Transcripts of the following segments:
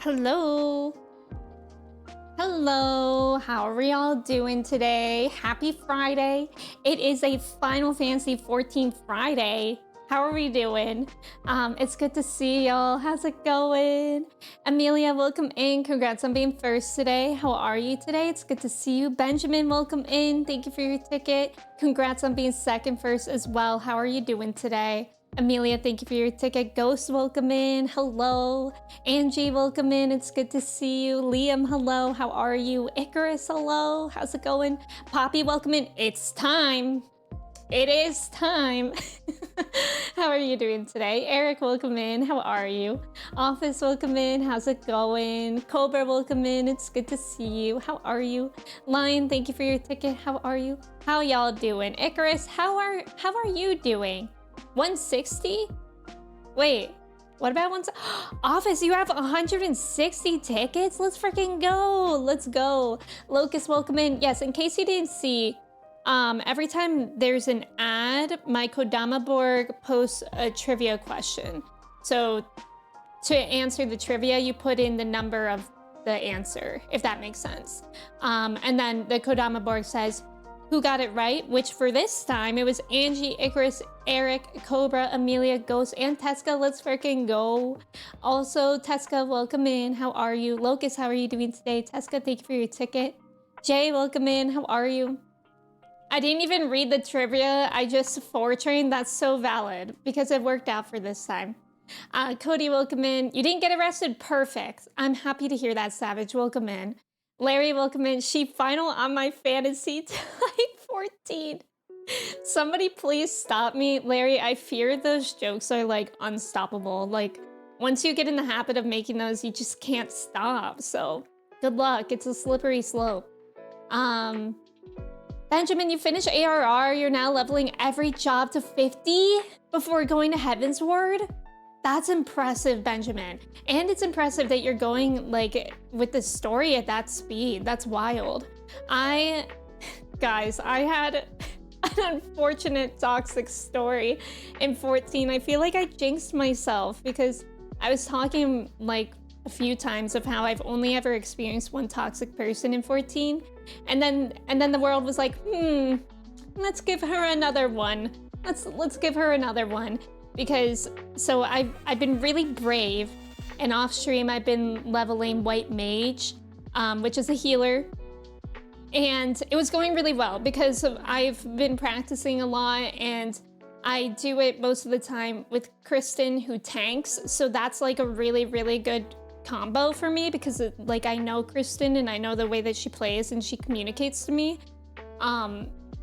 Hello. Hello. How are y'all doing today? Happy Friday. It is a Final Fantasy 14 Friday. How are we doing? It's good to see y'all. How's it going? Amelia, welcome in. Congrats on being first today. How are you today? It's good to see you. Benjamin, welcome in. Thank you for your ticket. Congrats on being second first as well. How are you doing today? Amelia, thank you for your ticket. Ghost, welcome in. Hello. Angie, welcome in. It's good to see you. Liam, hello. How are you? Icarus, hello. How's it going? Poppy, welcome in. It's time. It is time. How are you doing today? Eric, welcome in. How are you? Office, welcome in. How's it going? Cobra, welcome in. It's good to see you. How are you? Lion, thank you for your ticket. How are you? How y'all doing? Icarus, how are you doing? 160? Wait, what about Office, you have 160 tickets? Let's freaking go. Let's go. Locust, welcome in. Yes, in case you didn't see, every time there's an ad, my Kodama Borg posts a trivia question. So to answer the trivia, you put in the number of the answer, if that makes sense. And then the Kodama Borg says, who got it right? Which for this time, it was Angie, Icarus, Eric, Cobra, Amelia, Ghost, and Teska. Let's freaking go. Also, Teska, welcome in. How are you? Locust, how are you doing today? Teska, thank you for your ticket. Jay, welcome in. How are you? I didn't even read the trivia. I just foretrained. That's so valid because it worked out for this time. Cody, welcome in. You didn't get arrested. Perfect. I'm happy to hear that, Savage. Welcome in. Larry, welcome in. She final on my fantasy type 14. Somebody please stop me. Larry, I fear those jokes are like unstoppable. Like once you get in the habit of making those, you just can't stop. So good luck. It's a slippery slope. Benjamin, you finished ARR. You're now leveling every job to 50 before going to Heaven's Ward. That's impressive, Benjamin. And it's impressive that you're going like with the story at that speed. That's wild. Guys, I had an unfortunate toxic story in 14. I feel like I jinxed myself because I was talking like a few times of how I've only ever experienced one toxic person in 14. And then the world was like, let's give her another one. Let's give her another one. Because, so I've been really brave, and off stream I've been leveling White Mage, which is a healer, and it was going really well because I've been practicing a lot, and I do it most of the time with Kristen, who tanks, so that's like a really, really good combo for me because like I know Kristen and I know the way that she plays and she communicates to me.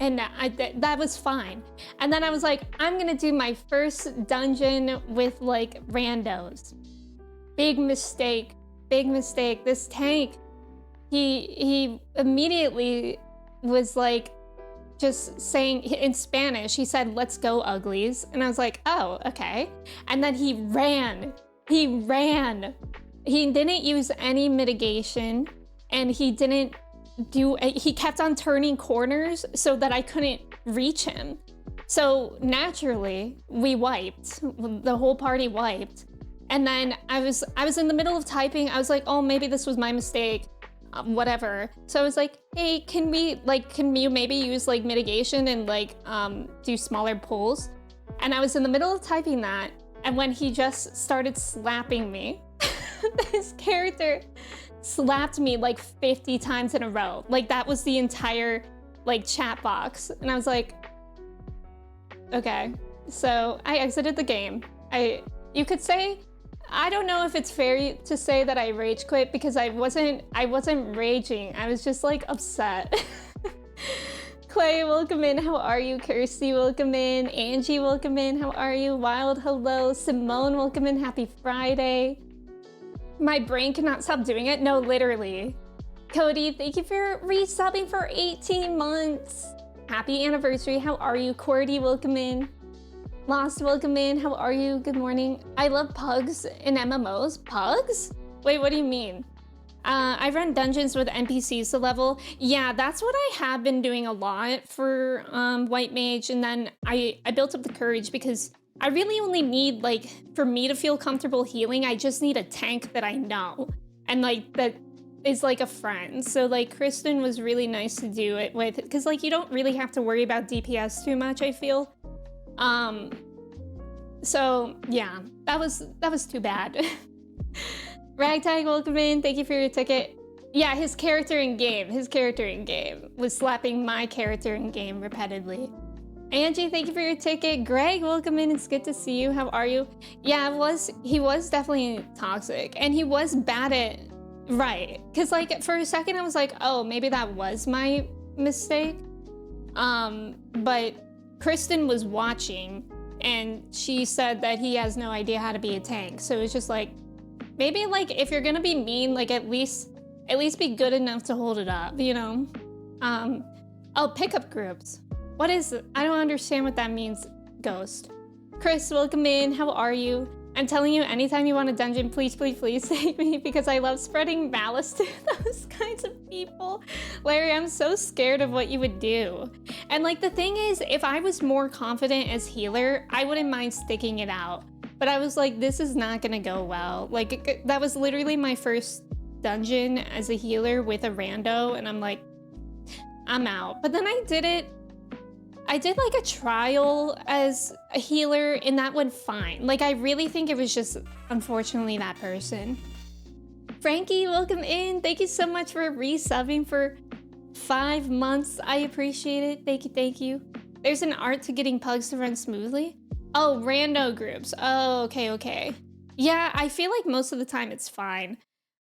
And that was fine. And then I was like, I'm gonna do my first dungeon with like randos. Big mistake, big mistake. This tank, he immediately was like, just saying in Spanish, he said, let's go uglies. And I was like, oh, okay. And then he ran. He didn't use any mitigation and he kept on turning corners so that I couldn't reach him. So naturally, we wiped. The whole party wiped. And then I was in the middle of typing. I was like, oh, maybe this was my mistake, whatever. So I was like, hey, can you maybe use like mitigation and like do smaller pulls? And I was in the middle of typing that. And when he just started slapping me, this character slapped me like 50 times in a row. Like that was the entire like chat box. And I was like, okay. So I exited the game. You could say, I don't know if it's fair to say that I rage quit because I wasn't raging. I was just like upset. Clay, welcome in. How are you? Kirsty, welcome in. Angie, welcome in. How are you? Wild, hello. Simone, welcome in. Happy Friday. My brain cannot stop doing it. No, literally. Cody, thank you for resubbing for 18 months. Happy anniversary. How are you? Cordy, welcome in. Lost, welcome in. How are you? Good morning. I love pugs in MMOs. Pugs? Wait, what do you mean? I run dungeons with NPCs to level. Yeah, that's what I have been doing a lot for White Mage. And then I built up the courage because I really only need, like, for me to feel comfortable healing, I just need a tank that I know. and like that is like a friend. So like Kristen was really nice to do it with, because like you don't really have to worry about DPS too much, I feel. So yeah, that was too bad. Ragtag, welcome in. Thank you for your ticket. Yeah, his character in game was slapping my character in game repeatedly. Angie, thank you for your ticket. Greg, welcome in. It's good to see you. How are you? Yeah, he was definitely toxic, and he was bad at right. Cause like for a second I was like, oh, maybe that was my mistake. But Kristen was watching, and she said that he has no idea how to be a tank. So it's just like, maybe like if you're gonna be mean, like at least be good enough to hold it up, you know? Oh, pickup groups. What is it? I don't understand what that means, Ghost. Chris, welcome in. How are you? I'm telling you, anytime you want a dungeon, please, please, please take me, because I love spreading malice to those kinds of people. Larry, I'm so scared of what you would do. And like the thing is, if I was more confident as healer, I wouldn't mind sticking it out. But I was like, this is not gonna go well. Like that was literally my first dungeon as a healer with a rando, and I'm like, I'm out. But then I did like a trial as a healer, and that went fine. Like I really think it was just unfortunately that person. Frankie, welcome in. Thank you so much for resubbing for 5 months. I appreciate it. Thank you. There's an art to getting pugs to run smoothly. Oh, rando groups. Oh, okay. Yeah, I feel like most of the time it's fine.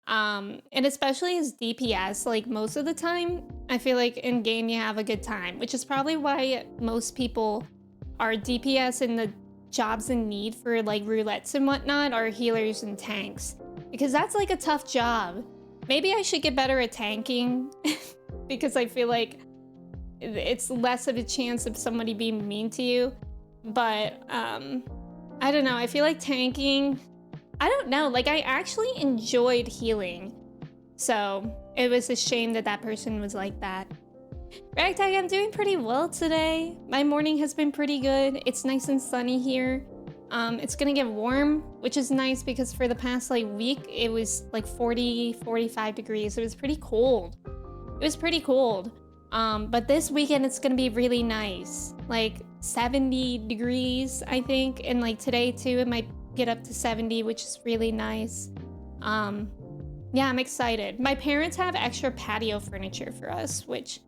And especially as DPS, like most of the time, I feel like in game you have a good time, which is probably why most people are DPS in the jobs in need for like roulettes and whatnot are healers and tanks, because that's like a tough job. Maybe I should get better at tanking because I feel like it's less of a chance of somebody being mean to you. But I don't know, I feel like tanking, I don't know, like I actually enjoyed healing. So it was a shame that that person was like that. Ragtag, I'm doing pretty well today. My morning has been pretty good. It's nice and sunny here. It's gonna get warm, which is nice because for the past like week, it was like 40, 45 degrees. It was pretty cold. But this weekend it's gonna be really nice. Like 70 degrees, I think. And like today too, it might get up to 70, which is really nice. Yeah, I'm excited. My parents have extra patio furniture for us, which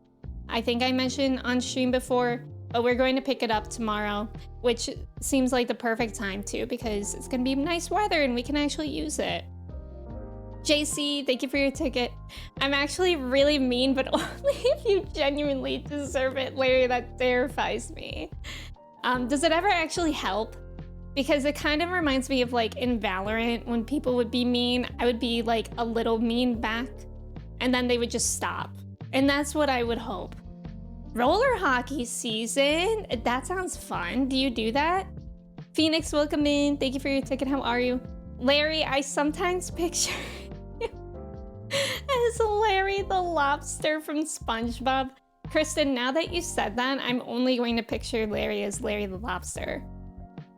I think I mentioned on stream before, but we're going to pick it up tomorrow, which seems like the perfect time too, because it's gonna be nice weather and we can actually use it. JC, thank you for your ticket. I'm actually really mean, but only if you genuinely deserve it, Larry. That terrifies me. Does it ever actually help? Because it kind of reminds me of like in Valorant, when people would be mean, I would be like a little mean back, and then they would just stop. And that's what I would hope. Roller hockey season? That sounds fun. Do you do that? Phoenix, welcome in. Thank you for your ticket. How are you? Larry, I sometimes picture as Larry the lobster from SpongeBob. Kristen, now that you said that, I'm only going to picture Larry as Larry the lobster.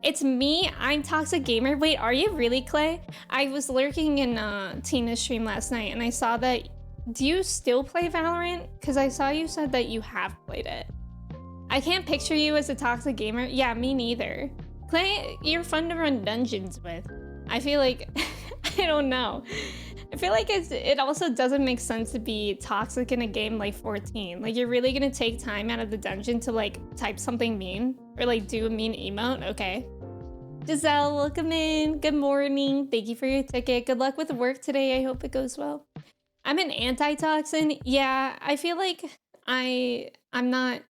It's me, I'm Toxic Gamer. Wait, are you really, Clay? I was lurking in Tina's stream last night and I saw that. Do you still play Valorant? Because I saw you said that you have played it. I can't picture you as a Toxic Gamer. Yeah, me neither. Clay, you're fun to run dungeons with. I feel like, I don't know. I feel like it also doesn't make sense to be toxic in a game like 14. Like, you're really gonna take time out of the dungeon to like type something mean or like do a mean emote? Okay. Giselle, welcome in. Good morning. Thank you for your ticket. Good luck with work today. I hope it goes well. I'm an anti-toxin. Yeah, I feel like I'm not.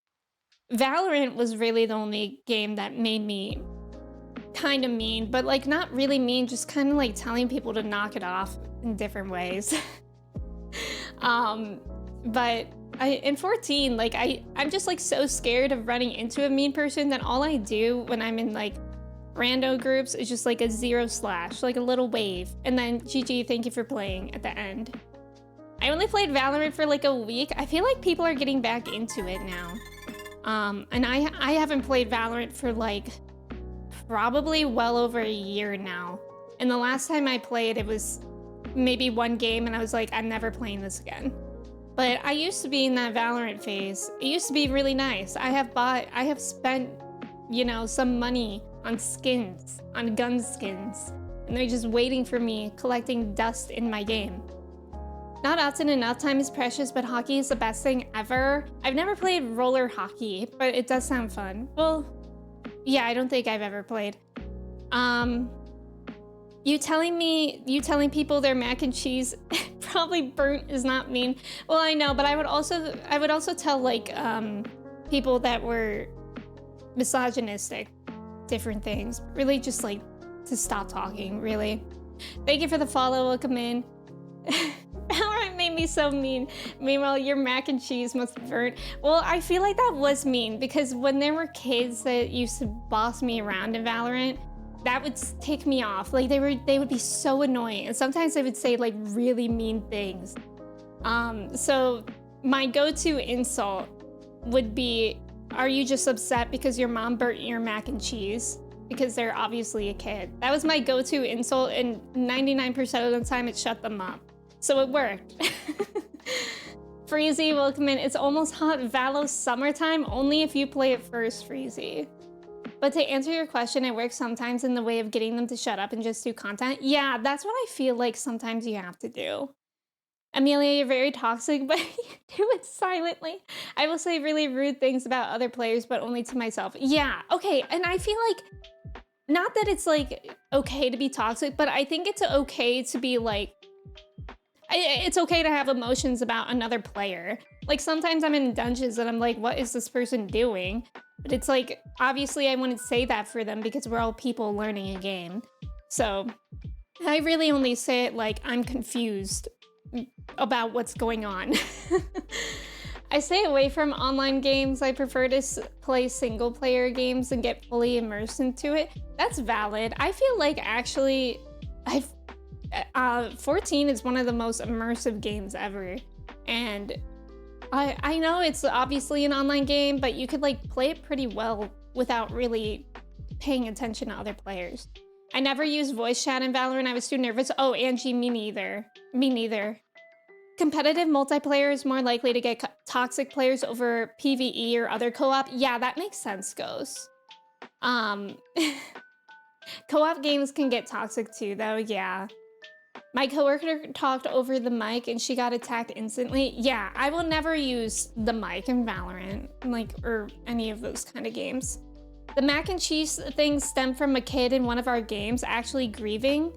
Valorant was really the only game that made me kind of mean, but like not really mean, just kind of like telling people to knock it off in different ways. But in 14, like I'm just like so scared of running into a mean person that all I do when I'm in like rando groups is just like a 0/, like a little wave, and then GG, thank you for playing at the end. I only played Valorant for like a week. I feel like people are getting back into it now. And I haven't played Valorant for like probably well over a year now. And the last time I played, it was maybe one game and I was like, I'm never playing this again. But I used to be in that Valorant phase. It used to be really nice. I have spent, you know, some money on skins, on gun skins, and they're just waiting for me, collecting dust in my game. Not often enough, time is precious, but hockey is the best thing ever. I've never played roller hockey, but it does sound fun. Well, yeah, I don't think I've ever played. You telling people their mac and cheese probably burnt is not mean. Well, I know, but I would also tell like people that were misogynistic, different things. Really just like to stop talking, really. Thank you for the follow, welcome in. Valorant made me so mean. Meanwhile, your mac and cheese must have burnt. Well, I feel like that was mean because when there were kids that used to boss me around in Valorant, that would tick me off. Like they would be so annoying, and sometimes they would say like really mean things. So my go-to insult would be, "Are you just upset because your mom burnt your mac and cheese?" Because they're obviously a kid. That was my go-to insult, and 99% of the time it shut them up. So it worked. Freezy, welcome in. It's almost hot Valo summertime, only if you play it first, Freezy. But to answer your question, it works sometimes in the way of getting them to shut up and just do content. Yeah, that's what I feel like sometimes you have to do. Amelia, you're very toxic, but you do it silently. I will say really rude things about other players, but only to myself. Yeah, okay, and I feel like, not that it's like okay to be toxic, but I think it's okay to be like, it's okay to have emotions about another player. Like sometimes I'm in dungeons and I'm like, what is this person doing? But it's like, obviously I wouldn't say that for them because we're all people learning a game. So I really only say it like I'm confused about what's going on. I stay away from online games. I prefer to play single player games and get fully immersed into it. That's valid. I feel like actually 14 is one of the most immersive games ever. And I know it's obviously an online game, but you could like play it pretty well without really paying attention to other players. I never used voice chat in Valorant. I was too nervous. Oh, Angie, me neither. Me neither. Competitive multiplayer is more likely to get toxic players over PvE or other co-op. Yeah, that makes sense, Ghost. Co-op games can get toxic too, though, yeah. My coworker talked over the mic and she got attacked instantly. Yeah, I will never use the mic in Valorant, like, or any of those kind of games. The mac and cheese thing stemmed from a kid in one of our games actually grieving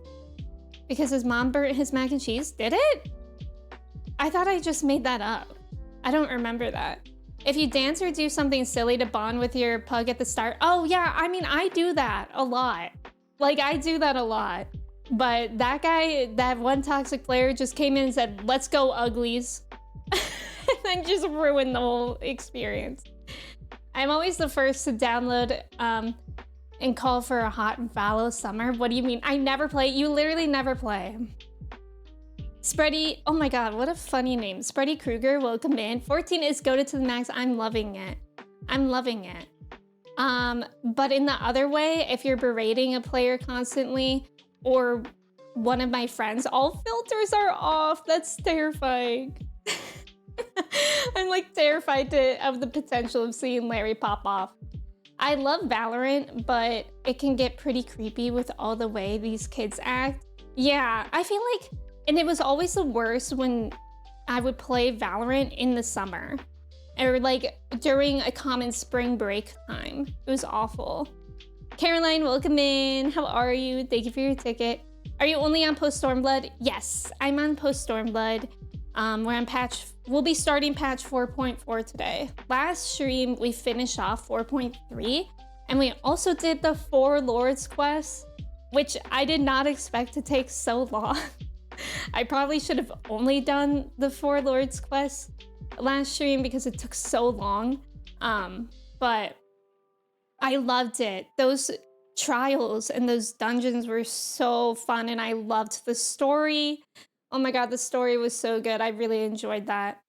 because his mom burnt his mac and cheese. Did it? I thought I just made that up. I don't remember that. If you dance or do something silly to bond with your pug at the start. Oh yeah, I mean, I do that a lot. Like, I do that a lot. But that guy, that one toxic player just came in and said, "Let's go, uglies." And then just ruined the whole experience. I'm always the first to download and call for a hot Valo summer. What do you mean? I never play. You literally never play. Spready, oh my god, what a funny name. Spready Kruger, welcome in. 14 is goated to the max. I'm loving it. I'm loving it. But in the other way, if you're berating a player constantly, or one of my friends, all filters are off. That's terrifying. I'm like terrified of the potential of seeing Larry pop off. I love Valorant, but it can get pretty creepy with all the way these kids act. Yeah, I feel like, and it was always the worst when I would play Valorant in the summer or like during a common spring break time. It was awful. Caroline, welcome in. How are you? Thank you for your ticket. Are you only on post Stormblood? Yes, I'm on post Stormblood. We're on we'll be starting patch 4.4 today. Last stream, we finished off 4.3, and we also did the 4 Lords quest, which I did not expect to take so long. I probably should have only done the 4 Lords quest last stream because it took so long. But I loved it. Those trials and those dungeons were so fun, and I loved the story. Oh my god, the story was so good. I really enjoyed that.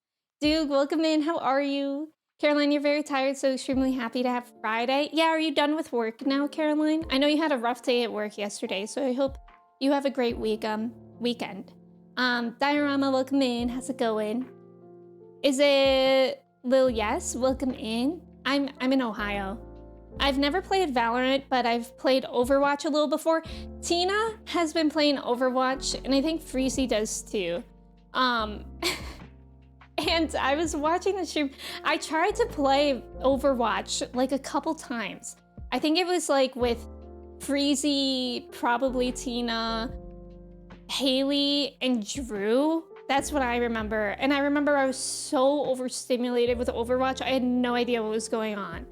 Dude, welcome in. How are you? Caroline, you're very tired, so extremely happy to have Friday. Yeah, are you done with work now, Caroline? I know you had a rough day at work yesterday, so I hope you have a great weekend. Diorama, welcome in. How's it going? Is it Lil Yes? Welcome in. I'm in Ohio. I've never played Valorant, but I've played Overwatch a little before. Tina has been playing Overwatch, and I think Freezy does too. And I was watching the stream. I tried to play Overwatch like a couple times. I think it was like with Freezy, probably Tina, Haley, and Drew. That's what I remember. And I remember I was so overstimulated with Overwatch. I had no idea what was going on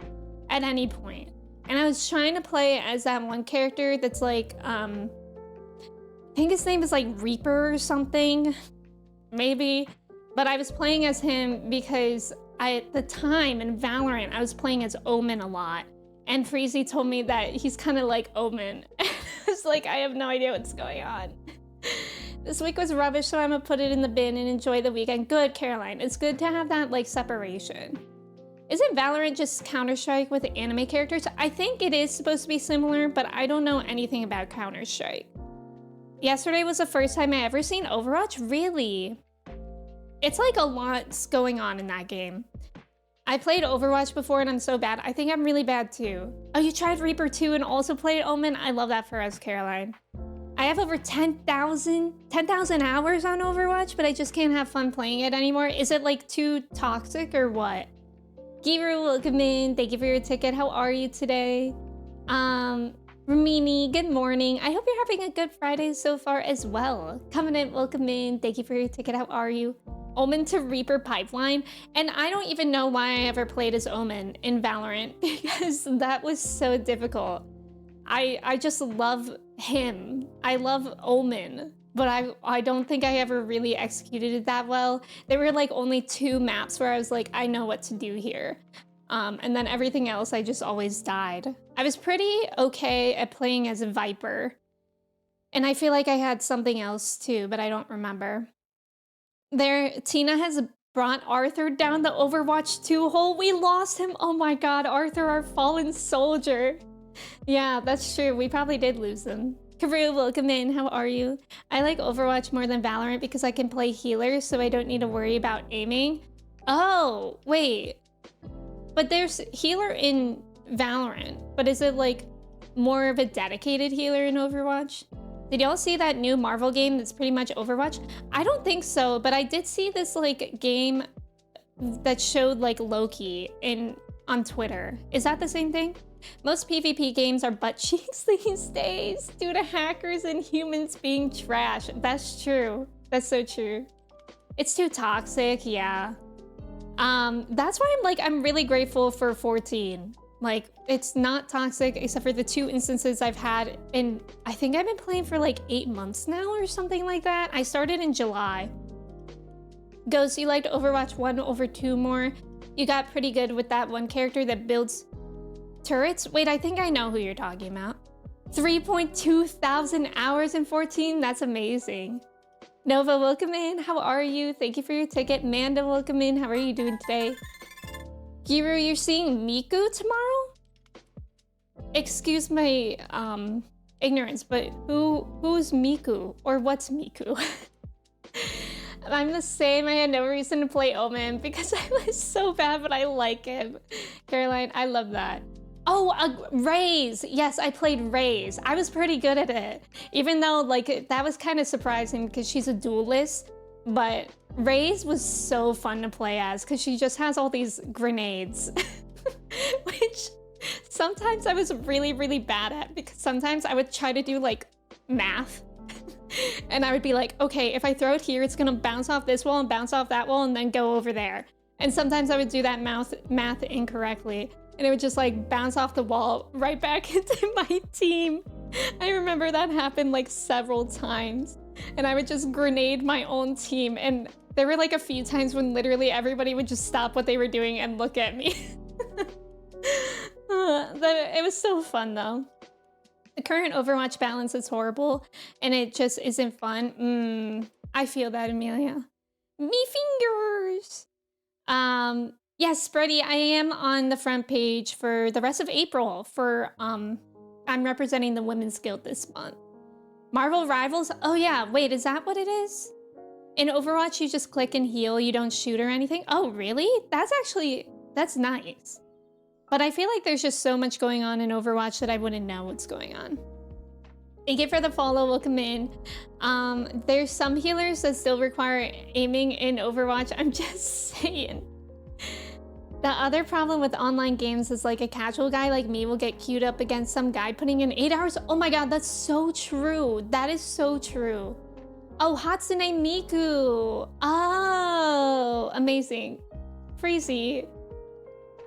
at any point. And I was trying to play as that one character that's like, I think his name is like Reaper or something, maybe. But I was playing as him because at the time in Valorant, I was playing as Omen a lot. And Freezy told me that he's kind of like Omen. I was like, I have no idea what's going on. This week was rubbish, so I'm gonna put it in the bin and enjoy the weekend. Good, Caroline. It's good to have that like separation. Isn't Valorant just Counter-Strike with anime characters? I think it is supposed to be similar, but I don't know anything about Counter-Strike. Yesterday was the first time I ever seen Overwatch? Really? It's like a lot's going on in that game. I played Overwatch before and I'm so bad. I think I'm really bad too. Oh, you tried Reaper too and also played Omen? I love that for us, Caroline. I have over 10,000 hours on Overwatch, but I just can't have fun playing it anymore. Is it like too toxic or what? Giru, welcome in. Thank you for your ticket. How are you today? Ramini, good morning. I hope you're having a good Friday so far as well. Covenant, welcome in. Thank you for your ticket. How are you? Omen to Reaper pipeline. And I don't even know why I ever played as Omen in Valorant because that was so difficult. I just love him. I love Omen, but I don't think I ever really executed it that well. There were like only 2 maps where I was like, I know what to do here. And then everything else, I just always died. I was pretty okay at playing as a Viper. And I feel like I had something else too, but I don't remember. Tina has brought Arthur down the Overwatch 2 hole. We lost him. Oh my god, Arthur, our fallen soldier. Yeah, that's true. We probably did lose him. Karu, welcome in. How are you? I like Overwatch more than Valorant because I can play healer, so I don't need to worry about aiming. Oh, wait. But there's healer in Valorant, but is it like more of a dedicated healer in Overwatch? Did y'all see that new Marvel game that's pretty much Overwatch? I don't think so, but I did see this like game that showed like Loki on Twitter. Is that the same thing? Most PvP games are butt cheeks these days due to hackers and humans being trash. That's true. That's so true. It's too toxic, yeah. That's why I'm really grateful for 14. Like, it's not toxic except for the 2 instances I've had, and I think I've been playing for like 8 months now or something like that. I started in July. Ghost, you liked Overwatch 1 over 2 more. You got pretty good with that one character that builds turrets. Wait, I think I know who you're talking about. 3.2 thousand hours in 14? That's amazing. Nova, welcome in. How are you? Thank you for your ticket. Manda, welcome in. How are you doing today? Giru, you're seeing Miku tomorrow? Excuse my ignorance, but who's Miku? Or what's Miku? I'm the same. I had no reason to play Omen because I was so bad, but I like him. Caroline, I love that. Oh, Raze. Yes, I played Raze. I was pretty good at it. Even though like that was kind of surprising because she's a duelist, but Raze was so fun to play as because she just has all these grenades, which sometimes I was really, really bad at because sometimes I would try to do like math and I would be like, okay, if I throw it here, it's gonna bounce off this wall and bounce off that wall and then go over there. And sometimes I would do that math incorrectly and it would just like bounce off the wall right back into my team. I remember that happened like several times and I would just grenade my own team, and there were like a few times when literally everybody would just stop what they were doing and look at me. It was so fun though. The current Overwatch balance is horrible and it just isn't fun. I feel that, Amelia. Me fingers. Yes, Spready, I am on the front page for the rest of April for, I'm representing the Women's Guild this month. Marvel Rivals? Oh yeah, wait, is that what it is? In Overwatch, you just click and heal. You don't shoot or anything. Oh, really? That's nice. But I feel like there's just so much going on in Overwatch that I wouldn't know what's going on. Thank you for the follow. Welcome in. There's some healers that still require aiming in Overwatch. I'm just saying. The other problem with online games is like a casual guy like me will get queued up against some guy putting in 8 hours. Oh my god, that's so true. That is so true. Oh, Hatsune Miku. Oh, amazing. Freezy.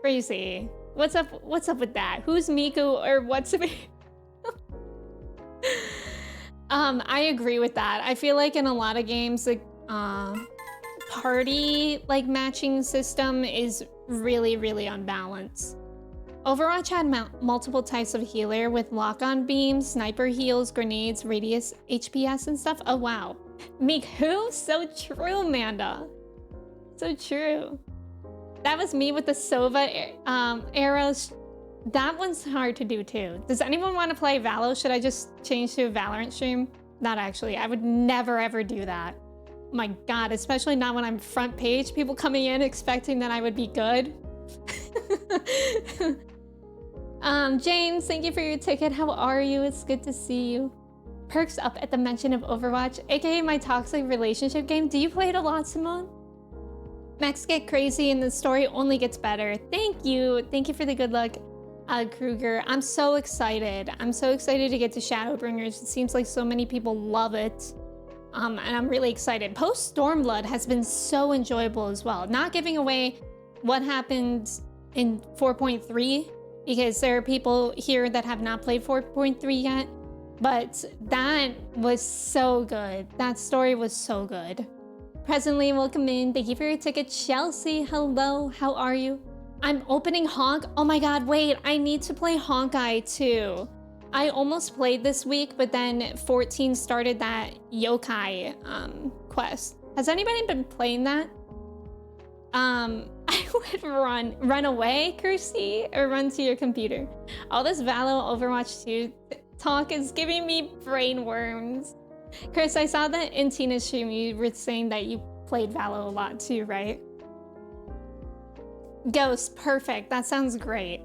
Freezy. What's up with that? Who's Miku or what's it? I agree with that. I feel like in a lot of games, the party like matching system is really, really unbalanced. Overwatch had multiple types of healer with lock-on beams, sniper heals, grenades, radius, HPS, and stuff. Oh wow. Miku? So true, Amanda. So true. That was me with the Sova arrows. That one's hard to do too. Does anyone want to play Valo? Should I just change to a Valorant stream? Not actually. I would never ever do that. My god, especially not when I'm front page. People coming in expecting that I would be good. James, thank you for your ticket. How are you? It's good to see you. Perks up at the mention of Overwatch, aka my toxic relationship game. Do you play it a lot, Simone? Max get crazy and the story only gets better. Thank you. Thank you for the good luck, Kruger. I'm so excited. I'm so excited to get to Shadowbringers. It seems like so many people love it. And I'm really excited. Post Stormblood has been so enjoyable as well. Not giving away what happened in 4.3 because there are people here that have not played 4.3 yet. But that was so good. That story was so good. Presently, welcome in. Thank you for your ticket. Chelsea, hello. How are you? I'm opening Honk. Oh my god, wait. I need to play Honkai too. I almost played this week, but then 14 started that yokai quest. Has anybody been playing that? I would run away, Kirsty, or run to your computer. All this Valo Overwatch 2 talk is giving me brain worms. Chris, I saw that in Tina's stream you were saying that you played Valo a lot too, right? Ghost, perfect. That sounds great.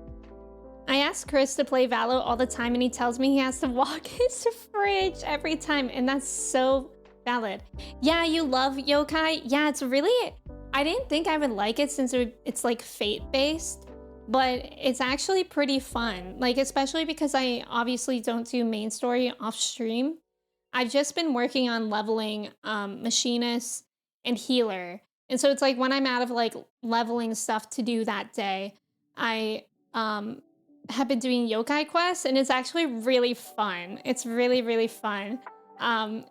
I ask Chris to play Valo all the time and he tells me he has to walk his fridge every time, and that's so valid. Yeah, you love yokai? Yeah, it's really... I didn't think I would like it since it's like fate-based, but it's actually pretty fun. Like, especially because I obviously don't do main story off stream. I've just been working on leveling machinist and healer. And so it's like when I'm out of like leveling stuff to do that day, I have been doing yokai quests and it's actually really fun. It's really, really fun.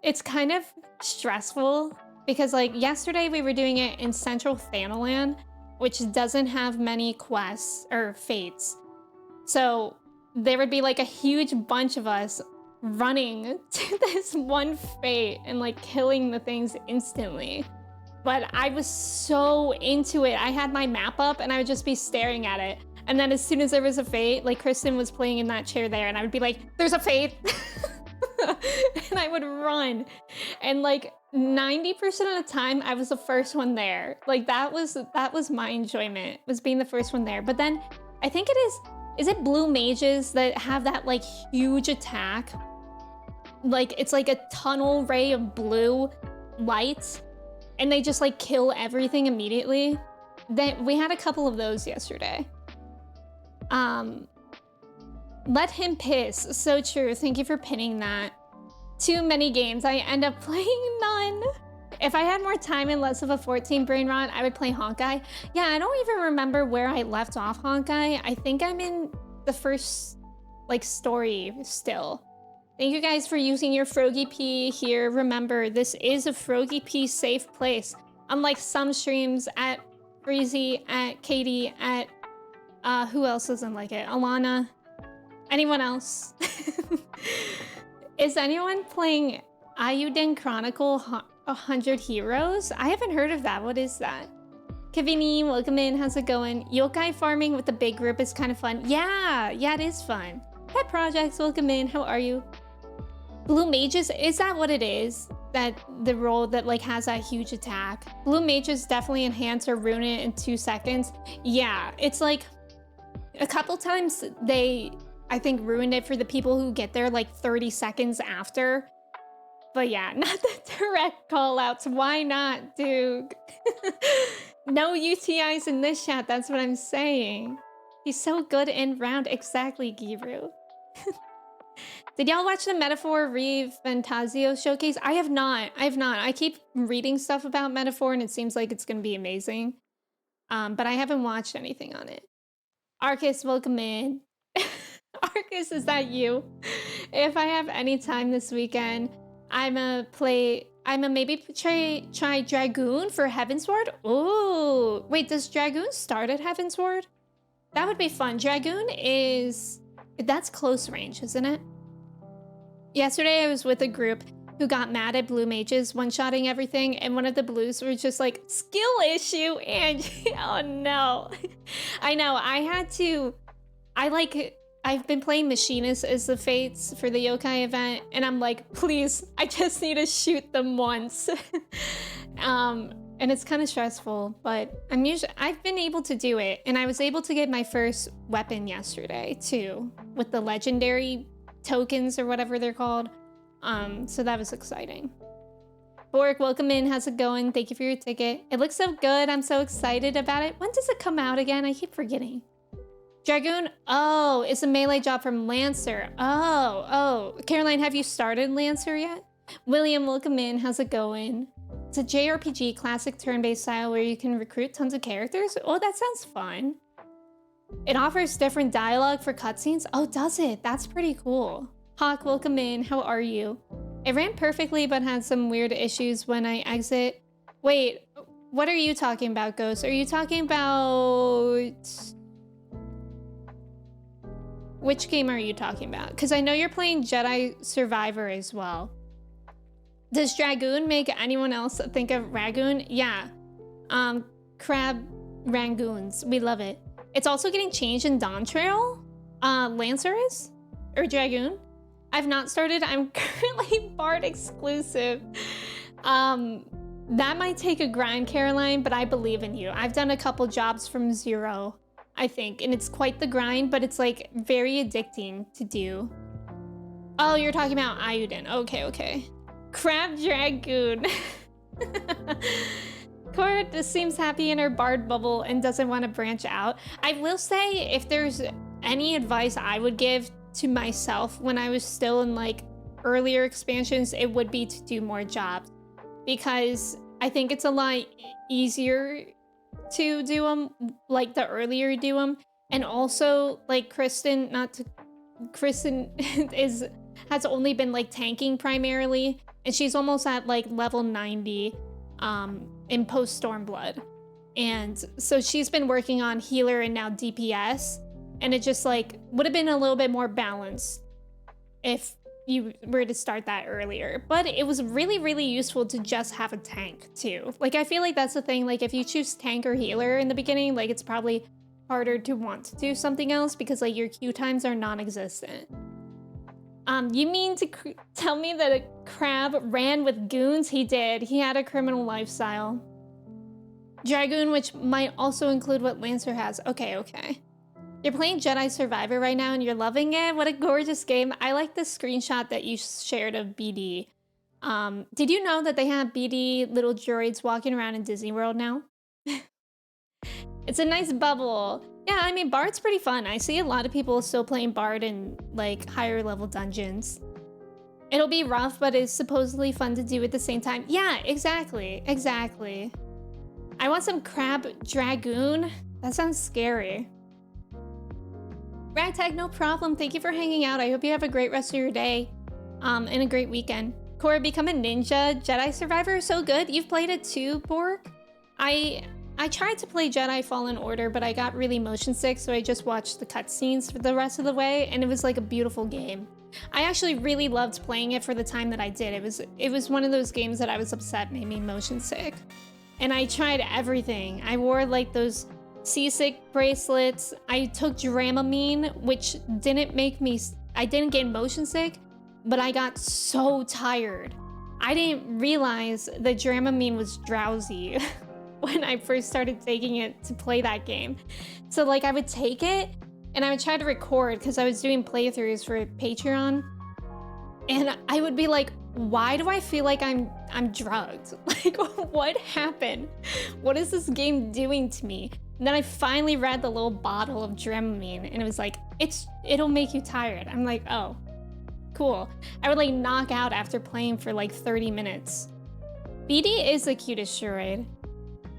It's kind of stressful because like yesterday we were doing it in Central Thanalan, which doesn't have many quests or fates. So there would be like a huge bunch of us running to this one fate and like killing the things instantly. But I was so into it. I had my map up and I would just be staring at it. And then as soon as there was a fate, like Kristen was playing in that chair there and I would be like, there's a fate. And I would run. And like 90% of the time I was the first one there. Like that was my enjoyment, was being the first one there. But then I think is it blue mages that have that like huge attack? Like it's like a tunnel ray of blue light and they just like kill everything immediately. Then we had a couple of those yesterday. Let him piss. So true. Thank you for pinning that. Too many games. I end up playing none. If I had more time and less of a 14 brain rot, I would play Honkai. Yeah, I don't even remember where I left off Honkai. I think I'm in the first like story still. Thank you guys for using your Froggy P here. Remember, this is a Froggy P safe place. Unlike some streams at Breezy, at Katie, at who else doesn't like it? Alana. Anyone else? Is anyone playing Ayuden Chronicle 100 Heroes? I haven't heard of that. What is that? Kavini, welcome in. How's it going? Yokai farming with a big group is kind of fun. Yeah, it is fun. Pet Projects, welcome in. How are you? Blue Mages, is that what it is? the role that like has that huge attack. Blue mages definitely enhance or ruin it in 2 seconds. Yeah, it's like a couple times they, I think, ruined it for the people who get there like 30 seconds after. But yeah, not the direct call outs. Why not, Duke? No UTIs in this chat, that's what I'm saying. He's so good in round. Exactly, Giru. Did y'all watch the Metaphor Re Fantasio showcase? I have not. I keep reading stuff about Metaphor and it seems like it's gonna be amazing. But I haven't watched anything on it. Arcus, welcome in. Arcus, is that you? If I have any time this weekend, I'ma maybe try Dragoon for Heavensward. Oh, wait, does Dragoon start at Heavensward? That would be fun. Dragoon that's close range, isn't it? Yesterday I was with a group who got mad at blue mages one-shotting everything, and one of the blues were just like, skill issue, Angie. Oh no. I know, I've been playing Machinist as the Fates for the Yokai event, and I'm like, please, I just need to shoot them once. And it's kind of stressful, but I've been able to do it, and I was able to get my first weapon yesterday too, with the legendary tokens or whatever they're called. So that was exciting. Bork, welcome in. How's it going? Thank you for your ticket. It looks so good. I'm so excited about it. When does it come out again? I keep forgetting. Dragoon? Oh, it's a melee job from Lancer. Oh. Caroline, have you started Lancer yet? William, welcome in. How's it going? It's a JRPG classic turn-based style where you can recruit tons of characters. Oh, that sounds fun. It offers different dialogue for cutscenes. Oh, does it? That's pretty cool. Hawk, welcome in. How are you? It ran perfectly, but had some weird issues when I exit. Wait, what are you talking about, Ghost? Are you talking about... Which game are you talking about? Because I know you're playing Jedi Survivor as well. Does Dragoon make anyone else think of Ragoon? Yeah. Crab Rangoons. We love it. It's also getting changed in Dawn Trail. Lancer is? Or Dragoon? I've not started. I'm currently Bard exclusive. That might take a grind, Caroline, but I believe in you. I've done a couple jobs from 0, I think, and it's quite the grind, but it's like very addicting to do. Oh, you're talking about Ayuden. Okay. Crab Dragoon. Cora just seems happy in her Bard bubble and doesn't want to branch out. I will say, if there's any advice I would give to myself when I was still in like earlier expansions, it would be to do more jobs, because I think it's a lot easier to do them like the earlier you do them. And also like Kristen has only been like tanking primarily, and she's almost at like level 90 in post Stormblood, and so she's been working on healer and now DPS, and it just like would have been a little bit more balanced if you were to start that earlier. But it was really useful to just have a tank too. Like I feel like that's the thing, like if you choose tank or healer in the beginning, like it's probably harder to want to do something else because like your queue times are non-existent. You mean to tell me that a crab ran with goons? He did. He had a criminal lifestyle. Dragoon, which might also include what Lancer has. Okay. You're playing Jedi Survivor right now and you're loving it? What a gorgeous game. I like the screenshot that you shared of BD. Did you know that they have BD little droids walking around in Disney World now? It's a nice bubble. Yeah, I mean, Bard's pretty fun. I see a lot of people still playing Bard in like higher level dungeons. It'll be rough, but it's supposedly fun to do at the same time. Yeah, exactly. I want some Crab Dragoon. That sounds scary. Ragtag, no problem. Thank you for hanging out. I hope you have a great rest of your day and a great weekend. Cora, become a ninja. Jedi Survivor is so good. You've played it too, Bork? I tried to play Jedi Fallen Order, but I got really motion sick, so I just watched the cutscenes for the rest of the way, and it was like a beautiful game. I actually really loved playing it for the time that I did. It was one of those games that I was upset made me motion sick. And I tried everything. I wore like those seasick bracelets. I took Dramamine, which didn't make me... I didn't get motion sick, but I got so tired. I didn't realize that Dramamine was drowsy when I first started taking it to play that game. So like I would take it and I would try to record because I was doing playthroughs for Patreon. And I would be like, why do I feel like I'm drugged? Like, what happened? What is this game doing to me? And then I finally read the little bottle of Dramamine and it was like, it'll make you tired. I'm like, oh, cool. I would like knock out after playing for like 30 minutes. BD is the cutest droid.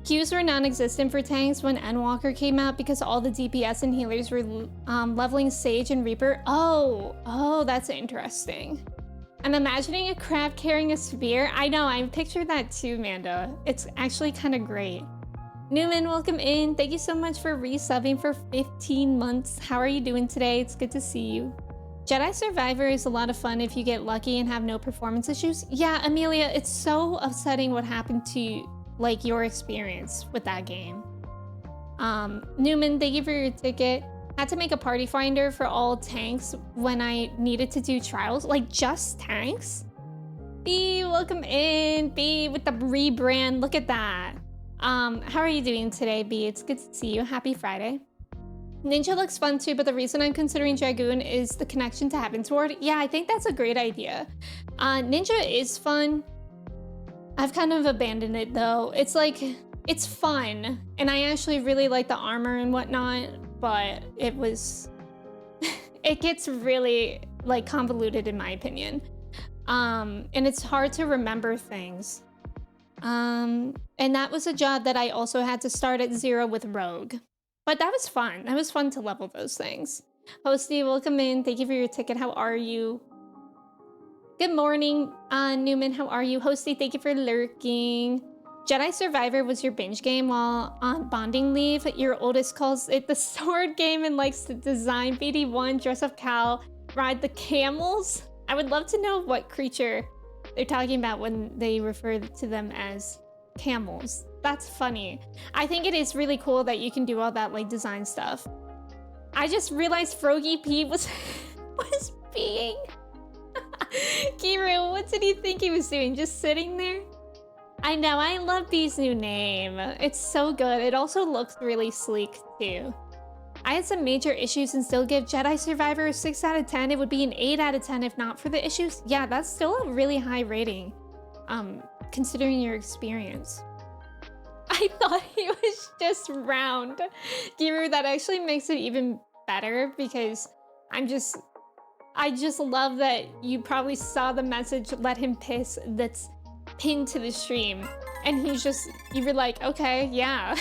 Qs were non-existent for tanks when Endwalker came out because all the DPS and healers were leveling Sage and Reaper. Oh, that's interesting. I'm imagining a crab carrying a spear. I know, I pictured that too, Manda. It's actually kind of great. Newman, welcome in. Thank you so much for resubbing for 15 months. How are you doing today? It's good to see you. Jedi Survivor is a lot of fun if you get lucky and have no performance issues. Yeah, Amelia, it's so upsetting what happened to like your experience with that game. Newman, thank you for your ticket. Had to make a party finder for all tanks when I needed to do trials, like just tanks. B, welcome in. B with the rebrand. Look at that. How are you doing today, B? It's good to see you. Happy Friday. Ninja looks fun too, but the reason I'm considering Dragoon is the connection to Heavensward. Yeah, I think that's a great idea. Ninja is fun. I've kind of abandoned it though. It's like, it's fun. And I actually really like the armor and whatnot, but it gets really like convoluted in my opinion. And it's hard to remember things. And that was a job that I also had to start at 0 with Rogue. But that was fun. That was fun to level those things. Hosty, welcome in. Thank you for your ticket. How are you? Good morning, Newman. How are you? Hosty, thank you for lurking. Jedi Survivor was your binge game while on bonding leave. Your oldest calls it the sword game and likes to design BD1, dress up Cal, ride the camels. I would love to know what creature they're talking about when they refer to them as camels. That's funny. I think it is really cool that you can do all that like design stuff. I just realized Froggy P was peeing. Kiru, what did you think he was doing? Just sitting there? I know, I love B's new name. It's so good. It also looks really sleek too. I had some major issues and still give Jedi Survivor a 6 out of 10. It would be an 8 out of 10 if not for the issues. Yeah, that's still a really high rating, considering your experience. I thought he was just round. Giru, that actually makes it even better because I just love that you probably saw the message, let him piss, that's pinned to the stream. And you were like, okay, yeah.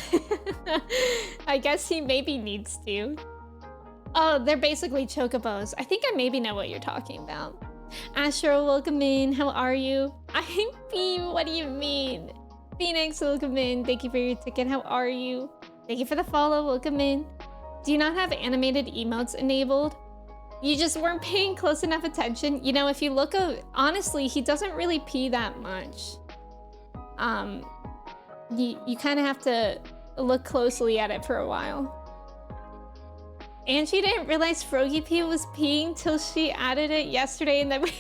I guess he maybe needs to. Oh, they're basically chocobos. I think I maybe know what you're talking about. Astro, welcome in. How are you? I'm B, what do you mean? Phoenix, welcome in. Thank you for your ticket. How are you? Thank you for the follow. Welcome in. Do you not have animated emotes enabled? You just weren't paying close enough attention. You know, if you look, honestly, he doesn't really pee that much. You kind of have to look closely at it for a while. And she didn't realize Froggy P was peeing till she added it yesterday, and then we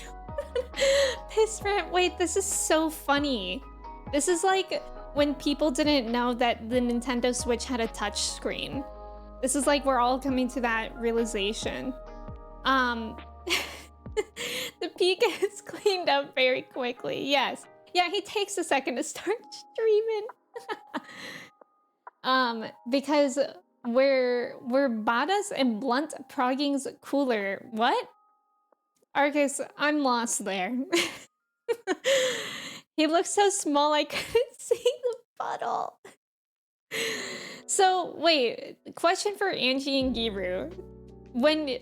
pissed rant. Wait, this is so funny. This is like when people didn't know that the Nintendo Switch had a touch screen. This is like we're all coming to that realization. The pee gets cleaned up very quickly. Yes. Yeah, he takes a second to start streaming. Because we're Bada's and Blunt Progging's cooler. What? Arcus, I'm lost there. He looks so small I couldn't see the puddle. So wait, question for Angie and Giru. When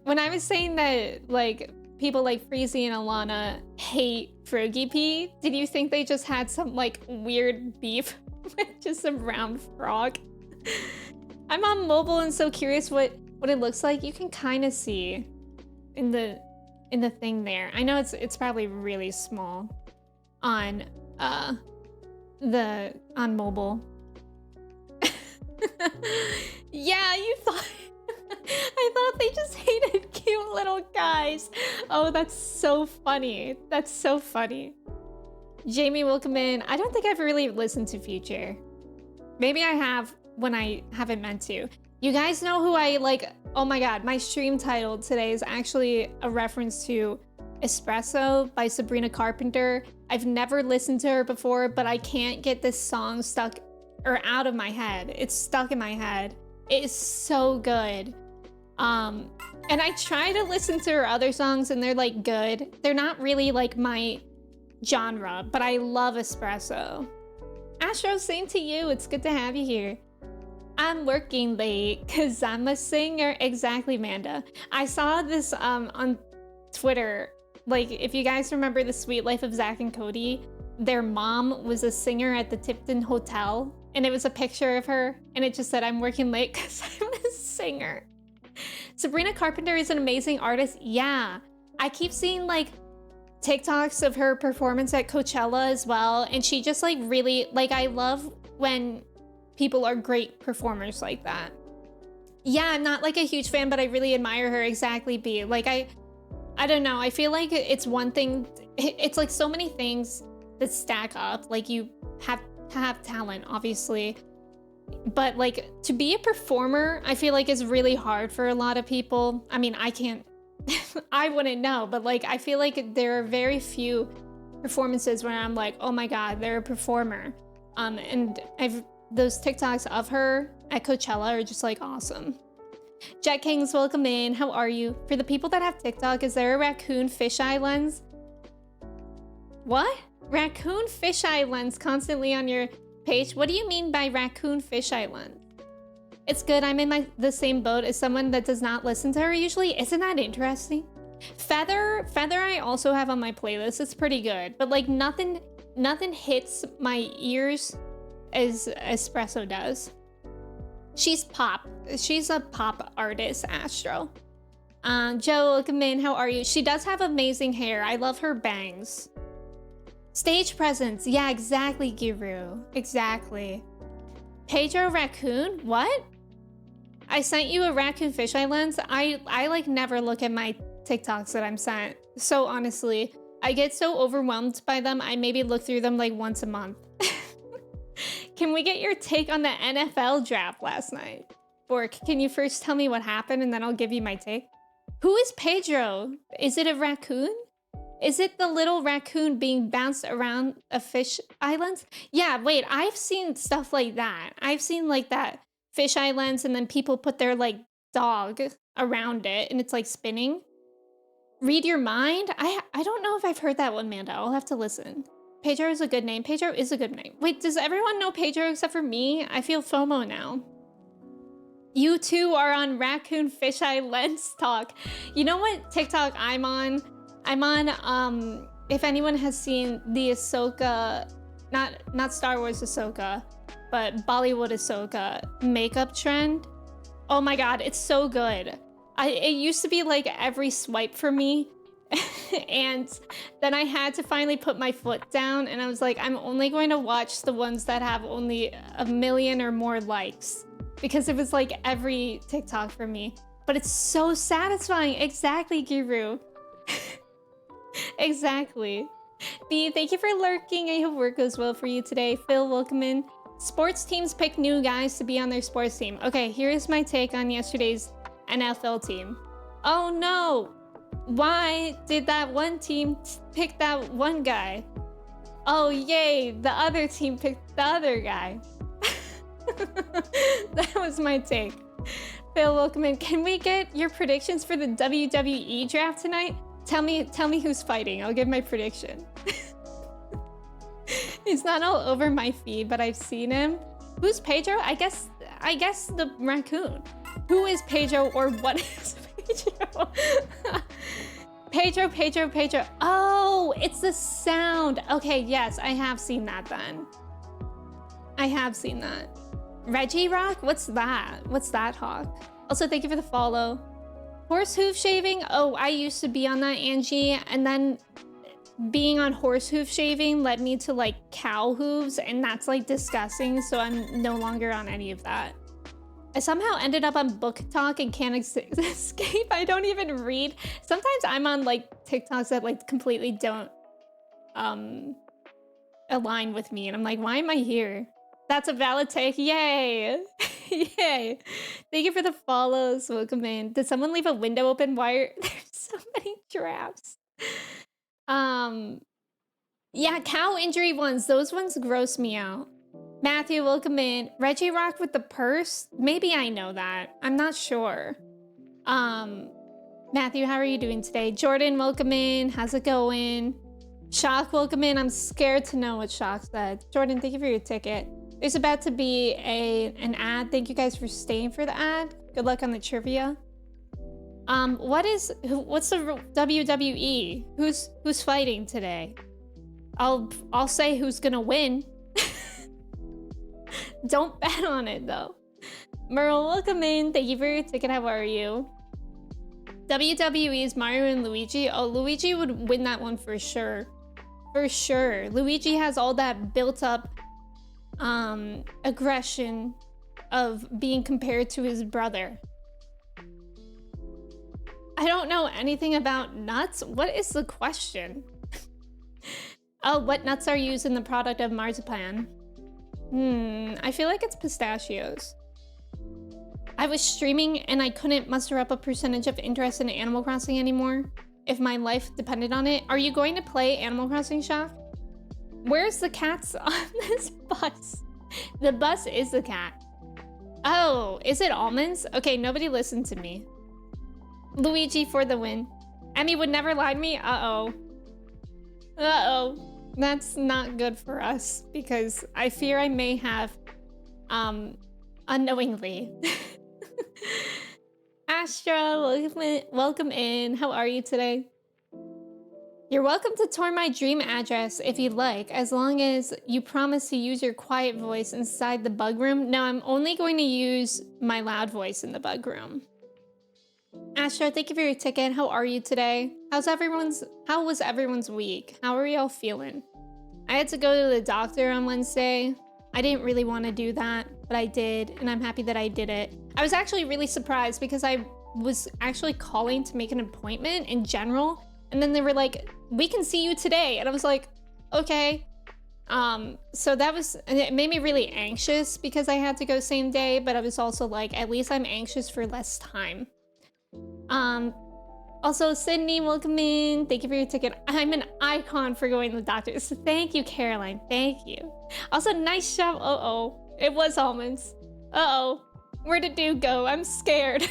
I was saying that like people like Freezy and Alana hate Froggy P, did you think they just had some like weird beef with just some round frog? I'm on mobile and so curious what it looks like. You can kind of see in the thing there. I know it's probably really small on mobile. Yeah, you thought I thought they just hated cute little guys. Oh, that's so funny. That's so funny. Jamie, welcome in. I don't think I've really listened to Future. Maybe I have when I haven't meant to. You guys know who I like? Oh my god, my stream title today is actually a reference to Espresso by Sabrina Carpenter. I've never listened to her before, but I can't get this song stuck or out of my head. It's stuck in my head. It is so good. And I try to listen to her other songs and they're like good. They're not really like my genre, but I love Espresso. Astro, same to you. It's good to have you here. I'm working late because I'm a singer. Exactly, Manda. I saw this on Twitter. Like, if you guys remember The Sweet Life of Zach and Cody, their mom was a singer at the Tipton Hotel, and it was a picture of her, and it just said, I'm working late because I'm a singer. Sabrina Carpenter is an amazing artist. Yeah. I keep seeing, like, TikToks of her performance at Coachella as well, and she just, like, really, like, I love when people are great performers like that. Yeah, I'm not, like, a huge fan, but I really admire her. Exactly, B. Like, I don't know. I feel like it's one thing. It's like so many things that stack up. Like you have to have talent, obviously. But like to be a performer, I feel like is really hard for a lot of people. I mean, I can't, I wouldn't know. But like, I feel like there are very few performances where I'm like, oh my God, they're a performer. And those TikToks of her at Coachella are just like awesome. Jet Kings, welcome in. How are you? For the people that have TikTok, is there a raccoon fisheye lens? What? Raccoon fisheye lens constantly on your page? What do you mean by raccoon fisheye lens? It's good. I'm in the same boat as someone that does not listen to her usually. Isn't that interesting? Feather I also have on my playlist. It's pretty good, but like nothing hits my ears as Espresso does. She's pop. She's a pop artist, Astro. Joe, welcome in. How are you? She does have amazing hair. I love her bangs. Stage presence. Yeah, exactly, Guru. Exactly. Pedro Raccoon? What? I sent you a raccoon fisheye lens. I like never look at my TikToks that I'm sent. So honestly, I get so overwhelmed by them. I maybe look through them like once a month. Can we get your take on the NFL draft last night? Bork, can you first tell me what happened and then I'll give you my take? Who is Pedro? Is it a raccoon? Is it the little raccoon being bounced around a fish island? Yeah, wait, I've seen stuff like that. I've seen like that fish islands and then people put their like dog around it and it's like spinning. Read your mind? I don't know if I've heard that one, Manda. I'll have to listen. Pedro is a good name. Pedro is a good name. Wait, does everyone know Pedro except for me? I feel FOMO now. You two are on raccoon fisheye lens talk. You know what TikTok I'm on? I'm on, if anyone has seen the Ahsoka, not Star Wars Ahsoka, but Bollywood Ahsoka makeup trend. Oh my God, it's so good. It used to be like every swipe for me. And then I had to finally put my foot down and I was like, I'm only going to watch the ones that have only 1 million or more likes because it was like every TikTok for me. But it's so satisfying. Exactly, Guru. Exactly. B, thank you for lurking. I hope work goes well for you today. Phil, welcome in. Sports teams pick new guys to be on their sports team. Okay, here's my take on yesterday's NFL team. Oh no! Why did that one team pick that one guy? Oh yay, the other team picked the other guy. That was my take. Phil, welcome in. Can we get your predictions for the WWE draft tonight? Tell me who's fighting. I'll give my prediction. He's not all over my feed, but I've seen him. Who's Pedro? I guess the raccoon. Who is Pedro or what is Pedro? Pedro. Oh, it's the sound. Okay, yes, I have seen that then. I have seen that. Reggie Rock? What's that? What's that, Hawk? Also, thank you for the follow. Horse hoof shaving? Oh, I used to be on that, Angie. And then being on horse hoof shaving led me to like cow hooves, and that's like disgusting. So I'm no longer on any of that. I somehow ended up on Book Talk and can't escape. I don't even read. Sometimes I'm on like TikToks that like completely don't aligned with me, and I'm like, why am I here? That's a valid take. Yay! Yay! Thank you for the follows. Welcome in. Did someone leave a window open? Why are there's so many giraffes? Yeah, cow injury ones. Those ones gross me out. Matthew, welcome in. Reggie Rock with the purse? Maybe I know that. I'm not sure. Matthew, how are you doing today? Jordan, welcome in. How's it going? Shock, welcome in. I'm scared to know what Shock said. Jordan, thank you for your ticket. There's about to be an ad. Thank you guys for staying for the ad. Good luck on the trivia. What's the WWE? Who's fighting today? I'll say who's gonna win. Don't bet on it though. Merle, welcome in. Thank you for your ticket. How are you? WWE's Mario and Luigi. Oh, Luigi would win that one for sure. For sure. Luigi has all that built up aggression of being compared to his brother. I don't know anything about nuts. What is the question? Oh, what nuts are used in the product of marzipan? I feel like it's pistachios. I was streaming and I couldn't muster up a percentage of interest in Animal Crossing anymore. If my life depended on it. Are you going to play Animal Crossing, Shaf? Where's the cats on this bus? The bus is the cat. Oh, is it almonds? Okay, nobody listened to me. Luigi for the win. Emmy would never lie to me? Uh-oh. Uh-oh. That's not good for us because I fear I may have, unknowingly. Astra, welcome in. How are you today? You're welcome to tour my dream address if you'd like, as long as you promise to use your quiet voice inside the bug room. No, I'm only going to use my loud voice in the bug room. Astra, thank you for your ticket. How are you today? How was everyone's week? How are y'all feeling? I had to go to the doctor on Wednesday. I didn't really want to do that, but I did, and I'm happy that I did it. I was actually really surprised because I was actually calling to make an appointment in general, and then they were like, we can see you today. And I was like, okay. So it made me really anxious because I had to go same day, but I was also like, at least I'm anxious for less time. Also, Sydney, welcome in. Thank you for your ticket. I'm an icon for going to the doctor. So thank you, Caroline. Thank you. Also, nice job. Uh-oh. It was almonds. Uh-oh. Where did dude go? I'm scared.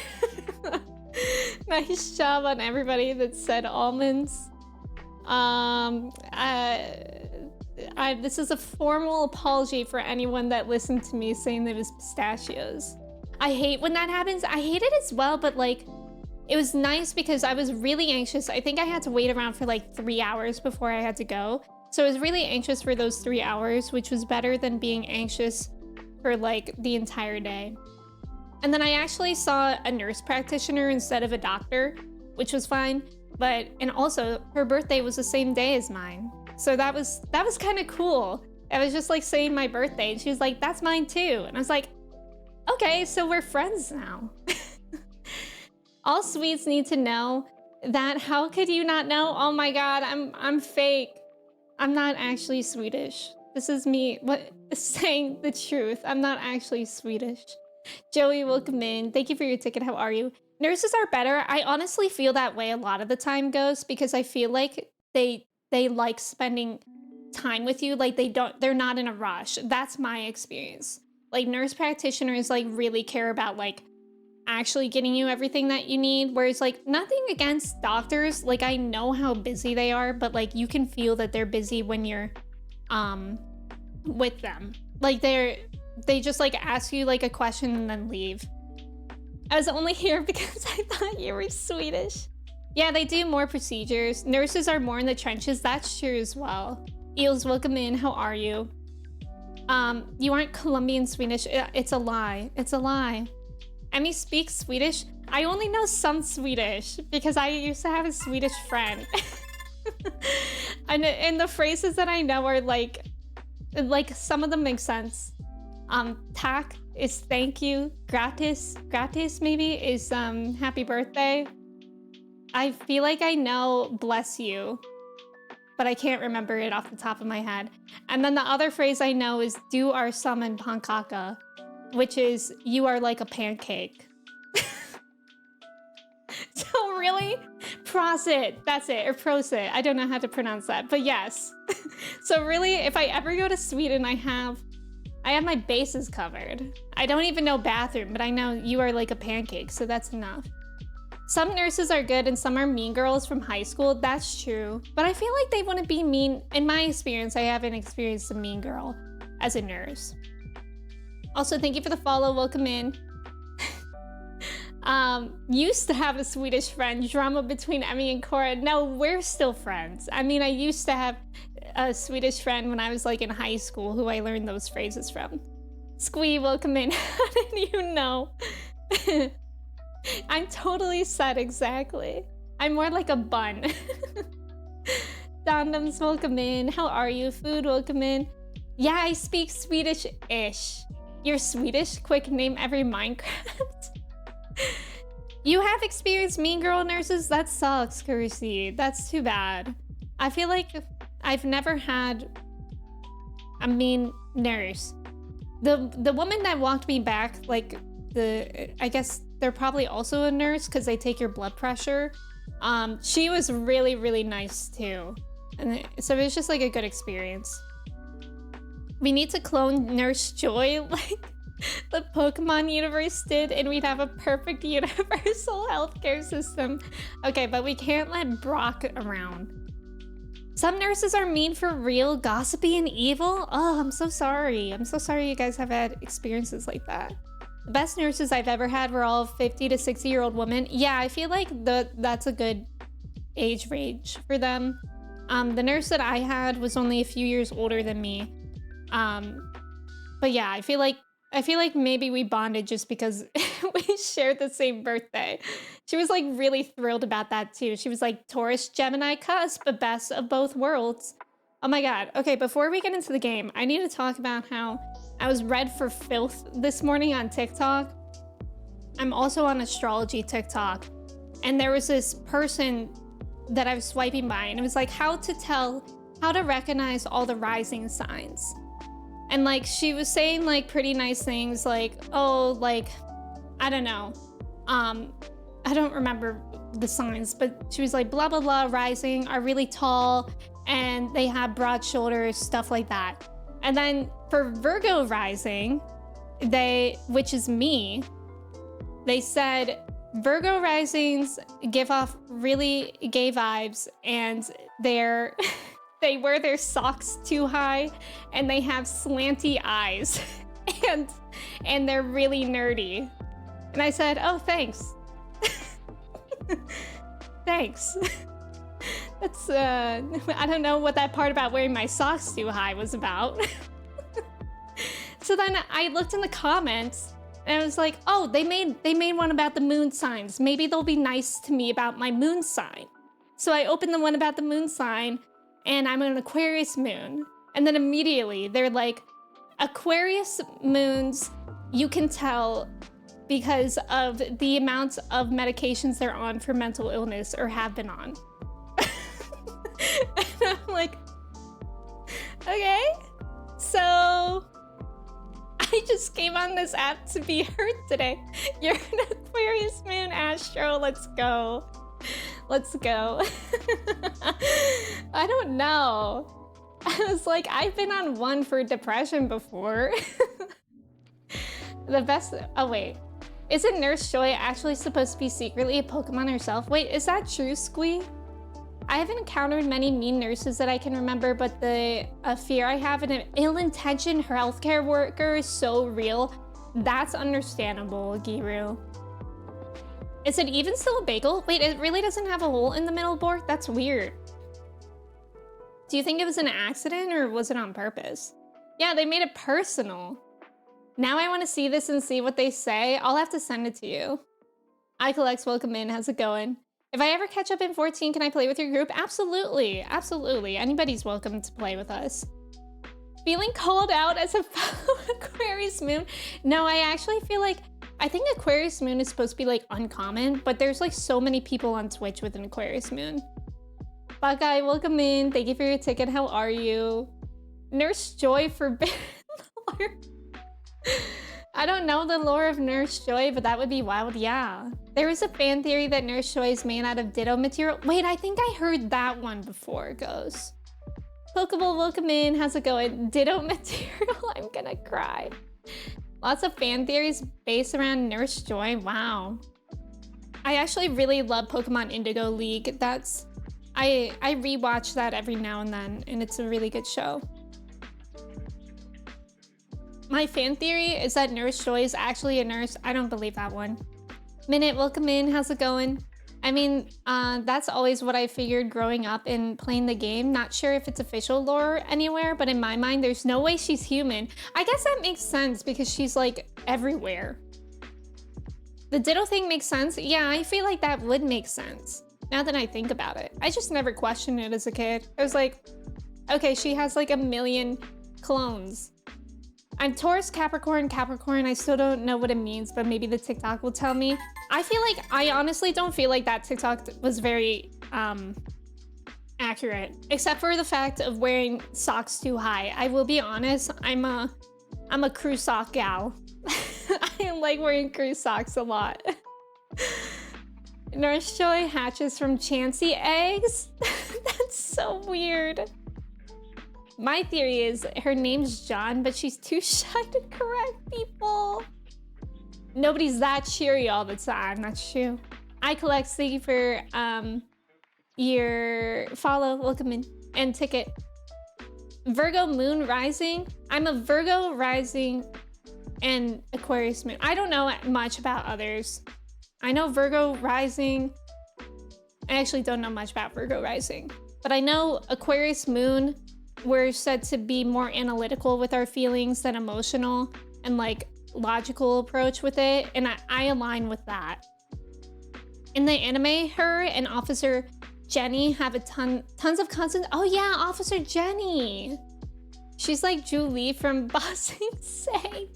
Nice job on everybody that said almonds. This is a formal apology for anyone that listened to me saying that it was pistachios. I hate when that happens. I hate it as well, but like, it was nice because I was really anxious. I think I had to wait around for like 3 hours before I had to go. So I was really anxious for those 3 hours, which was better than being anxious for like the entire day. And then I actually saw a nurse practitioner instead of a doctor, which was fine. And also her birthday was the same day as mine. So that was kind of cool. I was just like saying my birthday and she was like, that's mine too. And I was like, okay, so we're friends now. All Swedes need to know that. How could you not know? Oh my God, I'm fake. I'm not actually Swedish. This is me saying the truth. I'm not actually Swedish. Joey, welcome in. Thank you for your ticket. How are you? Nurses are better. I honestly feel that way a lot of the time, Ghost, because I feel like they like spending time with you. Like they're not in a rush. That's my experience. Like nurse practitioners like really care about like actually getting you everything that you need, whereas like nothing against doctors, like I know how busy they are, but like you can feel that they're busy when you're with them. Like they just like ask you like a question and then leave. I was only here because I thought you were Swedish. Yeah, they do more procedures. Nurses are more in the trenches. That's true as well. Eels, welcome in. How are you? You aren't Colombian Swedish. It's a lie. It's a lie. Emmy speaks Swedish. I only know some Swedish because I used to have a Swedish friend. and the phrases that I know are like some of them make sense. Tack is thank you. Gratis maybe is happy birthday. I feel like I know bless you. but I can't remember it off the top of my head. And then the other phrase I know is "du are som en pankaka," which is "you are like a pancake." So really, prosit, that's it, or prosit. I don't know how to pronounce that, but yes. So really, if I ever go to Sweden, I have my bases covered. I don't even know bathroom, but I know you are like a pancake, so that's enough. Some nurses are good and some are mean girls from high school. That's true, but I feel like they wouldn't be mean. In my experience, I haven't experienced a mean girl as a nurse. Also, thank you for the follow. Welcome in. Used to have a Swedish friend. Drama between Emmy and Cora. No, we're still friends. I mean, I used to have a Swedish friend when I was like in high school who I learned those phrases from. Squee, welcome in. How did you know? I'm totally set, exactly. I'm more like a bun. Dondoms, welcome in. How are you? Food, welcome in. Yeah, I speak Swedish-ish. You're Swedish? Quick, name every Minecraft. You have experienced mean girl nurses? That sucks, Kurusi. That's too bad. I feel like I've never had a mean nurse. The woman that walked me back, like I guess they're probably also a nurse because they take your blood pressure. She was really, really nice too. And so it was just like a good experience. We need to clone Nurse Joy like the Pokemon universe did, and we'd have a perfect universal healthcare system. Okay, but we can't let Brock around. Some nurses are mean for real, gossipy and evil. Oh, I'm so sorry. I'm so sorry you guys have had experiences like that. The best nurses I've ever had were all 50 to 60-year-old women. Yeah, I feel like that's a good age range for them. The nurse that I had was only a few years older than me. But yeah, I feel like maybe we bonded just because we shared the same birthday. She was like really thrilled about that too. She was like, Taurus Gemini cusp, the best of both worlds. Oh my god. Okay, before we get into the game, I need to talk about how I was read for filth this morning on TikTok. I'm also on astrology TikTok. And there was this person that I was swiping by, and it was like how to recognize all the rising signs. And like she was saying like pretty nice things like, oh, like, I don't know. I don't remember the signs, but she was like blah blah blah rising are really tall and they have broad shoulders, stuff like that. And then for Virgo rising, which is me, they said Virgo risings give off really gay vibes and they wear their socks too high and they have slanty eyes and they're really nerdy. And I said, oh, thanks. Thanks. That's, I don't know what that part about wearing my socks too high was about. So then I looked in the comments and I was like, oh, they made one about the moon signs. Maybe they'll be nice to me about my moon sign. So I opened the one about the moon sign and I'm an Aquarius moon. And then immediately they're like, Aquarius moons, you can tell because of the amounts of medications they're on for mental illness or have been on. And I'm like, okay, so I just came on this app to be heard today. You're an Aquarius moon, Astro, let's go. Let's go. I don't know. I was like, I've been on one for depression before. The best, oh wait. Isn't Nurse Joy actually supposed to be secretly a Pokemon herself? Wait, is that true, Squee? I haven't encountered many mean nurses that I can remember, but the fear I have in an ill-intentioned healthcare worker is so real. That's understandable, Giru. Is it even still a bagel? Wait, it really doesn't have a hole in the middle board? That's weird. Do you think it was an accident or was it on purpose? Yeah, they made it personal. Now I want to see this and see what they say. I'll have to send it to you. iCollects, welcome in. How's it going? If I ever catch up in 14, can I play with your group? Absolutely. Absolutely. Anybody's welcome to play with us. Feeling called out as a fellow Aquarius moon? No, I actually feel like, I think Aquarius moon is supposed to be like uncommon, but there's like so many people on Twitch with an Aquarius moon. Buckeye, welcome in. Thank you for your ticket. How are you? Nurse Joy forbidden lore. I don't know the lore of Nurse Joy, but that would be wild. Yeah. There is a fan theory that Nurse Joy is made out of Ditto material. Wait, I think I heard that one before, Ghost. Pokeball, welcome in. How's it going? Ditto material. I'm gonna cry. Lots of fan theories based around Nurse Joy. Wow. I actually really love Pokemon Indigo League. I rewatch that every now and then, and it's a really good show. My fan theory is that Nurse Joy is actually a nurse. I don't believe that one. Minute, welcome in. How's it going? I mean, that's always what I figured growing up and playing the game. Not sure if it's official lore anywhere, but in my mind, there's no way she's human. I guess that makes sense because she's like everywhere. The Ditto thing makes sense. Yeah, I feel like that would make sense now that I think about it. I just never questioned it as a kid. I was like, okay, she has like a million clones. I'm Taurus, Capricorn, Capricorn. I still don't know what it means, but maybe the TikTok will tell me. I honestly don't feel like that TikTok was very accurate, except for the fact of wearing socks too high. I will be honest, I'm a crew sock gal. I like wearing crew socks a lot. Nurse Joy hatches from Chansey eggs? That's so weird. My theory is her name's John, but she's too shy to correct people. Nobody's that cheery all the time, that's true. I collect, thank you for your follow, welcome in, and ticket. Virgo moon rising. I'm a Virgo rising and Aquarius moon. I don't know much about others. I know Virgo rising. I actually don't know much about Virgo rising, but I know Aquarius moon, we're said to be more analytical with our feelings than emotional and like logical approach with it. And I align with that. In the anime, her and Officer Jenny have tons of content. Oh yeah, Officer Jenny. She's like Julie from Bossing Say.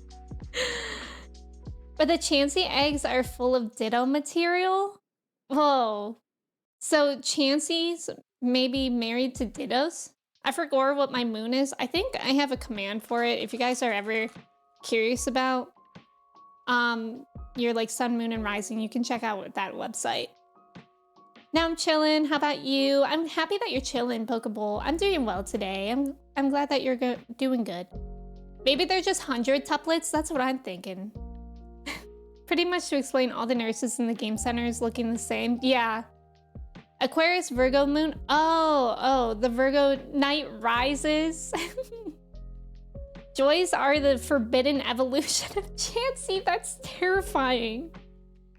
But the Chansey eggs are full of Ditto material. Whoa. So Chansey's maybe married to Dittos? I forgot what my moon is. I think I have a command for it. If you guys are ever curious about your like sun, moon, and rising, you can check out that website. Now I'm chilling. How about you? I'm happy that you're chilling, Pokeball. I'm doing well today. I'm glad that you're doing good. Maybe they're just 100 tuplets. That's what I'm thinking. Pretty much to explain all the nurses in the game centers looking the same. Yeah. Aquarius, Virgo moon. Oh, the Virgo night rises. Joys are the forbidden evolution of Chansey. That's terrifying.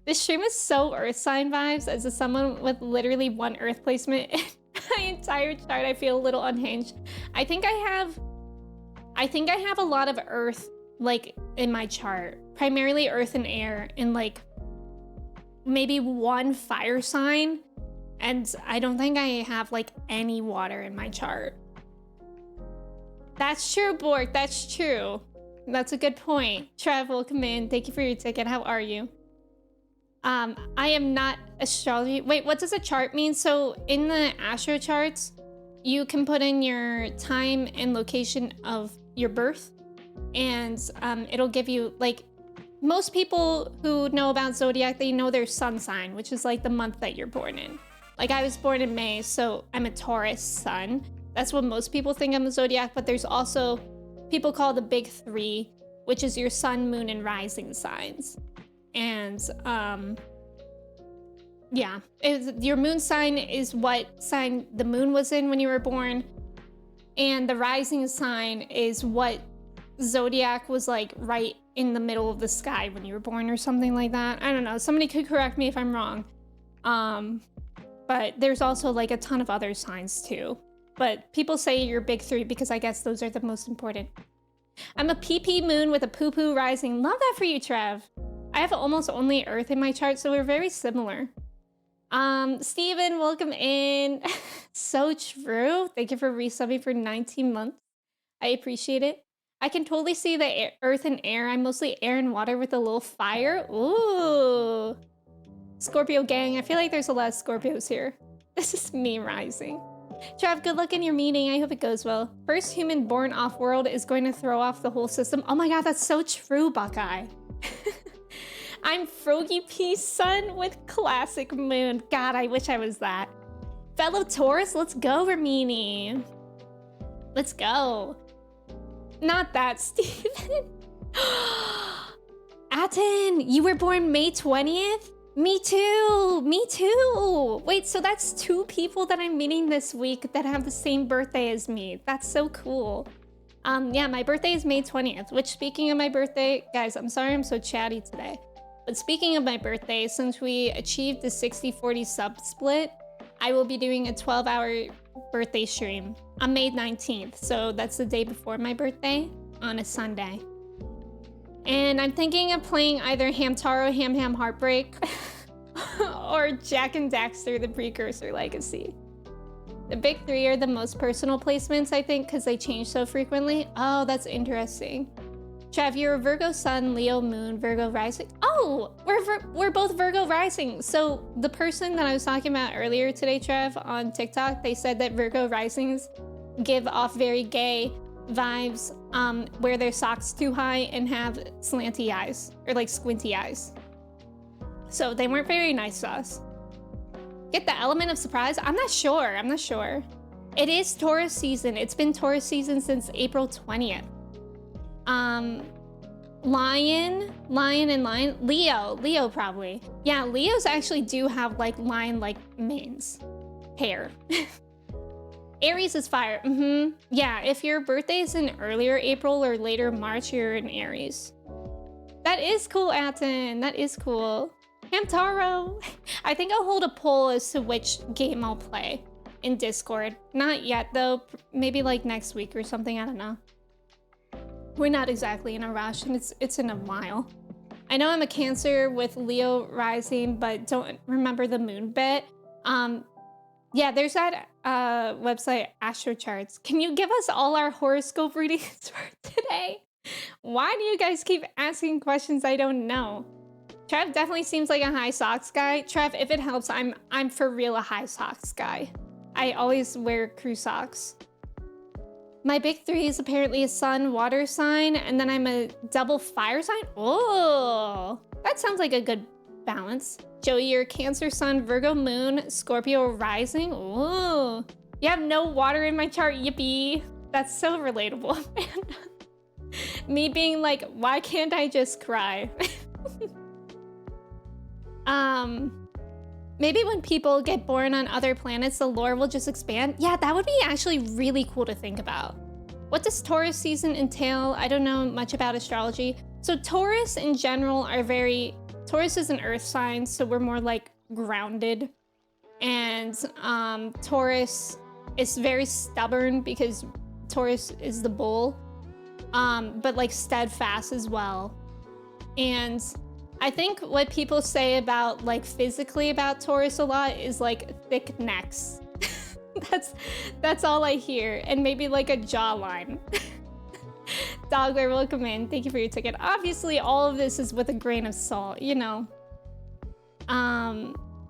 This stream is so Earth sign vibes. As a someone with literally one Earth placement in my entire chart, I feel a little unhinged. I think I have a lot of Earth like in my chart. Primarily Earth and air, and like maybe one fire sign. And I don't think I have like any water in my chart. That's true, Bork. That's true. That's a good point. Trev, welcome in. Thank you for your ticket. How are you? I am not astrology. Wait, what does a chart mean? So in the astro charts, you can put in your time and location of your birth, and it'll give you like most people who know about zodiac, they know their sun sign, which is like the month that you're born in. Like I was born in May, so I'm a Taurus sun. That's what most people think I'm a zodiac, but there's also people call the big three, which is your sun, moon, and rising signs. And yeah, your moon sign is what sign the moon was in when you were born. And the rising sign is what zodiac was like right in the middle of the sky when you were born or something like that. I don't know. Somebody could correct me if I'm wrong. But there's also like a ton of other signs too. But people say you're big three because I guess those are the most important. I'm a PP moon with a poo-poo rising. Love that for you, Trev. I have almost only Earth in my chart, so we're very similar. Steven, welcome in. So true. Thank you for resubbing for 19 months. I appreciate it. I can totally see the Earth and air. I'm mostly air and water with a little fire. Ooh. Scorpio gang. I feel like there's a lot of Scorpios here. This is me rising. Trav, good luck in your meeting. I hope it goes well. First human born off-world is going to throw off the whole system. Oh my god, that's so true, Buckeye. I'm Froggy P's son with classic moon. God, I wish I was that. Fellow Taurus, let's go, Ramini. Let's go. Not that, Steven. Aten, you were born May 20th? Me too, me too. Wait, so that's 2 people that I'm meeting this week that have the same birthday as me. That's so cool. Yeah, my birthday is May 20th, which speaking of my birthday, guys, I'm sorry I'm so chatty today. But speaking of my birthday, since we achieved the 60-40 sub split, I will be doing a 12-hour birthday stream on May 19th. So that's the day before my birthday on a Sunday. And I'm thinking of playing either Hamtaro Ham Ham Heartbreak or Jak and Daxter, the Precursor Legacy. The big 3 are the most personal placements, I think, because they change so frequently. Oh, that's interesting. Trav, you're a Virgo Sun, Leo Moon, Virgo Rising. Oh, we're both Virgo Rising. So the person that I was talking about earlier today, Trav, on TikTok, they said that Virgo Risings give off very gay vibes, wear their socks too high and have slanty eyes, or like squinty eyes. So they weren't very nice to us. Get the element of surprise? I'm not sure. It is Taurus season. It's been Taurus season since April 20th. Lion, Leo probably. Yeah, Leos actually do have like lion-like manes, hair. Aries is fire. Yeah, if your birthday is in earlier April or later March, you're in Aries. That is cool, Aten. That is cool. Hamtaro. I think I'll hold a poll as to which game I'll play in Discord. Not yet, though. Maybe like next week or something. I don't know. We're not exactly in a rush, and it's in a while. I know I'm a Cancer with Leo rising, but don't remember the moon bit. Yeah, there's that website, Astrocharts. Can you give us all our horoscope readings for today? Why do you guys keep asking questions I don't know? Trev definitely seems like a high socks guy. Trev, if it helps, I'm for real a high socks guy. I always wear crew socks. My big 3 is apparently a sun, water sign, and then I'm a double fire sign. Oh, that sounds like a good balance. Joey, you're Cancer sun, Virgo moon, Scorpio rising. Ooh, you have no water in my chart. Yippee. That's so relatable. Me being like, why can't I just cry? Maybe when people get born on other planets, the lore will just expand. Yeah, that would be actually really cool to think about. What does Taurus season entail? I don't know much about astrology. So Taurus in general are Taurus is an earth sign, so we're more like grounded. And Taurus is very stubborn because Taurus is the bull, but like steadfast as well. And I think what people say about like physically about Taurus a lot is like thick necks. that's all I hear, and maybe like a jawline. Dogler, welcome in. Thank you for your ticket. Obviously, all of this is with a grain of salt, you know.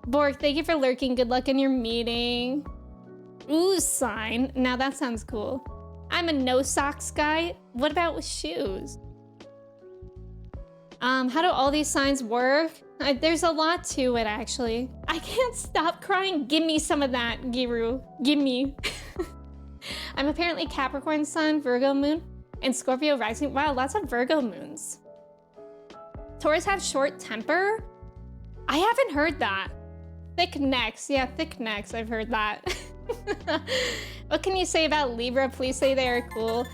Borg, thank you for lurking. Good luck in your meeting. Ooh, sign. Now that sounds cool. I'm a no socks guy. What about with shoes? How do all these signs work? There's a lot to it, actually. I can't stop crying. Give me some of that, Giru. Give me. I'm apparently Capricorn sun, Virgo moon, and Scorpio rising. Wow, lots of Virgo moons. Taurus have short temper? I haven't heard that. Thick necks. Yeah, thick necks. I've heard that. What can you say about Libra? Please say they are cool.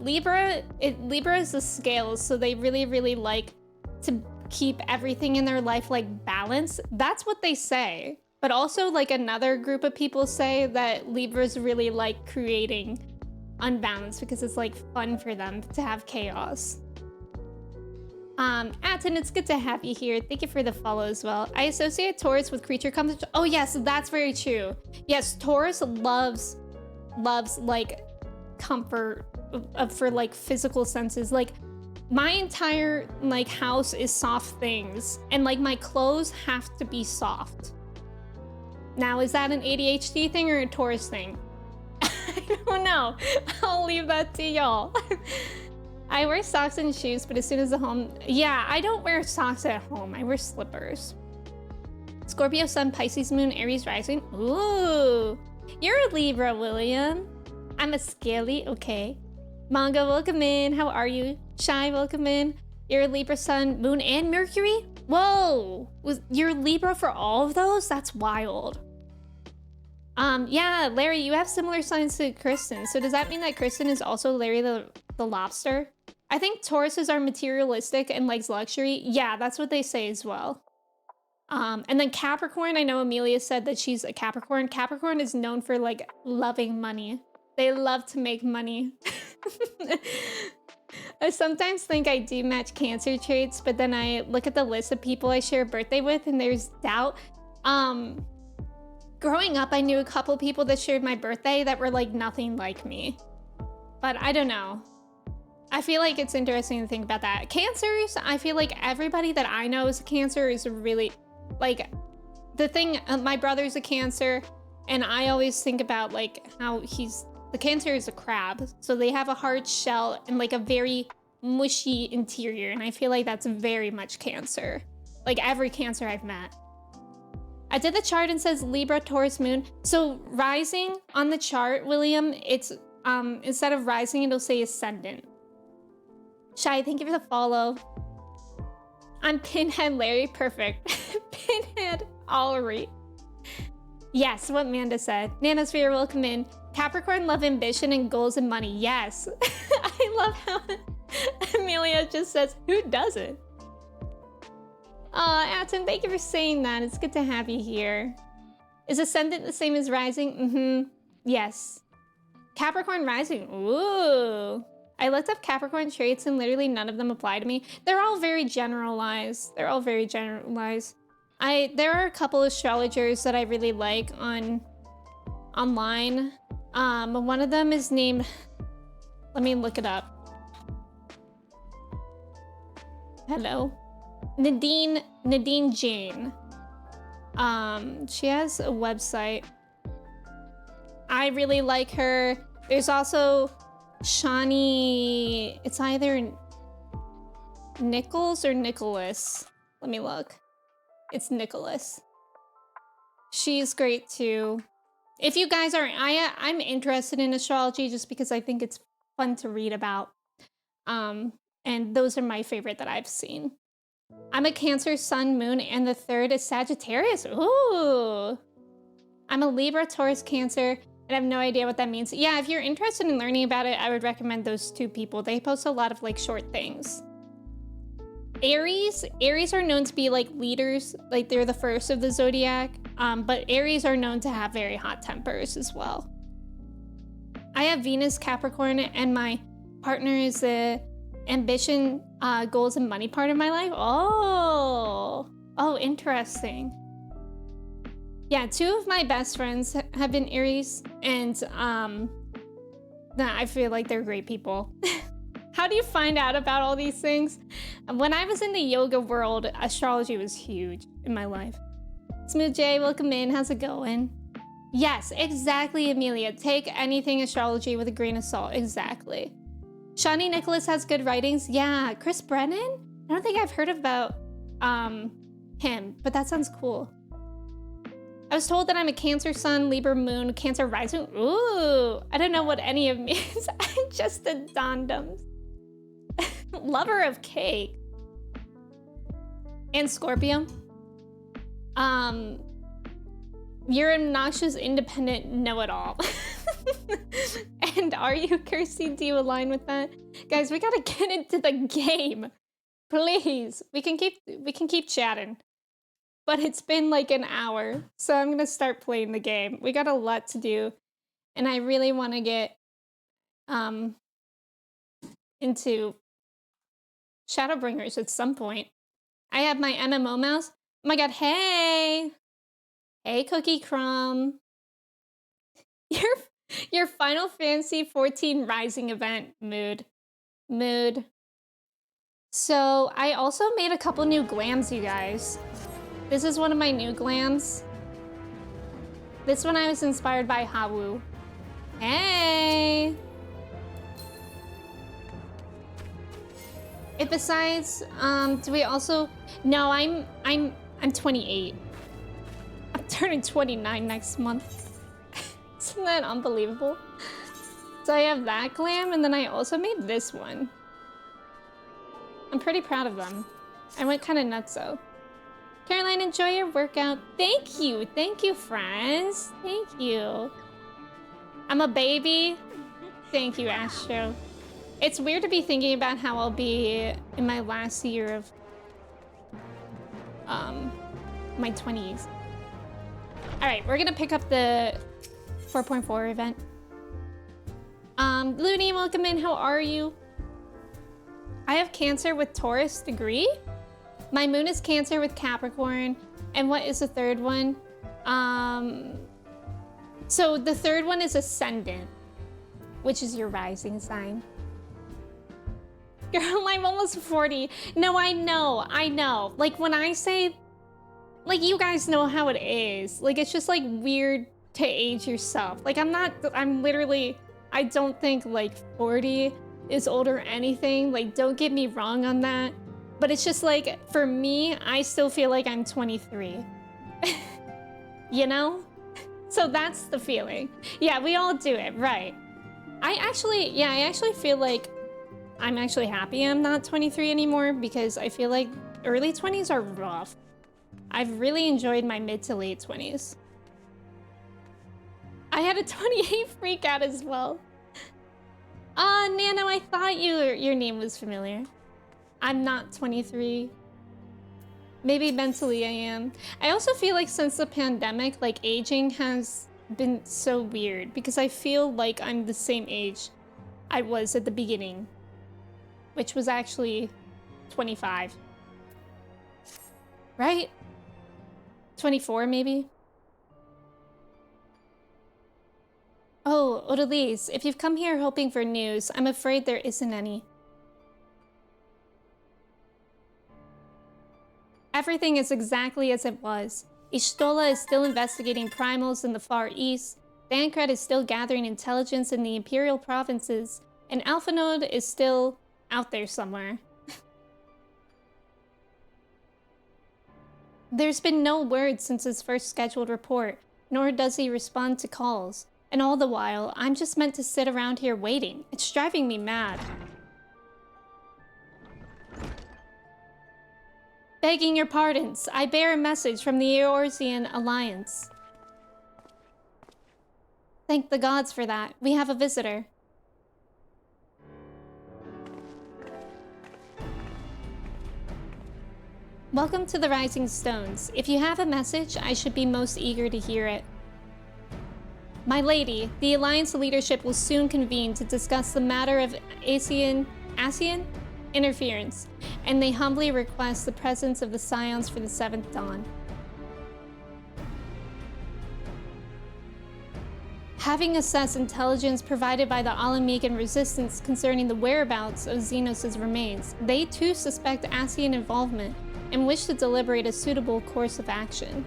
Libra is the scales, so they really like to keep everything in their life like balanced. That's what they say. But also like another group of people say that Libras really like creating unbalance because it's like fun for them to have chaos. Aten, it's good to have you here. Thank you for the follow as well. I associate Taurus with creature comfort. Oh yes, that's very true. Yes, Taurus loves like comfort for like physical senses. Like my entire like house is soft things, and like my clothes have to be soft. Now, is that an ADHD thing or a Taurus thing? I don't know. I'll leave that to y'all. I wear socks and shoes, but as soon as the home... Yeah, I don't wear socks at home. I wear slippers. Scorpio Sun, Pisces Moon, Aries Rising. Ooh. You're a Libra, William. I'm a Scaly. Okay. Manga, welcome in. How are you? Shy, welcome in. You're a Libra Sun, Moon, and Mercury? Whoa. You're Libra for all of those? That's wild. Yeah, Larry, you have similar signs to Kristen. So does that mean that Kristen is also Larry the lobster? I think Tauruses are materialistic and likes luxury. Yeah, that's what they say as well. And then Capricorn, I know Amelia said that she's a Capricorn. Capricorn is known for like loving money. They love to make money. I sometimes think I do match Cancer traits, but then I look at the list of people I share a birthday with and there's doubt. Growing up, I knew a couple people that shared my birthday that were like nothing like me. But I don't know. I feel like it's interesting to think about that. Cancers, I feel like everybody that I know is a Cancer is really, like, the thing, my brother's a Cancer, and I always think about like how the Cancer is a crab. So they have a hard shell and like a very mushy interior, and I feel like that's very much Cancer. Like every Cancer I've met. I did the chart and says Libra, Taurus, Moon. So rising on the chart, William, it's instead of rising, it'll say ascendant. Shy, thank you for the follow. I'm Pinhead Larry, perfect. Pinhead Allery. Yes, what Manda said. Nanosphere, welcome in. Capricorn, love, ambition, and goals and money. Yes. I love how Amelia just says, who doesn't? Atten, thank you for saying that. It's good to have you here. Is Ascendant the same as Rising? Mm-hmm. Yes. Capricorn Rising. Ooh. I looked up Capricorn traits and literally none of them apply to me. They're all very generalized. There are a couple astrologers that I really like online. One of them is named... Let me look it up. Hello? Nadine Jane. She has a website. I really like her. There's also Shawnee. It's either Nichols or Nicholas. Let me look. It's Nicholas. She's great too. If you guys are, I'm interested in astrology just because I think it's fun to read about. And those are my favorite that I've seen. I'm a Cancer, Sun, Moon, and the third is Sagittarius. Ooh. I'm a Libra, Taurus, Cancer, and I have no idea what that means. Yeah, if you're interested in learning about it, I would recommend those two people. They post a lot of like short things. Aries are known to be like leaders, like they're the first of the zodiac, but Aries are known to have very hot tempers as well. I have Venus, Capricorn, and my partner is the ambition, goals, and money part of my life. Oh, interesting. Yeah, two of my best friends have been Aries, and I feel like they're great people. How do you find out about all these things? When I was in the yoga world, astrology was huge in my life. Smooth J, welcome in. How's it going? Yes, exactly, Amelia. Take anything astrology with a grain of salt. Exactly. Shawnee Nicholas has good writings. Yeah, Chris Brennan? I don't think I've heard about him, but that sounds cool. I was told that I'm a Cancer Sun, Libra Moon, Cancer Rising. Ooh, I don't know what any of means. I'm just a dondums. Lover of cake. And Scorpio. You're obnoxious, independent, know-it-all. And are you, Kirsty? Do you align with that? Guys, we gotta get into the game. Please. We can keep chatting. But it's been like an hour, so I'm gonna start playing the game. We got a lot to do, and I really want to get into Shadowbringers at some point. I have my MMO mouse. Oh my god, hey! Hey, Cookie Crumb. Your Final Fantasy 14 Rising event, Mood. So, I also made a couple new glams, you guys. This is one of my new glams. This one I was inspired by Hawu. Hey! It besides, do we also... No, I'm 28. I'm turning 29 next month. Isn't that unbelievable? So I have that glam, and then I also made this one. I'm pretty proud of them. I went kind of nuts though. Caroline, enjoy your workout. Thank you, friends. Thank you. I'm a baby. Thank you, Astro. It's weird to be thinking about how I'll be in my last year of my 20s. All right, we're gonna pick up the 4.4 event. Looney, welcome in. How are you? I have Cancer with Taurus degree. My moon is Cancer with Capricorn. And what is the third one? So the third one is Ascendant, which is your rising sign. Girl, I'm almost 40. No, I know. Like when I say, like you guys know how it is. Like it's just like weird to age yourself. Like I'm literally, I don't think like 40 is old or anything. Like don't get me wrong on that. But it's just like, for me, I still feel like I'm 23. You know? So that's the feeling. Yeah, we all do it, right. I actually feel like I'm actually happy I'm not 23 anymore because I feel like early 20s are rough. I've really enjoyed my mid to late 20s. I had a 28 freak out as well. Nano, I thought your name was familiar. I'm not 23. Maybe mentally I am. I also feel like since the pandemic, like aging has been so weird because I feel like I'm the same age I was at the beginning, which was actually 25. Right? 24 maybe? Oh, Odalise, if you've come here hoping for news, I'm afraid there isn't any. Everything is exactly as it was. Ishtola is still investigating primals in the Far East, Thancred is still gathering intelligence in the Imperial provinces, and Alphanode is still out there somewhere. There's been no word since his first scheduled report, nor does he respond to calls. And all the while, I'm just meant to sit around here waiting. It's driving me mad. Begging your pardons, I bear a message from the Eorzean Alliance. Thank the gods for that. We have a visitor. Welcome to the Rising Stones. If you have a message, I should be most eager to hear it. My lady, the Alliance leadership will soon convene to discuss the matter of Asian interference, and they humbly request the presence of the Scions for the 7th Dawn. Having assessed intelligence provided by the Alamegan resistance concerning the whereabouts of Xenos' remains, they too suspect Asian involvement and wish to deliberate a suitable course of action.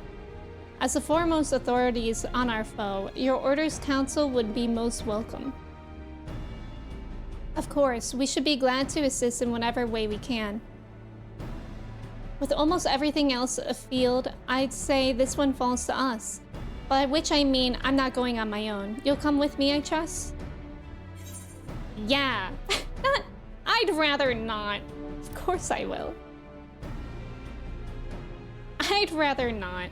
As the foremost authorities on our foe, your orders council would be most welcome. Of course, we should be glad to assist in whatever way we can. With almost everything else afield, I'd say this one falls to us. By which I mean, I'm not going on my own. You'll come with me, I trust? Yeah. I'd rather not. Of course I will. I'd rather not.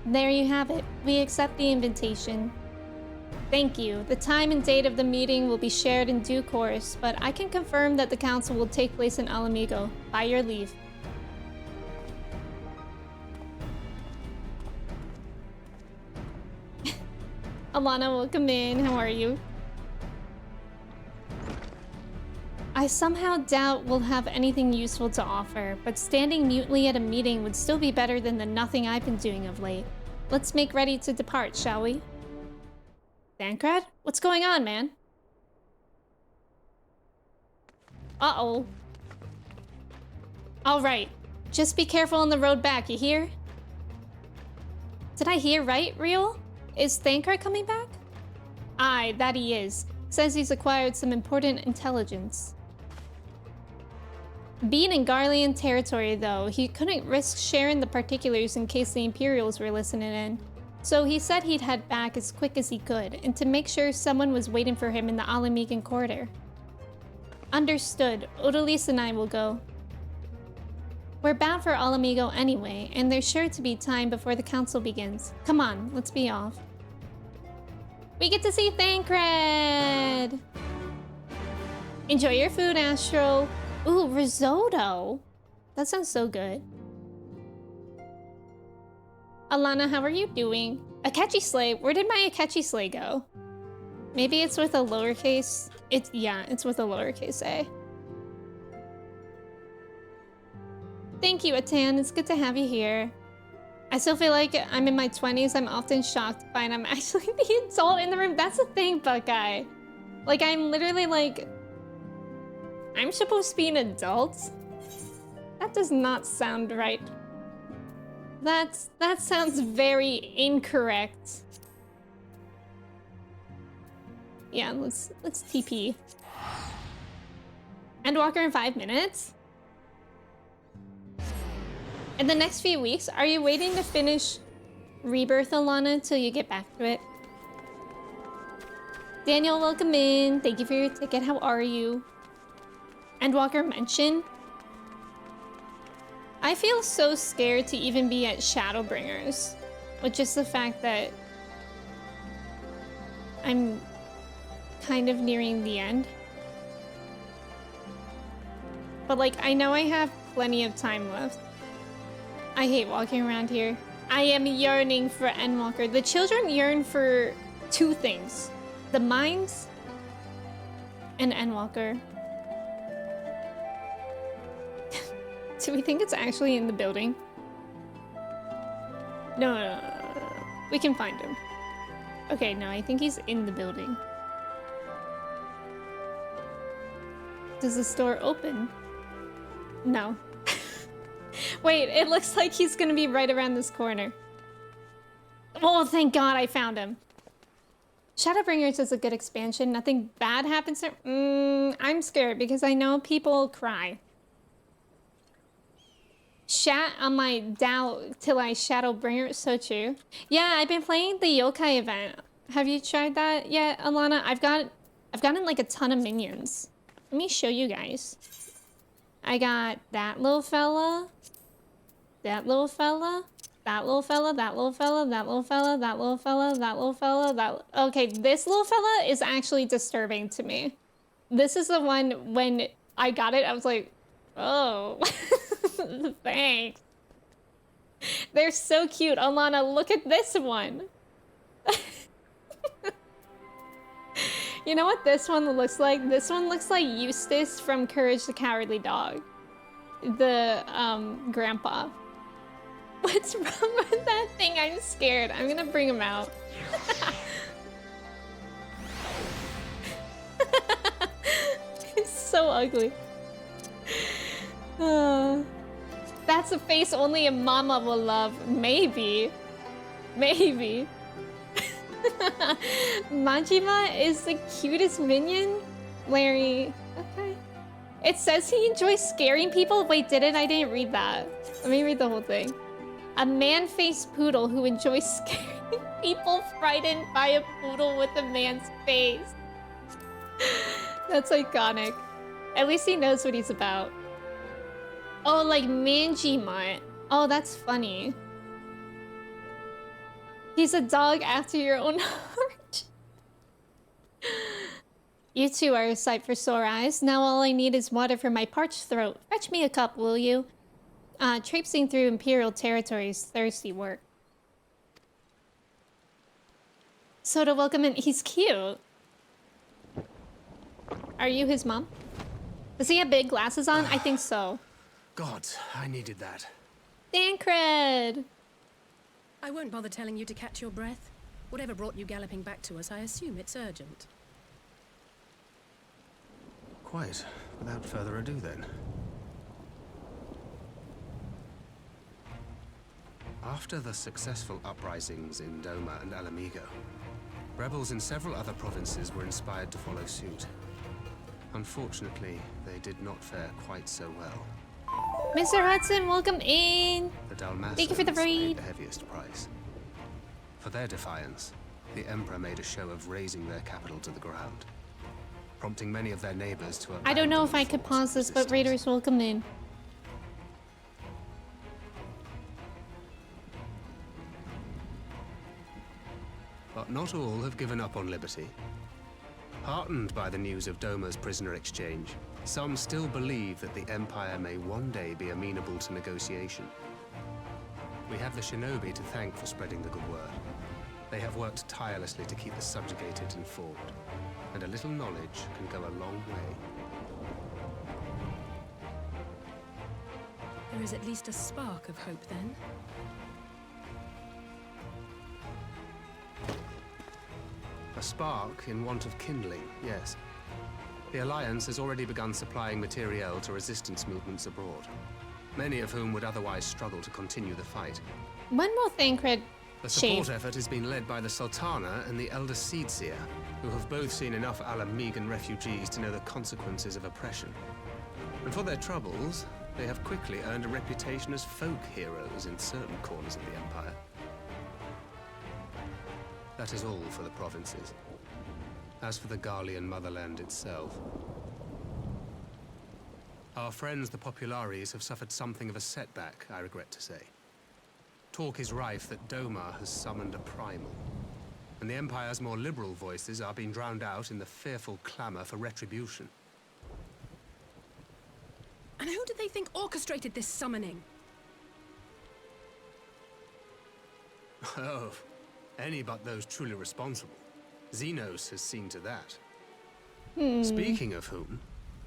There you have it. We accept the invitation. Thank you. The time and date of the meeting will be shared in due course, but I can confirm that the council will take place in Alamigo. By your leave. Alana, welcome in. How are you? I somehow doubt we'll have anything useful to offer, but standing mutely at a meeting would still be better than the nothing I've been doing of late. Let's make ready to depart, shall we? Thancred? What's going on, man? Uh-oh. Alright. Just be careful on the road back, you hear? Did I hear right, Real? Is Thancred coming back? Aye, that he is. Says he's acquired some important intelligence. Being in Garlean territory, though, he couldn't risk sharing the particulars in case the Imperials were listening in. So he said he'd head back as quick as he could, and to make sure someone was waiting for him in the Alamigan corridor. Understood. Odalise and I will go. We're bound for Alamigo anyway, and there's sure to be time before the council begins. Come on, let's be off. We get to see Thancred! Enjoy your food, Astro. Ooh, risotto. That sounds so good. Alana, how are you doing? Akechi Slay. Where did my Akechi Slay go? Maybe it's with a lowercase. Yeah, it's with a lowercase a. Thank you, Atan. It's good to have you here. I still feel like I'm in my 20s. I'm often shocked to find I'm actually the adult in the room. That's the thing, Buckeye. Like, I'm literally like... I'm supposed to be an adult? That does not sound right. That sounds very incorrect. Yeah, let's TP. Endwalker in 5 minutes? In the next few weeks, are you waiting to finish Rebirth, Alana, till you get back to it? Daniel, welcome in. Thank you for your ticket. How are you? Endwalker mention. I feel so scared to even be at Shadowbringers, with just the fact that I'm kind of nearing the end. But like, I know I have plenty of time left. I hate walking around here. I am yearning for Endwalker. The children yearn for 2 things. The mines and Endwalker. Do we think it's actually in the building? No. We can find him. Okay, no, I think he's in the building. Does the store open? No. Wait, it looks like he's gonna be right around this corner. Oh, thank God I found him. Shadowbringers is a good expansion. Nothing bad happens there. I'm scared because I know people cry. Chat on my Dow till I Shadowbringer. So true. Yeah, I've been playing the yokai event. Have you tried that yet, Alana? I've gotten like a ton of minions. Let me show you guys. I got that little fella, that little fella, that little fella, that little fella, that little fella, that little fella, that little fella, that... Okay, this little fella is actually disturbing to me. This is the one, when I got it, I was like, oh, thanks. They're so cute. Alana, look at this one. You know what this one looks like? This one looks like Eustace from Courage the Cowardly Dog. The, grandpa. What's wrong with that thing? I'm scared. I'm gonna bring him out. It's so ugly. That's a face only a mama will love. Maybe. Maybe. Majima is the cutest minion. Larry. Okay. It says he enjoys scaring people. Wait, did it? I didn't read that. Let me read the whole thing. A man-faced poodle who enjoys scaring people frightened by a poodle with a man's face. That's iconic. At least he knows what he's about. Oh, like Manjimut. Oh, that's funny. He's a dog after your own heart. You two are a sight for sore eyes. Now all I need is water for my parched throat. Fetch me a cup, will you? Traipsing through Imperial territory is thirsty work. Soda, welcome in. He's cute. Are you his mom? Does he have big glasses on? I think so. God, I needed that. Thancred! I won't bother telling you to catch your breath. Whatever brought you galloping back to us, I assume it's urgent. Quite. Without further ado, then. After the successful uprisings in Doma and Alamigo, rebels in several other provinces were inspired to follow suit. Unfortunately, they did not fare quite so well. Mr. Hudson, welcome in. The Dalmatians Thank you for the paid raid. the heaviest price. For their defiance, the Emperor made a show of razing their capital to the ground, prompting many of their neighbors to I don't know if I abandon could the forms pause of this, but resistance. Raiders, welcome in. But not all have given up on liberty. Heartened by the news of Doma's prisoner exchange, some still believe that the Empire may one day be amenable to negotiation. We have the shinobi to thank for spreading the good word. They have worked tirelessly to keep the subjugated informed, and a little knowledge can go a long way. There is at least a spark of hope then. A spark in want of kindling, yes. The Alliance has already begun supplying materiel to resistance movements abroad, many of whom would otherwise struggle to continue the fight. One more thing, Cred. The support effort has been led by the Sultana and the Elder Seedseer, who have both seen enough Alamigan refugees to know the consequences of oppression. And for their troubles, they have quickly earned a reputation as folk heroes in certain corners of the Empire. That is all for the provinces. As for the Garlean motherland itself, our friends the Populares have suffered something of a setback, I regret to say. Talk is rife that Doma has summoned a primal, and the Empire's more liberal voices are being drowned out in the fearful clamor for retribution. And who do they think orchestrated this summoning? Oh, any but those truly responsible. Xenos has seen to that. Speaking of whom,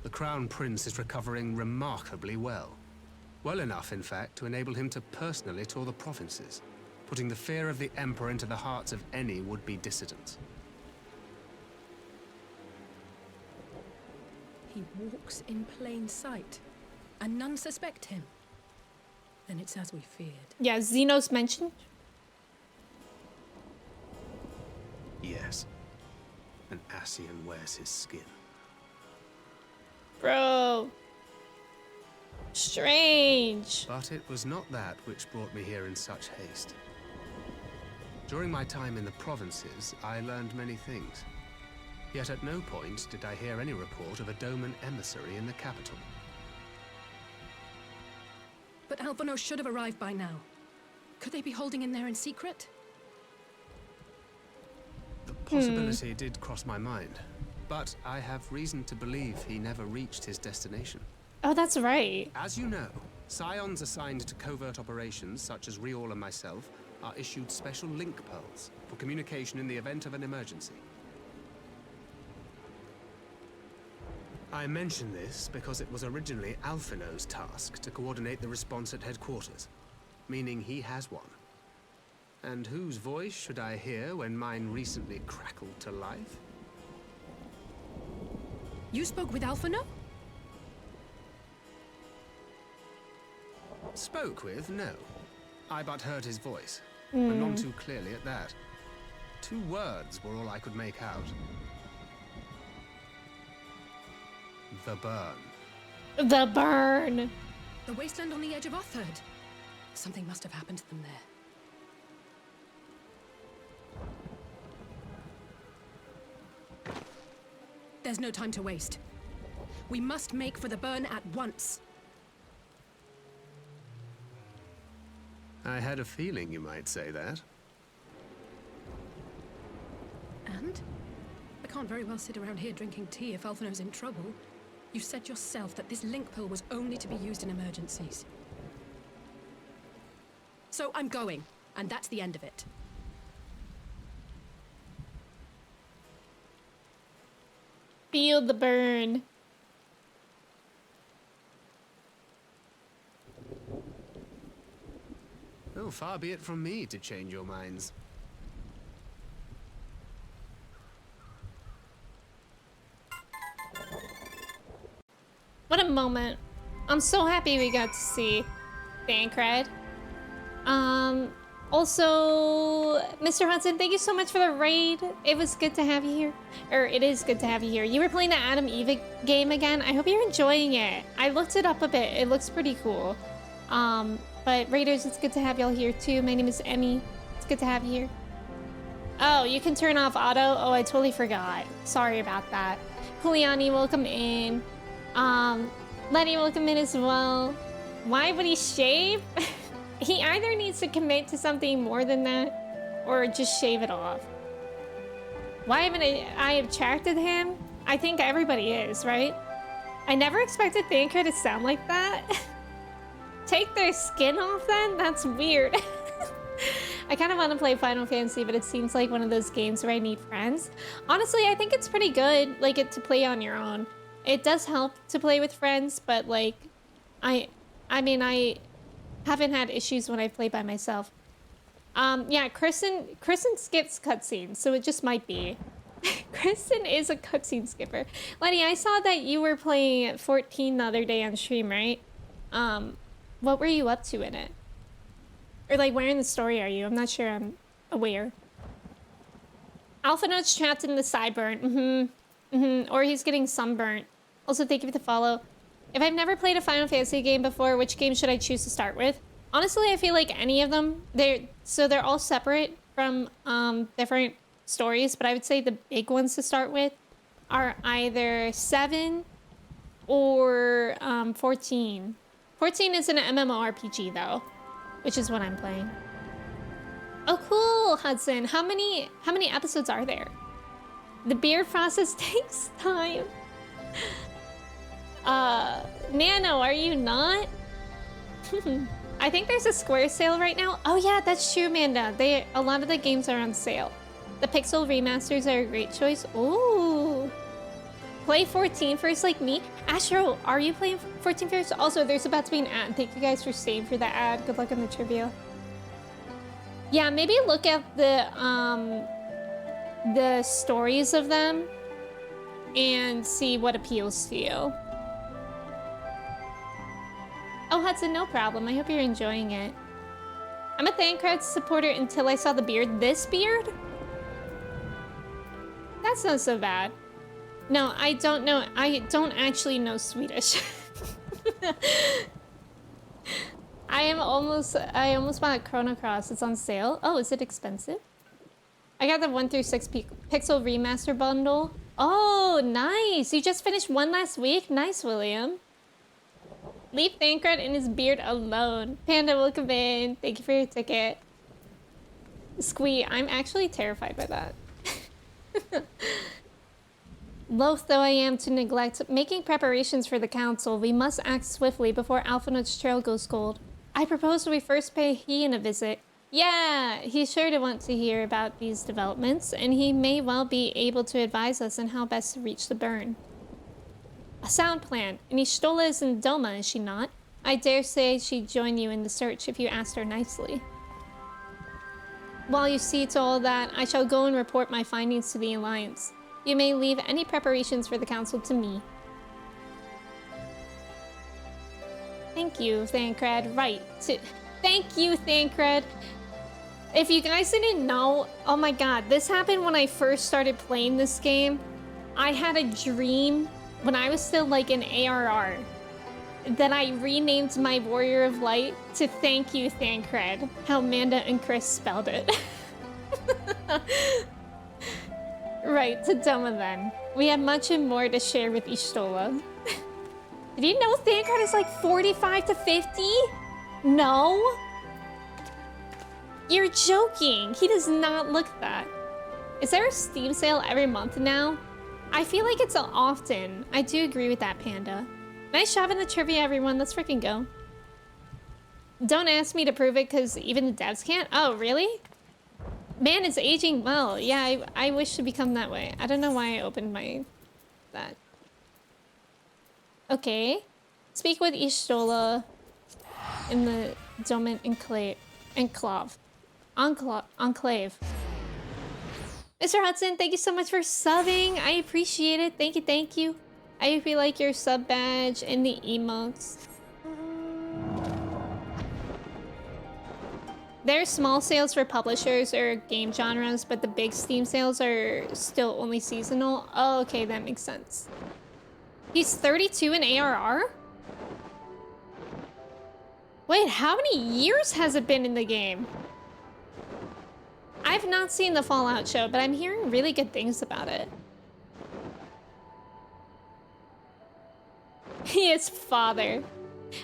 the Crown Prince is recovering remarkably well. Well enough, in fact, to enable him to personally tour the provinces, putting the fear of the Emperor into the hearts of any would-be dissidents. He walks in plain sight, and none suspect him. Then it's as we feared. Yeah, Xenos mentioned. Yes. An Ascian wears his skin. Bro. Strange. But it was not that which brought me here in such haste. During my time in the provinces, I learned many things. Yet at no point did I hear any report of a Doman emissary in the capital. But Alphonse should have arrived by now. Could they be holding in there in secret? The possibility did cross my mind, but I have reason to believe he never reached his destination. Oh, that's right. As you know, scions assigned to covert operations, such as Riol and myself, are issued special link pearls for communication in the event of an emergency. I mention this because it was originally Alphino's task to coordinate the response at headquarters, meaning he has one. And whose voice should I hear when mine recently crackled to life? You spoke with Alphonse? Spoke with? No. I but heard his voice, and none too clearly at that. 2 words were all I could make out. The burn. The burn. The wasteland on the edge of Othard. Something must have happened to them there. There's no time to waste. We must make for the burn at once. I had a feeling you might say that. And? I can't very well sit around here drinking tea if Alphonse's in trouble. You said yourself that this link pill was only to be used in emergencies. So I'm going, and that's the end of it. Feel the burn. Oh, far be it from me to change your minds. What a moment. I'm so happy we got to see Thancred. Also, Mr. Hudson, thank you so much for the raid. It was good to have you here. Or it is good to have you here. You were playing the Adam Eve game again. I hope you're enjoying it. I looked it up a bit. It looks pretty cool. But Raiders, it's good to have y'all here too. My name is Emmy. It's good to have you here. Oh, you can turn off auto? Oh, I totally forgot. Sorry about that. Juliani, welcome in. Letty, welcome in as well. Why would he shave? He either needs to commit to something more than that, or just shave it off. Why haven't I attracted him? I think everybody is, right? I never expected Thanker to sound like that. Take their skin off then? That's weird. I kind of want to play Final Fantasy, but it seems like one of those games where I need friends. Honestly, I think it's pretty good, like, to play on your own. It does help to play with friends, but, like, I mean, I haven't had issues when I play by myself. Yeah, Kristen skips cutscenes, so it just might be. Kristen is a cutscene skipper. Lenny, I saw that you were playing 14 the other day on stream, right? What were you up to in it? Or like, where in the story are you? I'm not sure I'm aware. Alpha Note's trapped in the sideburn. Or he's getting sunburnt. Also, thank you for the follow. If I've never played a Final Fantasy game before, which game should I choose to start with? Honestly, I feel like any of them. They're all separate from different stories, but I would say the big ones to start with are either 7 or 14. 14 is an MMORPG though, which is what I'm playing. Oh, cool, Hudson. How many episodes are there? The beard process takes time. Nano, are you not? I think there's a Square sale right now. Oh yeah, that's true, Amanda. A lot of the games are on sale. The Pixel remasters are a great choice. Ooh. Play 14 first like me. Astro, are you playing 14 first? Also, there's about to be an ad. Thank you guys for staying for the ad. Good luck on the trivia. Yeah, maybe look at the stories of them and see what appeals to you. Oh, Hudson, no problem. I hope you're enjoying it. I'm a Thancred supporter until I saw the beard. This beard? That's not so bad. No, I don't know. I don't actually know Swedish. I almost bought Chrono Cross. It's on sale. Oh, is it expensive? I got the 1 through 6 Pixel Remaster bundle. Oh, nice. You just finished one last week? Nice, William. Leave Thancred and his beard alone. Panda, welcome in. Thank you for your ticket. Squee, I'm actually terrified by that. Loath though I am to neglect making preparations for the council, we must act swiftly before Alphinaud's trail goes cold. I propose we first pay Heian a visit. Yeah, he's sure to want to hear about these developments, and he may well be able to advise us on how best to reach the burn. A sound plan. And Y'shtola is in Doma, is she not? I dare say she'd join you in the search if you asked her nicely. While you see to all that, I shall go and report my findings to the Alliance. You may leave any preparations for the council to me. Thank you, Thancred. Right. Thank you, Thancred. If you guys didn't know, oh my god, this happened when I first started playing this game. I had a dream when I was still like an ARR that I renamed my Warrior of Light to Thank You, Thancred. How Amanda and Chris spelled it. Right, to Doma then. We have much and more to share with Y'shtola. Did you know Thancred is like 45 to 50? No? You're joking. He does not look that. Is there a Steam sale every month now? I feel like it's often. I do agree with that, Panda. Nice job in the trivia, everyone. Let's freaking go. Don't ask me to prove it, because even the devs can't. Oh, really? Man is aging well. Yeah, I wish to become that way. I don't know why I opened that. Okay. Speak with Y'shtola in the Domin Enclave. Mr. Hudson, thank you so much for subbing. I appreciate it. Thank you, thank you. I hope you like your sub badge and the emotes. There's small sales for publishers or game genres, but the big Steam sales are still only seasonal. Oh, okay, that makes sense. He's 32 in ARR? Wait, how many years has it been in the game? I've not seen the Fallout show, but I'm hearing really good things about it. He is father.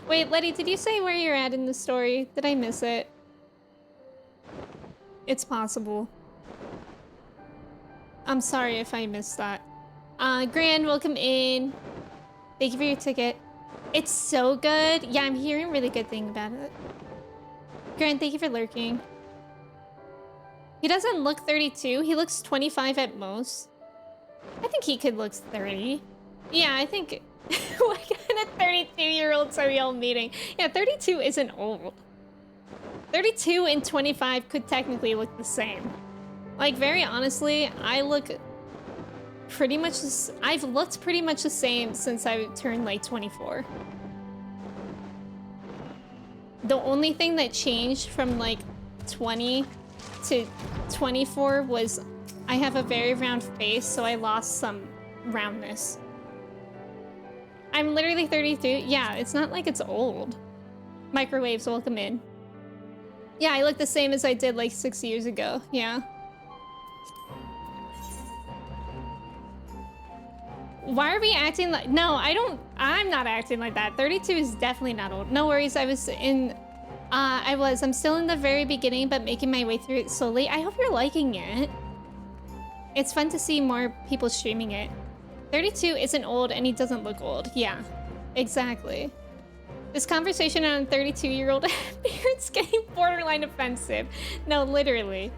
Wait, Letty, did you say where you're at in the story? Did I miss it? It's possible. I'm sorry if I missed that. Grand, welcome in. Thank you for your ticket. It's so good. Yeah, I'm hearing really good things about it. Grand, thank you for lurking. He doesn't look 32. He looks 25 at most. I think he could look 30. Yeah, I think... What kind of 32-year-olds are y'all meeting? Yeah, 32 isn't old. 32 and 25 could technically look the same. Like, very honestly, I look pretty much... I've looked pretty much the same since I turned, like, 24. The only thing that changed from, like, 20 to 24 was I have a very round face, so I lost some roundness. I'm literally 32. Yeah, it's not like it's old. Microwaves, welcome in. Yeah, I look the same as I did like 6 years ago. Yeah. Why are we acting like... No, I'm not acting like that. 32 is definitely not old. No worries, I'm still in the very beginning, but making my way through it slowly. I hope you're liking it. It's fun to see more people streaming it. 32 isn't old and he doesn't look old. Yeah, exactly. This conversation on 32-year-old parents getting borderline offensive. No, literally.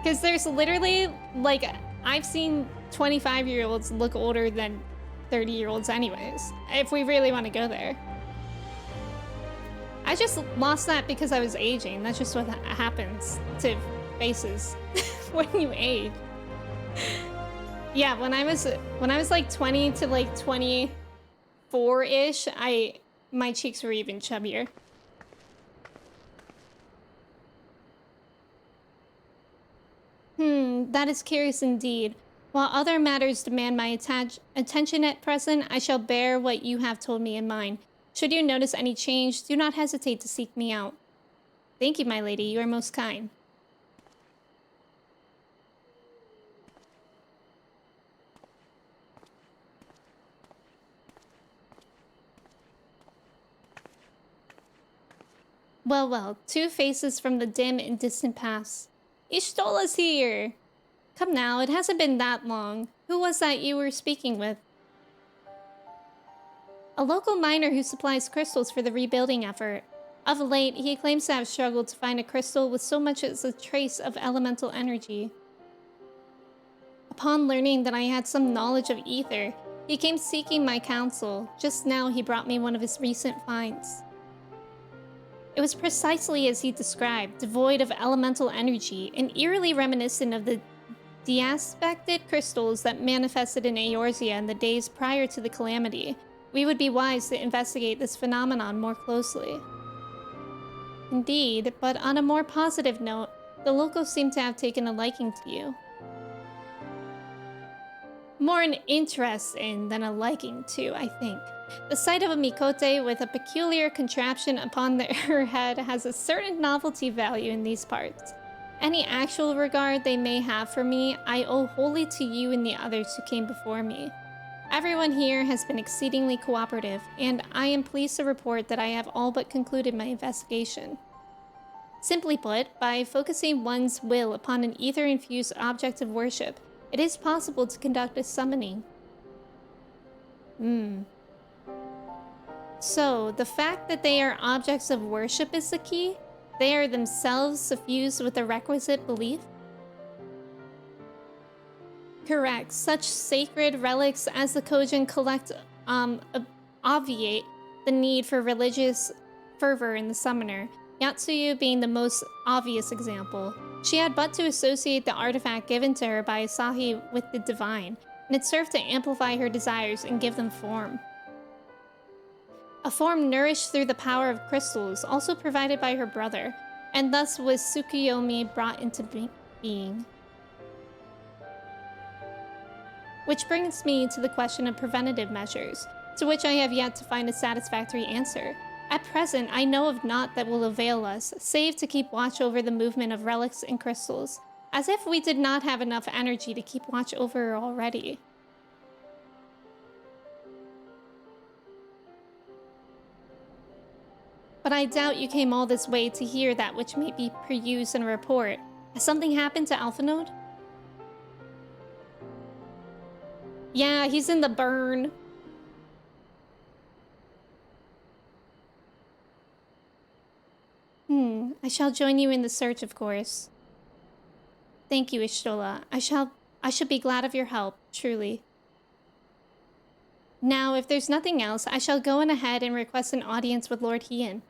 Because there's literally, like, I've seen 25-year-olds look older than 30-year-olds anyways, if we really want to go there. I just lost that because I was aging. That's just what happens to faces when you age. Yeah, when I was like 20 to like 24-ish, my cheeks were even chubbier. That is curious indeed. While other matters demand my attention at present, I shall bear what you have told me in mind. Should you notice any change, do not hesitate to seek me out. Thank you, my lady. You are most kind. Well, well, two faces from the dim and distant past. Ishtola's here! Come now, it hasn't been that long. Who was that you were speaking with? A local miner who supplies crystals for the rebuilding effort. Of late, he claims to have struggled to find a crystal with so much as a trace of elemental energy. Upon learning that I had some knowledge of ether, he came seeking my counsel. Just now, he brought me one of his recent finds. It was precisely as he described, devoid of elemental energy and eerily reminiscent of the deaspected crystals that manifested in Eorzea in the days prior to the calamity. We would be wise to investigate this phenomenon more closely. Indeed, but on a more positive note, the locals seem to have taken a liking to you. More an interest in than a liking to, I think. The sight of a Mikote with a peculiar contraption upon her head has a certain novelty value in these parts. Any actual regard they may have for me, I owe wholly to you and the others who came before me. Everyone here has been exceedingly cooperative, and I am pleased to report that I have all but concluded my investigation. Simply put, by focusing one's will upon an ether-infused object of worship, it is possible to conduct a summoning. So, the fact that they are objects of worship is the key? They are themselves suffused with the requisite belief? Correct. Such sacred relics as the Kojin collect obviate the need for religious fervor in the summoner, Yatsuyu being the most obvious example. She had but to associate the artifact given to her by Asahi with the divine, and it served to amplify her desires and give them form. A form nourished through the power of crystals, also provided by her brother. and thus was Tsukuyomi brought into being. Which brings me to the question of preventative measures, to which I have yet to find a satisfactory answer. At present, I know of naught that will avail us, save to keep watch over the movement of relics and crystals, as if we did not have enough energy to keep watch over already. But I doubt you came all this way to hear that which may be perused in a report. Has something happened to Alphanode? Yeah, he's in the burn. I shall join you in the search, of course. Thank you, Ishtola. I should be glad of your help, truly. Now, if there's nothing else, I shall go on ahead and request an audience with Lord Hien.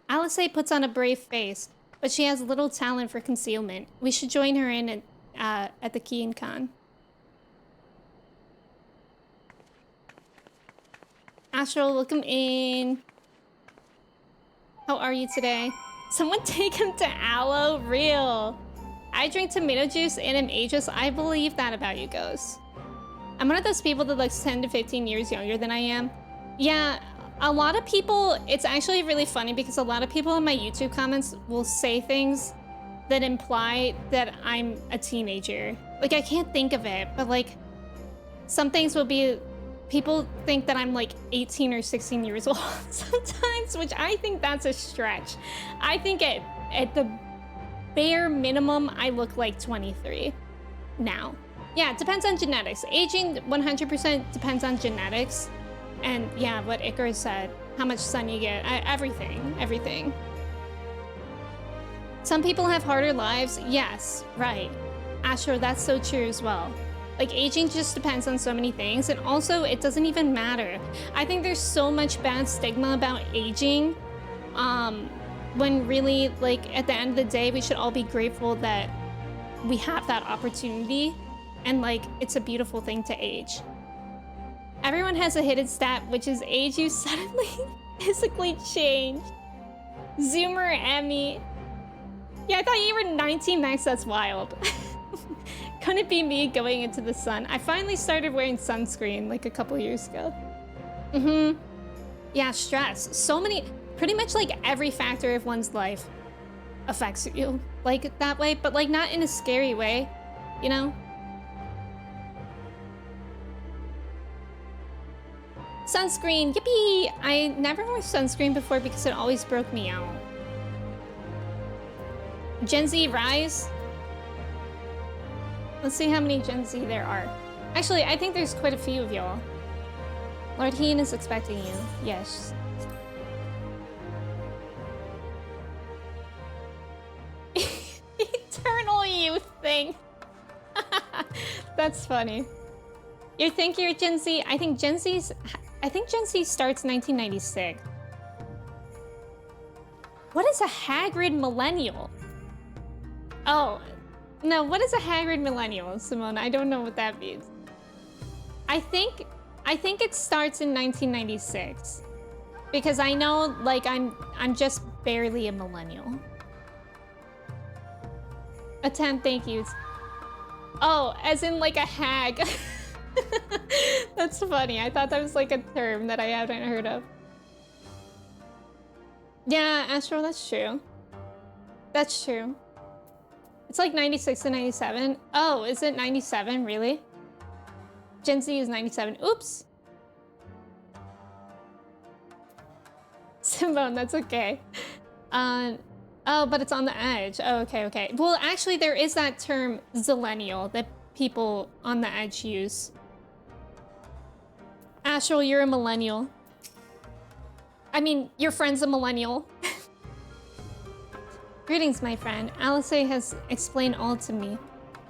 Alice puts on a brave face, but she has little talent for concealment. We should join her in at the Hien Khan. Astral, welcome in. How are you today? Someone take him to Aloe? Real. I drink tomato juice and am ageless. I believe that about you, Ghost. I'm one of those people that looks 10 to 15 years younger than I am. Yeah, a lot of people, it's actually really funny because a lot of people in my YouTube comments will say things that imply that I'm a teenager. Like, I can't think of it, but like, some things will be, people think that I'm like 18 or 16 years old sometimes, which I think that's a stretch. I think at the bare minimum, I look like 23 now. Yeah, it depends on genetics. Aging 100% depends on genetics. And yeah, what Icarus said, how much sun you get, everything. Some people have harder lives. Yes, right. Astro, that's so true as well. Like, aging just depends on so many things, and also it doesn't even matter. I think there's so much bad stigma about aging, when really, like, at the end of the day, we should all be grateful that we have that opportunity, and like, it's a beautiful thing to age. Everyone has a hidden stat, which is age you suddenly physically change. Zoomer Emmy. Yeah, I thought you were 19 next, that's wild. Couldn't it be me going into the sun? I finally started wearing sunscreen like a couple years ago. Yeah, stress. So many, pretty much like every factor of one's life affects you like that way, but like not in a scary way, you know? Sunscreen, yippee! I never wore sunscreen before because it always broke me out. Gen Z rise? Let's see how many Gen Z there are. Actually, I think there's quite a few of y'all. Lord Hien is expecting you. Yes. Eternal youth thing. That's funny. You think you're Gen Z? I think Gen Z starts 1996. What is a Hagrid millennial? Oh, no, what is a Hagrid millennial, Simone? I don't know what that means. I think it starts in 1996. Because I know, like, I'm just barely a millennial. A 10, thank yous. Oh, as in like a hag. That's funny. I thought that was like a term that I hadn't heard of. Yeah, Astro, that's true. That's true. It's like 96 to 97. Oh, is it 97? Really? Gen Z is 97. Oops. Simone, that's okay. Oh, but it's on the edge. Oh, okay. Well, actually, there is that term, zillennial, that people on the edge use. Astral, you're a millennial. I mean, your friend's a millennial. Greetings, my friend. Alice has explained all to me.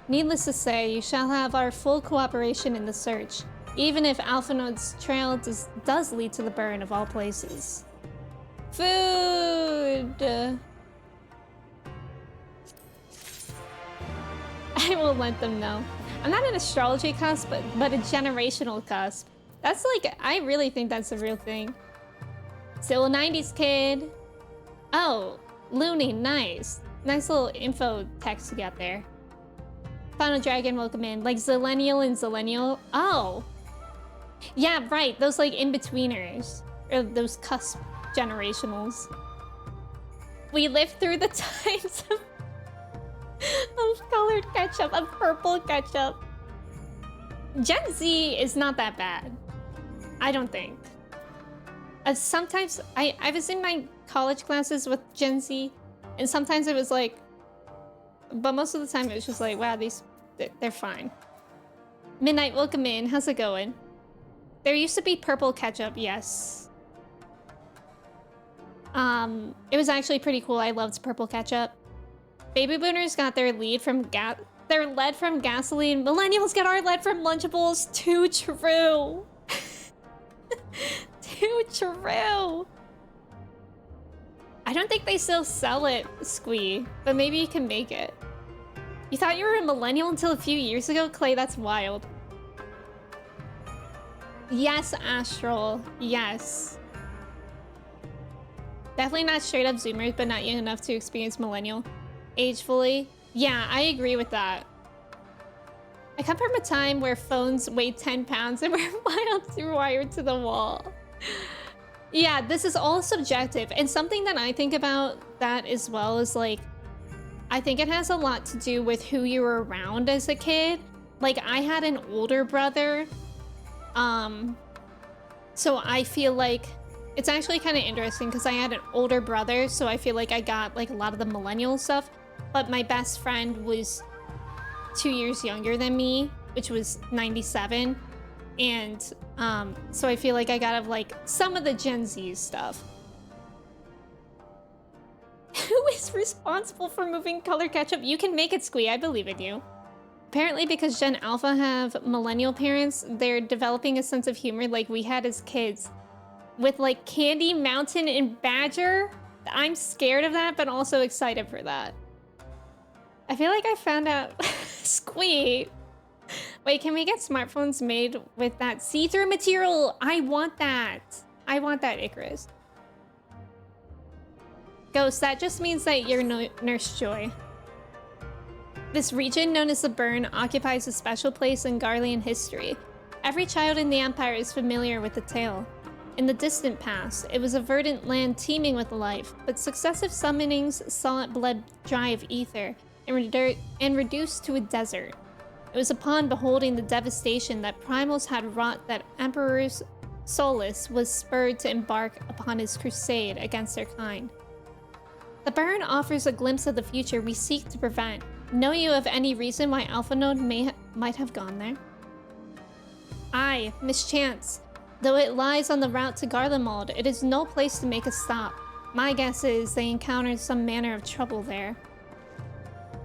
Needless to say, you shall have our full cooperation in the search, even if Alphanode's trail does lead to the burn of all places. Food! I will let them know. I'm not an astrology cusp, but a generational cusp. That's like, I really think that's a real thing. Still a 90s kid. Oh, Looney, nice. Nice little info text you got there. Final Dragon, welcome in. Like Zillennial and Zillennial. Oh. Yeah, right. Those like in-betweeners. Or those cusp generationals. We lived through the times of colored ketchup, of purple ketchup. Gen Z is not that bad. I don't think. Sometimes, I was in my college classes with Gen Z, and sometimes it was like, but most of the time it was just like, wow, they're fine. Midnight, welcome in. How's it going? There used to be purple ketchup, yes. It was actually pretty cool. I loved purple ketchup. Baby boomers got their lead from their lead from gasoline. Millennials get our lead from Lunchables. Too true. Too true. I don't think they still sell it, Squee, but maybe you can make it. You thought you were a millennial until a few years ago? Clay, that's wild. Yes, Astral. Yes. Definitely not straight up Zoomers, but not young enough to experience millennial age fully. Yeah, I agree with that. I come from a time where phones weighed 10 pounds and were wired to the wall. Yeah, this is all subjective. And something that I think about that as well is like, I think it has a lot to do with who you were around as a kid. Like, I had an older brother. So I feel like it's actually kind of interesting because I had an older brother, so I feel like I got like a lot of the millennial stuff. But my best friend was 2 years younger than me, which was 97. And so I feel like I got like some of the Gen Z stuff. Who is responsible for moving color ketchup? You can make it, Squee. I believe in you. Apparently because Gen Alpha have millennial parents, they're developing a sense of humor like we had as kids. With like Candy Mountain and Badger. I'm scared of that, but also excited for that. I feel like I found out... Squee. Wait, can we get smartphones made with that see-through material? I want that. I want that, Icarus. Ghost, that just means that you're Nurse Joy. This region, known as the Burn, occupies a special place in Garlean history. Every child in the Empire is familiar with the tale. In the distant past, it was a verdant land teeming with life, but successive summonings saw it bled dry of ether and reduced to a desert. It was upon beholding the devastation that Primals had wrought that Emperor Solus was spurred to embark upon his crusade against their kind. The Burn offers a glimpse of the future we seek to prevent. Know you of any reason why Alpha Node might have gone there? Aye, mischance. Though it lies on the route to Garlemald, it is no place to make a stop. My guess is they encountered some manner of trouble there.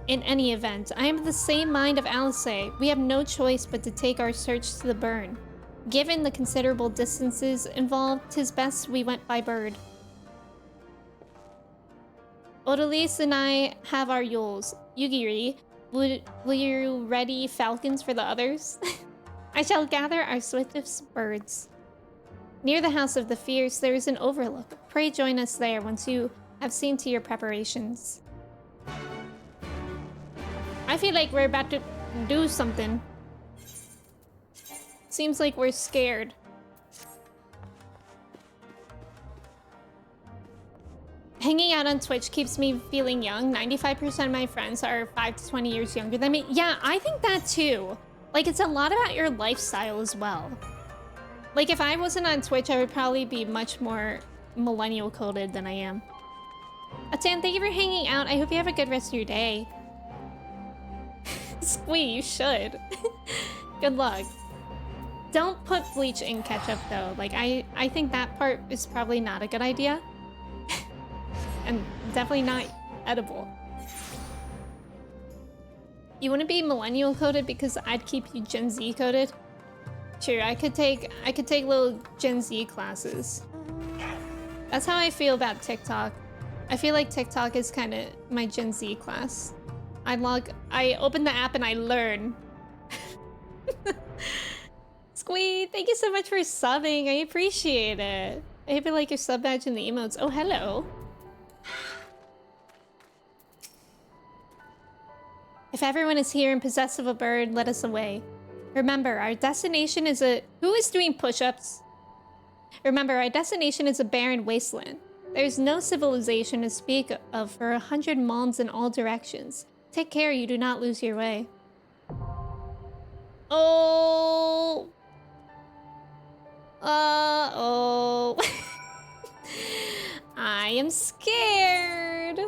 In any event, I am of the same mind of Alice. We have no choice but to take our search to the Burn. Given the considerable distances involved, 'tis best we went by bird. Odalise and I have our Yules. Yugiri, will you ready falcons for the others? I shall gather our swiftest birds. Near the House of the Fierce, there is an overlook. Pray join us there once you have seen to your preparations. I feel like we're about to do something. Seems like we're scared. Hanging out on Twitch keeps me feeling young. 95% of my friends are 5 to 20 years younger than me. Yeah, I think that too. Like, it's a lot about your lifestyle as well. Like, if I wasn't on Twitch, I would probably be much more millennial coded than I am. Atan, thank you for hanging out. I hope you have a good rest of your day. Squee, you should. Good luck. Don't put bleach in ketchup though. Like, I think that part is probably not a good idea. And definitely not edible. You wouldn't be millennial coded because I'd keep you Gen Z coded? Sure, I could take little Gen Z classes. That's how I feel about TikTok. I feel like TikTok is kind of my Gen Z class. I open the app and I learn. Squee, thank you so much for subbing. I appreciate it. I hope you like your sub badge and the emotes. Oh, hello. If everyone is here and possessed of a bird, let us away. Remember, our destination is a... Who is doing push-ups? Remember, our destination is a barren wasteland. There is no civilization to speak of for 100 malms in all directions. Take care you do not lose your way. Oh... oh... I am scared.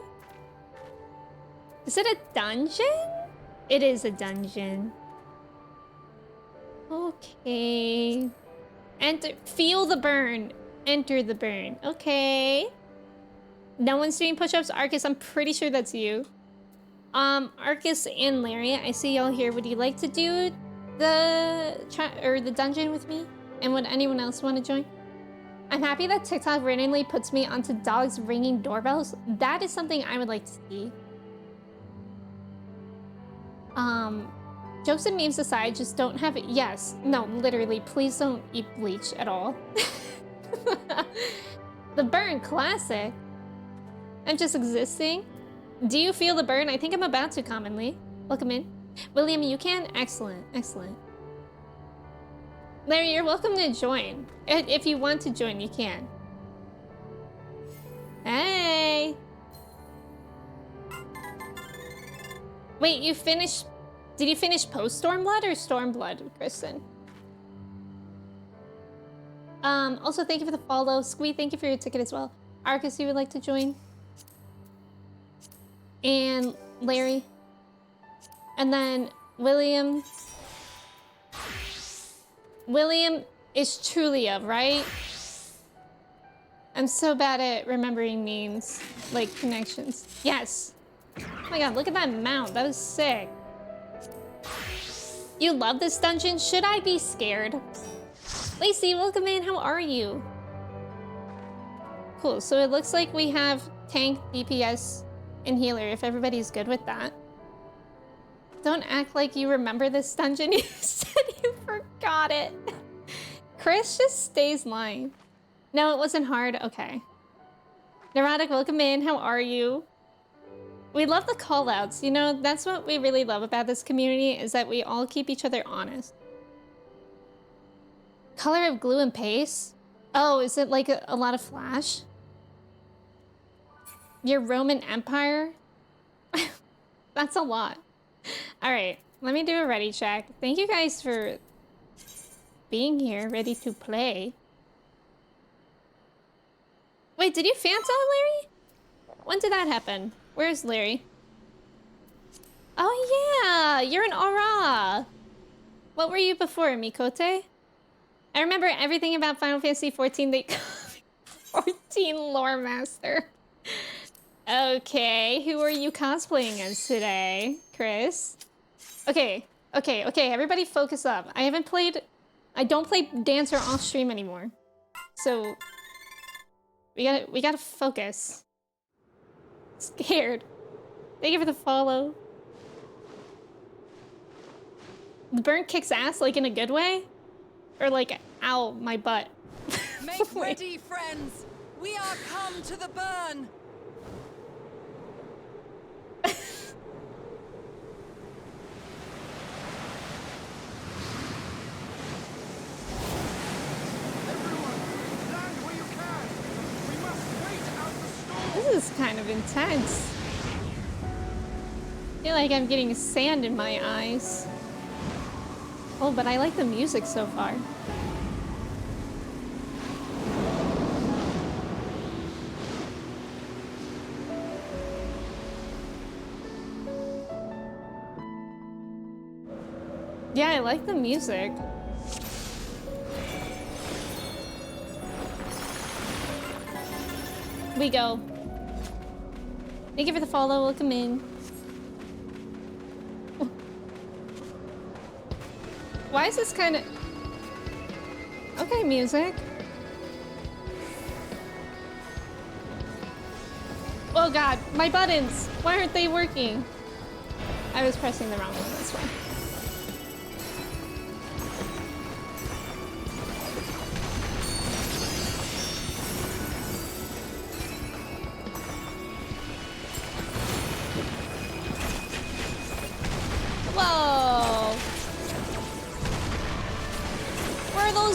Is it a dungeon? It is a dungeon. Okay. Enter. Feel the burn. Enter the burn. Okay. No one's doing push-ups. Arcus, I'm pretty sure that's you. Arcus and Larry, I see y'all here. Would you like to do the dungeon with me? And would anyone else want to join? I'm happy that TikTok randomly puts me onto dogs ringing doorbells. That is something I would like to see. Jokes and memes aside, just don't have it. Yes. No, literally, please don't eat bleach at all. The burn, classic. I'm just existing. Do you feel the burn? I think I'm about to commonly. Welcome in. William, you can? Excellent, excellent. Larry, you're welcome to join. If you want to join, you can. Hey! Wait, you finished... Did you finish post-Stormblood or Stormblood, Kristen? Also, thank you for the follow. Squee, thank you for your ticket as well. Arcus, you would like to join? And Larry. And then William. William is Trulia, right? I'm so bad at remembering names, like connections. Yes. Oh my god, look at that mount. That was sick. You love this dungeon? Should I be scared? Lacey, welcome in. How are you? Cool. So it looks like we have tank, DPS, and healer, if everybody's good with that. Don't act like you remember this dungeon. You said you forgot it. Chris just stays lying. No, it wasn't hard. Okay. Neurotic, welcome in. How are you? We love the callouts. You know, that's what we really love about this community, is that we all keep each other honest. Color of glue and paste? Oh, is it like a lot of flash? Your Roman Empire? That's a lot. All right, let me do a ready check. Thank you guys for being here, ready to play. Wait, did you Fanta, Larry? When did that happen? Where's Larry? Oh yeah, you're an Aura. What were you before, Mikote? I remember everything about Final Fantasy 14. They 14 lore master. Okay, who are you cosplaying as today, Chris? Okay, everybody focus up. I don't play Dancer off stream anymore. So we gotta focus. Scared. Thank you for the follow. The burn kicks ass, like in a good way? Or like, ow, my butt. Make ready, friends! We are come to the burn! This is kind of intense. I feel like I'm getting sand in my eyes. Oh, but I like the music so far. Yeah, I like the music. We go. Thank you for the follow. Welcome in. Why is this kind of... Okay, music. Oh god, my buttons! Why aren't they working? I was pressing the wrong one, that's why.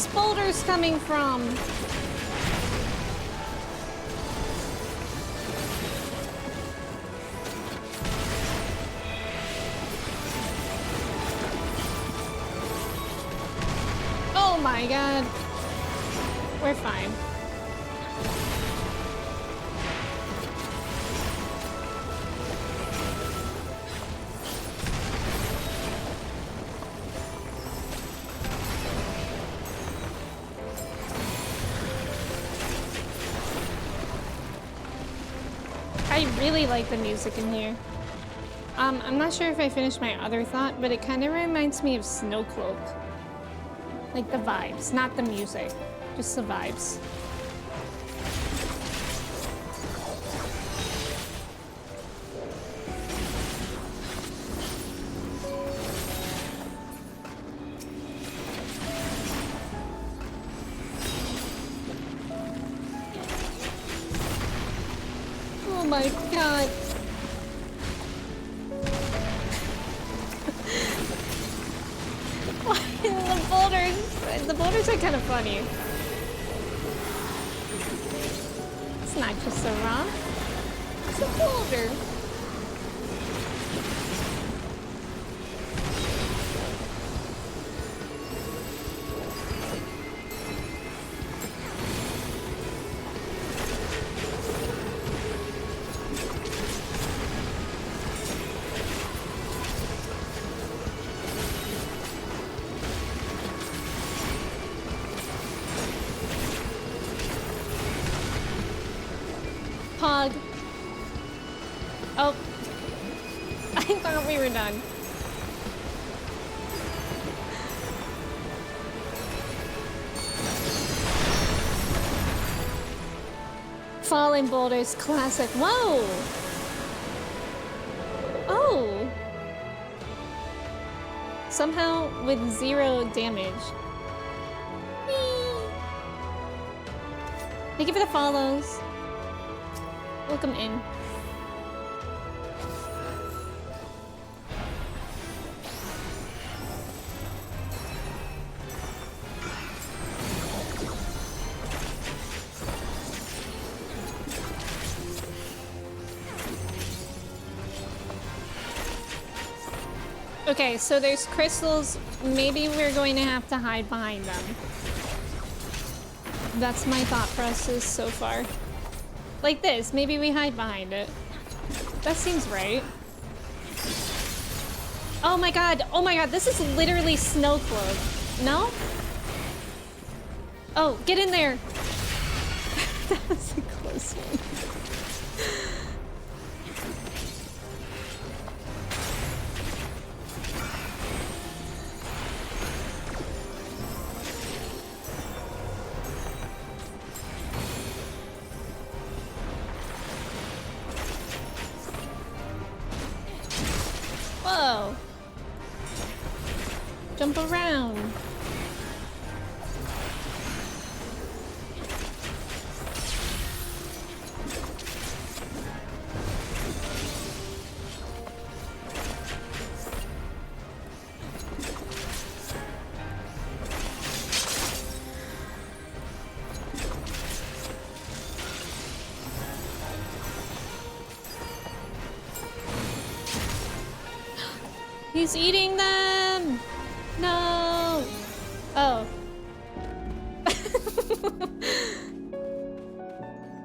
those boulders coming from? Oh my god. We're fine. I really like the music in here. I'm not sure if I finished my other thought, but it kind of reminds me of Snowcloak. Like the vibes, not the music, just the vibes. Oh my god. The boulders are kind of funny. It's not just a rock, it's a boulder. Pog. Oh. I thought we were done. Falling boulders, classic. Whoa! Oh! Somehow with 0 damage. Whee! Thank you for the follows. Welcome in. Okay, so there's crystals. Maybe we're going to have to hide behind them. That's my thought process so far. Like this, maybe we hide behind it. That seems right. Oh my god, this is literally Snowcloak. No? Oh, get in there! That was a close one. Whoa! Jump around. He's eating them! No! Oh.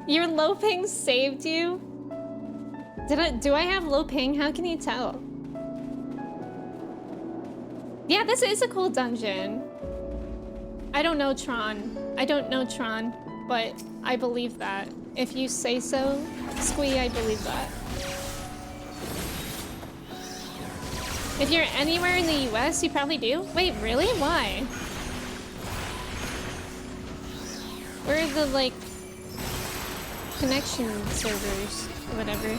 Your low ping saved you? Do I have low ping? How can you tell? Yeah, this is a cool dungeon. I don't know Tron. But I believe that. If you say so, Squee, I believe that. If you're anywhere in the US, you probably do. Wait, really? Why? Where are the, like, connection servers or whatever?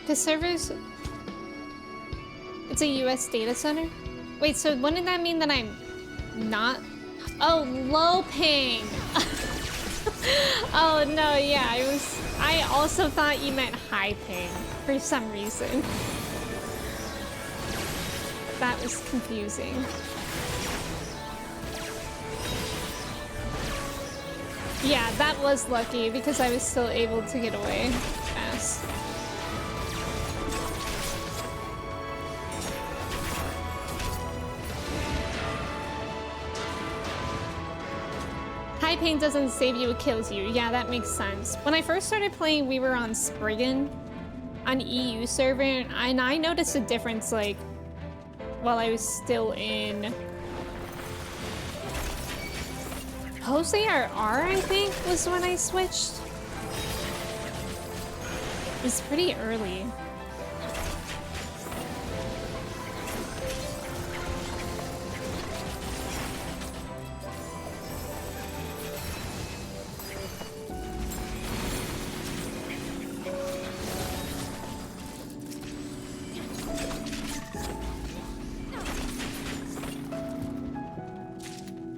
The servers... It's a US data center? Wait, so wouldn't that mean that I'm not... Oh, low ping! Oh no, yeah, I also thought you meant high ping for some reason. That was confusing. Yeah, that was lucky because I was still able to get away fast. High pain doesn't save you, it kills you. Yeah, that makes sense. When I first started playing, we were on Spriggan, on EU server, and I noticed a difference, like, while I was still in Jose or R, I think, was when I switched. It was pretty early.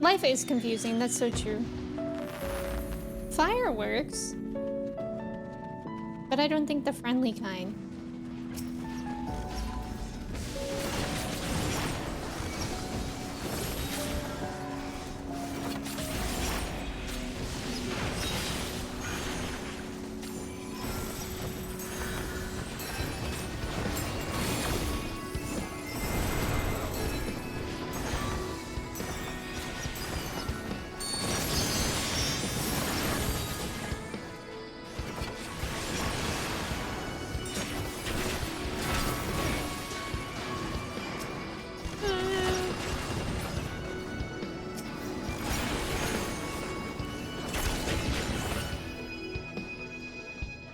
Life is confusing, that's so true. Fireworks? But I don't think the friendly kind.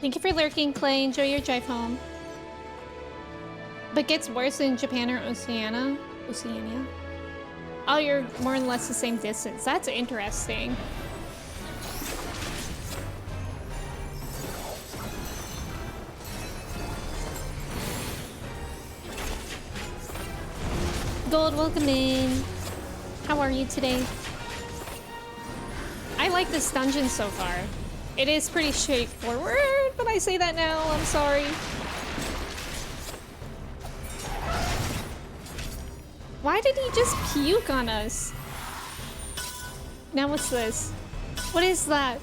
Thank you for lurking, Clay. Enjoy your drive home. But gets worse in Japan or Oceania? Oh, you're more or less the same distance. That's interesting. Gold, welcome in. How are you today? I like this dungeon so far. It is pretty straightforward, but I say that now, I'm sorry. Why did he just puke on us? Now what's this? What is that?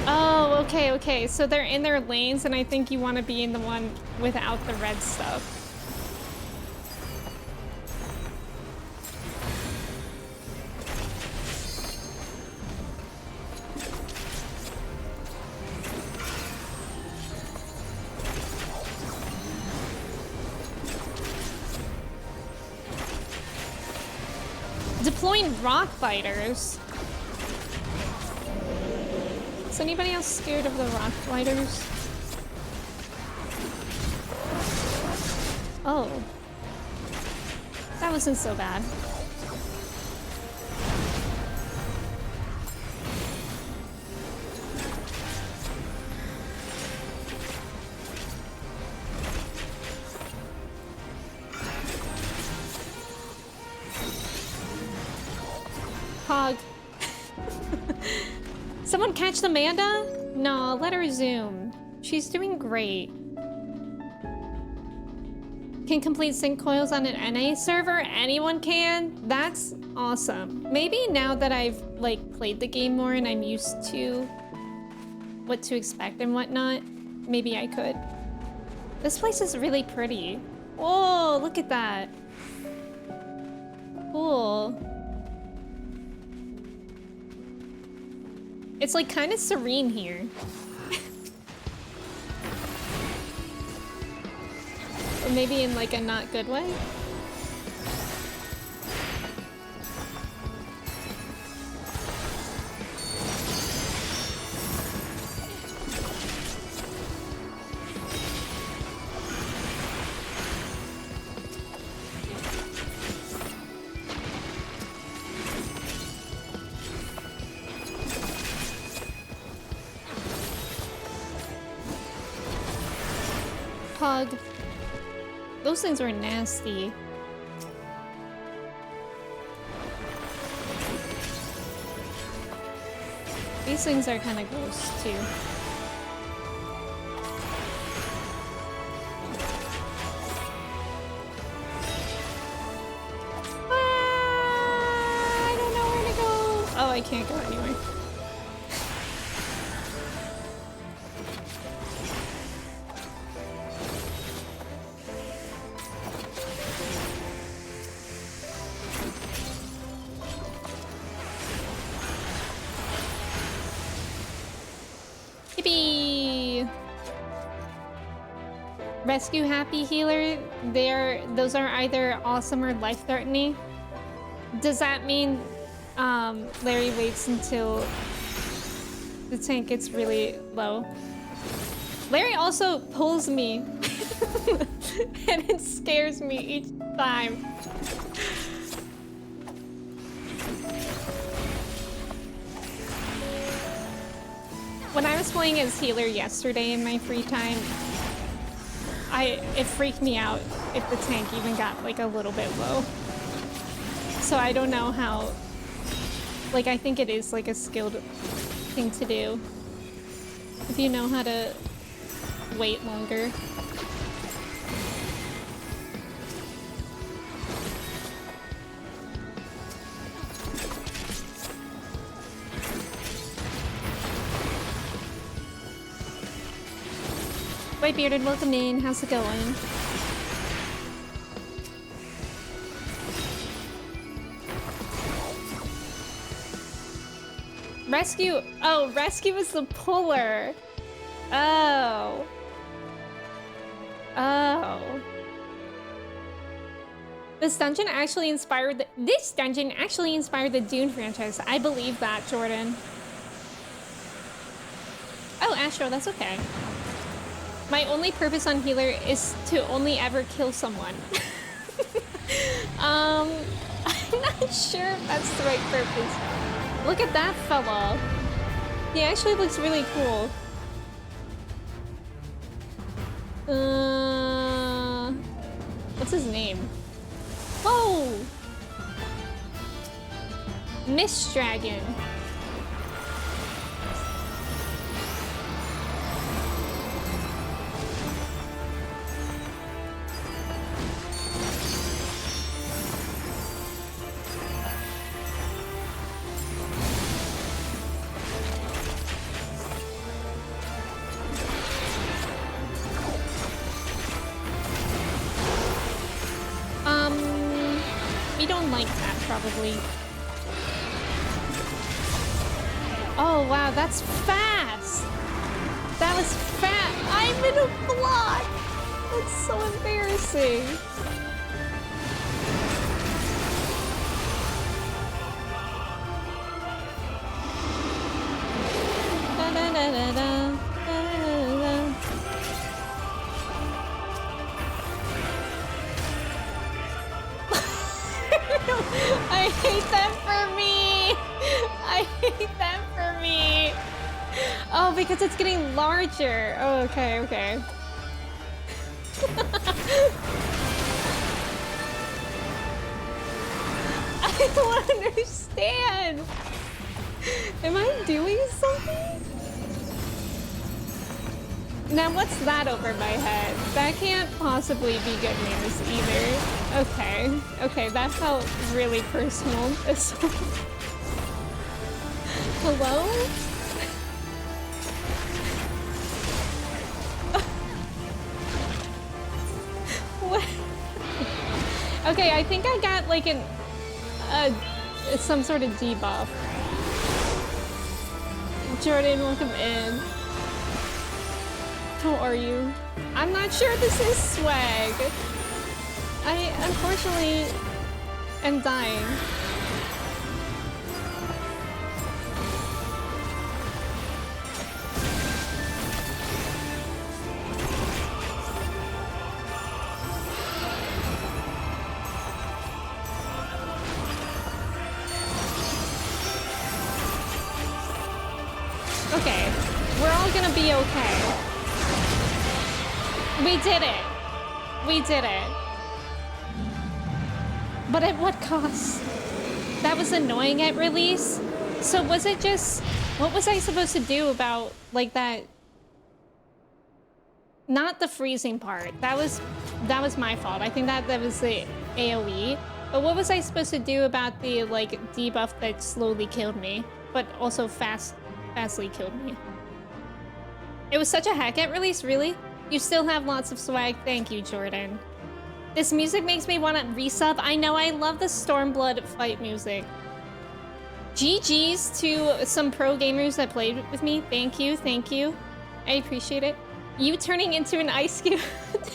Oh, okay. So they're in their lanes, and I think you want to be in the one without the red stuff. Deploying rock fighters. Is anybody else scared of the rock fighters? Oh. That wasn't so bad. Hog. Someone catch Amanda? No, let her zoom. She's doing great. Can complete sync coils on an NA server? Anyone can? That's awesome. Maybe now that I've like played the game more and I'm used to what to expect and whatnot, maybe I could. This place is really pretty. Oh, look at that. Cool. It's like kind of serene here. Or maybe in like a not good way. Pug. Those things were nasty. These those things are kind of gross too. I don't know where to go. Oh, I can't go anywhere. Yippee! Rescue Happy Healer, those are either awesome or life-threatening. Does that mean Larry waits until the tank gets really low? Larry also pulls me and it scares me each time. When I was playing as healer yesterday in my free time, it freaked me out if the tank even got like a little bit low. So I don't know how, like I think it is like a skilled thing to do. If you know how to wait longer. White Bearded, welcome in. How's it going? Rescue. Oh, rescue is the puller. Oh. Oh. This dungeon actually inspired the Dune franchise. I believe that, Jordan. Oh, Astro, that's okay. My only purpose on healer is to only ever kill someone. I'm not sure if that's the right purpose. Look at that fella. He actually looks really cool. What's his name? Whoa! Mist Dragon. We don't like that, probably. Oh, wow, that's fast! That was fast! I'm in a block! That's so embarrassing. Da-da-da-da-da. I hate them for me! I hate them for me! Oh, because it's getting larger. Oh, okay, okay. I don't understand! Am I doing something? Now, what's that over my head? That can't possibly be good news either. Okay, okay, that felt really personal. Hello? What? Okay, I think I got like some sort of debuff. Jordan, welcome in. How are you? I'm not sure this is swag. I unfortunately am dying. Okay, we're all gonna be okay. We did it. We did it. But at what cost? That was annoying at release. So was it just... What was I supposed to do about, like, that... Not the freezing part. That was my fault. I think that was the AoE. But what was I supposed to do about the, like, debuff that slowly killed me, but also fastly killed me? It was such a hack at release, really? You still have lots of swag. Thank you, Jordan. This music makes me want to resub. I know, I love the Stormblood fight music. GG's to some pro gamers that played with me. Thank you, thank you. I appreciate it. You turning into an ice cube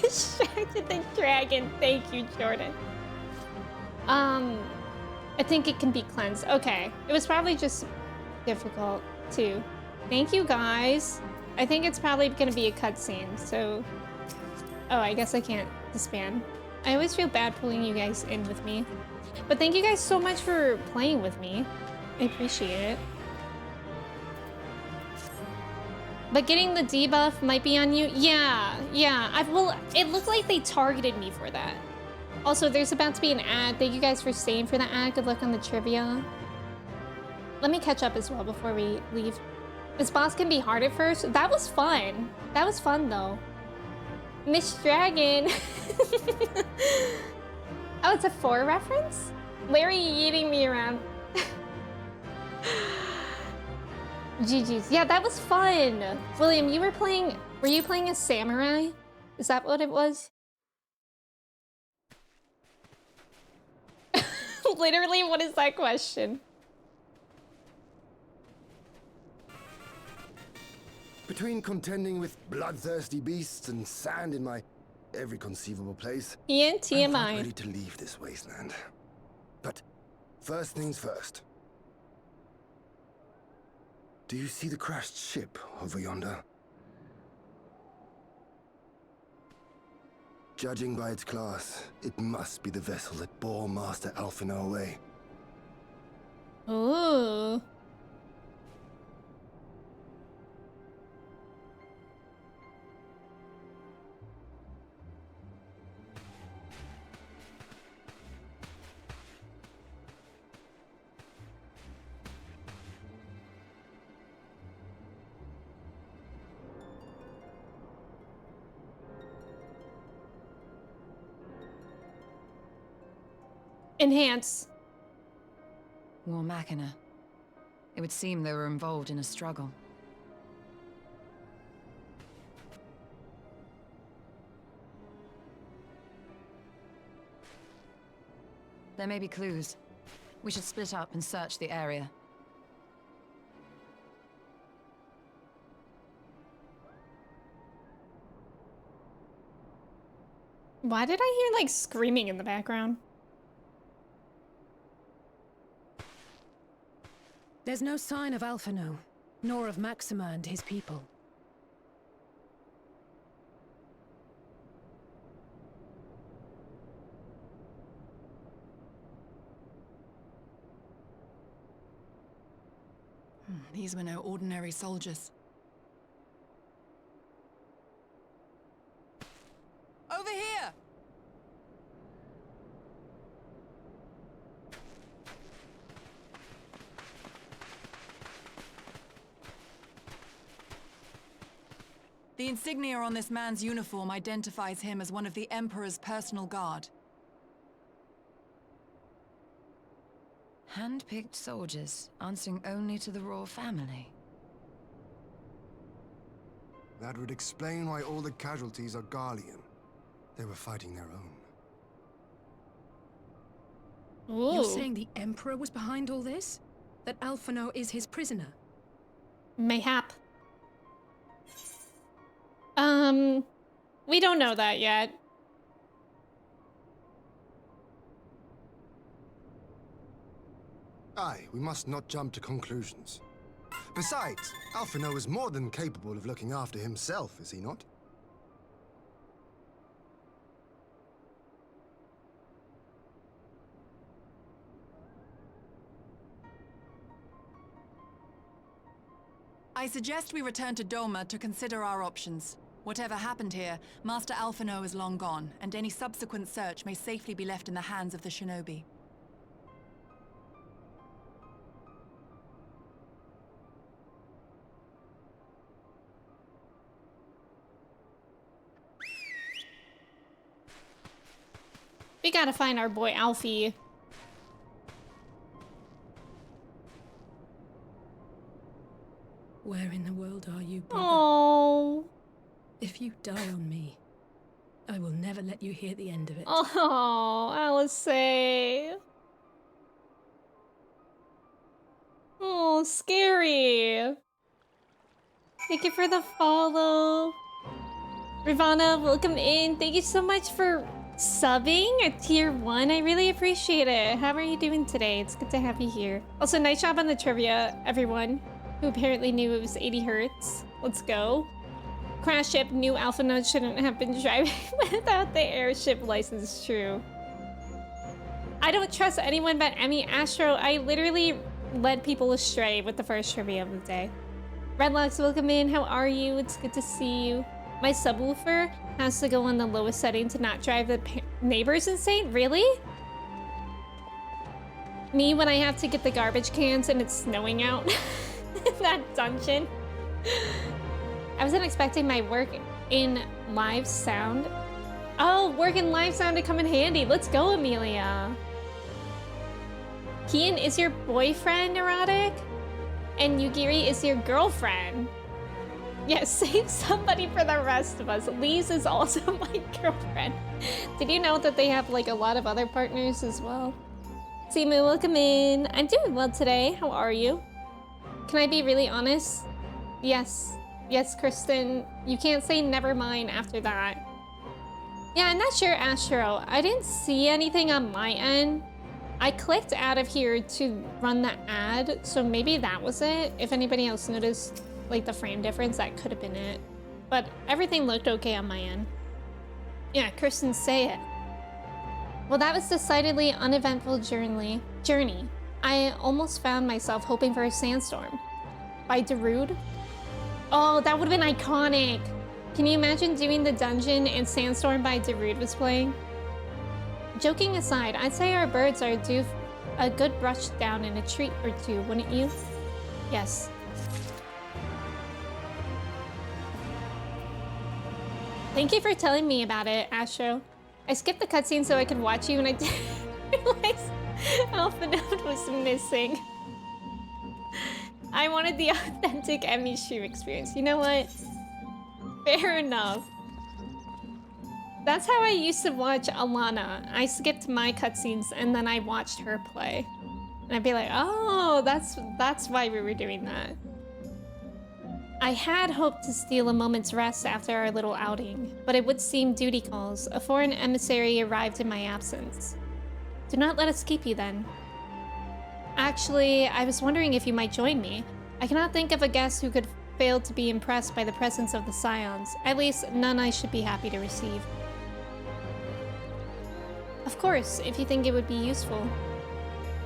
distracted the dragon. Thank you, Jordan. I think it can be cleansed. Okay, it was probably just difficult too. Thank you, guys. I think it's probably gonna be a cutscene, so... Oh, I guess I can't disband. I always feel bad pulling you guys in with me. But thank you guys so much for playing with me. I appreciate it. But getting the debuff might be on you? Yeah. Well, it looked like they targeted me for that. Also, there's about to be an ad. Thank you guys for staying for the ad. Good luck on the trivia. Let me catch up as well before we leave. This boss can be hard at first. That was fun. That was fun, though. Miss Dragon. Oh, it's a 4 reference? Larry eating me around. GG's. Yeah, that was fun. William, were you playing a samurai? Is that what it was? Literally, what is that question? Between contending with bloodthirsty beasts and sand in my every conceivable place, Ian, TMI. I'm not ready to leave this wasteland. But first things first. Do you see the crashed ship over yonder? Judging by its class, it must be the vessel that bore Master Alphinaud away. Ooh. Enhance. War Machina. It would seem they were involved in a struggle. There may be clues. We should split up and search the area. Why did I hear, like, screaming in the background? There's no sign of Alphinaud, nor of Maxima and his people. These were no ordinary soldiers. Over here! The insignia on this man's uniform identifies him as one of the Emperor's personal guard. Hand-picked soldiers, answering only to the royal family. That would explain why all the casualties are Garlean. They were fighting their own. Ooh. You're saying the Emperor was behind all this? That Alphinaud is his prisoner? Mayhap. We don't know that yet. Aye, we must not jump to conclusions. Besides, Alphinaud is more than capable of looking after himself, is he not? I suggest we return to Doma to consider our options. Whatever happened here, Master Alphinaud is long gone, and any subsequent search may safely be left in the hands of the shinobi. We gotta find our boy Alfie. Where in the world are you, brother? Oh. If you die on me, I will never let you hear the end of it. Oh, Alice. Oh, scary. Thank you for the follow. Ravana, welcome in. Thank you so much for subbing at tier 1. I really appreciate it. How are you doing today? It's good to have you here. Also, nice job on the trivia, everyone who apparently knew it was 80 hertz. Let's go. Crash ship, new Alpha node shouldn't have been driving without the airship license. True. I don't trust anyone but Emmy Astro. I literally led people astray with the first trivia of the day. Redlocks, welcome in. How are you? It's good to see you. My subwoofer has to go on the lowest setting to not drive the neighbors insane? Really? Me when I have to get the garbage cans and it's snowing out in that dungeon. I wasn't expecting my work in live sound. Oh, work in live sound to come in handy. Let's go, Amelia. Kian is your boyfriend, Neurotic? And Yugiri is your girlfriend. Yes, save somebody for the rest of us. Lise is also my girlfriend. Did you know that they have like a lot of other partners as well? Simu, welcome in. I'm doing well today. How are you? Can I be really honest? Yes. Yes, Kristen. You can't say never mind after that. Yeah, I'm not sure, Astro. I didn't see anything on my end. I clicked out of here to run the ad, so maybe that was it. If anybody else noticed like the frame difference, that could have been it. But everything looked okay on my end. Yeah, Kristen, say it. Well, that was decidedly uneventful journey. I almost found myself hoping for a sandstorm. By Darude? Oh, that would have been iconic. Can you imagine doing the dungeon and Sandstorm by Darude was playing? Joking aside, I'd say our birds are due a good brush down and a treat or two, wouldn't you? Yes. Thank you for telling me about it, Astro. I skipped the cutscene so I could watch you and I didn't realize Alpha Node was missing. I wanted the authentic Emmy stream experience. You know what? Fair enough. That's how I used to watch Alana. I skipped my cutscenes and then I watched her play. And I'd be like, oh, that's why we were doing that. I had hoped to steal a moment's rest after our little outing, but it would seem duty calls. A foreign emissary arrived in my absence. Do not let us keep you then. Actually, I was wondering if you might join me. I cannot think of a guest who could fail to be impressed by the presence of the Scions. At least, none I should be happy to receive. Of course, if you think it would be useful.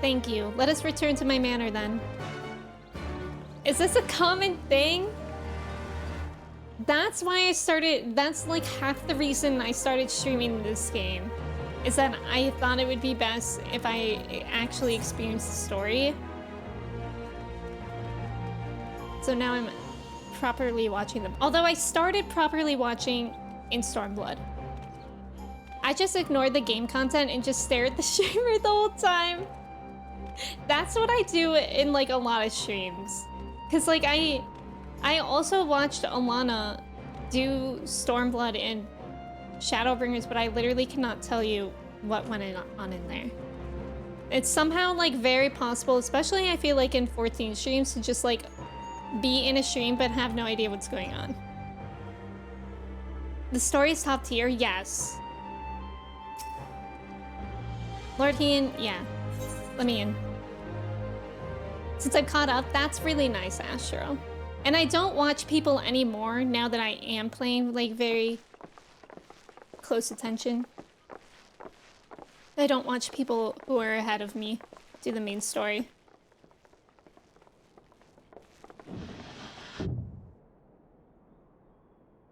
Thank you. Let us return to my manor then. Is this a common thing? That's why I started, that's like half the reason I started streaming this game. Is that I thought it would be best if I actually experienced the story. So now I'm properly watching them. Although I started properly watching in Stormblood. I just ignored the game content and just stared at the streamer the whole time. That's what I do in like a lot of streams. Cause like I also watched Alana do Stormblood and Shadowbringers, but I literally cannot tell you what went on in there. It's somehow like very possible, especially I feel like in 14 streams, to just like be in a stream but have no idea what's going on. The story's top tier, yes. Lord Hean, yeah. Let me in. Since I've caught up, that's really nice, Astro. And I don't watch people anymore now that I am playing like very close attention. I don't watch people who are ahead of me do the main story.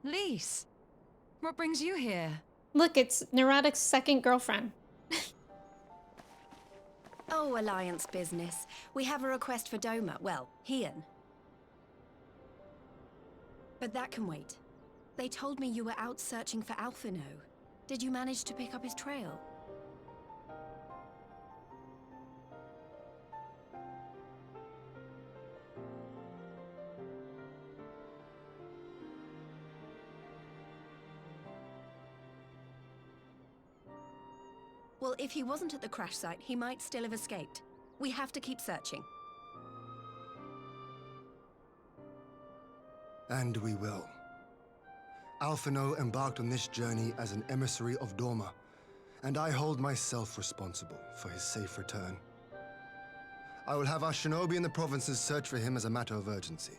Lise, what brings you here? Look, it's Neurotic's second girlfriend. Oh, Alliance business. We have a request for Doma. Well, Hian. But that can wait. They told me you were out searching for Alphino. Did you manage to pick up his trail? Well, if he wasn't at the crash site, he might still have escaped. We have to keep searching. And we will. Alphino embarked on this journey as an emissary of Dorma, and I hold myself responsible for his safe return. I will have our shinobi in the provinces search for him as a matter of urgency.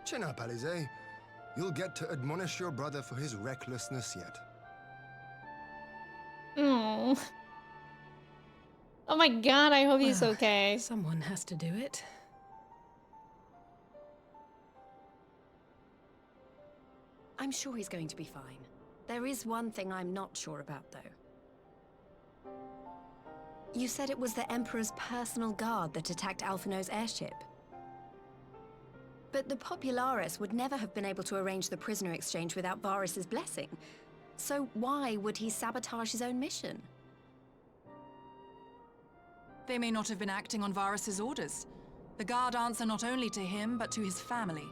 Chin up, Alize. You'll get to admonish your brother for his recklessness yet. Oh. Oh my god, I hope he's Well, okay. Someone has to do it. I'm sure he's going to be fine. There is one thing I'm not sure about, though. You said it was the Emperor's personal guard that attacked Alphino's airship. But the Popularis would never have been able to arrange the prisoner exchange without Varus's blessing. So why would he sabotage his own mission? They may not have been acting on Varus's orders. The guard answer not only to him, but to his family,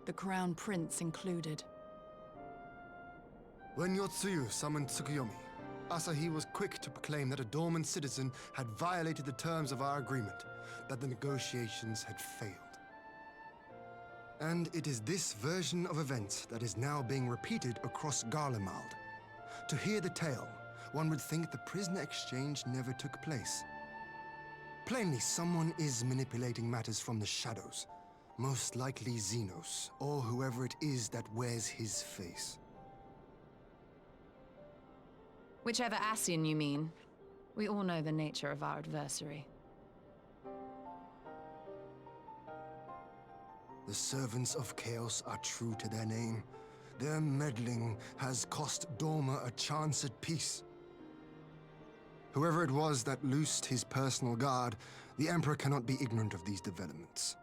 the Crown Prince included. When Yotsuyu summoned Tsukuyomi, Asahi was quick to proclaim that a dormant citizen had violated the terms of our agreement, that the negotiations had failed. And it is this version of events that is now being repeated across Garlemald. To hear the tale, one would think the prisoner exchange never took place. Plainly, someone is manipulating matters from the shadows. Most likely Xenos, or whoever it is that wears his face. Whichever Ascian you mean. We all know the nature of our adversary. The servants of chaos are true to their name. Their meddling has cost Dorma a chance at peace. Whoever it was that loosed his personal guard, the Emperor cannot be ignorant of these developments.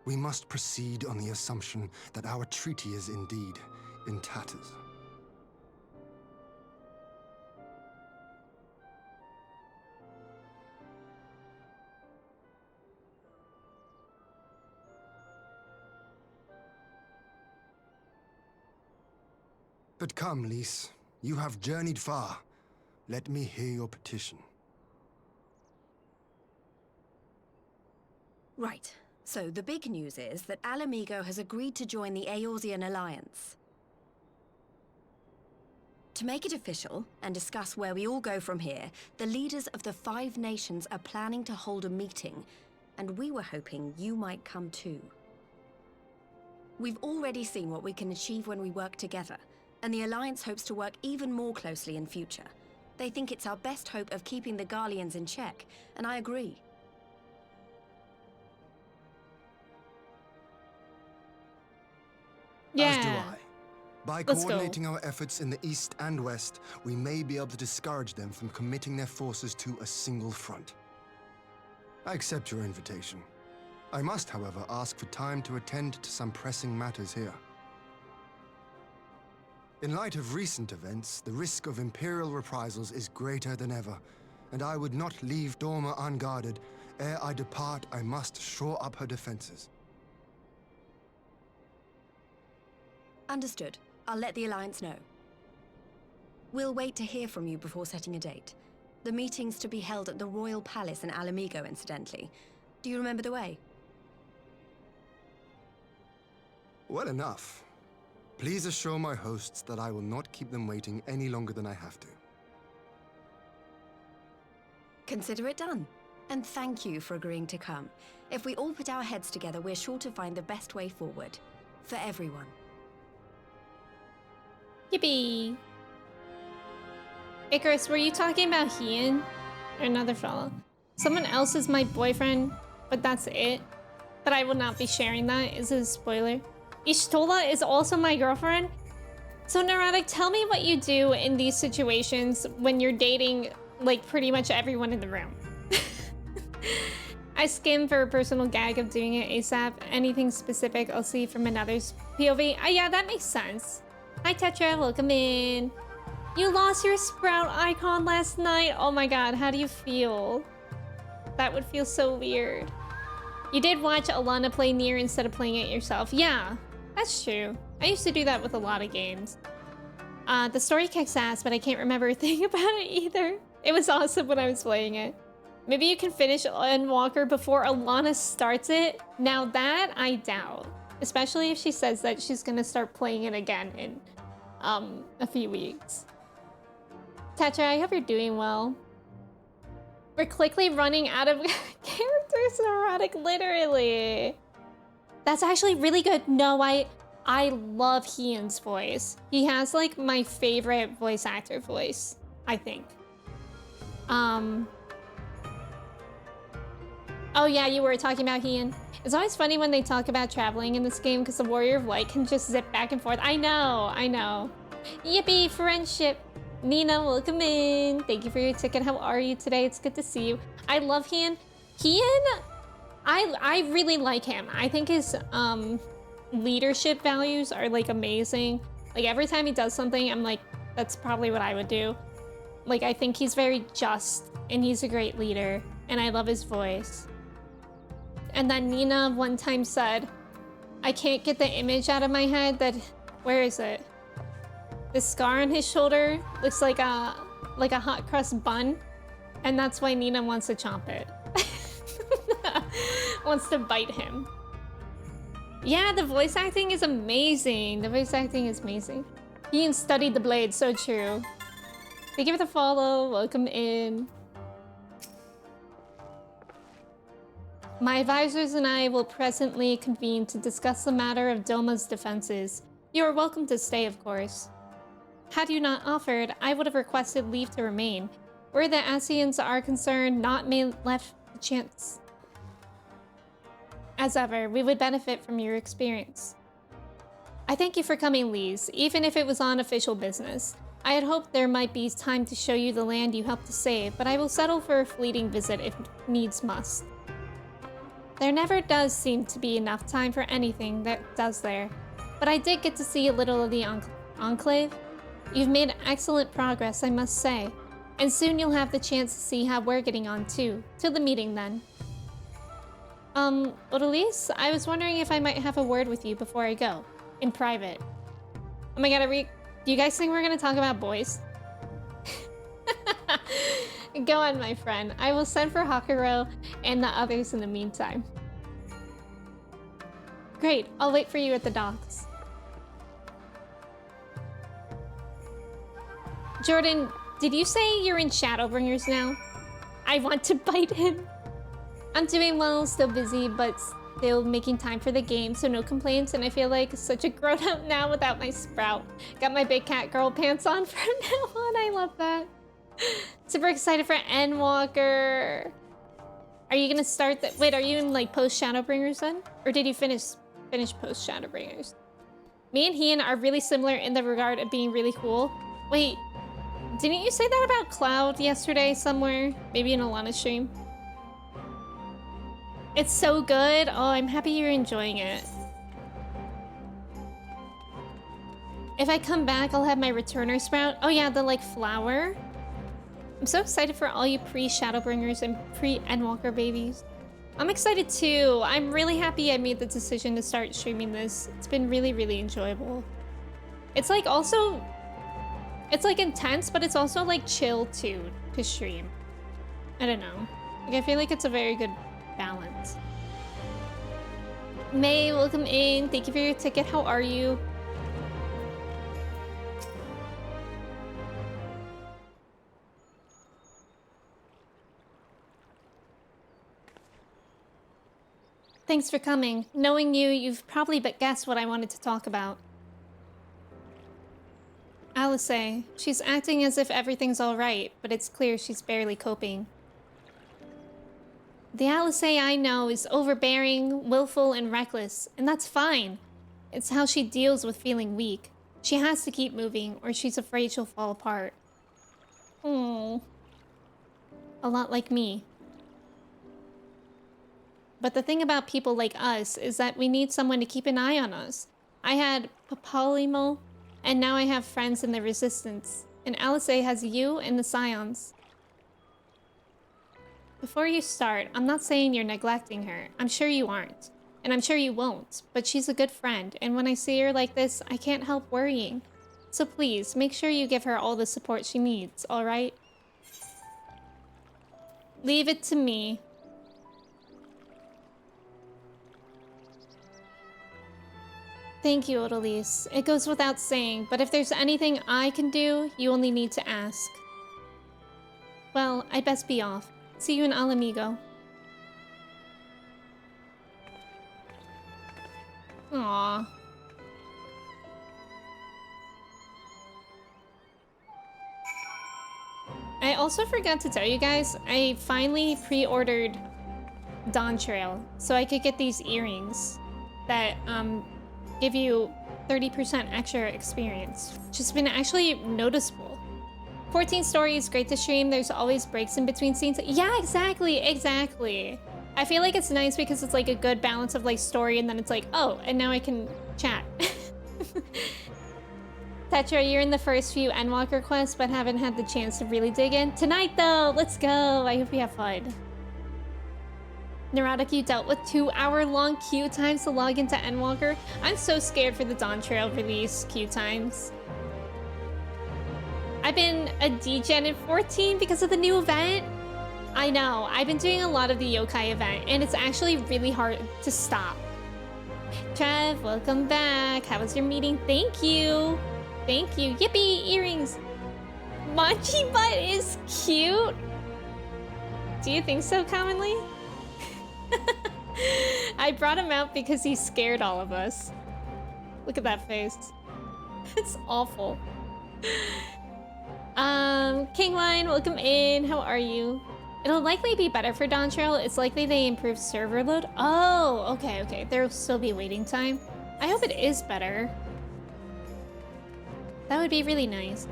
We must proceed on the assumption that our treaty is indeed in tatters. But come, Lys. You have journeyed far. Let me hear your petition. Right. So the big news is that Alamigo has agreed to join the Eorzean Alliance. To make it official, and discuss where we all go from here, the leaders of the 5 nations are planning to hold a meeting, and we were hoping you might come too. We've already seen what we can achieve when we work together, and the Alliance hopes to work even more closely in future. They think it's our best hope of keeping the Garleans in check, and I agree. Yeah. As do I. By Let's go. coordinating our efforts in the east and west, we may be able to discourage them from committing their forces to a single front. I accept your invitation. I must, however, ask for time to attend to some pressing matters here. In light of recent events, the risk of Imperial reprisals is greater than ever, and I would not leave Dorma unguarded. Ere I depart, I must shore up her defenses. Understood. I'll let the Alliance know. We'll wait to hear from you before setting a date. The meeting's to be held at the Royal Palace in Alamigo, incidentally. Do you remember the way? Well enough. Please assure my hosts that I will not keep them waiting any longer than I have to. Consider it done. And thank you for agreeing to come. If we all put our heads together, we're sure to find the best way forward. For everyone. Yippee. Icarus, were you talking about Hien? Or another fella? Someone else is my boyfriend, but that's it. But I will not be sharing that. Is it a spoiler? Ishtola is also my girlfriend? So Neurotic, tell me what you do in these situations when you're dating, like, pretty much everyone in the room. I skim for a personal gag of doing it ASAP. Anything specific, I'll see from another's POV. Yeah, that makes sense. Hi Tetra, welcome in. You lost your Sprout icon last night. Oh my god, how do you feel? That would feel so weird. You did watch Alana play Nier instead of playing it yourself. Yeah, that's true. I used to do that with a lot of games. The story kicks ass, but I can't remember a thing about it either. It was awesome when I was playing it. Maybe you can finish Endwalker before Alana starts it. Now that I doubt. Especially if she says that she's gonna start playing it again in a few weeks. Tetra, I hope you're doing well. We're quickly running out of characters erotic, literally. That's actually really good. No, I love Hian's voice. He has like my favorite voice actor voice, I think. Oh yeah, you were talking about Hian. It's always funny when they talk about traveling in this game because the Warrior of Light can just zip back and forth. I know. Yippee, friendship. Nina, welcome in. Thank you for your ticket. How are you today? It's good to see you. I love Hian. I really like him. I think his leadership values are like amazing. Like every time he does something, I'm like, that's probably what I would do. Like I think he's very just and he's a great leader and I love his voice. And then Nina one time said, I can't get the image out of my head that, where is it? The scar on his shoulder looks like a hot crust bun. And that's why Nina wants to chomp it. Wants to bite him. Yeah, the voice acting is amazing. The voice acting is amazing. Ian studied the blade, so true. Thank you for the follow. Welcome in. My advisors and I will presently convene to discuss the matter of Doma's defenses. You are welcome to stay, of course. Had you not offered, I would have requested leave to remain. Where the Asians are concerned, not me left the chance. As ever, we would benefit from your experience. I thank you for coming, Lise, even if it was on official business. I had hoped there might be time to show you the land you helped to save, but I will settle for a fleeting visit if needs must. There never does seem to be enough time for anything that does there, but I did get to see a little of the Enclave. You've made excellent progress, I must say, and soon you'll have the chance to see how we're getting on too. Till the meeting then. Odalise, I was wondering if I might have a word with you before I go, in private. Oh my god, do you guys think we're gonna talk about boys? Go on, my friend. I will send for Hakuro and the others in the meantime. Great, I'll wait for you at the docks. Jordan, did you say you're in Shadowbringers now? I want to bite him. I'm doing well, still busy, but still making time for the game, so no complaints, and I feel like such a grown-up now without my sprout. Got my big cat girl pants on from now on, I love that. Super excited for Endwalker. Are you gonna start that? Wait, are you in like post Shadowbringers then? Or did you finish post Shadowbringers? Me and Hian are really similar in the regard of being really cool. Wait, didn't you say that about Cloud yesterday somewhere? Maybe in Alana's stream? It's so good. Oh, I'm happy you're enjoying it. If I come back, I'll have my returner sprout. Oh yeah, the like flower. I'm so excited for all you pre-Shadowbringers and pre-Endwalker babies. I'm excited too. I'm really happy I made the decision to start streaming this. It's been really, really enjoyable. It's like also, it's like intense, but it's also like chill too to stream. I don't know. Like I feel like it's a very good balance. May, welcome in. Thank you for your ticket. How are you? Thanks for coming. Knowing you, you've probably but guessed what I wanted to talk about. Alice, she's acting as if everything's alright, but it's clear she's barely coping. The Alice I know is overbearing, willful, and reckless, and that's fine. It's how she deals with feeling weak. She has to keep moving, or she's afraid she'll fall apart. Oh, a lot like me. But the thing about people like us is that we need someone to keep an eye on us. I had Papalymo, and now I have friends in the Resistance. And Alice has you and the Scions. Before you start, I'm not saying you're neglecting her. I'm sure you aren't. And I'm sure you won't. But she's a good friend, and when I see her like this, I can't help worrying. So please, make sure you give her all the support she needs, alright? Leave it to me. Thank you, Odalise. It goes without saying, but if there's anything I can do, you only need to ask. Well, I'd best be off. See you in Alamigo. Aww. I also forgot to tell you guys, I finally pre-ordered Dawn Trail, so I could get these earrings that give you 30% extra experience, which has been actually noticeable. 14 stories, great to stream. There's always breaks in between scenes. Yeah, exactly. I feel like it's nice because it's like a good balance of like story, and then it's like, oh, and now I can chat. Tetra, you're in the first few Endwalker quests, but haven't had the chance to really dig in. Tonight, though, let's go. I hope you have fun. Neurotic, you dealt with 2-hour-long queue times to log into Endwalker. I'm so scared for the Dawn Trail release queue times. I've been a degen in 14 because of the new event. I know, I've been doing a lot of the yokai event, and it's actually really hard to stop. Trev, welcome back. How was your meeting? Thank you. Thank you. Yippee, earrings. Mochi Butt is cute. Do you think so, commonly? I brought him out because he scared all of us. Look at that face. It's awful. Kingline, welcome in. How are you? It'll likely be better for Dawn Trail. It's likely they improve server load. Oh, okay. There'll still be waiting time. I hope it is better. That would be really nice.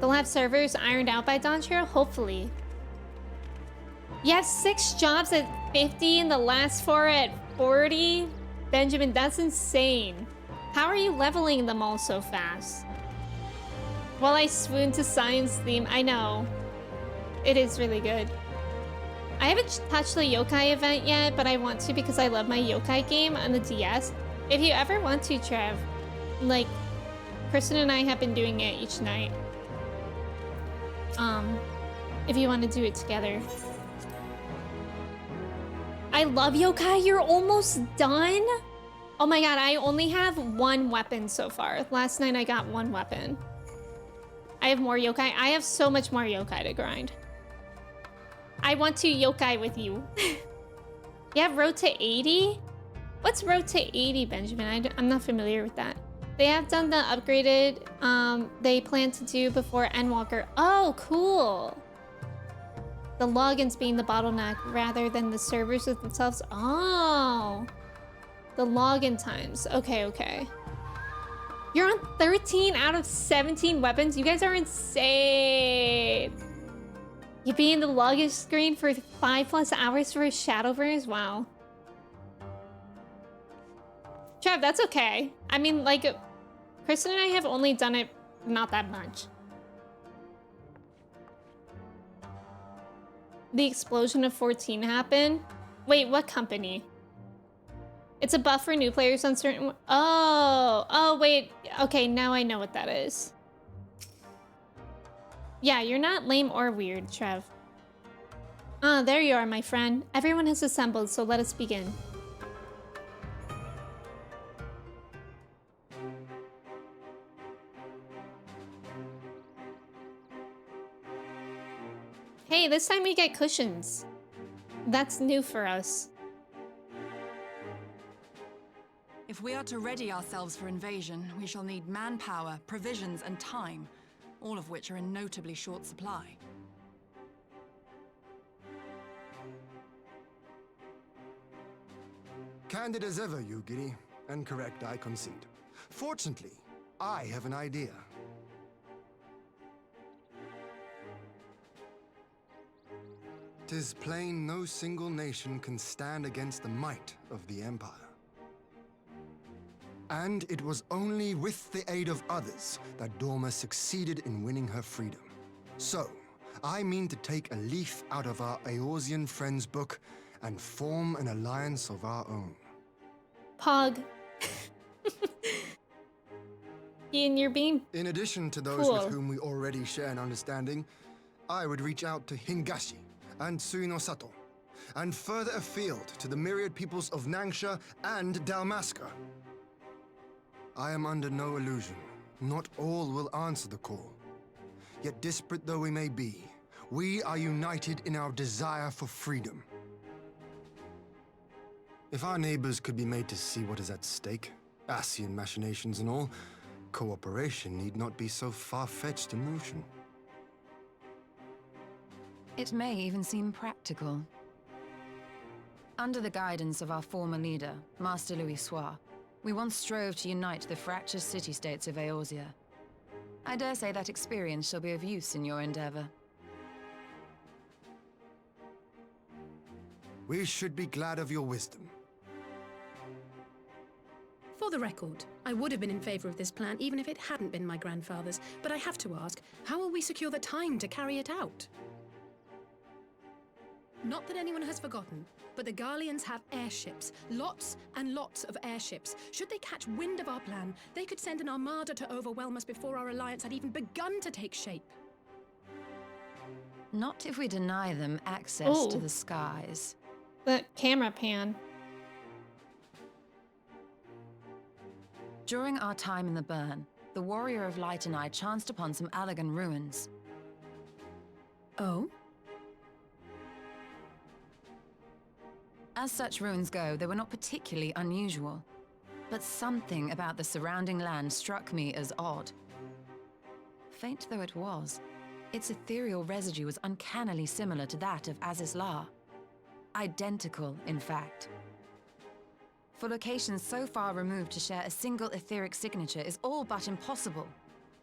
They'll have servers ironed out by Dawn Trail, hopefully. You have 6 jobs at 50 and the last 4 at 40? Benjamin, that's insane. How are you leveling them all so fast? While I swoon to Science theme, I know. It is really good. I haven't touched the yokai event yet, but I want to because I love my yokai game on the DS. If you ever want to, Trev, like, Kristen and I have been doing it each night. If you want to do it together. I love yokai. You're almost done? Oh my god, I only have 1 weapon so far. Last night I got 1 weapon. I have more yokai. I have so much more yokai to grind. I want to yokai with you. You have road to 80? What's road to 80, Benjamin? I'm not familiar with that. They have done the upgraded they plan to do before Endwalker. Oh, cool. The logins being the bottleneck rather than the servers themselves. Oh. The login times. Okay. You're on 13 out of 17 weapons. You guys are insane. You be in the login screen for 5+ hours for Shadowverse? Wow. Trev, that's okay. I mean, like, Kristen and I have only done it not that much. The explosion of 14 happened? Wait, what company? It's a buff for new players on certain... Oh, wait. Okay, now I know what that is. Yeah, you're not lame or weird, Trev. Ah, there you are, my friend. Everyone has assembled, so let us begin. Hey, this time we get cushions. That's new for us. If we are to ready ourselves for invasion, we shall need manpower, provisions, and time, all of which are in notably short supply. Candid as ever, you giddy. And correct, I concede. Fortunately, I have an idea. 'Tis plain no single nation can stand against the might of the Empire. And it was only with the aid of others that Dorma succeeded in winning her freedom. So, I mean to take a leaf out of our Eorzean friends' book and form an alliance of our own. Pog. Ian, you're being In addition to those cool. with whom we already share an understanding, I would reach out to Hingashi and Suinosato, and further afield to the myriad peoples of Nangsha and Dalmasca. I am under no illusion. Not all will answer the call. Yet disparate though we may be, we are united in our desire for freedom. If our neighbors could be made to see what is at stake, Ascian machinations and all, cooperation need not be so far-fetched a notion. It may even seem practical. Under the guidance of our former leader, Master Louis Soir, we once strove to unite the fractious city-states of Eorzea. I dare say that experience shall be of use in your endeavor. We should be glad of your wisdom. For the record, I would have been in favor of this plan even if it hadn't been my grandfather's, but I have to ask, how will we secure the time to carry it out? Not that anyone has forgotten, but the Garleans have airships. Lots and lots of airships. Should they catch wind of our plan, they could send an armada to overwhelm us before our alliance had even begun to take shape. Not if we deny them access to Ooh. the skies. The camera pan. During our time in the Burn, the Warrior of Light and I chanced upon some Allagan ruins. Oh? As such ruins go, they were not particularly unusual. But something about the surrounding land struck me as odd. Faint though it was, its ethereal residue was uncannily similar to that of Azizlar. Identical, in fact. For locations so far removed to share a single etheric signature is all but impossible.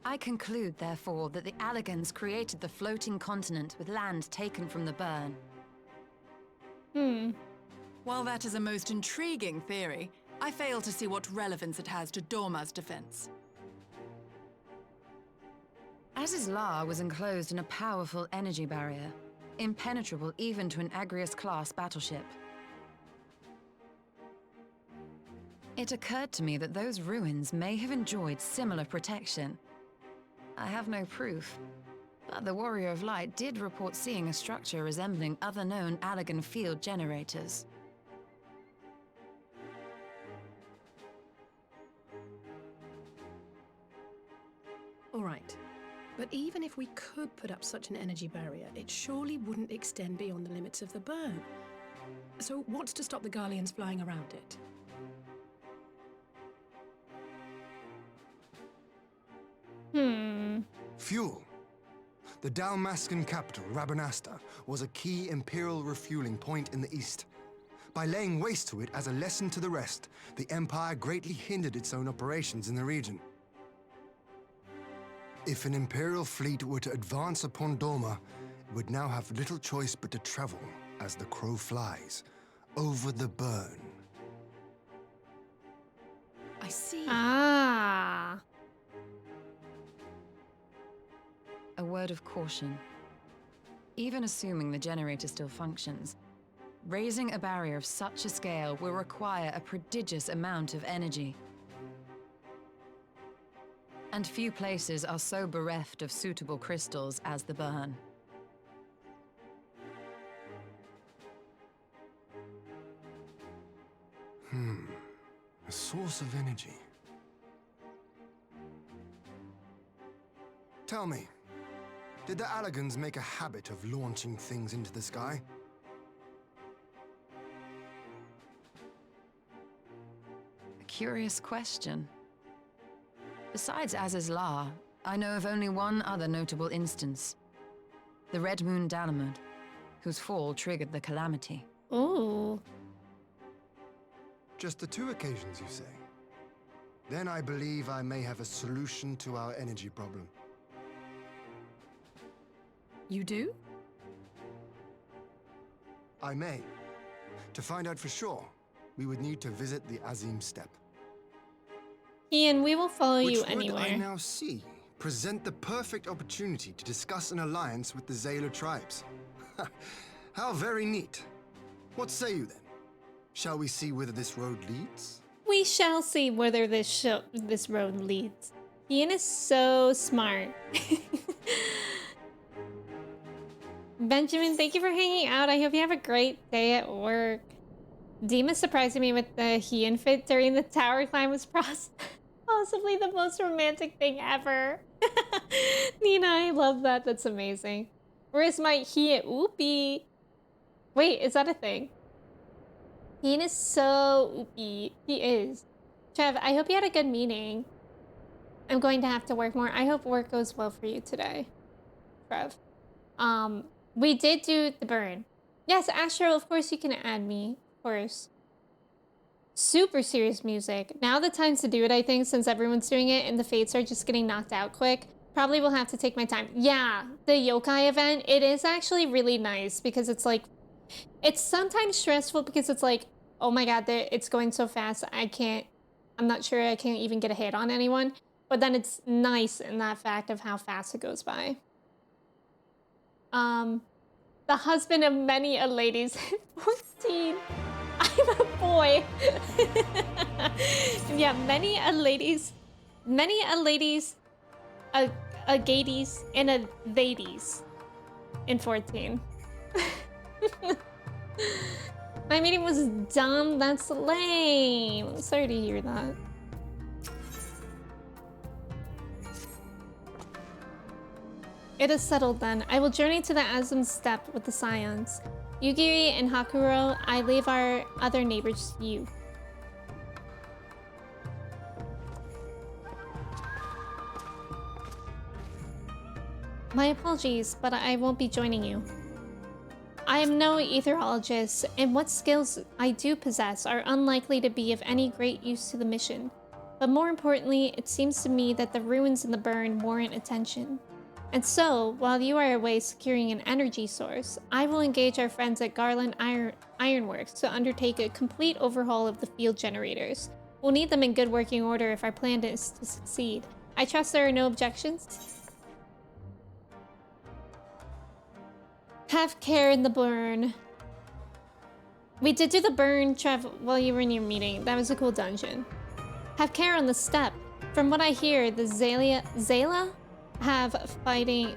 I conclude, therefore, that the Allagans created the floating continent with land taken from the Burn. While that is a most intriguing theory, I fail to see what relevance it has to Dorma's defense. Azizlar was enclosed in a powerful energy barrier, impenetrable even to an Agrias-class battleship. It occurred to me that those ruins may have enjoyed similar protection. I have no proof, but the Warrior of Light did report seeing a structure resembling other known Allagan field generators. All right. But even if we could put up such an energy barrier, it surely wouldn't extend beyond the limits of the Burn. So what's to stop the Garleans flying around it? Fuel. The Dalmascan capital, Rabanasta, was a key Imperial refueling point in the east. By laying waste to it as a lesson to the rest, the Empire greatly hindered its own operations in the region. If an Imperial fleet were to advance upon Dorma, it would now have little choice but to travel, as the crow flies, over the Burn. I see. Ah. A word of caution. Even assuming the generator still functions, raising a barrier of such a scale will require a prodigious amount of energy. And few places are so bereft of suitable crystals as the Burn. A source of energy. Tell me, did the Allagans make a habit of launching things into the sky? A curious question. Besides Azizlar, I know of only one other notable instance. The Red Moon Dalamud, whose fall triggered the calamity. Ooh. Just the 2 occasions, you say? Then I believe I may have a solution to our energy problem. You do? I may. To find out for sure, we would need to visit the Azim Steppe. Ian, we will follow you Which would, anywhere. I now see, present the perfect opportunity to discuss an alliance with the Zayla tribes. How very neat. What say you then? Shall we see whither this road leads? We shall see whether this road leads. Ian is so smart. Benjamin, thank you for hanging out. I hope you have a great day at work. Dima surprising me with the Heian fit during the tower climb was possibly the most romantic thing ever. Nina, I love that. That's amazing. Where's my Heian? Oopie. Wait, is that a thing? Heian is so oopie. He is. Trev, I hope you had a good meeting. I'm going to have to work more. I hope work goes well for you today, Trev. We did do the burn. Yes, Astro, of course you can add me. Of course. Super serious music. Now the time's to do it, I think, since everyone's doing it and the fates are just getting knocked out quick. Probably will have to take my time. Yeah, the yokai event, it is actually really nice because it's like, it's sometimes stressful because it's like, oh my god, it's going so fast. I'm not sure I can't even get a hit on anyone. But then it's nice in that fact of how fast it goes by. The husband of many a lady's 14. I'm a boy. Yeah, many a ladies, a gadies, and a ladies in 14. My meeting was dumb. That's lame. Sorry to hear that. It is settled then. I will journey to the Azim Steppe with the Scions. Yugiri and Hakuro, I leave our other neighbors to you. My apologies, but I won't be joining you. I am no etherologist, and what skills I do possess are unlikely to be of any great use to the mission. But more importantly, it seems to me that the ruins in the burn warrant attention. And so, while you are away securing an energy source, I will engage our friends at Garland Ironworks to undertake a complete overhaul of the field generators. We'll need them in good working order if our plan is to succeed. I trust there are no objections? Have care in the burn. We did do the burn, Trev, while you were in your meeting. That was a cool dungeon. Have care on the steppe. From what I hear, the Zayla have fighting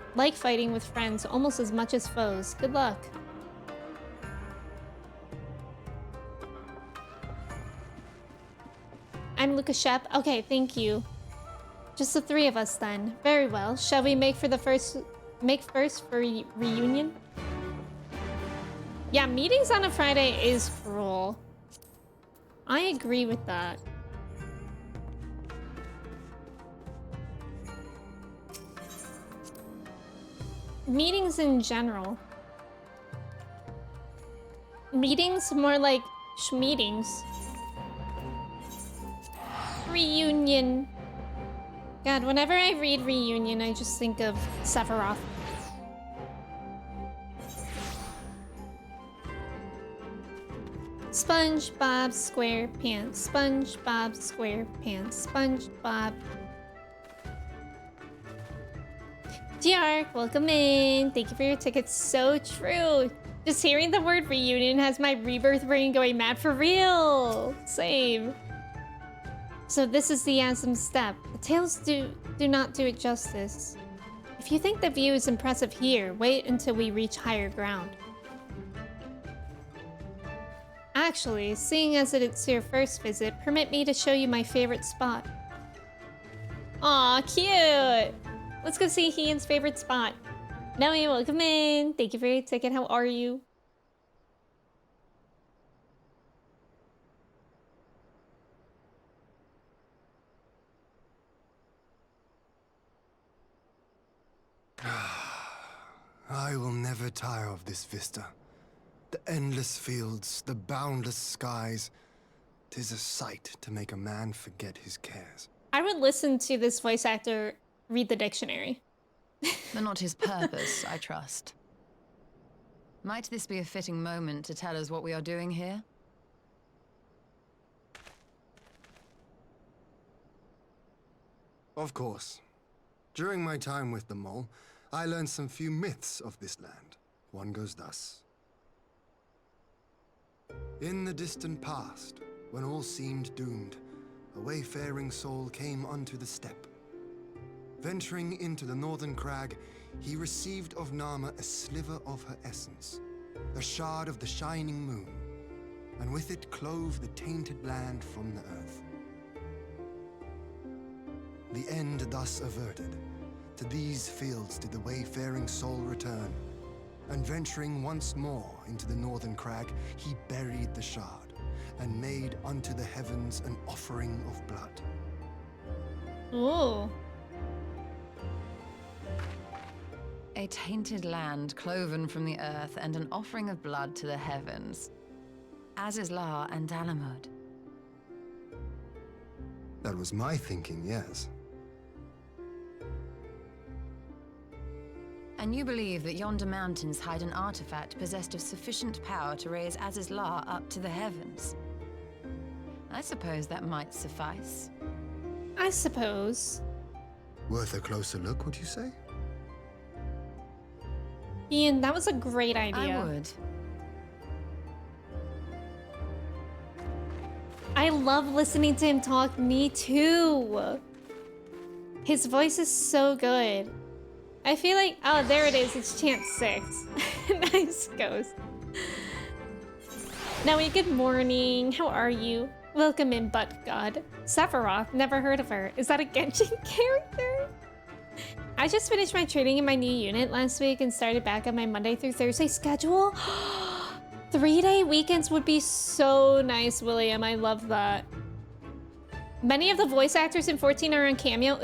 with friends almost as much as foes. Good luck. I'm Luca Shep. Okay, thank you. Just the three of us then. Very well. Shall we make first for reunion? Yeah, meetings on a Friday is cruel. I agree with that. Meetings in general. Meetings, more like schmeetings. Reunion. God, whenever I read reunion, I just think of Sephiroth. SpongeBob SquarePants. SpongeBob SquarePants. SpongeBob. Giark, welcome in. Thank you for your tickets. So true. Just hearing the word reunion has my rebirth brain going mad for real. Same. So this is the Azim Steppe. The tales do not do it justice. If you think the view is impressive here, wait until we reach higher ground. Actually, seeing as it's your first visit, permit me to show you my favorite spot. Aw, cute! Let's go see Heian's favorite spot. Noe, welcome in. Thank you for your ticket. How are you? I will never tire of this vista. The endless fields, the boundless skies. 'Tis a sight to make a man forget his cares. I would listen to this voice actor read the dictionary. But not his purpose, I trust. Might this be a fitting moment to tell us what we are doing here? Of course. During my time with the mole, I learned some few myths of this land. One goes thus. In the distant past, when all seemed doomed, a wayfaring soul came unto the steppe. Venturing into the northern crag, he received of Nama a sliver of her essence, a shard of the shining moon, and with it clove the tainted land from the earth. The end thus averted, to these fields did the wayfaring soul return, and venturing once more into the northern crag, he buried the shard, and made unto the heavens an offering of blood. Ooh. A tainted land cloven from the earth and an offering of blood to the heavens. Azizlar and Dalamud. That was my thinking, yes. And you believe that yonder mountains hide an artifact possessed of sufficient power to raise Azizlar up to the heavens? I suppose that might suffice. I suppose. Worth a closer look, would you say? Ian, that was a great idea. I would. I love listening to him talk. Me too. His voice is so good. I feel like, oh, there it is. It's chant 6. Nice ghost. Now, good morning. How are you? Welcome in, Butt God. Sephiroth, never heard of her. Is that a Genshin character? I just finished my training in my new unit last week and started back on my Monday through Thursday schedule. 3-day weekends would be so nice, William. I love that. Many of the voice actors in 14 are on Cameo.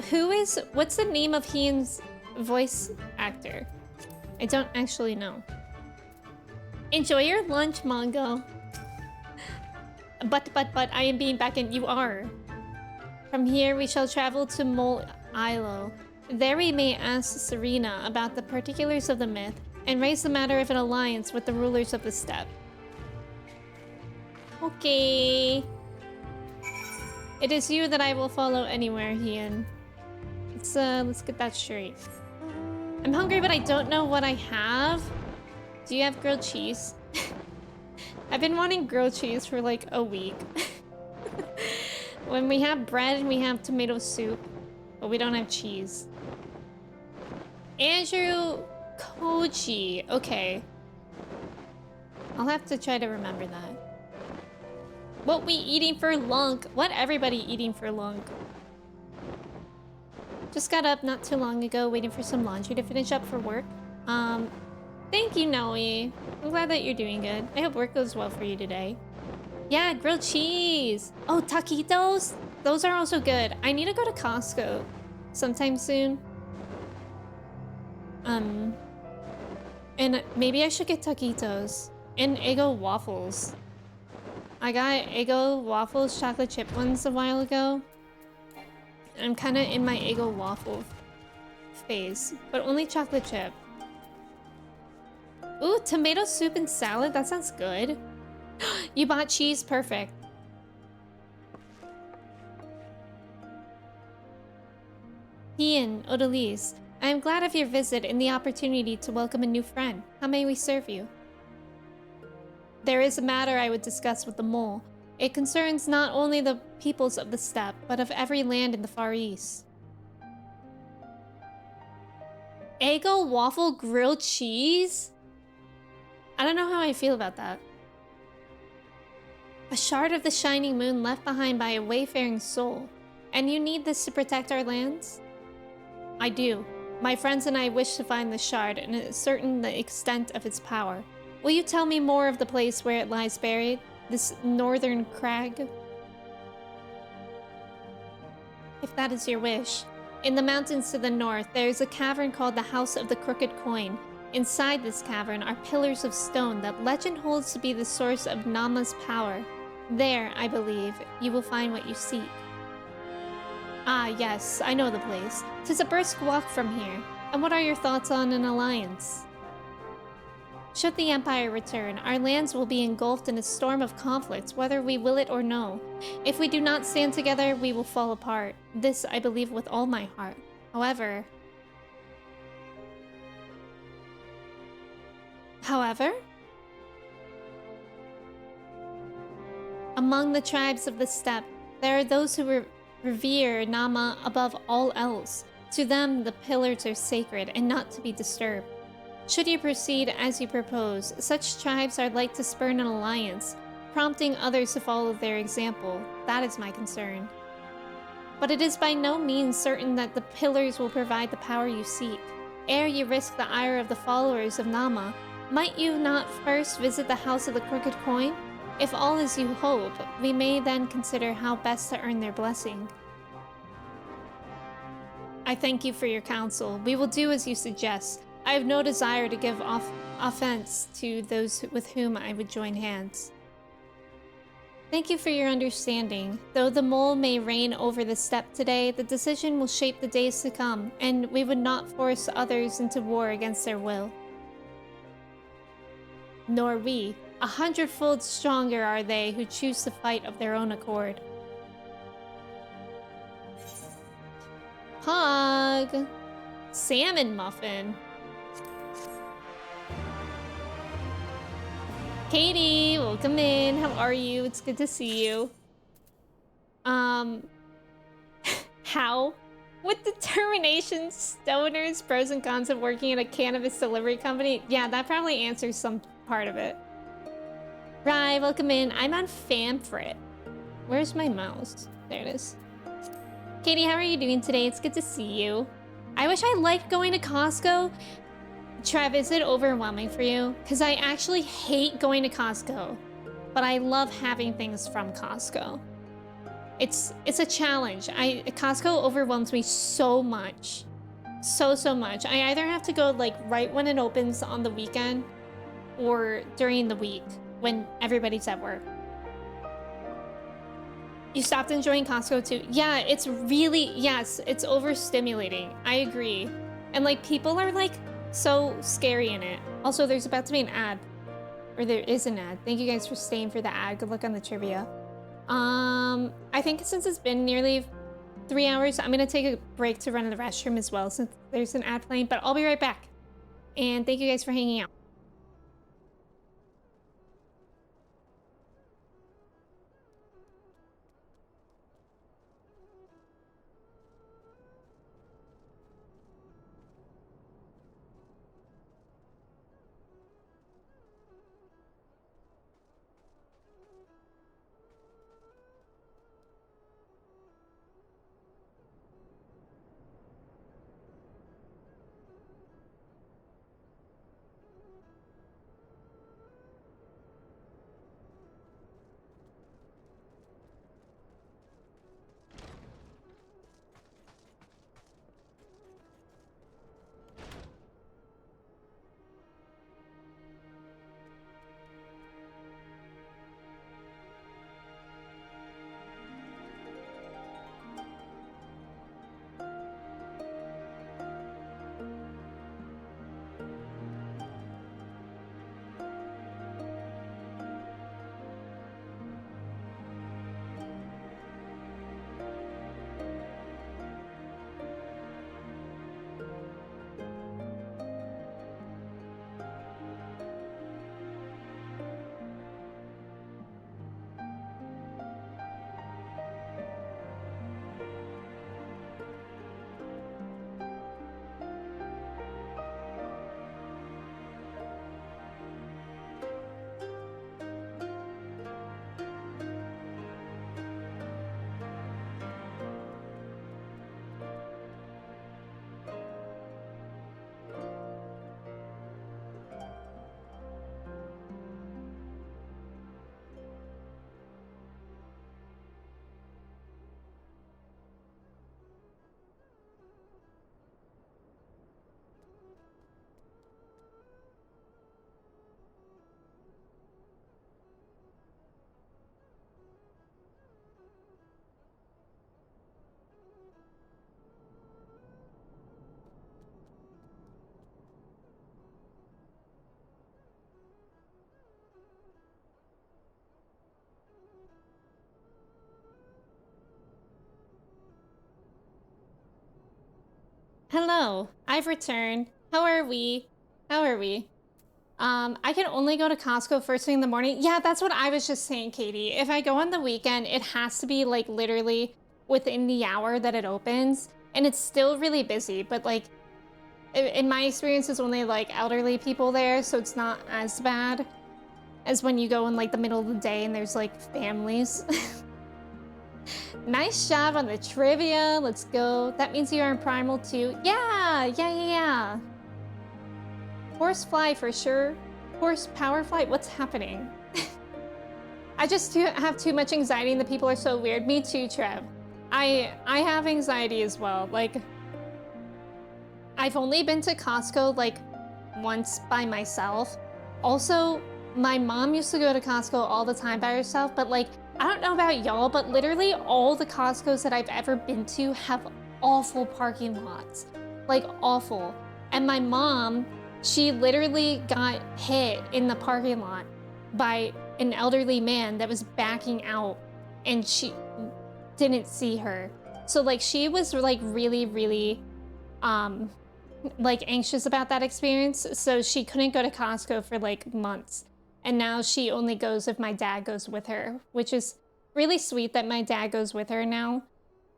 What's the name of Ian's voice actor? I don't actually know. Enjoy your lunch, Mongo. But, I am being back in. You are. From here, we shall travel to Mol Ilo. There we may ask Serena about the particulars of the myth and raise the matter of an alliance with the rulers of the steppe. Okay. It is you that I will follow anywhere, Ian. Let's get that straight. I'm hungry, but I don't know what I have. Do you have grilled cheese? I've been wanting grilled cheese for like a week. When we have bread and we have tomato soup, but we don't have cheese. Andrew Koji. Okay. I'll have to try to remember that. What we eating for lunch? What everybody eating for lunch? Just got up not too long ago, waiting for some laundry to finish up for work. Thank you, Noe. I'm glad that you're doing good. I hope work goes well for you today. Yeah, grilled cheese. Oh, taquitos. Those are also good. I need to go to Costco sometime soon. And maybe I should get taquitos and Eggo waffles. I got Eggo waffles, chocolate chip ones a while ago. I'm kind of in my Eggo waffle phase, but only chocolate chip. Ooh, tomato soup and salad. That sounds good. You bought cheese. Perfect. Ian, Odalise, I am glad of your visit and the opportunity to welcome a new friend. How may we serve you? There is a matter I would discuss with the mole. It concerns not only the peoples of the steppe, but of every land in the Far East. Eggo waffle grilled cheese? I don't know how I feel about that. A shard of the shining moon left behind by a wayfaring soul. And you need this to protect our lands? I do. My friends and I wish to find the shard and ascertain the extent of its power. Will you tell me more of the place where it lies buried? This northern crag? If that is your wish. In the mountains to the north, there is a cavern called the House of the Crooked Coin. Inside this cavern are pillars of stone that legend holds to be the source of Nama's power. There, I believe, you will find what you seek. Ah, yes, I know the place. 'Tis a brisk walk from here. And what are your thoughts on an alliance? Should the Empire return, our lands will be engulfed in a storm of conflicts, whether we will it or no. If we do not stand together, we will fall apart. This I believe with all my heart. However... Among the tribes of the steppe, there are those who revere Nama above all else. To them, the pillars are sacred and not to be disturbed. Should you proceed as you propose, such tribes are like to spurn an alliance, prompting others to follow their example. That is my concern. But it is by no means certain that the pillars will provide the power you seek. Ere you risk the ire of the followers of Nama, might you not first visit the House of the Crooked Coin? If all is you hope, we may then consider how best to earn their blessing. I thank you for your counsel. We will do as you suggest. I have no desire to give offense to those with whom I would join hands. Thank you for your understanding. Though the mole may reign over the steppe today, the decision will shape the days to come, and we would not force others into war against their will. Nor we. 100-fold stronger are they who choose to fight of their own accord. Hug! Salmon muffin. Katie, welcome in. How are you? It's good to see you. How? With determination, stoners, pros and cons of working at a cannabis delivery company. Yeah, that probably answers some part of it. Right, welcome in. I'm on Famfrit. Where's my mouse? There it is. Katie, how are you doing today? It's good to see you. I wish I liked going to Costco. Trev, is it overwhelming for you? Because I actually hate going to Costco, but I love having things from Costco. It's a challenge. Costco overwhelms me so much. So much. I either have to go like right when it opens on the weekend or during the week when everybody's at work. You stopped enjoying Costco too? Yeah, it's really, yes, it's overstimulating. I agree. And like people are like so scary in it. Also, there's about to be an ad. Or there is an ad. Thank you guys for staying for the ad. Good luck on the trivia. I think since it's been nearly 3 hours, I'm gonna take a break to run to the restroom as well since there's an ad playing, but I'll be right back. And thank you guys for hanging out. Hello, I've returned. How are we? I can only go to Costco first thing in the morning. Yeah, that's what I was just saying, Katie. If I go on the weekend, it has to be like literally within the hour that it opens. and it's still really busy, but like, in my experience, it's only like elderly people there, so it's not as bad as when you go in like the middle of the day and there's like families. Nice job on the trivia. Let's go. That means you are in Primal too. Yeah. Horsefly for sure. Horse powerfly. What's happening? I just have too much anxiety and the people are so weird. Me too, Trev. I have anxiety as well. Like, I've only been to Costco like once by myself. Also, my mom used to go to Costco all the time by herself, but like, I don't know about y'all, but literally all the Costcos that I've ever been to have awful parking lots. Like, awful. And my mom, she literally got hit in the parking lot by an elderly man that was backing out, and she didn't see her. So like, she was like really like anxious about that experience, so she couldn't go to Costco for like months. And now she only goes if my dad goes with her, which is really sweet that my dad goes with her now.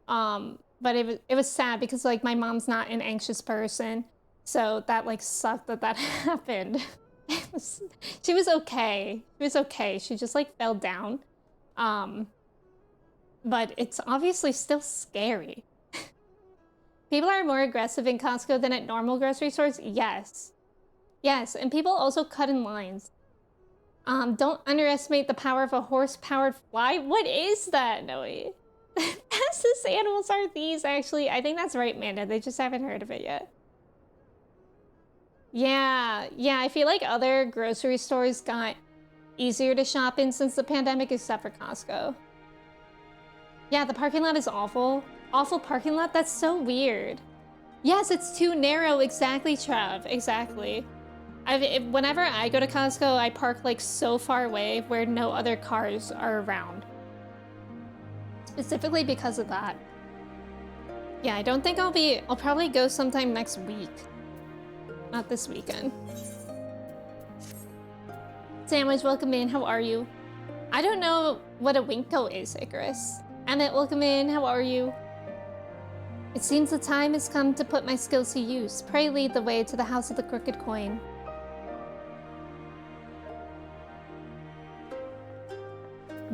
But it was sad because like my mom's not an anxious person, so that like sucked that happened. She was okay. She was okay. She just like fell down. But it's obviously still scary. People are more aggressive in Costco than at normal grocery stores. Yes, and people also cut in lines. Don't underestimate the power of a horse-powered fly. What is that, Noe? Fastest animals are these, actually. I think that's right, Manda. They just haven't heard of it yet. Yeah, I feel like other grocery stores got easier to shop in since the pandemic, except for Costco. Yeah, the parking lot is awful. Awful parking lot? That's so weird. Yes, it's too narrow. Exactly, Trav. Exactly. Whenever I go to Costco, I park like so far away where no other cars are around. Specifically because of that. Yeah, I don't think I'll probably go sometime next week. Not this weekend. Sandwich, welcome in. How are you? I don't know what a Winko is, Icarus. Emmett, welcome in. How are you? It seems the time has come to put my skills to use. Pray lead the way to the House of the Crooked Coin.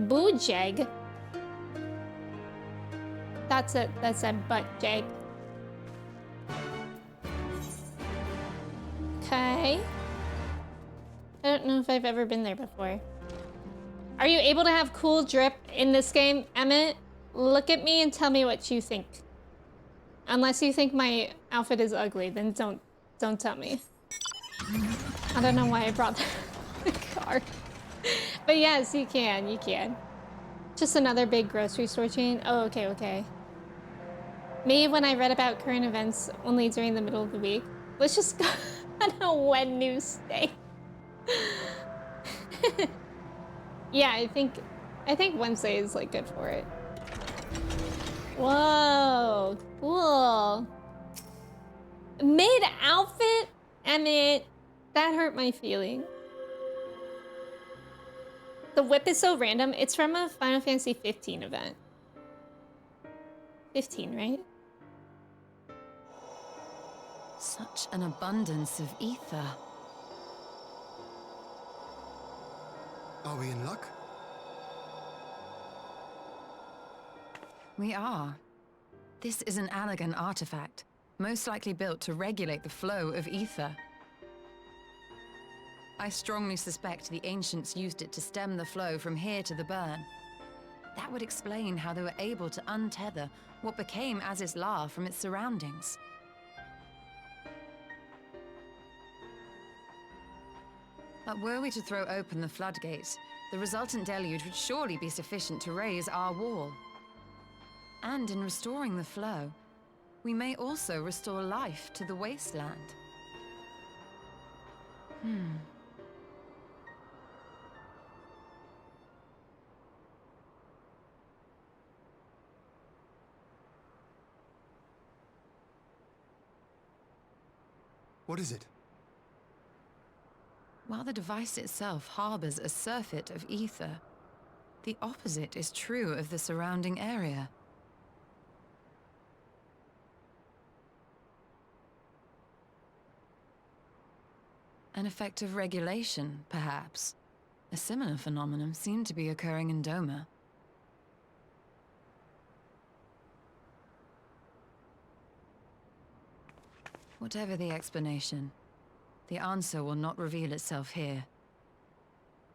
Boojeg? That's a butt jag. Okay. I don't know if I've ever been there before. Are you able to have cool drip in this game, Emmett? Look at me and tell me what you think. Unless you think my outfit is ugly, then don't tell me. I don't know why I brought the car. But yes, you can. Just another big grocery store chain. Oh, okay. Me, when I read about current events only during the middle of the week. Let's just go on a when news day. Yeah, I think Wednesday is like good for it. Whoa, cool. Mid-outfit? Emmett, that hurt my feeling. The whip is so random. It's from a Final Fantasy 15 event. 15, right? Such an abundance of ether. Are we in luck? We are. This is an Allagan artifact, most likely built to regulate the flow of ether. I strongly suspect the ancients used it to stem the flow from here to the burn. That would explain how they were able to untether what became Aziz's La from its surroundings. But were we to throw open the floodgates, the resultant deluge would surely be sufficient to raise our wall. And in restoring the flow, we may also restore life to the wasteland. What is it? While the device itself harbors a surfeit of ether, the opposite is true of the surrounding area. An effect of regulation, perhaps. A similar phenomenon seemed to be occurring in Doma. Whatever the explanation, the answer will not reveal itself here.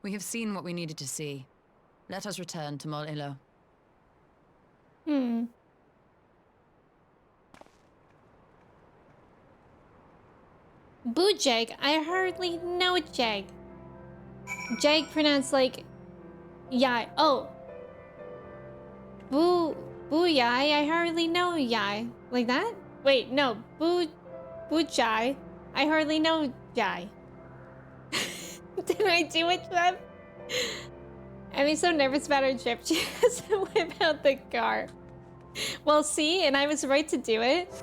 We have seen what we needed to see. Let us return to Mol Ilo. Boojeg, I hardly know Jeg. Jeg pronounced like Yai. Oh. Booyai, I hardly know Yai. Like that? Wait, no. Boojai, I hardly know Jai. Did I do it, Trev? Emmy's so nervous about her trip, she has to whip out the car. Well, see, and I was right to do it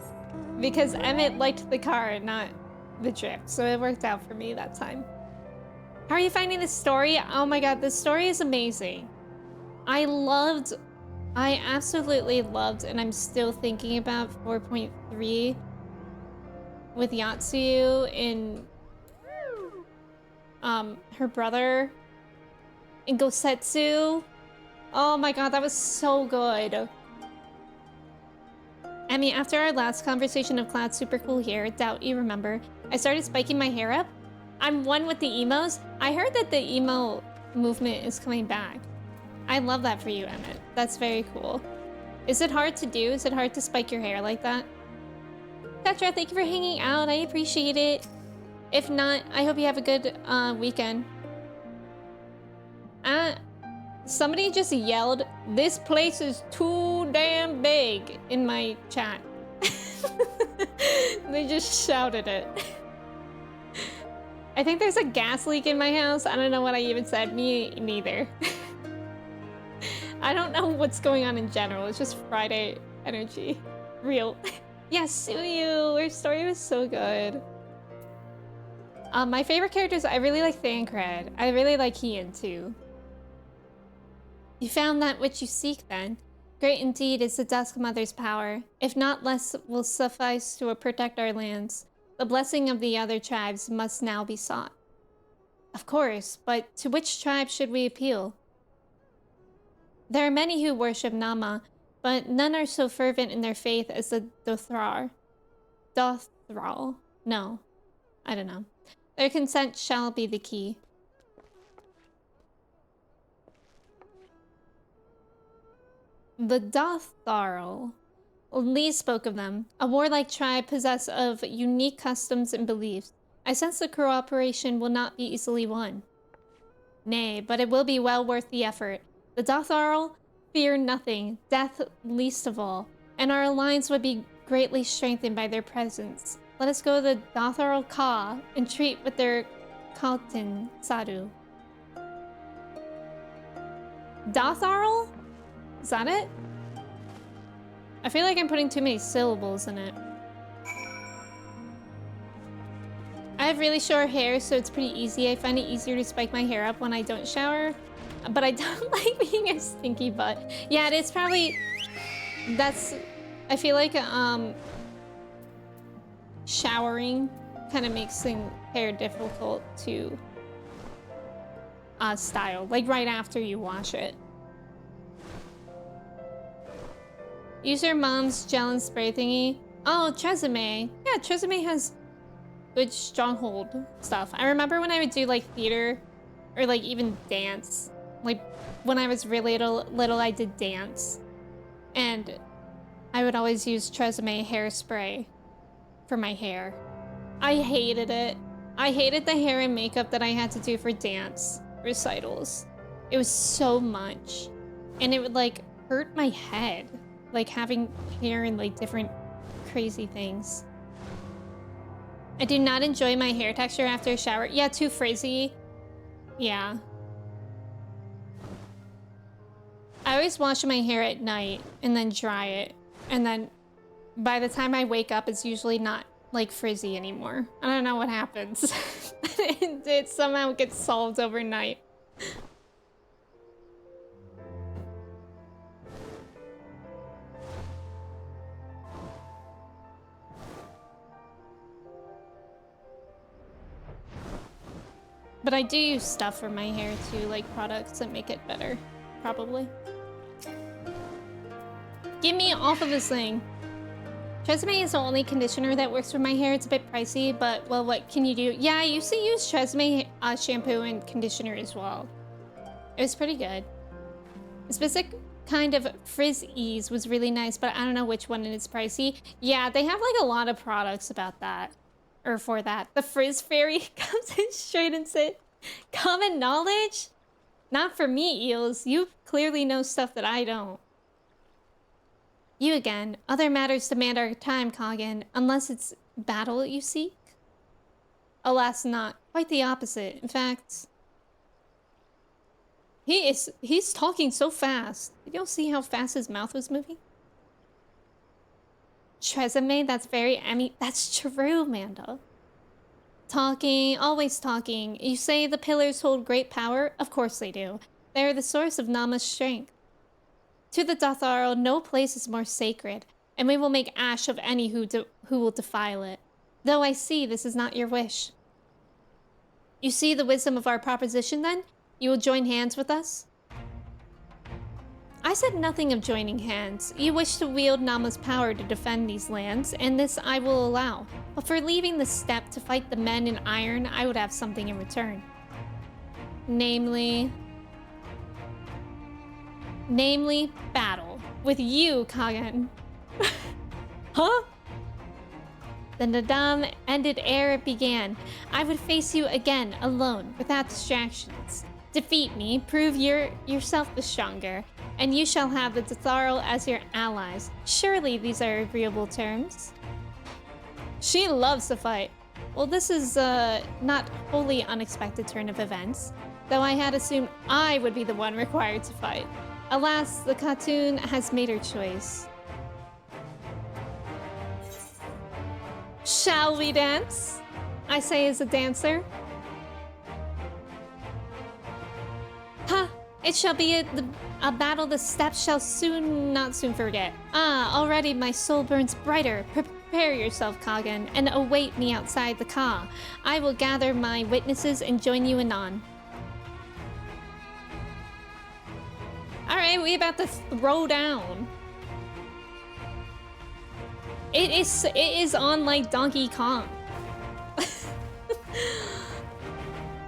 because Emmett liked the car and not the trip, so it worked out for me that time. How are you finding the story? Oh my god, this story is amazing. I absolutely loved, and I'm still thinking about 4.3 with Yatsuyu and her brother and Gosetsu. Oh my god, that was so good. I mean, after our last conversation of Cloud Super Cool here, doubt you remember, I started spiking my hair up. I'm one with the emos. I heard that the emo movement is coming back. I love that for you, Emmett. That's very cool. Is it hard to do? Is it hard to spike your hair like that? Tetra, thank you for hanging out. I appreciate it. If not, I hope you have a good weekend. Somebody just yelled, "This place is too damn big," in my chat. They just shouted it. I think there's a gas leak in my house. I don't know what I even said. Me neither. I don't know what's going on in general. It's just Friday energy. Real. Yeah, Suyu. Her story was so good. My favorite characters, I really like Thancred. I really like Hien too. You found that which you seek then. Great indeed is the Dusk Mother's power. If not, less will suffice to protect our lands. The blessing of the other tribes must now be sought. Of course, but to which tribe should we appeal? There are many who worship Nama, but none are so fervent in their faith as the Dothral. Dothral? No. I don't know. Their consent shall be the key. The Dothral. Lee spoke of them, a warlike tribe possessed of unique customs and beliefs. I sense the cooperation will not be easily won. Nay, but it will be well worth the effort. The Dothral fear nothing, death least of all, and our alliance would be greatly strengthened by their presence. Let us go to the Dothral Ka and treat with their Kaltin Sadu. Dothral? Is that it? I feel like I'm putting too many syllables in it. I have really short hair, so it's pretty easy. I find it easier to spike my hair up when I don't shower. But I don't like being a stinky butt. Yeah, it's probably... That's... I feel like, showering kind of makes hair difficult to style. Like, right after you wash it. Use your mom's gel and spray thingy. Oh, Tresemme. Yeah, Tresemme has good stronghold stuff. I remember when I would do like theater or like even dance. Like when I was really little I did dance. And I would always use Tresemme hairspray for my hair. I hated it. I hated the hair and makeup that I had to do for dance recitals. It was so much. And it would like hurt my head. Like having hair and like different crazy things. I do not enjoy my hair texture after a shower. Yeah, too frizzy. Yeah. I always wash my hair at night and then dry it. And then by the time I wake up, it's usually not like frizzy anymore. I don't know what happens. It somehow gets solved overnight. But I do use stuff for my hair too, like products that make it better, probably. Get me off of this thing. Tresemme is the only conditioner that works for my hair. It's a bit pricey, but well, what can you do? Yeah, I used to use Tresemme shampoo and conditioner as well. It was pretty good. The specific kind of frizz ease was really nice, but I don't know which one, and it's pricey. Yeah, they have like a lot of products about that. Or for that. The Frizz Fairy comes in straight and said, common knowledge? Not for me, Eels. You clearly know stuff that I don't. You again. Other matters demand our time, Kagan. Unless it's battle you seek? Alas, not. Quite the opposite. In fact... He's talking so fast. Did y'all see how fast his mouth was moving? Tresemme, that's very that's true, Manda. Talking, always talking. You say the pillars hold great power? Of course they do. They are the source of Nama's strength. To the Datharl, no place is more sacred, and we will make ash of any who will defile it. Though I see this is not your wish. You see the wisdom of our proposition, then? You will join hands with us? I said nothing of joining hands. You wish to wield Nama's power to defend these lands, and this I will allow. But for leaving the steppe to fight the men in iron, I would have something in return. Namely, battle. With you, Kagan. Huh? The Nadam ended ere it began. I would face you again, alone, without distractions. Defeat me, prove yourself the stronger, and you shall have the Datharl as your allies. Surely these are agreeable terms. She loves to fight. Well, this is not wholly unexpected turn of events, though I had assumed I would be the one required to fight. Alas, the Khatun has made her choice. Shall we dance? I say as a dancer. Ha! It shall be a battle the steppes shall not soon forget. Ah, already my soul burns brighter. Prepare yourself, Kagan, and await me outside the Ka. I will gather my witnesses and join you anon. Alright, we about to throw down. It is on like Donkey Kong.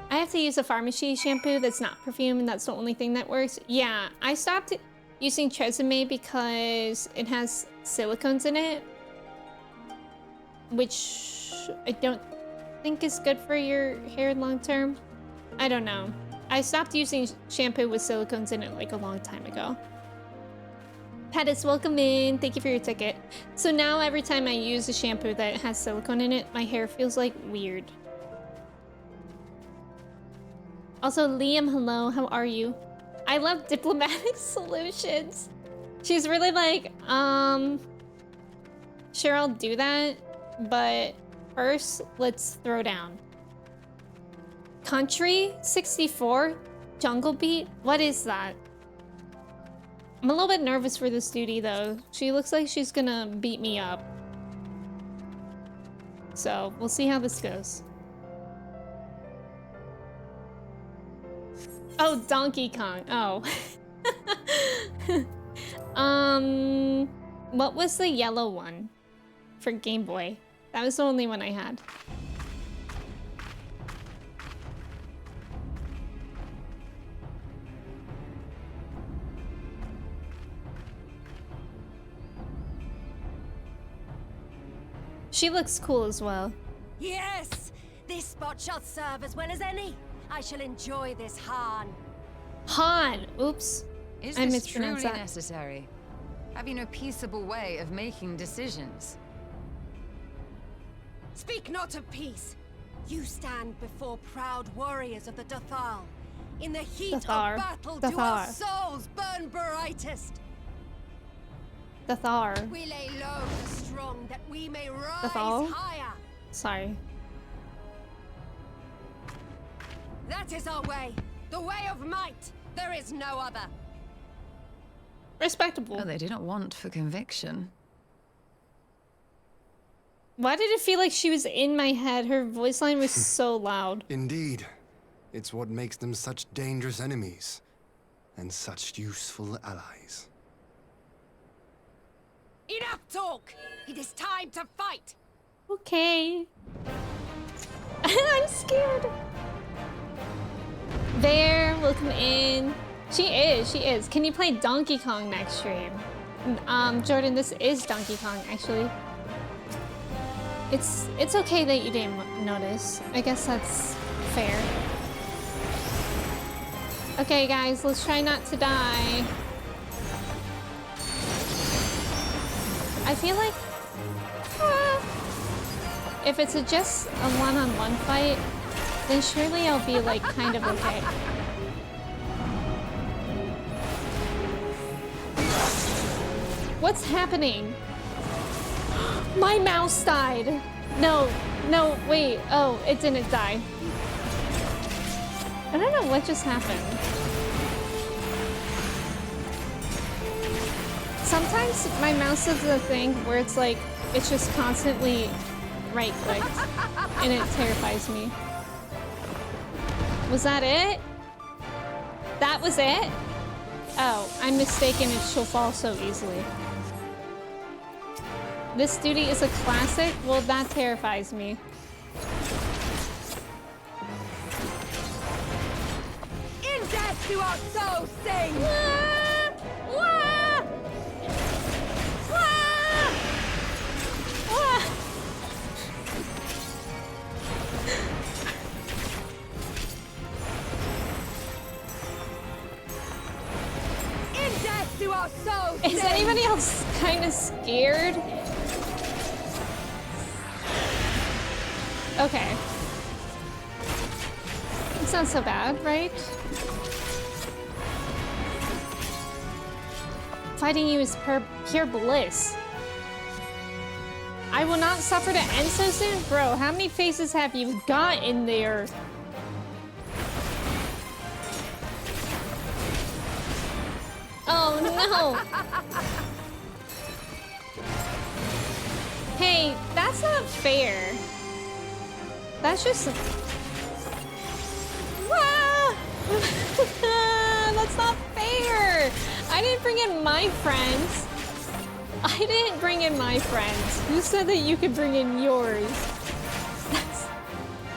I have to use a pharmacy shampoo that's not perfume, and that's the only thing that works. Yeah, I stopped using Tresemme because it has silicones in it, which I don't think is good for your hair long term. I don't know. I stopped using shampoo with silicones in it like a long time ago. Pettis, welcome in. Thank you for your ticket. So now every time I use a shampoo that has silicone in it, my hair feels like weird. Also, Liam, hello, how are you? I love diplomatic solutions. She's really like, sure, I'll do that, but first, let's throw down. Country 64? Jungle Beat? What is that? I'm a little bit nervous for this duty, though. She looks like she's gonna beat me up. So, we'll see how this goes. Oh, Donkey Kong. Oh. What was the yellow one for Game Boy? That was the only one I had. She looks cool as well. Yes! This spot shall serve as well as any. I shall enjoy this Han. Han! Oops. Is I this mispronounced truly that. necessary? Have you no peaceable way of making decisions? Speak not of peace. You stand before proud warriors of the Dathal. In the heat Dathar. of battle Dathar. do our souls burn brightest. Dathar. We lay low the strong that we may rise Dathal? higher. Sorry. That is our way. The way of might. There is no other. Respectable. Oh, they do not want for conviction. Why did it feel like she was in my head? Her voice line was so loud. Indeed. It's what makes them such dangerous enemies, and such useful allies. Enough talk! It is time to fight! Okay. I'm scared. There, welcome in. She is. Can you play Donkey Kong next stream? Jordan, this is Donkey Kong, actually. It's okay that you didn't notice. I guess that's fair. Okay, guys, let's try not to die. I feel like if it's just a one-on-one fight, then surely I'll be like kind of okay. What's happening? My mouse died. No, wait. Oh, it didn't die. I don't know what just happened. Sometimes my mouse does a thing where it's like, it's just constantly right-clicked, and it terrifies me. Was that it? That was it? Oh, I'm mistaken if she'll fall so easily. This duty is a classic? Well, that terrifies me. In death do our souls sing! Wah! Wah! Wah! Wah! In death do our souls sing! Is anybody else kind of scared? Okay. It's not so bad, right? Fighting you is pure bliss. I will not suffer to end so soon? Bro, how many faces have you got in there? Oh no! Hey, that's not fair. That's just... Ah! That's not fair! I didn't bring in my friends. I didn't bring in my friends. You said that you could bring in yours. That's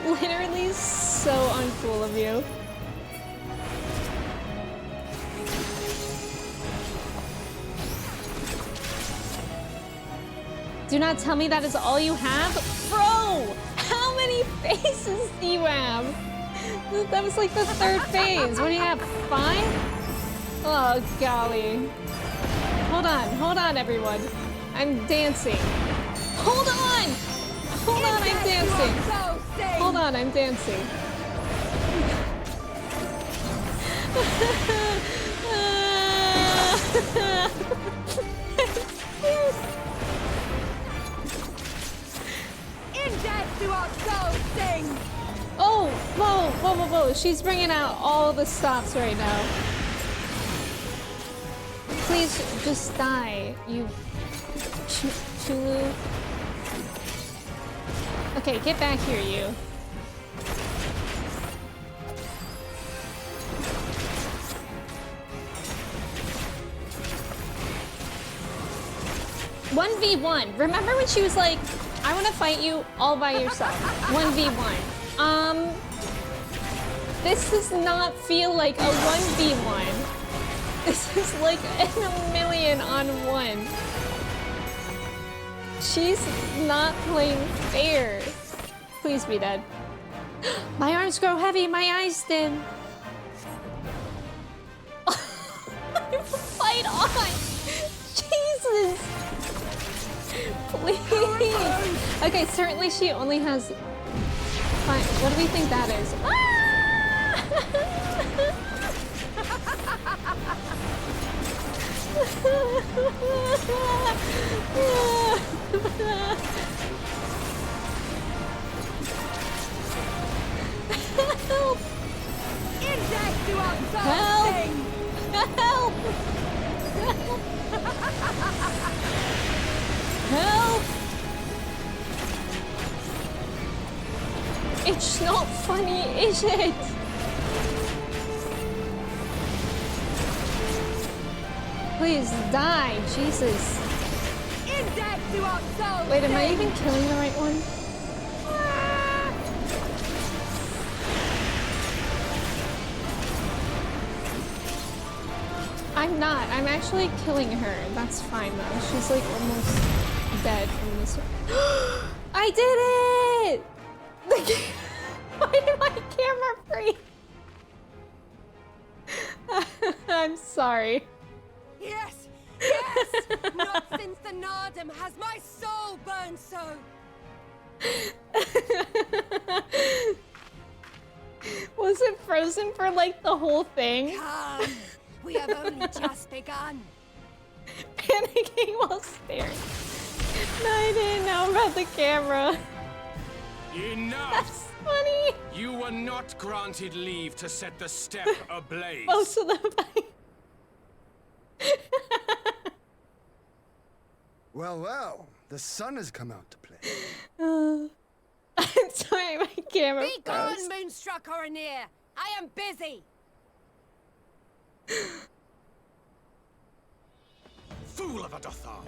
literally so uncool of you. Do not tell me that is all you have? Bro! How many faces do you have? That was like the third phase. What do you have, 5? Oh, golly. Hold on, everyone. I'm dancing. Hold on! Hold on, I'm dancing. Hold on, I'm dancing. In death do our souls sing! Oh, whoa. She's bringing out all the stops right now. Please just die, you Chulu. Okay, get back here, you. One v one. Remember when she was like, I want to fight you all by yourself. 1v1. This does not feel like a 1v1. This is like a 1,000,000-on-1. She's not playing fair. Please be dead. My arms grow heavy, my eyes dim. Fight on! Jesus! Please! Okay, certainly she only has... Fine. What do we think that is? Ah! Help! In death do our souls Help! sing! Help! Help! It's not funny, is it? Please die, Jesus. Index to our souls! Wait, am I even killing the right one? I'm not. I'm actually killing her. That's fine though. She's like almost dead from this one. I did it! Why did my camera freeze? I'm sorry. Yes! Yes! Not since the Nardum has my soul burned so! Was it frozen for like the whole thing? Come! We have only just begun. Panicking while staring. No, I didn't know about the camera. Enough! That's funny. You were not granted leave to set the step ablaze. Most of them. Well, well, the sun has come out to play. I'm sorry, my camera Be gone, froze. Moonstruck Oranir! I am busy! Fool of a Dothal!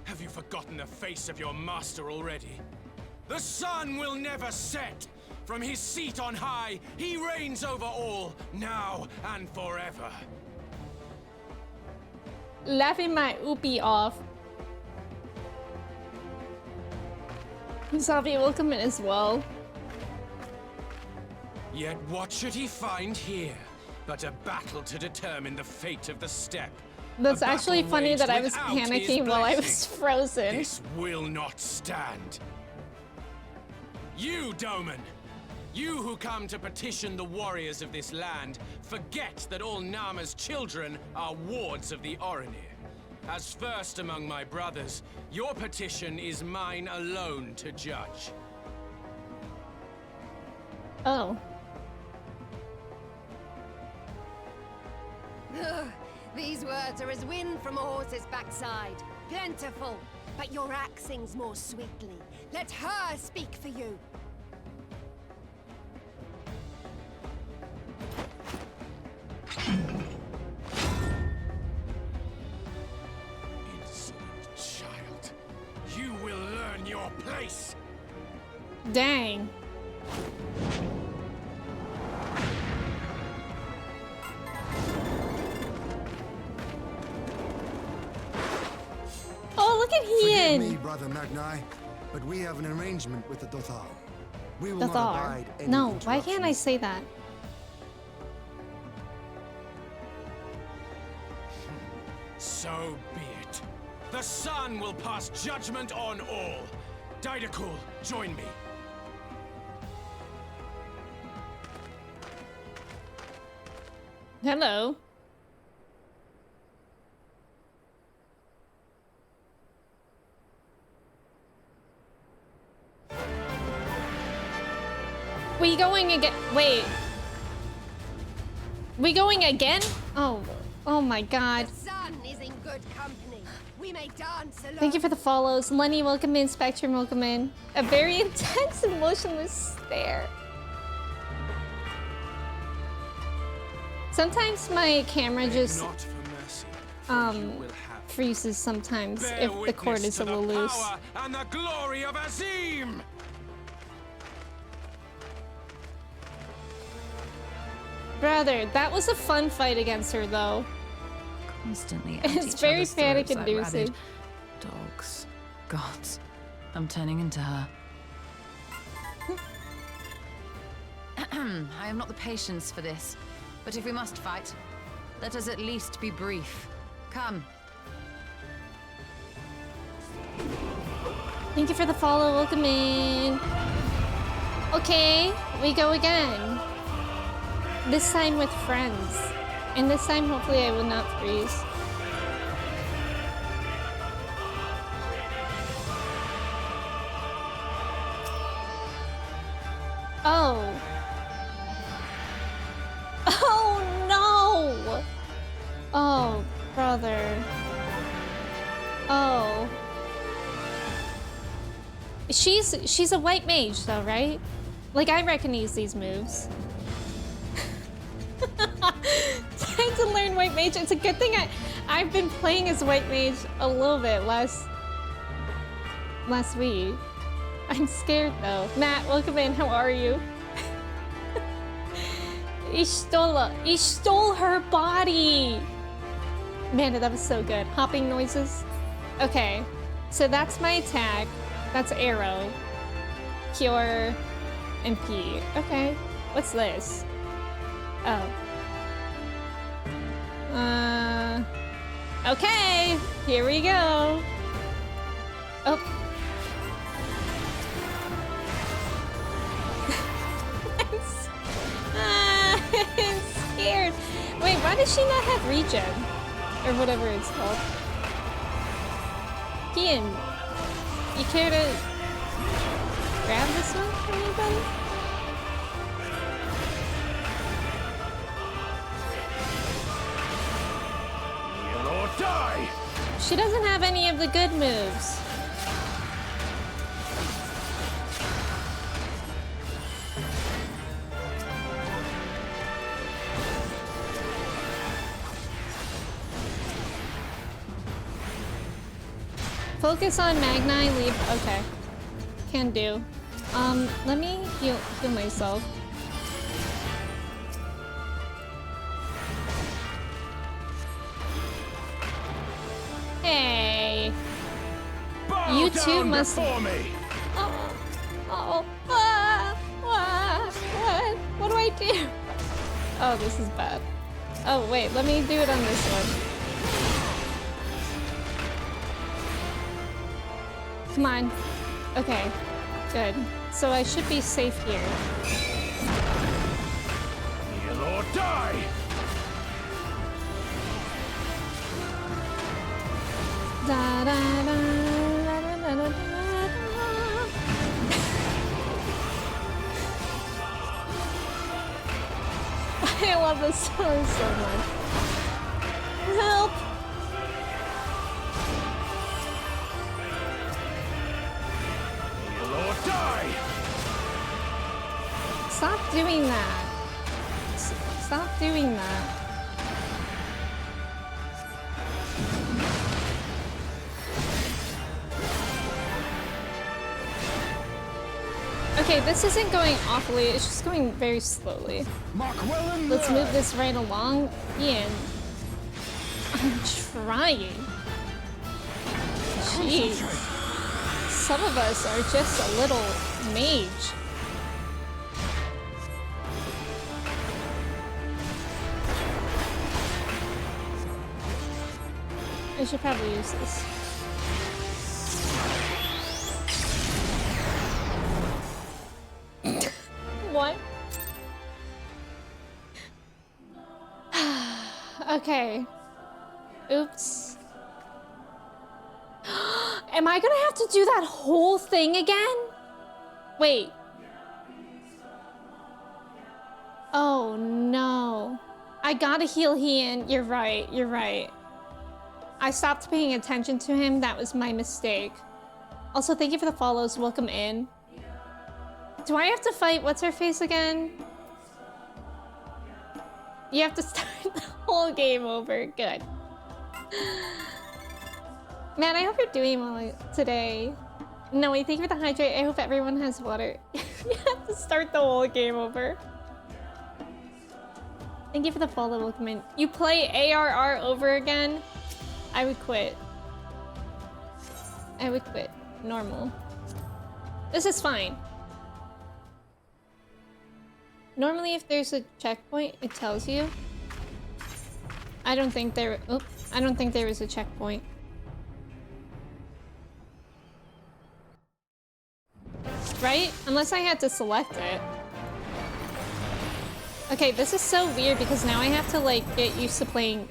Have you forgotten the face of your master already? The sun will never set! From his seat on high, he reigns over all, now and forever. Laughing my oopie off. Zavi, welcome in as well. Yet what should he find here but a battle to determine the fate of the steppe? That's A actually battle funny that I waged was without his panicking while I was blessing. frozen. This will not stand. You, Doman! You who come to petition the warriors of this land, forget that all Nama's children are wards of the Oranir. As first among my brothers, your petition is mine alone to judge. Oh. Ugh, these words are as wind from a horse's backside. Plentiful, but your axe sings more sweetly. Let her speak for you. Insolent child. You will learn your place! Dang. Oh, look at Forgive me, Ian. Brother Magnai, but we have an arrangement with the Dothal. We will not Dathar. abide any No, why can't I interruptions. say that? So be it. The sun will pass judgment on all. Didakul, join me. Hello. We going again? Wait. We going again? Oh my god. The sun is in good company. We may dance alone. Thank you for the follows. Lenny, welcome in. Spectrum, welcome in. A very intense and motionless stare. Sometimes my camera just Not for mercy, for you will have. freezes sometimes Bear if the cord witness is a to little the loose. power and the glory of Azim! Brother, that was a fun fight against her though. Constantly at It's each very other's throats like panic-inducing. rabid dogs. Gods, I'm turning into her. I have not the patience for this, but if we must fight, let us at least be brief. Come. Thank you for the follow, welcome in. Okay, we go again. This time with friends. And this time hopefully I will not freeze. Oh. Oh no! Oh, brother. Oh. She's a white mage though, right? Like I recognize these moves. Trying to learn white mage. It's a good thing I've been playing as White Mage a little bit last week. I'm scared though. Matt, welcome in. How are you? He stole her body. Man, that was so good. Hopping noises. Okay, so that's my attack. That's arrow, cure, and P. Okay, what's this? Oh. Okay, here we go. Oh. I'm scared. Wait, why does she not have regen? Or whatever it's called. Ian, you care to grab this one for me, buddy? Or die! She doesn't have any of the good moves. Focus on Magni, leave. Okay. Can do. Let me heal myself. Hey. Bow You too down must. before me. What do I do? Oh, this is bad. Oh, wait, let me do it on this one. Come on. Okay, good. So I should be safe here. Kneel or die! Da, da, da, da, da, da, da, da. I love this song so much. Help! Kneel or die! Stop doing that. Stop doing that. Okay, this isn't going awfully, it's just going very slowly. Let's move this right along. Ian. I'm trying. Jeez. Some of us are just a little mage. I should probably use this. What? Okay. Oops. Am I gonna have to do that whole thing again? Wait. Oh no. I gotta heal Ian. You're right, you're right. I stopped paying attention to him. That was my mistake. Also, thank you for the follows. Welcome in. Do I have to fight what's-her-face again? You have to start the whole game over. Good. Man, I hope you're doing well today. No, thank you for the hydrate. I hope everyone has water. You have to start the whole game over. Thank you for the follow. Welcome in. You play ARR over again? I would quit. I would quit. Normal. This is fine. Normally, if there's a checkpoint, it tells you. I don't think there. Oh, I don't think there was a checkpoint. Right? Unless I had to select it. Okay, this is so weird because now I have to like get used to playing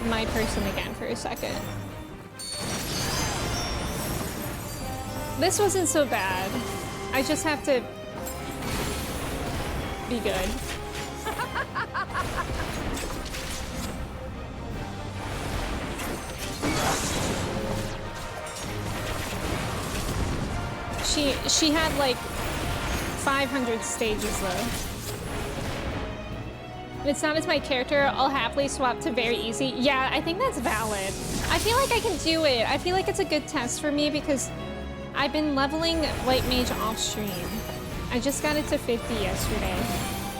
my person again for a second. This wasn't so bad. I just have to be good. She had like 500 stages though. If it's not as my character, I'll happily swap to very easy. Yeah, I think that's valid. I feel like I can do it. I feel like it's a good test for me because I've been leveling White Mage off stream. I just got it to 50 yesterday.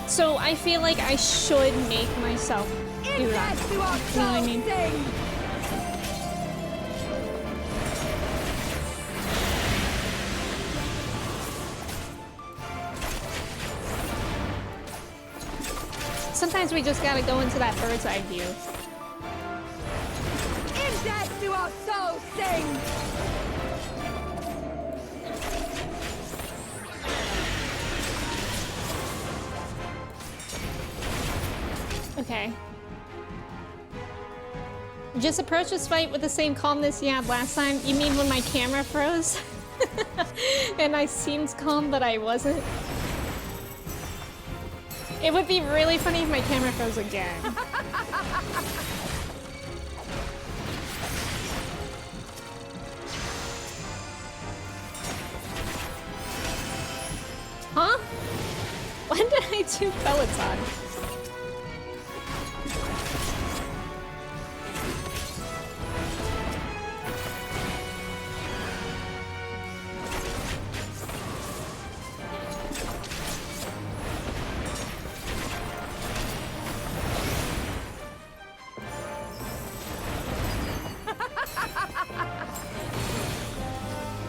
So I feel like I should make myself do that. You know what I mean? Sometimes we just gotta go into that bird's eye view. In death do our souls sing! Okay. Just approach this fight with the same calmness you had last time? You mean when my camera froze? And I seemed calm, but I wasn't? It would be really funny if my camera froze again. Huh? When did I do Peloton?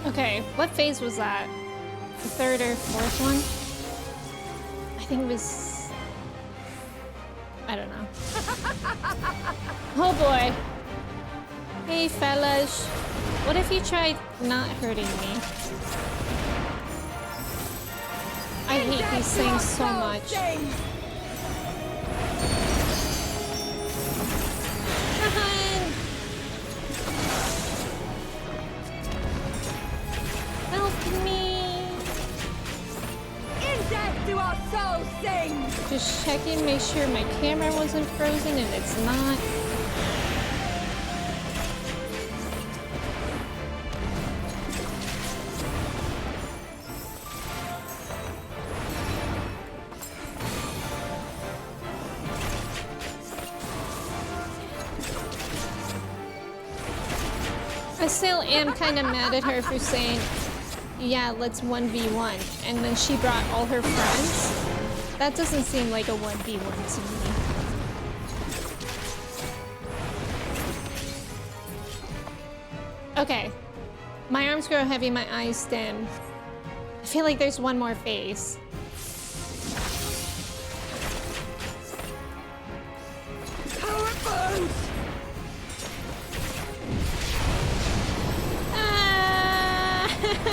Okay, what phase was that? The third or fourth one? I think it was... I don't know. Oh boy. Hey fellas. What if you tried not hurting me? I hate these things so much. Help me! In death do our souls sing! Just checking, make sure my camera wasn't frozen, and it's not. I still am kind of mad at her for saying, yeah, let's 1v1, and then she brought all her friends. That doesn't seem like a 1v1 to me. Okay. My arms grow heavy, my eyes dim. I feel like there's one more phase. How it burns!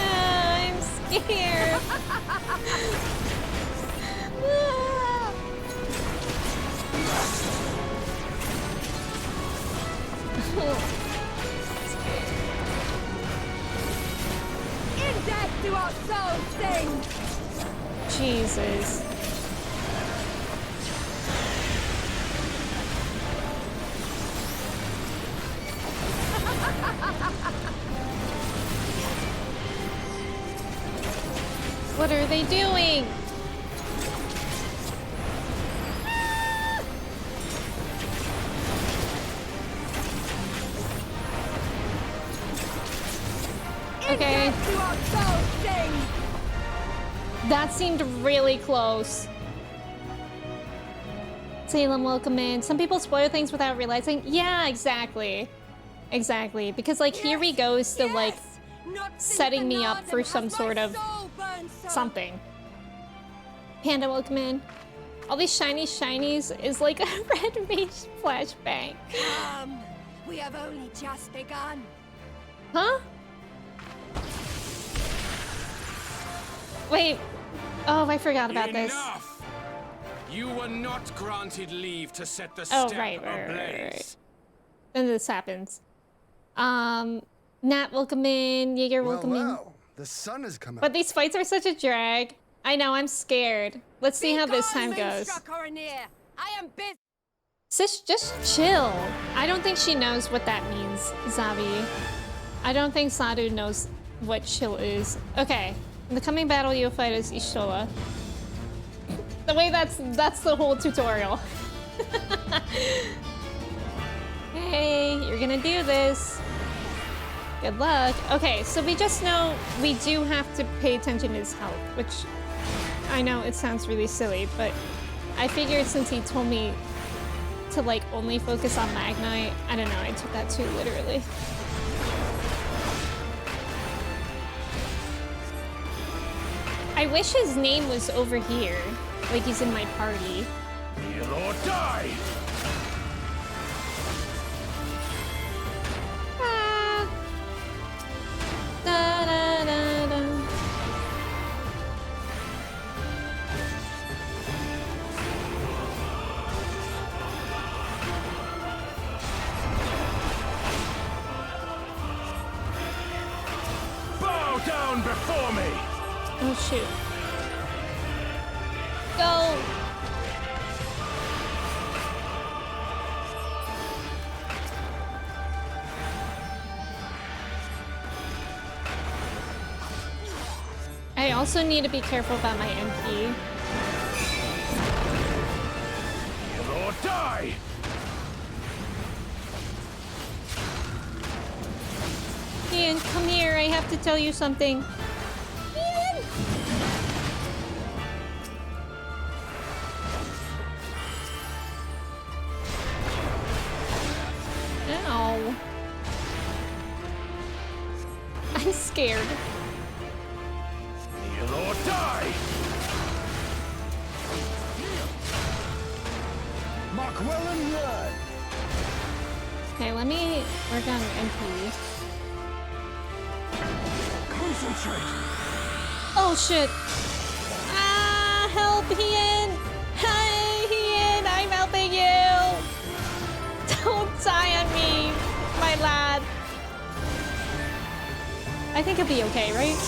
I'm scared. In death do our souls sing! Jesus. What are they doing? Okay. That seemed really close. Salem, welcome in. Some people spoil things without realizing. Yeah, exactly. Exactly. Because, like, here we go is still, like, setting me up for some sort of something. Panda, welcome in. All these shiny shinies is like a red mage flashbang. We have only just begun. Huh? Wait. Oh, I forgot about this. You were not granted leave to set the Oh, step right. Then this happens. Nat, welcome in. Jaeger, welcome in. The sun has come out. But these fights are such a drag. I know, I'm scared. Let's see how this time goes. I am busy. Sis, just chill. I don't think she knows what that means, Zavi. I don't think Sadu knows what chill is. Okay. In the coming battle, you'll fight as Ishoa. The way that's the whole tutorial. Hey, you're gonna do this. Good luck. Okay, so we just know we do have to pay attention to his health, which I know it sounds really silly, but I figured since he told me to like only focus on Magnite, I don't know, I took that too literally. I wish his name was over here, like he's in my party. Kneel or die! Ah. Da, da, da, da. Bow down before me! Oh shoot. Go! I also need to be careful about my MP. Kneel or die! Ian, come here. I have to tell you something. Ian! Ow. I'm scared. Kneel or die! Mark well and learn. Okay, let me work on MP. Concentrate. Oh shit! Ah, help, Ian! Hi, Ian! I'm helping you! Don't die on me, my lad. I think he'll be okay, right?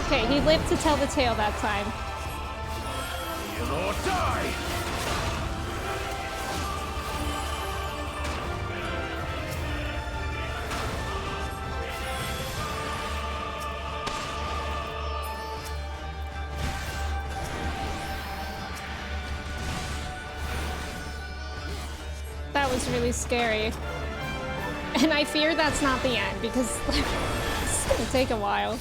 Okay, he lived to tell the tale that time. Kneel or die! That was really scary. And I fear that's not the end because like, it's gonna take a while.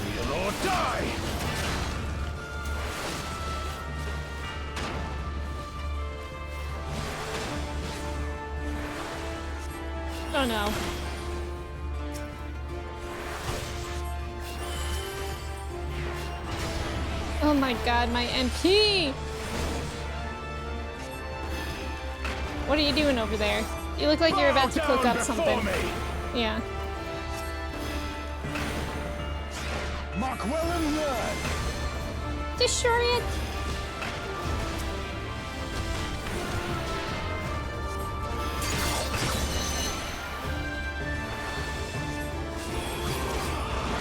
Kneel or die! Oh no. Oh my god, my MP! What are you doing over there? You look like you're about to cook up something. Yeah. Mark well and learn. Destroy it!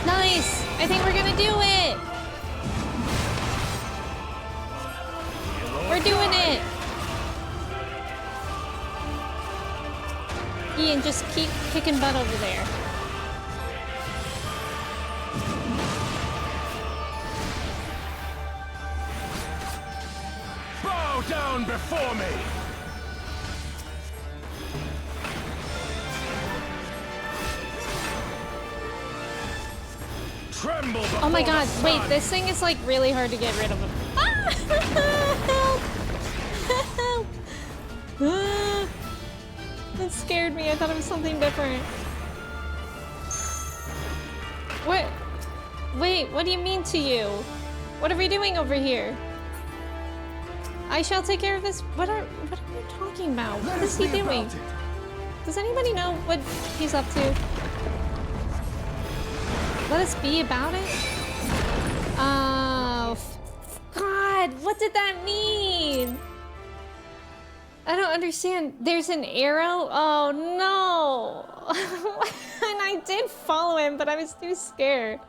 Nice! I think we're gonna do it! We're doing it! Ian, just keep kicking butt over there. Bow down before me! Tremble before Oh my god, the wait, sun. this thing is like really hard to get rid of. Ah! Help! Help! Ah! That scared me. I thought it was something different. What? Wait, what do you mean to you? What are we doing over here? I shall take care of this. What are you talking about? What is he doing? Does anybody know what he's up to? Let us be about it? Oh, God, what did that mean? I don't understand. There's an arrow? Oh, no. And I did follow him, but I was too scared.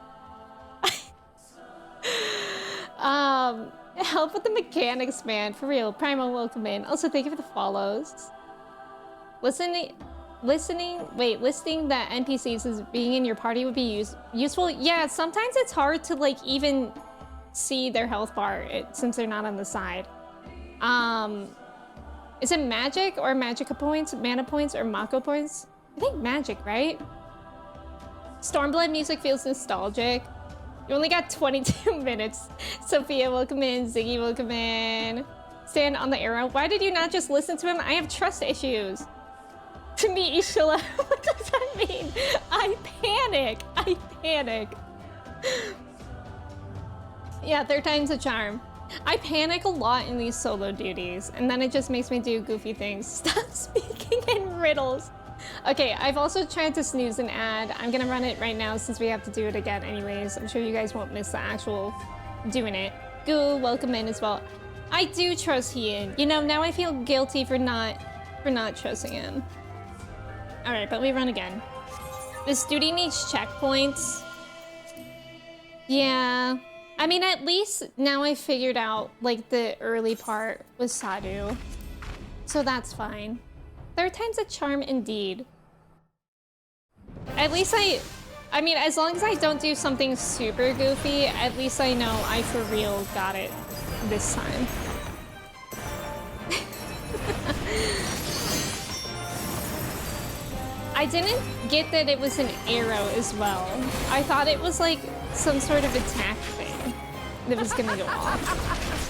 Help with the mechanics, man. For real. Primal, welcome in. Also, thank you for the follows. Listen, listing the NPCs as being in your party would be useful. Yeah, sometimes it's hard to like even see their health bar since they're not on the side. Is it magic or magica points, mana points, or mako points? I think magic, right? Stormblood music feels nostalgic. You only got 22 minutes. Sophia, welcome in. Ziggy, welcome in. Stand on the arrow. Why did you not just listen to him? I have trust issues. To me, Ishila, what does that mean? I panic. Yeah, third time's a charm. I panic a lot in these solo duties, and then it just makes me do goofy things. Stop speaking in riddles. Okay, I've also tried to snooze an ad. I'm gonna run it right now since we have to do it again anyways. I'm sure you guys won't miss the actual doing it. Goo, welcome in as well. I do trust Hien. You know, now I feel guilty for not trusting him. All right, but we run again. This duty needs checkpoints. Yeah. I mean, at least now I figured out, like, the early part with Sadu. So that's fine. Third time's a charm indeed. At least I mean, as long as I don't do something super goofy, at least I know I for real got it this time. I didn't get that it was an arrow as well. I thought it was like some sort of attack thing that was gonna go off.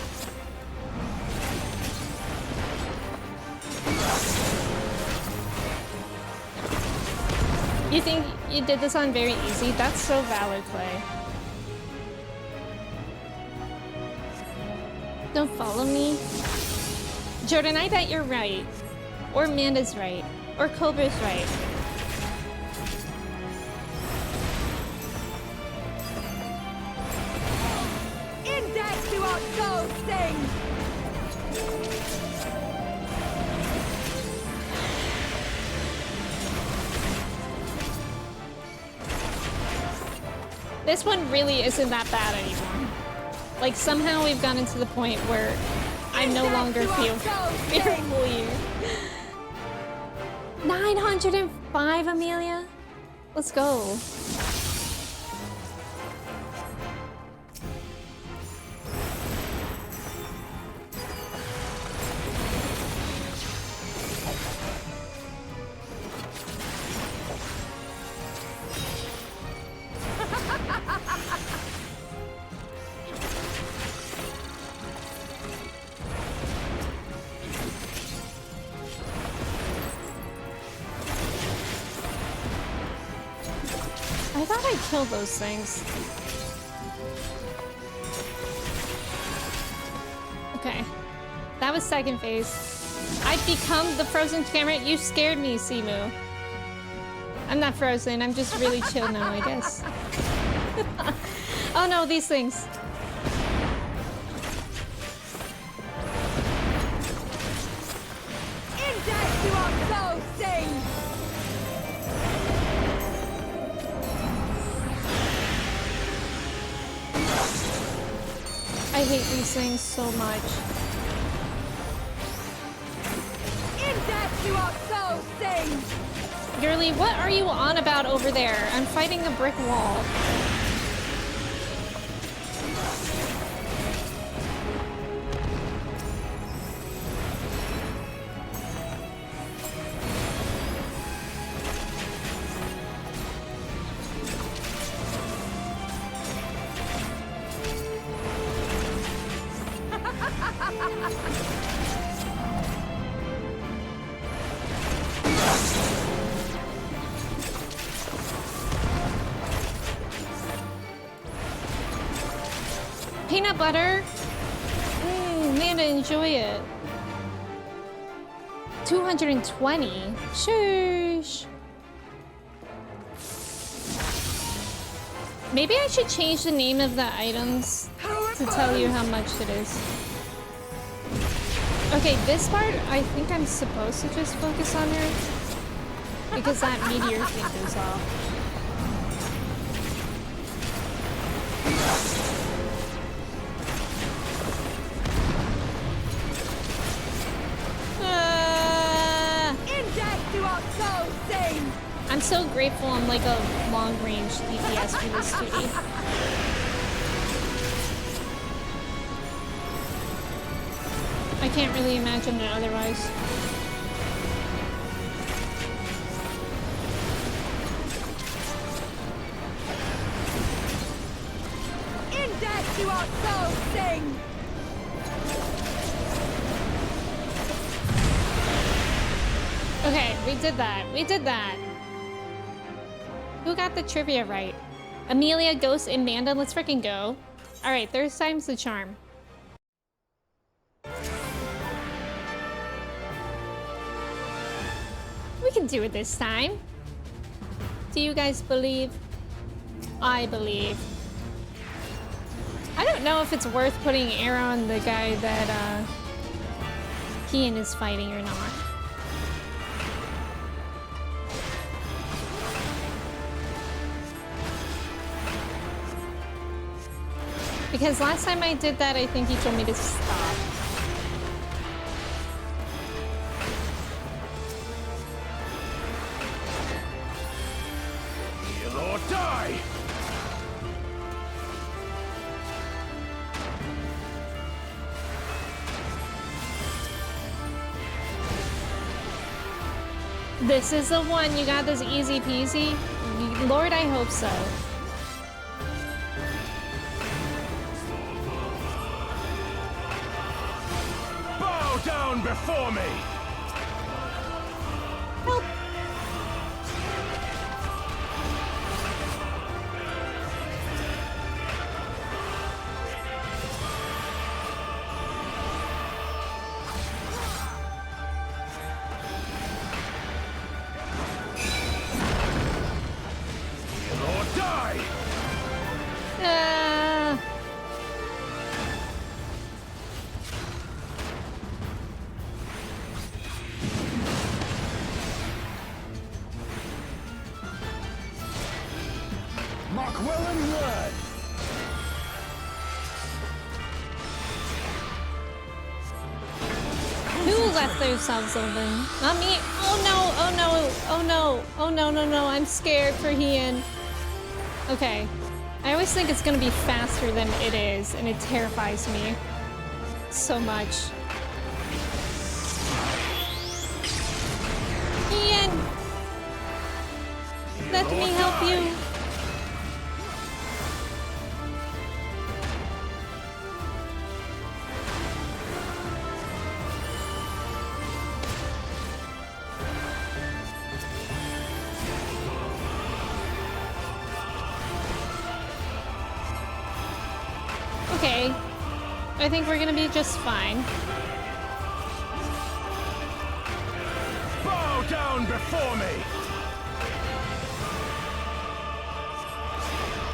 You think you did this on very easy? That's so valid, Clay. Don't follow me. Jordan, I bet you're right. Or Amanda's right. Or Cobra's right. In death do our souls sing! This one really isn't that bad anymore. Like, somehow we've gotten to the point where I no longer feel fearful here. 905, Amelia? Let's go. I thought I killed those things. Okay. That was second phase. I've become the frozen camera. You scared me, Simu. I'm not frozen. I'm just really chill now, I guess. Oh no, these things. In death do our souls sing! I hate these things so much. In death do our souls sing! Girly, what are you on about over there? I'm fighting a brick wall. Peanut butter? Amanda, enjoy it. 220? Shush. Maybe I should change the name of the items to tell you how much it is. Okay, this part, I think I'm supposed to just focus on her because that meteor thing goes off. In death do our souls I'm so grateful I'm like a long-range DPS for this duty. I can't really imagine it otherwise. In death do our souls sing! Okay, we did that. We did that. Who got the trivia right? Amelia, Ghost, and Manda. Let's freaking go. All right, third time's the charm. We can do it this time. Do you guys believe? I believe. I don't know if it's worth putting air on the guy that Ian is fighting or not. Because last time I did that, I think he told me to stop. Heal or die! This is the one. You got this easy peasy? Lord, I hope so. Down before me! Help! Heal or die! Themselves open. Not me. Oh no, oh no, oh no, oh no, no, no. I'm scared for Ian. Okay. I always think it's gonna be faster than it is, and it terrifies me so much. Ian! Let me help you. Okay, I think we're gonna be just fine. Bow down before me!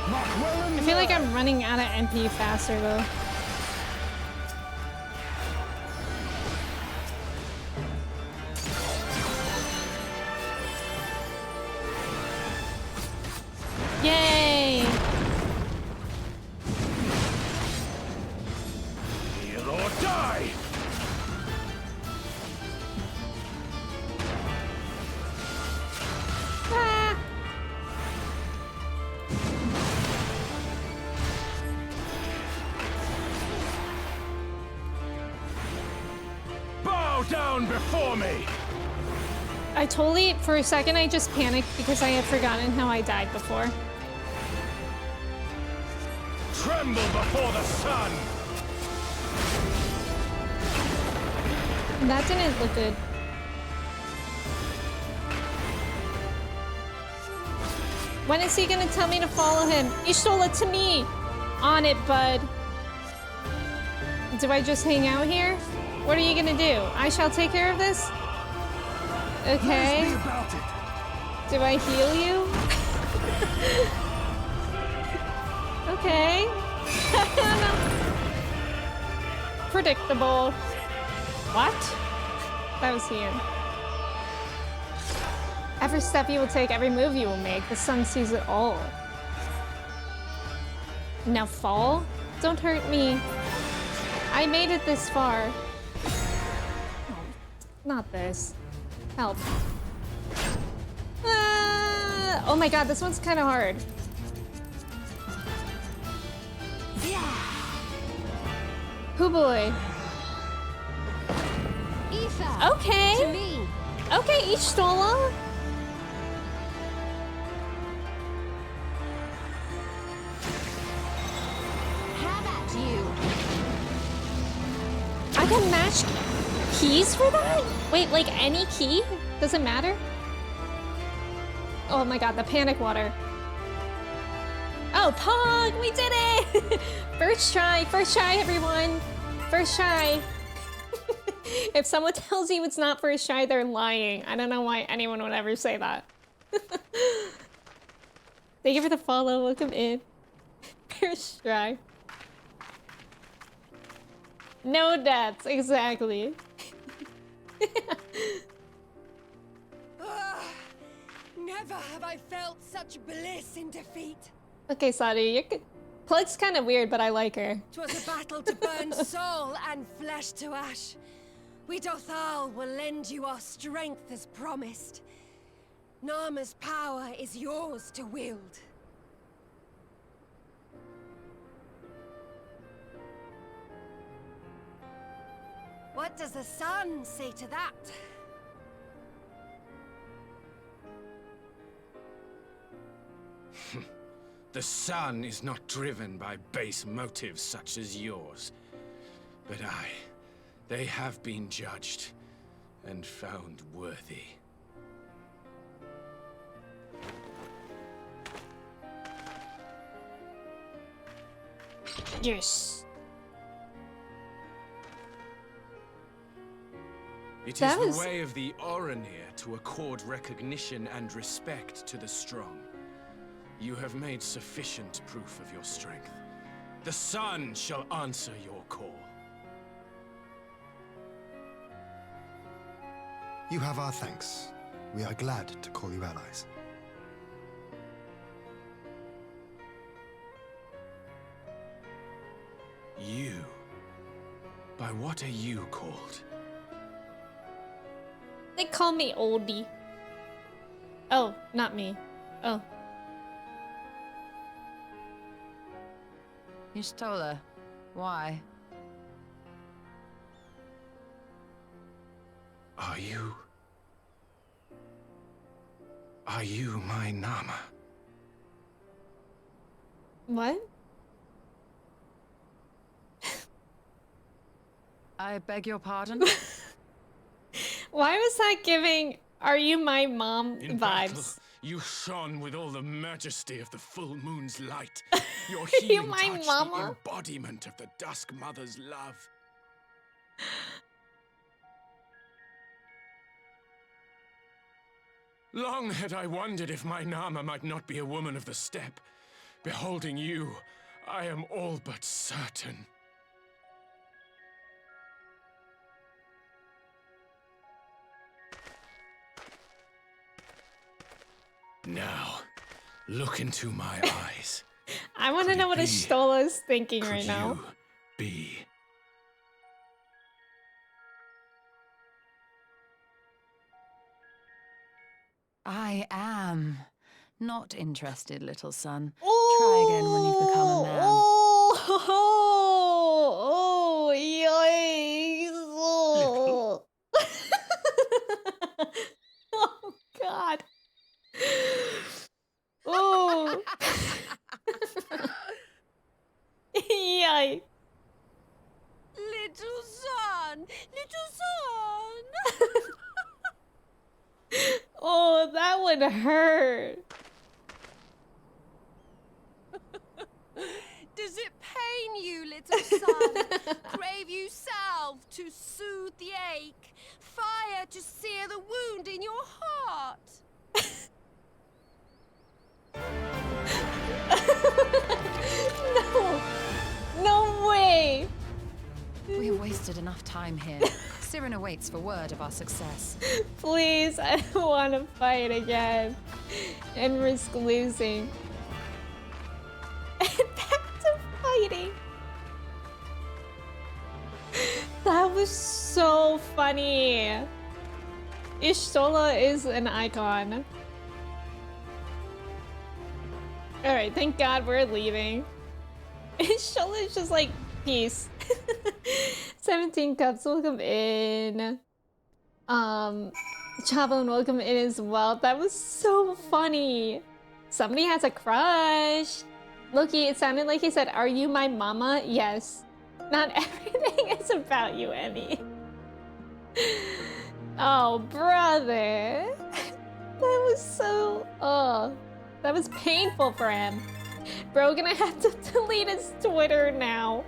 I feel like I'm running out of MP faster though. Yay! Heal or die! Ah! Bow down before me! I totally, for a second, I just panicked because I had forgotten how I died before. Tremble before the sun! That didn't look good. When is he gonna tell me to follow him? You stole it to me! On it, bud. Do I just hang out here? What are you gonna do? I shall take care of this? Okay. Do I heal you? Okay. Predictable. What? That was Ian. Every step you will take, every move you will make, the sun sees it all. Now fall? Don't hurt me. I made it this far. Oh, not this. Help. Ah! Oh my god, this one's kind of hard. Oh boy. Aoife! Okay. To me! Okay, Y'shtola. Have at you! I can match keys for that? Wait, like any key? Doesn't matter? Oh my god, the panic water. Oh, Pog! We did it! First try, everyone. First try. If someone tells you it's not first try, they're lying. I don't know why anyone would ever say that. Thank you for the follow. Welcome in. First try. No deaths, exactly. Never have I felt such bliss in defeat. Okay, Sadi, Plug's kind of weird, but I like her. 'Twas a battle to burn soul and flesh to ash. We Dothal will lend you our strength as promised. Narma's power is yours to wield. What does the sun say to that? The sun is not driven by base motives such as yours. But they have been judged and found worthy. Yes. It That is was- the way of the Oronir to accord recognition and respect to the strong. You have made sufficient proof of your strength. The sun shall answer your call. You have our thanks. We are glad to call you allies. You? By what are you called? They call me oldie. Oh, not me. Oh. Y'shtola, why? Are you my Nama? What? I beg your pardon? Why was that giving "Are you my mom" In battle, vibes? you shone with all the majesty of the full moon's light. Your You healing my touch, the mama? embodiment of the Dusk Mother's love. Long had I wondered if my Nama might not be a woman of the steppe. Beholding you, I am all but certain. Now, look into my eyes. I want to Could know it what be- Y'shtola is thinking Could right now. you be? I am not interested, little son. Try again when you've become a man. Oh, yikes. Oh, God. Oh. Yikes. Little son! Little son! Oh, that would hurt. Does it pain you, little son? Crave you salve to soothe the ache? Fire to sear the wound in your heart? No. No way. We have wasted enough time here. Siren awaits for word of our success. Please, I don't want to fight again and risk losing. And back to fighting. That was so funny. Y'shtola is an icon. Alright, thank God we're leaving. Shola's just like, peace. 17 cups, welcome in. Chabon, welcome in as well. That was so funny. Somebody has a crush. Loki, it sounded like he said, "Are you my mama?" Yes. Not everything is about you, Emmy. Oh, brother. That was so... Oh, that was painful for him. Bro, gonna have to delete his Twitter now.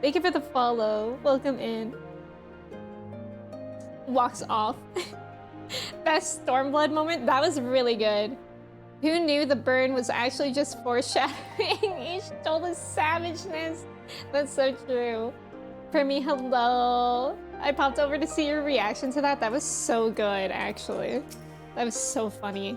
Thank you for the follow. Welcome in. Walks off. Best Stormblood moment? That was really good. Who knew the burn was actually just foreshadowing each Shola's savageness? That's so true. Primi, hello. I popped over to see your reaction to that. That was so good, actually. That was so funny.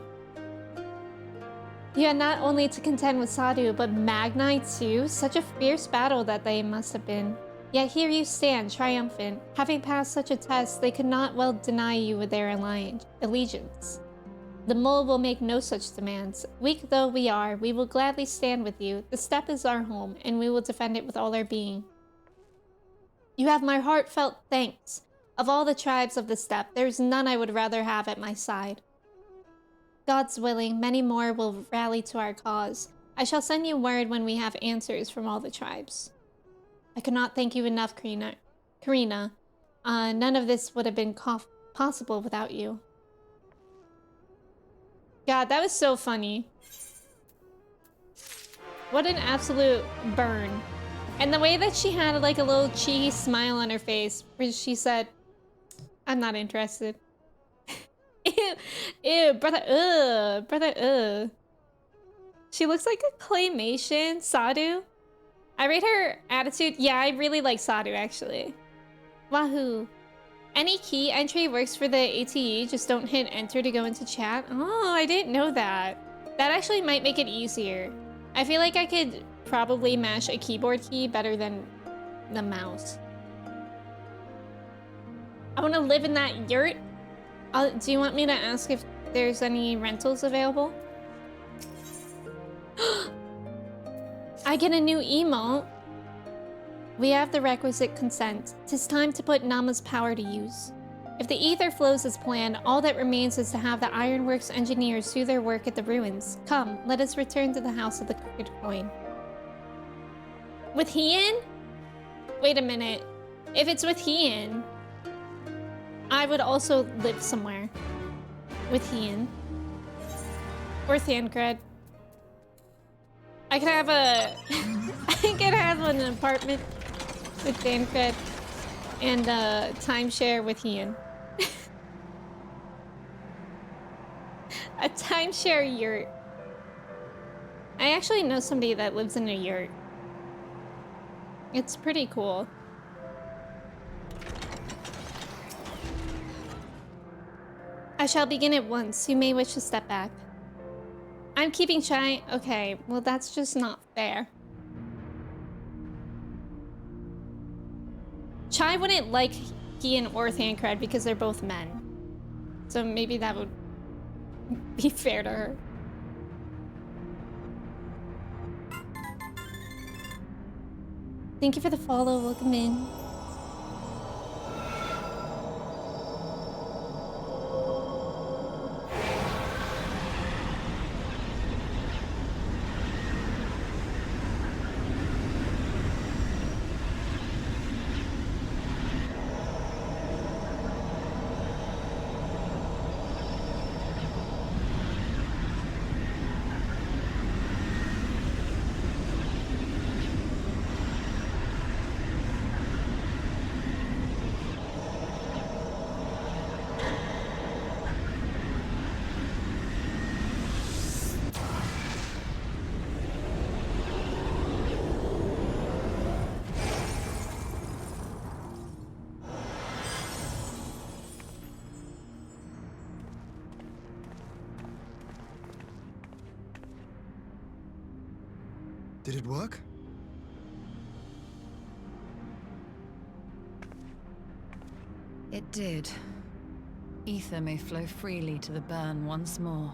You had not only to contend with Sadu, but Magnai too. Such a fierce battle that they must have been. Yet here you stand, triumphant. Having passed such a test, they could not well deny you with their allegiance. The mole will make no such demands. Weak though we are, we will gladly stand with you. The steppe is our home, and we will defend it with all our being. You have my heartfelt thanks. Of all the tribes of the steppe, there is none I would rather have at my side. God's willing, many more will rally to our cause. I shall send you word when we have answers from all the tribes. I could not thank you enough, Karina. None of this would have been possible without you. God, that was so funny. What an absolute burn. And the way that she had like a little cheeky smile on her face, where she said, "I'm not interested." Ew, ew, brother, She looks like a claymation, Sadu. I rate her attitude. Yeah, I really like Sadu, actually. Wahoo. Any key entry works for the ATE, just don't hit enter to go into chat. Oh, I didn't know that. That actually might make it easier. I feel like I could probably mash a keyboard key better than the mouse. I want to live in that yurt. Do you want me to ask if there's any rentals available? I get a new emote. We have the requisite consent. 'Tis time to put Nama's power to use. If the ether flows as planned, all that remains is to have the Ironworks engineers do their work at the ruins. Come, let us return to the House of the Crooked Coin. With Hien? Wait a minute. If it's with Hien, I would also live somewhere with Hien. Or Thancred. I could have a... I could have an apartment with Thancred and a timeshare with Hien. A timeshare yurt. I actually know somebody that lives in a yurt. It's pretty cool. I shall begin at once. You may wish to step back. I'm keeping Chai. Okay, well that's just not fair. Chai wouldn't like Hien or Thancred because they're both men. So maybe that would be fair to her. Thank you for the follow. Welcome in. Did it work? It did. Ether may flow freely to the burn once more.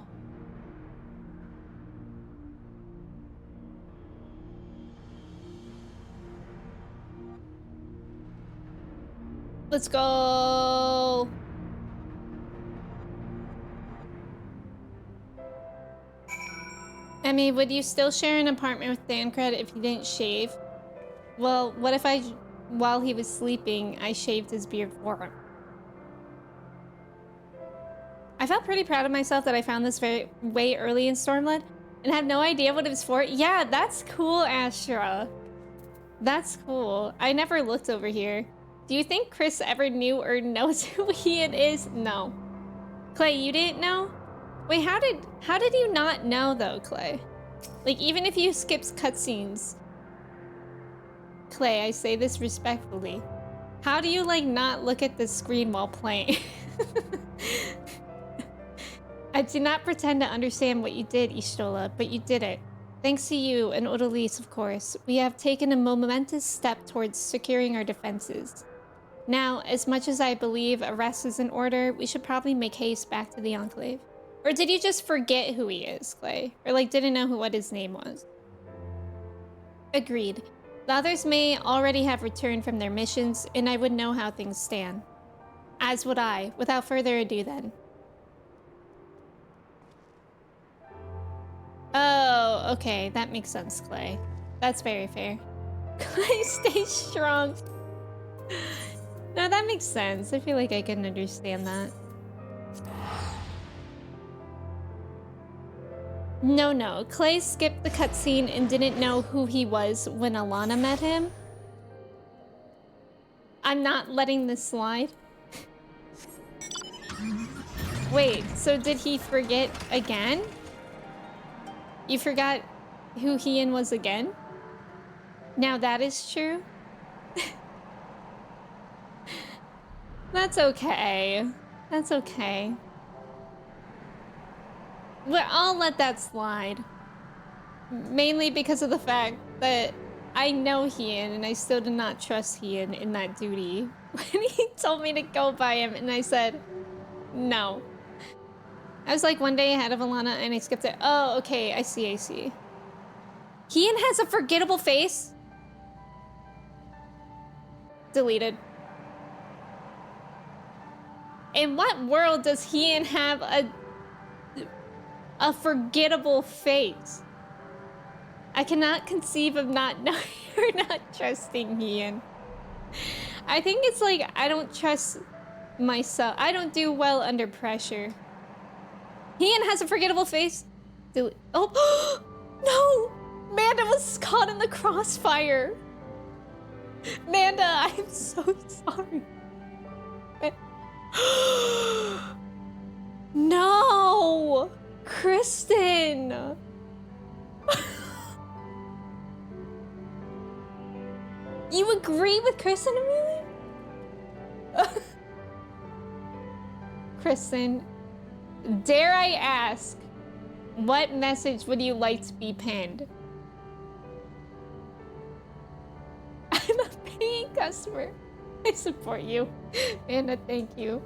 Let's go. Emmy, would you still share an apartment with Thancred if he didn't shave? Well, what if while he was sleeping, I shaved his beard for him? I felt pretty proud of myself that I found this way early in Stormblood and had no idea what it was for. Yeah, that's cool, Astra. That's cool. I never looked over here. Do you think Chris ever knew or knows who Ian is? No. Clay, you didn't know? Wait, how did you not know though, Clay? Like, even if you skipped cutscenes. Clay, I say this respectfully. How do you, like, not look at the screen while playing? I do not pretend to understand what you did, Ishtola, but you did it. Thanks to you and Odalise, of course, we have taken a momentous step towards securing our defenses. Now, as much as I believe arrest is in order, we should probably make haste back to the Enclave. Or did you just forget who he is, Clay? Or, like, didn't know what his name was? Agreed. The others may already have returned from their missions, and I would know how things stand. As would I. Without further ado, then. Oh, okay. That makes sense, Clay. That's very fair. Clay, stay strong. No, that makes sense. I feel like I can understand that. No. Clay skipped the cutscene and didn't know who he was when Alana met him. I'm not letting this slide. Wait, so did he forget again? You forgot who Ian was again? Now that is true. That's okay. That's okay. Well, I'll let that slide. Mainly because of the fact that I know Ian and I still do not trust Ian in that duty. When he told me to go by him and I said, no. I was like one day ahead of Alana and I skipped it. Oh, okay, I see. Ian has a forgettable face? Deleted. In what world does Ian have a forgettable face? I cannot conceive of not knowing or not trusting Ian. I think it's like I don't trust myself. I don't do well under pressure. Ian has a forgettable face. Oh, no! Manda was caught in the crossfire. Manda, I'm so sorry. No! Kristen! You agree with Kristen, Amelia? Kristen, dare I ask, what message would you like to be pinned? I'm a paying customer. I support you. Anna, thank you.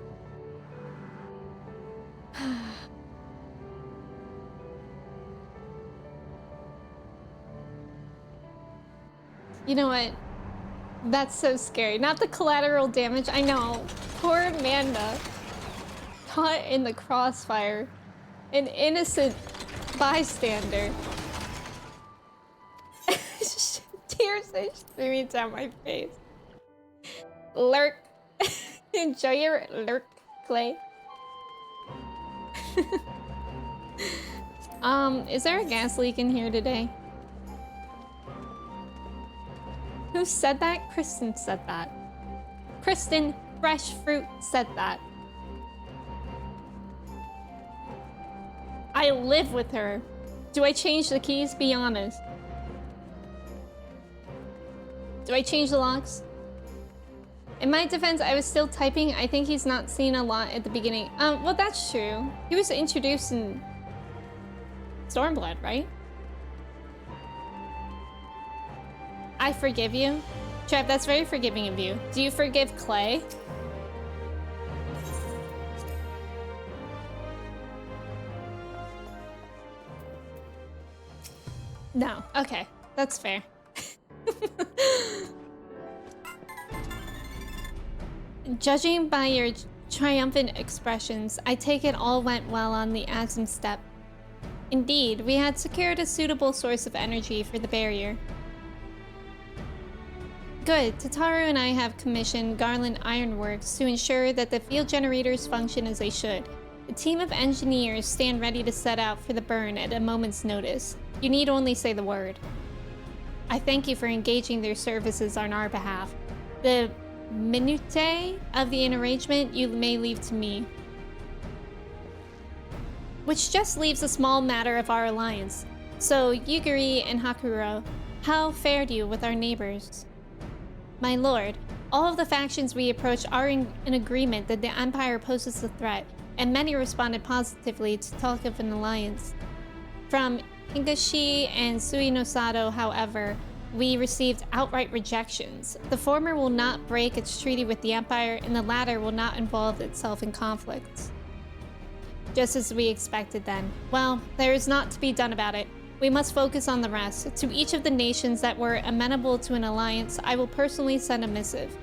You know what? That's so scary. Not the collateral damage. I know. Poor Amanda. Caught in the crossfire. An innocent bystander. Tears are streaming down my face. Lurk. Enjoy your lurk, Clay. Is there a gas leak in here today? Who said that? Kristen said that. Kristen, Fresh Fruit, said that. I live with her. Do I change the keys? Be honest. Do I change the locks? In my defense, I was still typing. I think he's not seen a lot at the beginning. Well, that's true. He was introduced in Stormblood, right? I forgive you. Trev, that's very forgiving of you. Do you forgive Clay? No. Okay. That's fair. Judging by your triumphant expressions, I take it all went well on the Azim Steppe. Indeed, we had secured a suitable source of energy for the barrier. Good. Tataru and I have commissioned Garland Ironworks to ensure that the field generators function as they should. A team of engineers stand ready to set out for the burn at a moment's notice. You need only say the word. I thank you for engaging their services on our behalf. The minutiae of the arrangement you may leave to me. Which just leaves a small matter of our alliance. So, Yugiri and Hakuro, how fared you with our neighbors? My lord, all of the factions we approach are in agreement that the Empire poses a threat, and many responded positively to talk of an alliance. From Higashi and Suinosato, however, we received outright rejections. The former will not break its treaty with the Empire, and the latter will not involve itself in conflicts. Just as we expected then. Well, there is naught to be done about it. We must focus on the rest. To each of the nations that were amenable to an alliance, I will personally send a missive.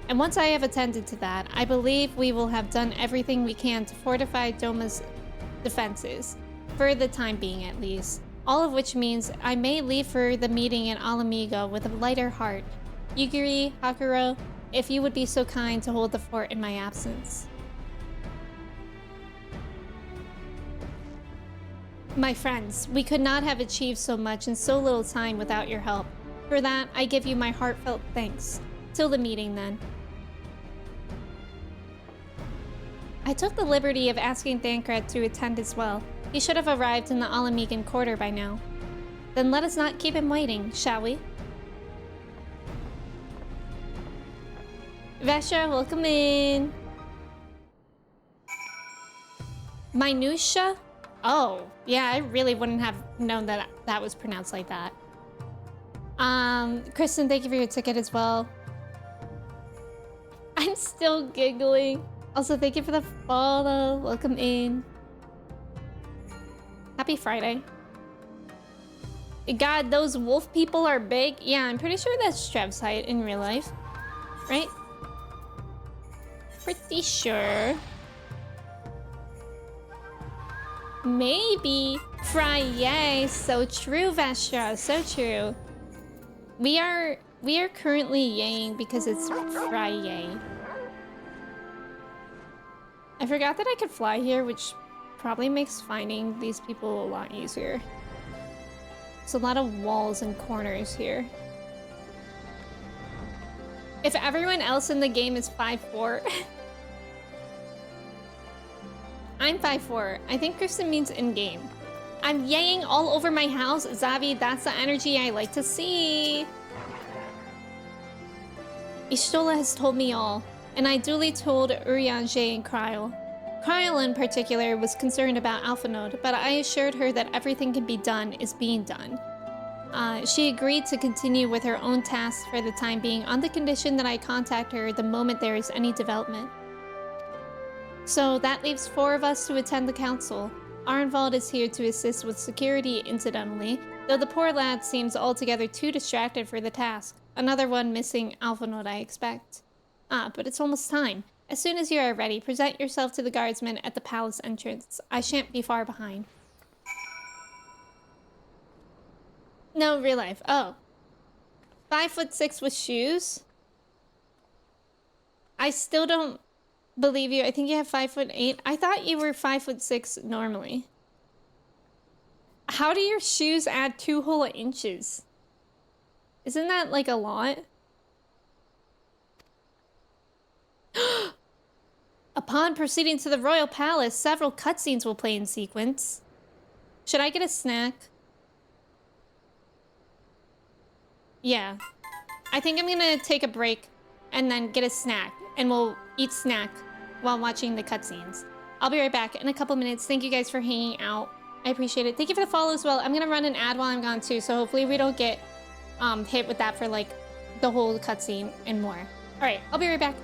And once I have attended to that, I believe we will have done everything we can to fortify Doma's defenses. For the time being, at least. All of which means I may leave for the meeting in Alamigo with a lighter heart. Yugiri, Hakuro, if you would be so kind to hold the fort in my absence. My friends, we could not have achieved so much in so little time without your help. For that, I give you my heartfelt thanks. Till the meeting, then. I took the liberty of asking Thancred to attend as well. He should have arrived in the Alamigan quarter by now. Then let us not keep him waiting, shall we? Vesha, welcome in. Minutia? Oh, yeah, I really wouldn't have known that that was pronounced like that. Kristen, thank you for your ticket as well. I'm still giggling. Also, thank you for the follow. Welcome in. Happy Friday. God, those wolf people are big. Yeah, I'm pretty sure that's Trev's height in real life. Right? Pretty sure. Maybe. Friday. So true, Vestra. So true. We are currently yaying because it's Friday. I forgot that I could fly here, which probably makes finding these people a lot easier. There's a lot of walls and corners here. If everyone else in the game is 5'4", I'm 5'4". I think Kristen means in-game. I'm yaying all over my house. Zavi, that's the energy I like to see. Ishtola has told me all, and I duly told Urianger and Kryl. Kryl in particular was concerned about Alpha Node, but I assured her that everything can be done is being done. She agreed to continue with her own tasks for the time being on the condition that I contact her the moment there is any development. So that leaves 4 of us to attend the council. Arnvald is here to assist with security incidentally, though the poor lad seems altogether too distracted for the task. Another one missing Alpha Node, I expect. But it's almost time. As soon as you are ready, present yourself to the guardsmen at the palace entrance. I shan't be far behind. No, real life. Oh. 5'6" with shoes? I still don't believe you. I think you have 5'8". I thought you were 5'6" normally. How do your shoes add 2 whole inches? Isn't that like a lot? Upon proceeding to the royal palace, several cutscenes will play in sequence. Should I get a snack? Yeah. I think I'm gonna take a break and then get a snack. And we'll eat snack while watching the cutscenes. I'll be right back in a couple minutes. Thank you guys for hanging out. I appreciate it. Thank you for the follow as well. I'm gonna run an ad while I'm gone too, so hopefully we don't get hit with that for like the whole cutscene and more. Alright, I'll be right back.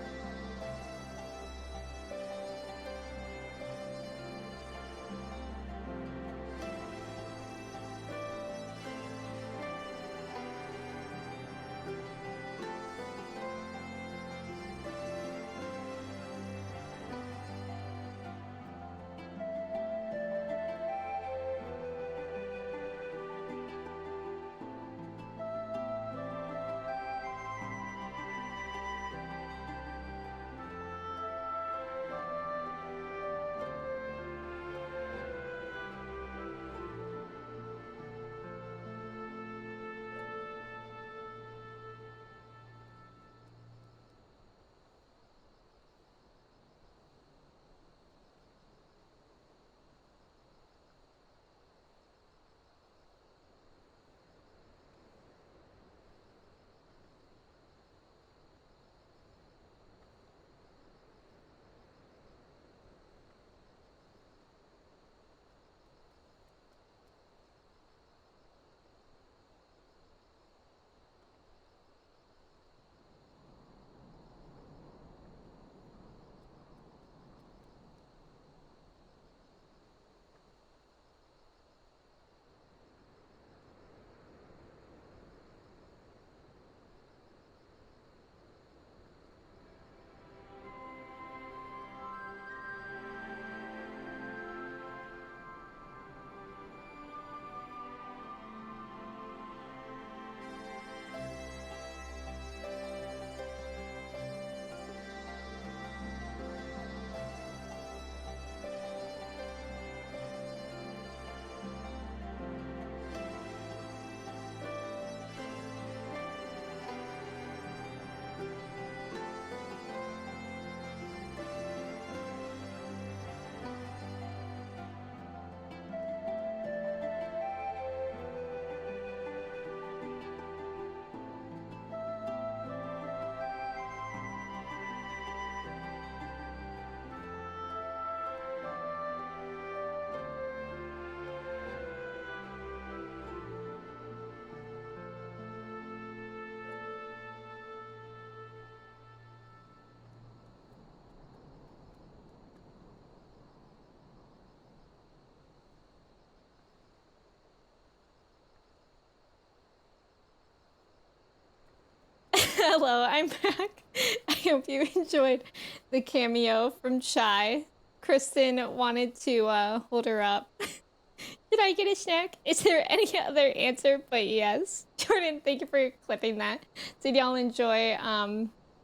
Hello, I'm back. I hope you enjoyed the cameo from Chai. Kristen wanted to hold her up. Did I get a snack? Is there any other answer but yes? Jordan, thank you for clipping that. Did y'all enjoy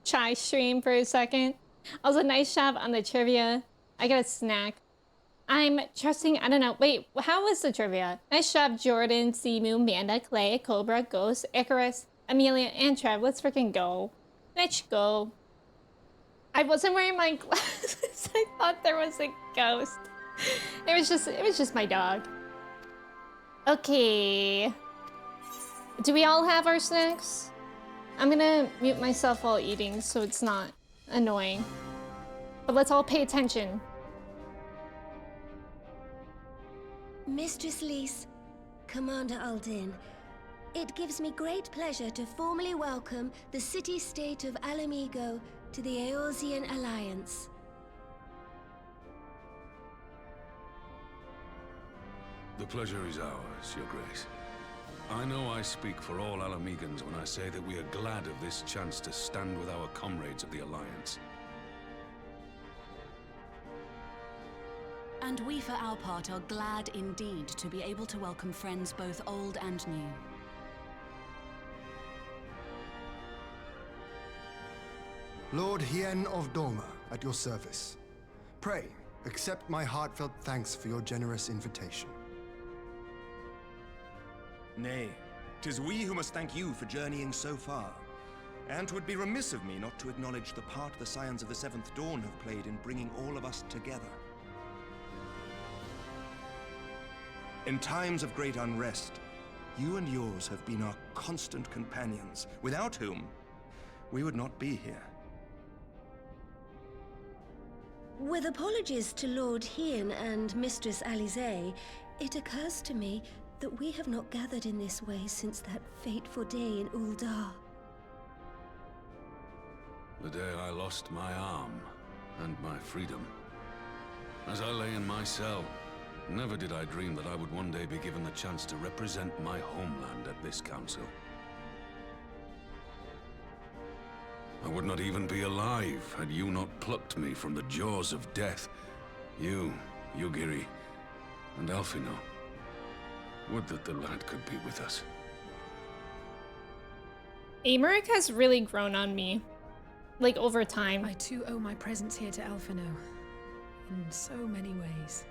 Chai's stream for a second? Also, nice job on the trivia. I got a snack. I'm trusting, I don't know. Wait, how was the trivia? Nice job, Jordan, Simu, Manda, Clay, Cobra, Ghost, Icarus, Amelia, and Trev. Let's freaking go. Let's go. I wasn't wearing my glasses. I thought there was a ghost. It was just my dog. Okay. Do we all have our snacks? I'm gonna mute myself while eating so it's not annoying. But let's all pay attention. Mistress Lys, Commander Aldin, it gives me great pleasure to formally welcome the city-state of Alamigo to the Eorzean Alliance. The pleasure is ours, Your Grace. I know I speak for all Alamegans when I say that we are glad of this chance to stand with our comrades of the Alliance. And we, for our part, are glad indeed to be able to welcome friends both old and new. Lord Hien of Doma, at your service. Pray, accept my heartfelt thanks for your generous invitation. Nay, 'tis we who must thank you for journeying so far. And 'twould be remiss of me not to acknowledge the part the Scions of the Seventh Dawn have played in bringing all of us together. In times of great unrest, you and yours have been our constant companions, without whom we would not be here. With apologies to Lord Hien and Mistress Alize, it occurs to me that we have not gathered in this way since that fateful day in Uldar. The day I lost my arm and my freedom. As I lay in my cell, never did I dream that I would one day be given the chance to represent my homeland at this council. I would not even be alive had you not plucked me from the jaws of death. You, Yugiri, and Alphino. Would that the lad could be with us. Amaric has really grown on me. Like, over time. I too owe my presence here to Alphino. In so many ways.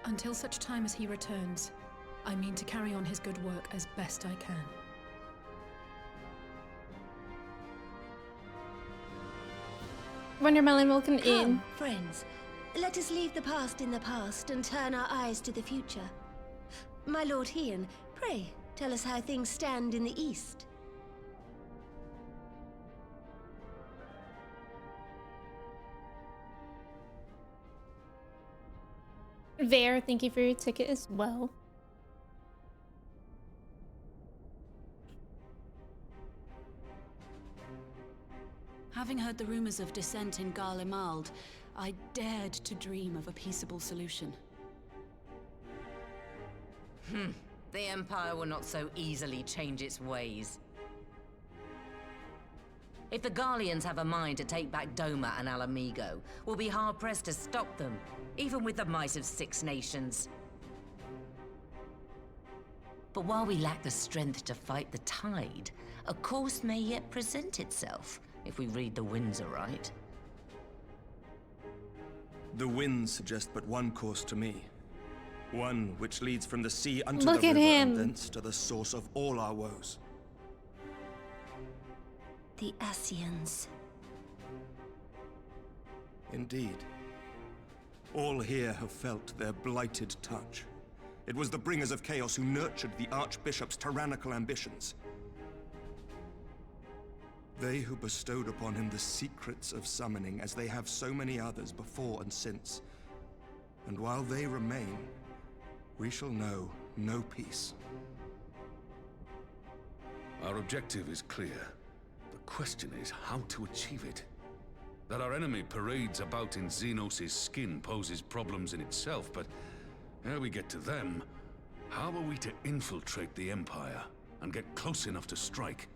Until such time as he returns, I mean to carry on his good work as best I can. Wondermelon, welcome in. Friends, let us leave the past in the past and turn our eyes to the future. My Lord Hien, pray, tell us how things stand in the east. Vare, thank you for your ticket as well. Having heard the rumors of dissent in Garlemald, I dared to dream of a peaceable solution. The Empire will not so easily change its ways. If the Garleans have a mind to take back Doma and Alamigo, we'll be hard-pressed to stop them, even with the might of 6 nations. But while we lack the strength to fight the tide, a course may yet present itself, if we read the winds aright. The winds suggest but one course to me. One which leads from the sea unto Look the at river him. and thence to the source of all our woes. The Ascians. Indeed. All here have felt their blighted touch. It was the bringers of chaos who nurtured the Archbishop's tyrannical ambitions. They who bestowed upon him the secrets of summoning, as they have so many others before and since. And while they remain, we shall know no peace. Our objective is clear. The question is how to achieve it. That our enemy parades about in Xenos' skin poses problems in itself, but ere we get to them, how are we to infiltrate the Empire and get close enough to strike?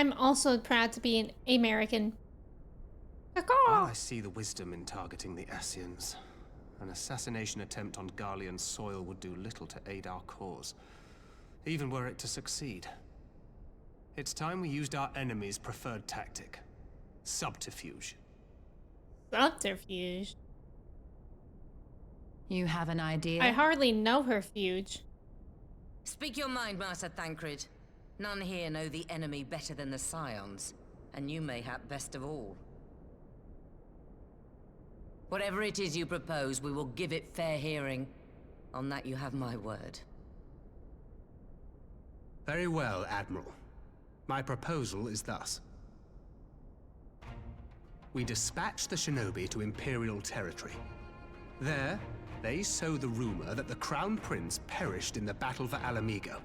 I'm also proud to be an American. While I see the wisdom in targeting the Ascians, an assassination attempt on Garlean soil would do little to aid our cause, even were it to succeed. It's time we used our enemy's preferred tactic. Subterfuge. Subterfuge? You have an idea? I hardly know her fuge. Speak your mind, Master Thancred. None here know the enemy better than the Scions, and you mayhap best of all. Whatever it is you propose, we will give it fair hearing. On that you have my word. Very well, Admiral. My proposal is thus. We dispatch the shinobi to Imperial territory. There, they sow the rumor that the Crown Prince perished in the battle for Alamigo,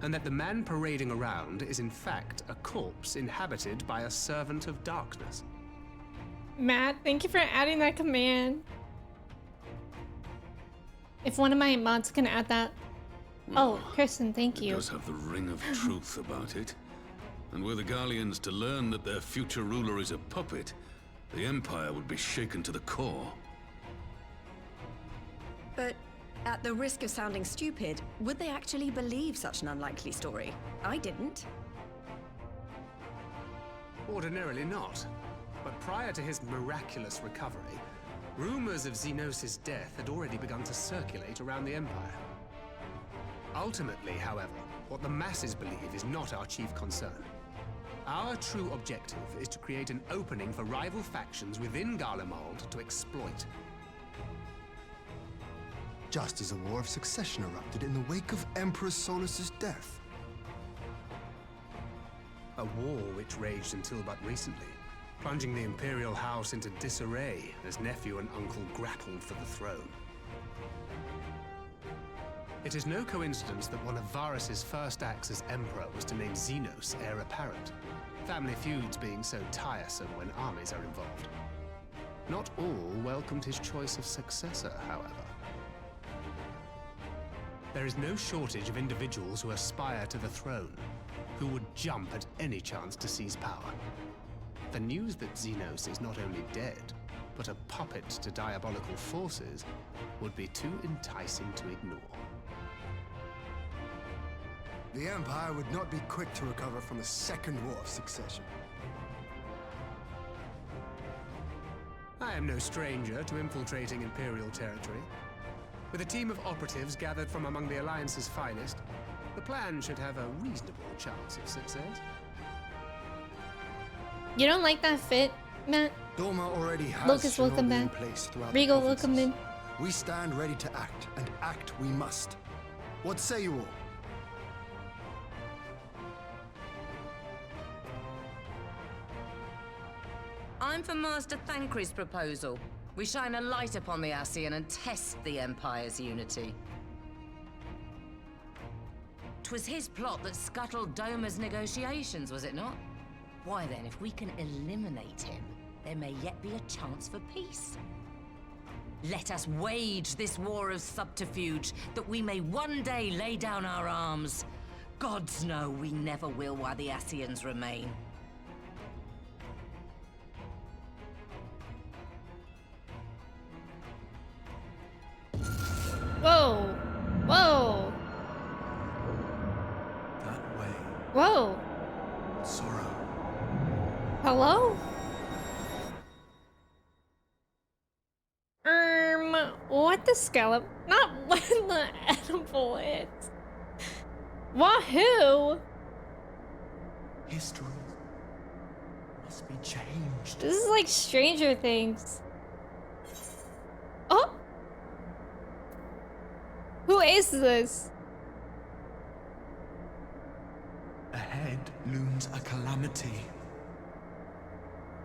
and that the man parading around is in fact a corpse inhabited by a servant of darkness. Matt, thank you for adding that command. If one of my mods can add that. Oh, Kristen, thank you. It does have the ring of truth about it. And were the Garleans to learn that their future ruler is a puppet, the Empire would be shaken to the core. But at the risk of sounding stupid, would they actually believe such an unlikely story? I didn't. Ordinarily not. But prior to his miraculous recovery, rumors of Xenos' death had already begun to circulate around the Empire. Ultimately, however, what the masses believe is not our chief concern. Our true objective is to create an opening for rival factions within Garlemald to exploit. Just as a war of succession erupted in the wake of Emperor Solus's death. A war which raged until but recently, plunging the Imperial House into disarray as nephew and uncle grappled for the throne. It is no coincidence that one of Varys' first acts as Emperor was to name Xenos heir apparent, family feuds being so tiresome when armies are involved. Not all welcomed his choice of successor, however. There is no shortage of individuals who aspire to the throne, who would jump at any chance to seize power. The news that Xenos is not only dead, but a puppet to diabolical forces would be too enticing to ignore. The Empire would not be quick to recover from a second war of succession. I am no stranger to infiltrating Imperial territory. With a team of operatives gathered from among the Alliance's finest, the plan should have a reasonable chance of success. You don't like that fit, Matt? Dorma already has Lucas, welcome shinobi in back. place throughout Regal, the welcome in. provinces. We stand ready to act, and act we must. What say you all? I'm for Master Thancred's proposal. We shine a light upon the Ascian and test the Empire's unity. 'Twas his plot that scuttled Doma's negotiations, was it not? Why then, if we can eliminate him, there may yet be a chance for peace. Let us wage this war of subterfuge, that we may one day lay down our arms. Gods know we never will while the Ascians remain. Whoa! Whoa! That way. Whoa! Sorrow. Hello? What the skeleton? Not when the edible is. Wahoo! History must be changed. This is like Stranger Things. Oh! Who is this? Ahead looms a calamity.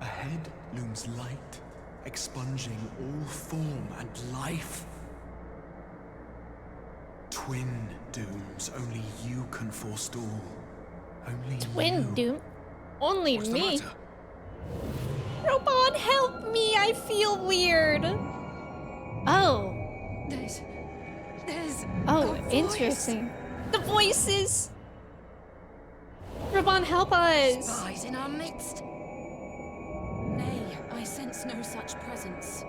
Ahead looms light, expunging all form and life. Twin dooms only you can forestall. Only Twin you. Doom? Only What's the me? matter? Robot, help me! I feel weird. Oh. There's Oh, a voice. interesting. The voices. Raban, help us! Spies in our midst. Nay, I sense no such presence.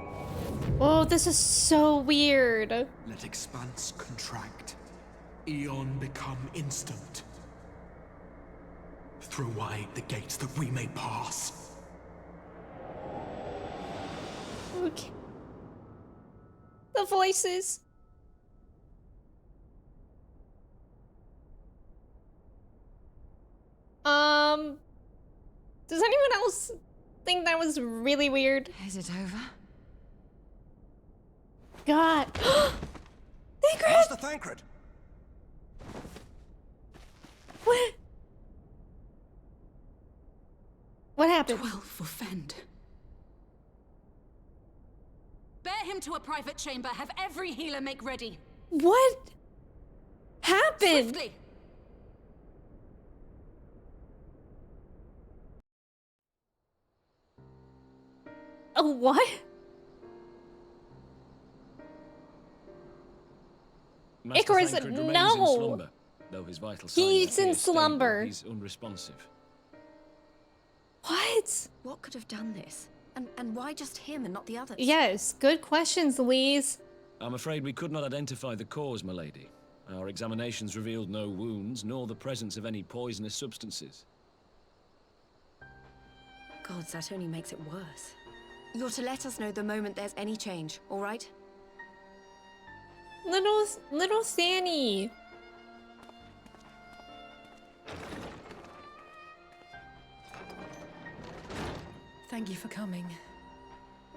Oh, this is so weird. Let expanse contract. Eon become instant. Throw wide the gates that we may pass. Okay. The voices. Does anyone else think that was really weird? Is it over? God. Thancred! Master Thancred! What? What happened? 12 for Fend. Bear him to a private chamber. Have every healer make ready. What happened? Swiftly. Oh, what? Master Icarus, Thancred remains no! in slumber, though his vital signs He's in appear stable, slumber. he's unresponsive. What? What could have done this? And why just him and not the others? Yes, good questions, Louise. I'm afraid we could not identify the cause, my lady. Our examinations revealed no wounds, nor the presence of any poisonous substances. Gods, that only makes it worse. You're to let us know the moment there's any change, all right? Little Sanny. Thank you for coming.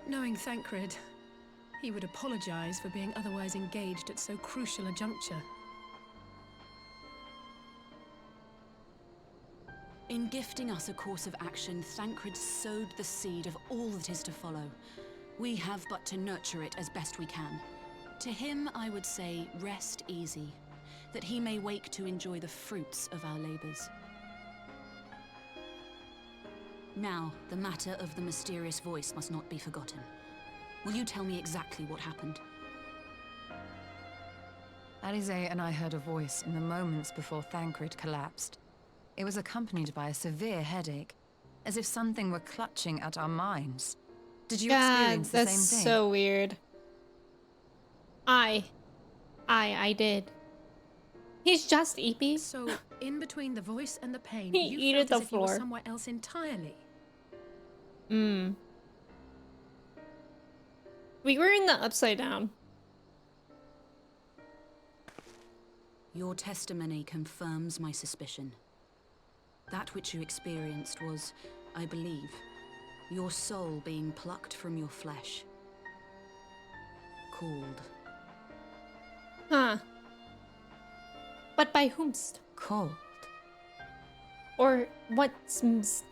Knowing Thancred, he would apologize for being otherwise engaged at so crucial a juncture. In gifting us a course of action, Thancred sowed the seed of all that is to follow. We have but to nurture it as best we can. To him, I would say, rest easy, that he may wake to enjoy the fruits of our labors. Now, the matter of the mysterious voice must not be forgotten. Will you tell me exactly what happened? Alizé and I heard a voice in the moments before Thancred collapsed. It was accompanied by a severe headache, as if something were clutching at our minds. Did you experience the same thing? That's so weird. I did. He's just Eepy. So, in between the voice and the pain, He you eated felt the as if you were floor. somewhere else entirely. We were in the Upside Down. Your testimony confirms my suspicion. That which you experienced was, I believe, your soul being plucked from your flesh. Called. Huh. But by whomst? Called. Or what'smst?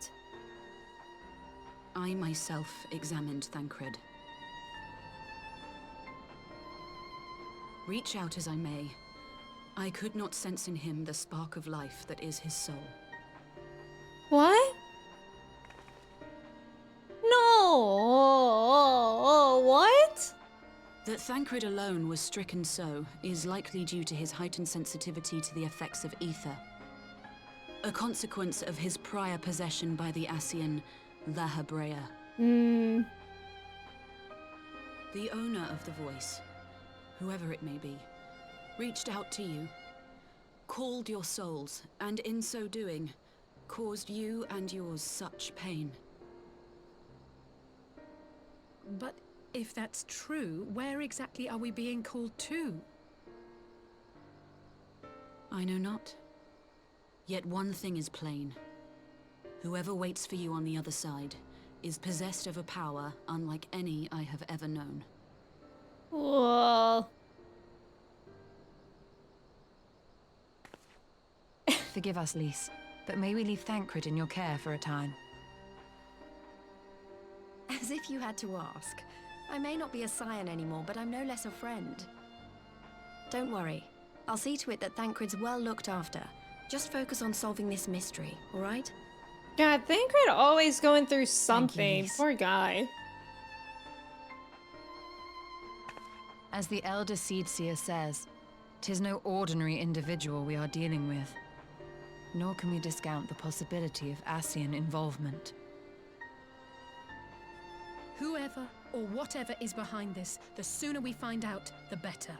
I myself examined Thancred. Reach out as I may, I could not sense in him the spark of life that is his soul. What? No. What? That Thancred alone was stricken so is likely due to his heightened sensitivity to the effects of ether. A consequence of his prior possession by the Ascian La Hebrea. The owner of the voice, whoever it may be, reached out to you, called your souls, and in so doing, caused you and yours such pain. But if that's true, where exactly are we being called to? I know not. Yet one thing is plain. Whoever waits for you on the other side is possessed of a power unlike any I have ever known. Whoa. Forgive us, Lys, but may we leave Thancred in your care for a time? As if you had to ask. I may not be a scion anymore, but I'm no less a friend. Don't worry. I'll see to it that Thancred's well looked after. Just focus on solving this mystery, all right? God, Thancred always going through something. Lys. Poor guy. As the Elder Seedseer says, 'tis no ordinary individual we are dealing with. nor can we discount the possibility of Ascian involvement. Whoever or whatever is behind this, the sooner we find out, the better.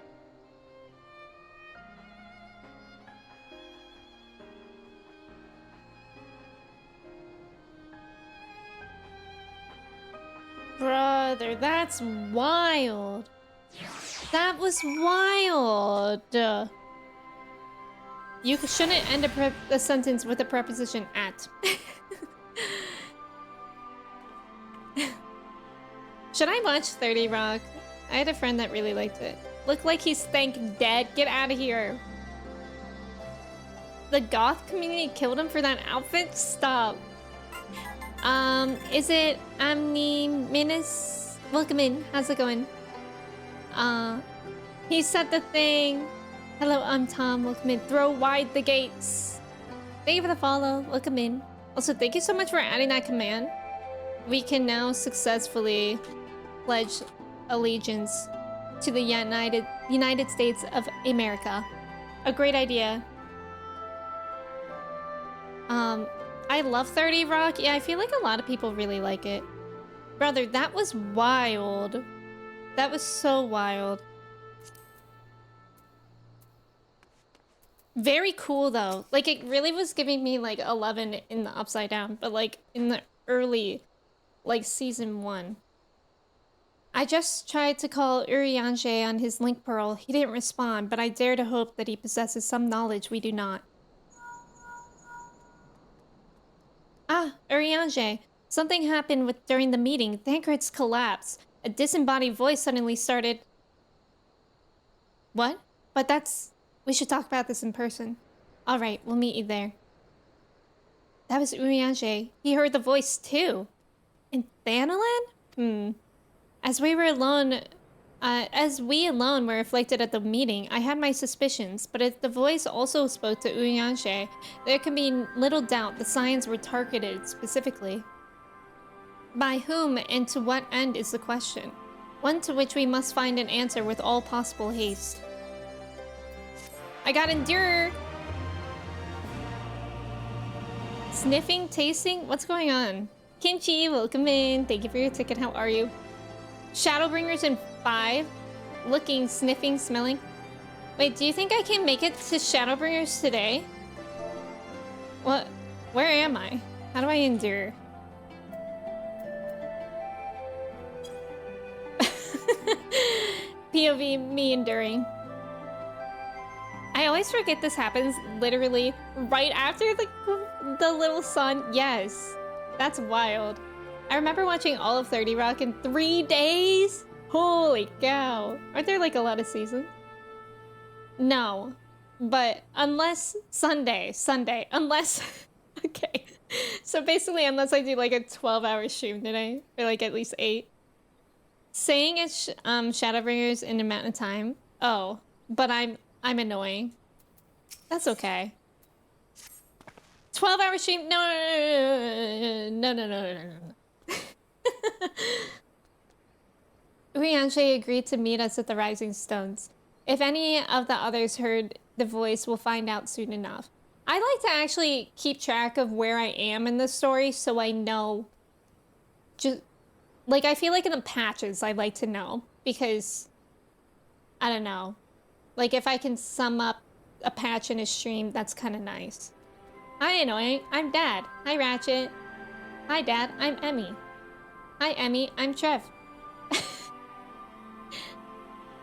Brother, that's wild. That was wild. You shouldn't end a sentence with a preposition at. Should I watch 30 Rock? I had a friend that really liked it. Look like he's stank dead. Get out of here. The goth community killed him for that outfit? Stop. Is it Amni Minis? Welcome in. How's it going? He said the thing. Hello, I'm Tom. Welcome in. Throw wide the gates. Thank you for the follow. Welcome in. Also, thank you so much for adding that command. We can now successfully pledge allegiance to the United States of America. A great idea. I love 30 Rock. Yeah, I feel like a lot of people really like it. Brother, that was wild. That was so wild. Very cool though. Like it really was giving me like 11 in the Upside Down, but like in the early, like season 1. I just tried to call Urianger on his link pearl. He didn't respond, but I dare to hope that he possesses some knowledge we do not. Ah, Urianger. Something happened during the meeting. Thancred's collapse. A disembodied voice suddenly started... What? But that's... We should talk about this in person. Alright, we'll meet you there. That was Urianger. He heard the voice too. In Thanalan? As we alone were afflicted at the meeting, I had my suspicions, but if the voice also spoke to Urianger, there can be little doubt the signs were targeted specifically. By whom and to what end is the question, one to which we must find an answer with all possible haste. I got endure! Sniffing, tasting? What's going on? Kimchi, welcome in. Thank you for your ticket. How are you? Shadowbringers in 5? Looking, sniffing, smelling. Wait, do you think I can make it to Shadowbringers today? What? Where am I? How do I endure? POV, me enduring. I always forget this happens literally right after the little sun. Yes, that's wild. I remember watching all of 30 Rock in 3 days. Holy cow. Aren't there like a lot of seasons? No, but unless Sunday, unless, okay. So basically, unless I do like a 12-hour stream today, or like at least 8. Saying it's Shadowbringers in a amount of time. Oh, but I'm annoying. That's okay. 12-hour stream? No. Urianger agreed to meet us at the Rising Stones. If any of the others heard the voice, we'll find out soon enough. I like to actually keep track of where I am in the story so I know. Just like, I feel like in the patches I like to know because I don't know. Like if I can sum up a patch in a stream, that's kind of nice. Hi Annoying, I'm Dad. Hi Ratchet. Hi Dad, I'm Emmy. Hi Emmy, I'm Trev.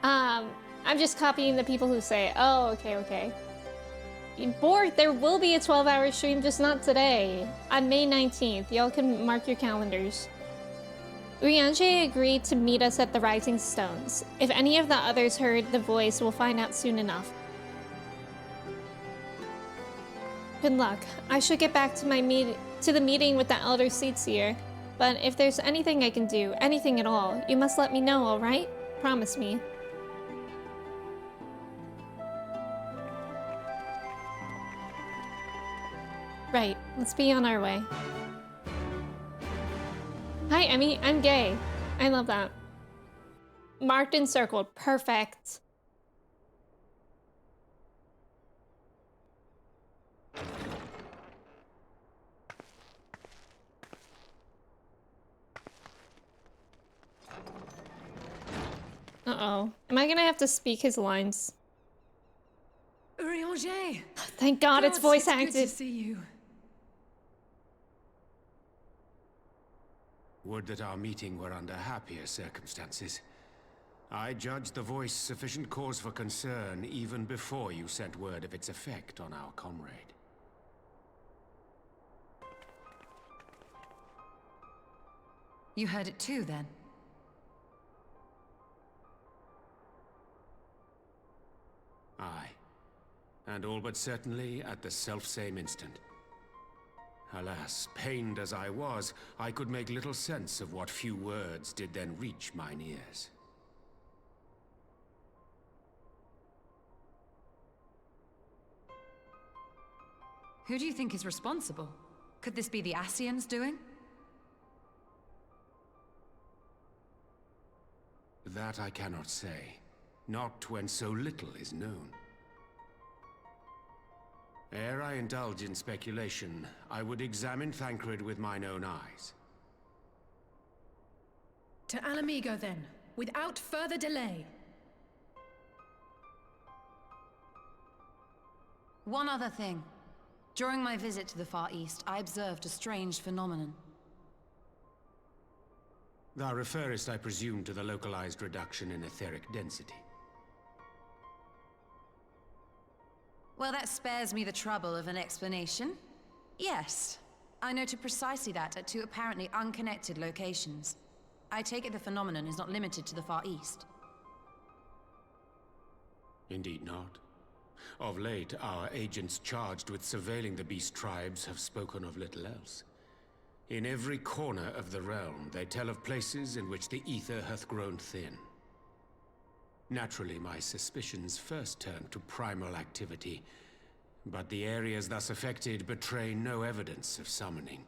I'm just copying the people who say, oh, okay. Bored, there will be a 12-hour stream, just not today. On May 19th, y'all can mark your calendars. Urianger agreed to meet us at the Rising Stones. If any of the others heard the voice, we'll find out soon enough. Good luck. I should get back to the meeting with the Elder Seedseer, but if there's anything I can do, anything at all, you must let me know, alright? Promise me. Right, let's be on our way. Hi, Emmy. I'm gay. I love that. Marked and circled. Perfect. Uh-oh. Am I gonna have to speak his lines? Urianger! Thank God it's voice Good acted. to see you. Would that our meeting were under happier circumstances. I judged the voice sufficient cause for concern even before you sent word of its effect on our comrade. You heard it too, then? Aye. And all but certainly at the selfsame instant. Alas, pained as I was, I could make little sense of what few words did then reach mine ears. Who do you think is responsible? Could this be the Ascians doing? That I cannot say. Not when so little is known. Ere I indulge in speculation, I would examine Thancred with mine own eyes. To Alamigo, then, without further delay. One other thing. During my visit to the Far East, I observed a strange phenomenon. Thou referrest, I presume, to the localized reduction in etheric density. Well, that spares me the trouble of an explanation. Yes, I noted precisely that at two apparently unconnected locations. I take it the phenomenon is not limited to the Far East. Indeed not. Of late, our agents charged with surveilling the beast tribes have spoken of little else. In every corner of the realm, they tell of places in which the ether hath grown thin. Naturally, my suspicions first turned to primal activity, but the areas thus affected betray no evidence of summoning.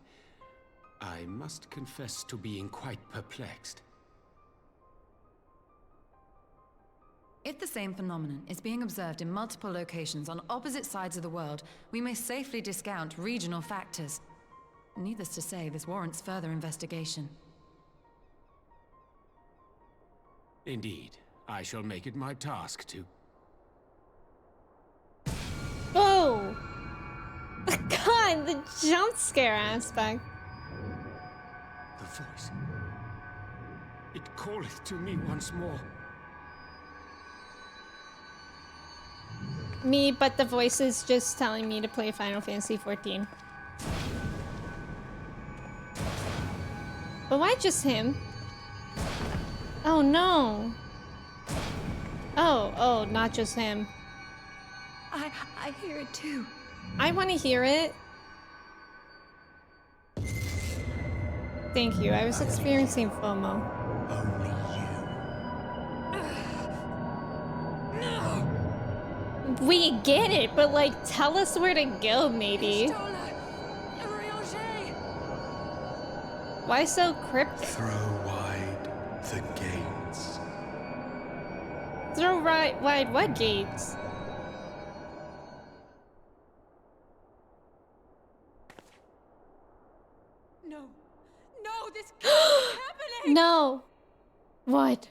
I must confess to being quite perplexed. If the same phenomenon is being observed in multiple locations on opposite sides of the world, we may safely discount regional factors. Needless to say, this warrants further investigation. Indeed. I shall make it my task to... Oh! God, the jump scare aspect. The voice. It calleth to me once more. Me, but the voice is just telling me to play Final Fantasy XIV. But why just him? Oh no! Oh, not just him. I hear it too. I want to hear it. Thank you. I was experiencing FOMO. Only you. We get it, but like, tell us where to go, maybe. Why so cryptic? Throw wide the gates. Throw wide what gates? No, this can't be happening! No. What?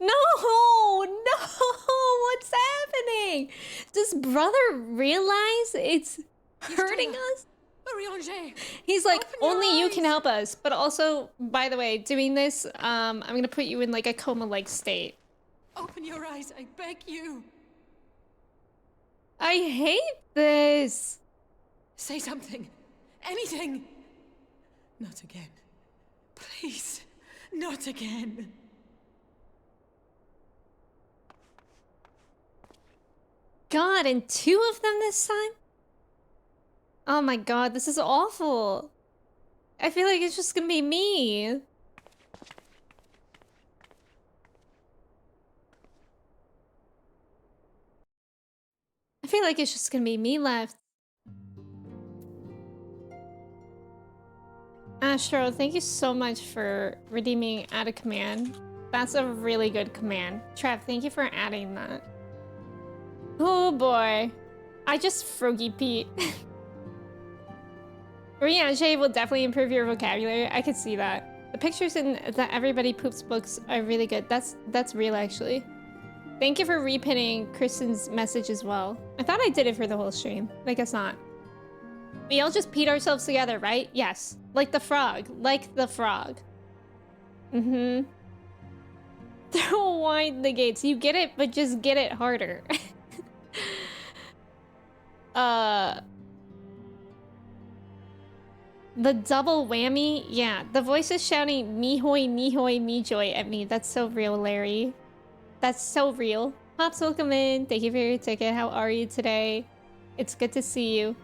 No! What's happening? Does brother realize it's hurting us? Urianger! He's like, only you can help us. But also, by the way, doing this, I'm gonna put you in like a coma-like state. Open your eyes, I beg you. I hate this. Say something. Anything. Not again. Please. Not again. God, and 2 of them this time? Oh my god, this is awful. I feel like it's just gonna be me. I feel like it's just gonna be me left. Astro, thank you so much for redeeming Add a Command. That's a really good command. Trev, thank you for adding that. Oh boy. I just Froggy Pete. Urianger will definitely improve your vocabulary. I could see that. The pictures in the Everybody Poops books are really good. That's real, actually. Thank you for repinning Kristen's message as well. I thought I did it for the whole stream. I guess not. We all just peed ourselves together, right? Yes. Like the frog. Like the frog. Mm-hmm. Throw wide the gates. You get it, but just get it harder. The double whammy? Yeah, the voice is shouting "Mihoy, mihoy, mijoy" at me. That's so real, Larry. That's so real. Pops, welcome in. Thank you for your ticket. How are you today? It's good to see you.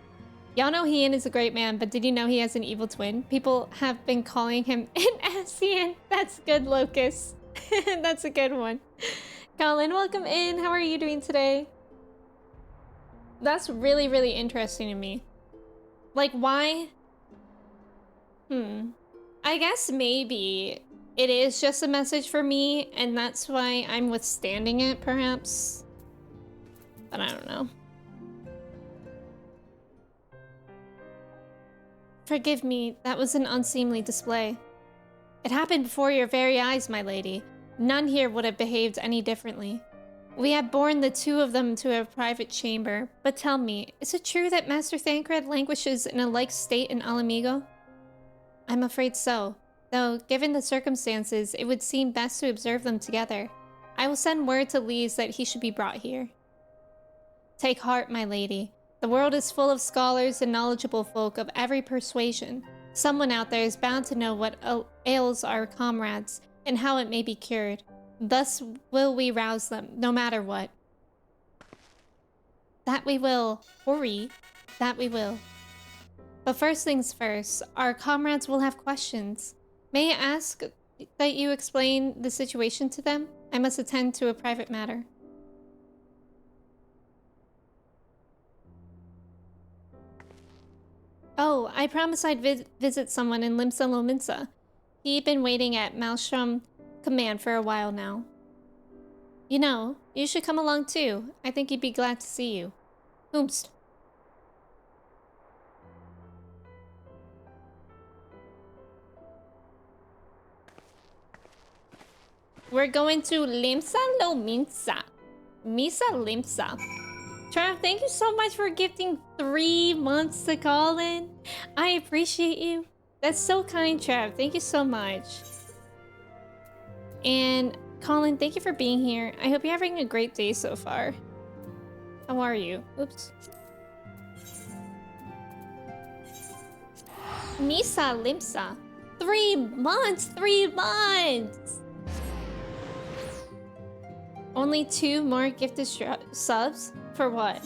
Y'all know Ian is a great man, but did you know he has an evil twin? People have been calling him an Asian. That's good, Locust. That's a good one. Colin, welcome in. How are you doing today? That's really, really interesting to me. Like, why? I guess maybe it is just a message for me, and that's why I'm withstanding it, perhaps. But I don't know. Forgive me, that was an unseemly display. It happened before your very eyes, my lady. None here would have behaved any differently. We have borne the two of them to a private chamber, but tell me, is it true that Master Thancred languishes in a like state in Alamigo? I'm afraid so, though given the circumstances, it would seem best to observe them together. I will send word to Lise that he should be brought here. Take heart, my lady. The world is full of scholars and knowledgeable folk of every persuasion. Someone out there is bound to know what ails our comrades and how it may be cured. Thus will we rouse them, no matter what. That we will. Hurry. That we will. But first things first, our comrades will have questions. May I ask that you explain the situation to them? I must attend to a private matter. Oh, I promised I'd visit someone in Limsa Lominsa. He'd been waiting at Maelstrom Command for a while now. You know, you should come along too. I think he'd be glad to see you. Whomst. We're going to Limsa Lominsa. Misa Limsa. Trav, thank you so much for gifting 3 months to Colin. I appreciate you. That's so kind, Trav. Thank you so much. And Colin, thank you for being here. I hope you're having a great day so far. How are you? Oops. Misa Limsa. 3 months! 3 months! Only 2 more gifted subs? For what?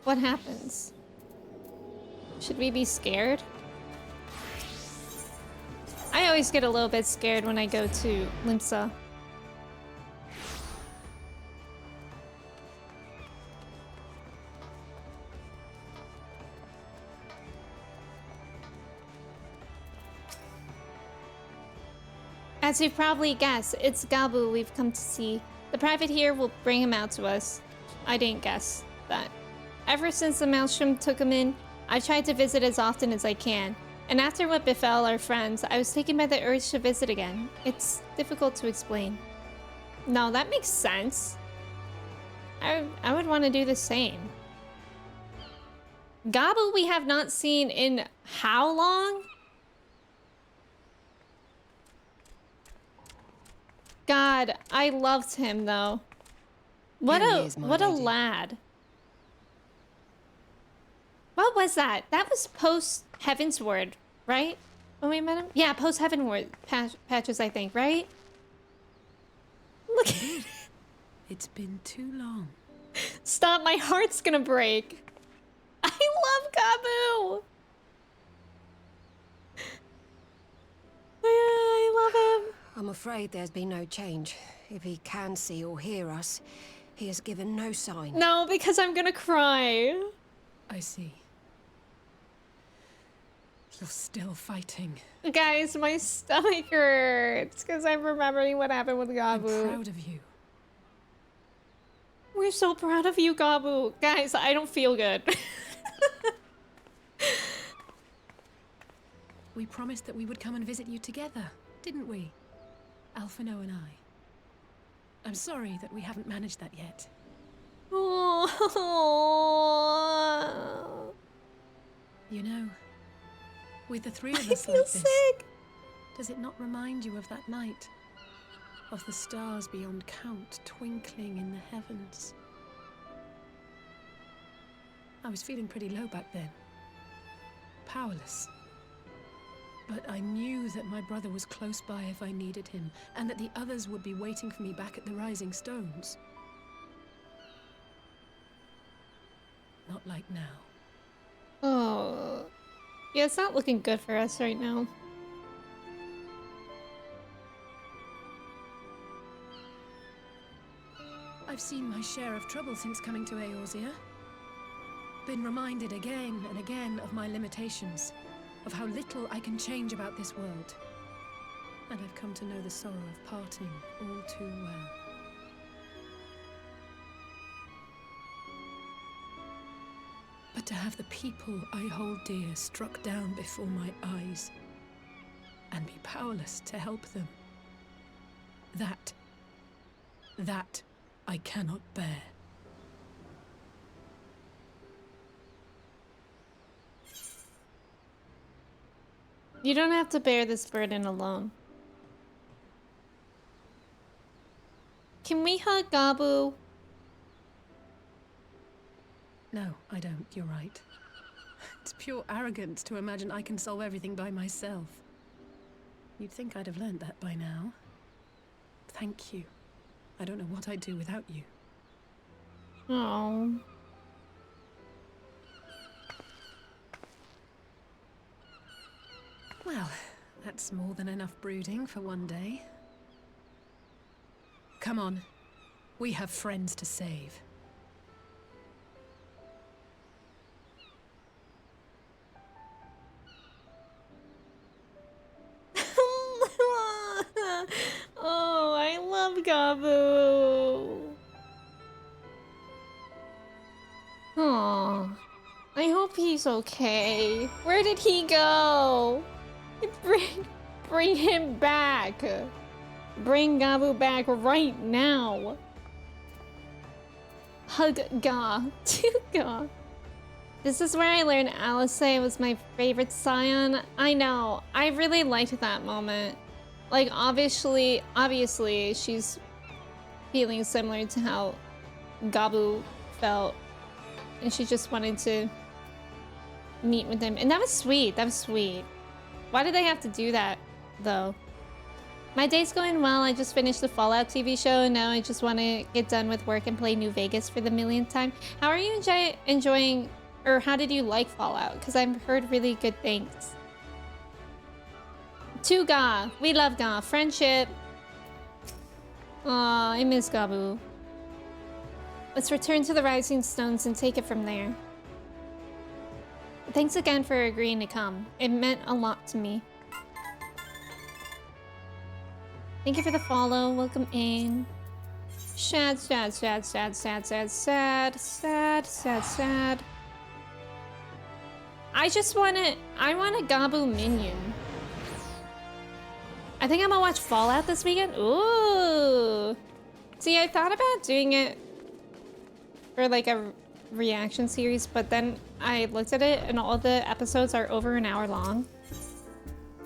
What happens? Should we be scared? I always get a little bit scared when I go to Limsa. As you've probably guessed, it's Gabu we've come to see. The private here will bring him out to us. I didn't guess that. Ever since the Maelstrom took him in, I've tried to visit as often as I can. And after what befell our friends, I was taken by the urge to visit again. It's difficult to explain. No, that makes sense. I would want to do the same. Gabu we have not seen in how long? God, I loved him though. What a lad. What was that? That was post Heaven's Word, right? When we met him? Yeah, post Heaven's Word patches, I think, right? Look at it. It's been too long. Stop, my heart's gonna break. I love Gabu. I love him. I'm afraid there's been no change. If he can see or hear us, he has given no sign. No, because I'm gonna cry. I see. You're still fighting. Guys, my stomach hurts because I'm remembering what happened with Gabu. I'm proud of you. We're so proud of you, Gabu. Guys, I don't feel good. We promised that we would come and visit you together, didn't we? Alphino and I. I'm sorry that we haven't managed that yet. Oh. You know, with the three of us I feel like this, sick. does it not remind you of that night? Of the stars beyond count twinkling in the heavens? I was feeling pretty low back then. Powerless. But I knew that my brother was close by if I needed him, and that the others would be waiting for me back at the Rising Stones. Not like now. Oh. Yeah, it's not looking good for us right now. I've seen my share of trouble since coming to Eorzea. Been reminded again and again of my limitations, of how little I can change about this world. And I've come to know the sorrow of parting all too well. But to have the people I hold dear struck down before my eyes, and be powerless to help them, that I cannot bear. You don't have to bear this burden alone. Can we hug Gabu? No, I don't. You're right. It's pure arrogance to imagine I can solve everything by myself. You'd think I'd have learned that by now. Thank you. I don't know what I'd do without you. Oh. Well, that's more than enough brooding for one day. Come on. We have friends to save. Oh, I love Gabu. Oh, I hope he's okay. Where did he go? Bring him back. Bring Gabu back right now. Hug Ga. To Ga. This is where I learned Alice was my favorite scion. I know. I really liked that moment. Like, obviously, she's feeling similar to how Gabu felt. And she just wanted to meet with him. And that was sweet. That was sweet. Why did they have to do that, though? My day's going well. I just finished the Fallout TV show, and now I just want to get done with work and play New Vegas for the millionth time. How are you enjoying, or how did you like Fallout? Because I've heard really good things. To Ga. We love Ga. Friendship. Aw, I miss Gabu. Let's return to the Rising Stones and take it from there. Thanks again for agreeing to come. It meant a lot to me. Thank you for the follow. Welcome in. Sad, sad, sad, sad, sad, sad, sad, sad, sad, sad. I want a Gabu minion. I think I'm gonna watch Fallout this weekend. Ooh. See, I thought about doing it for like a reaction series, but then I looked at it and all the episodes are over an hour long.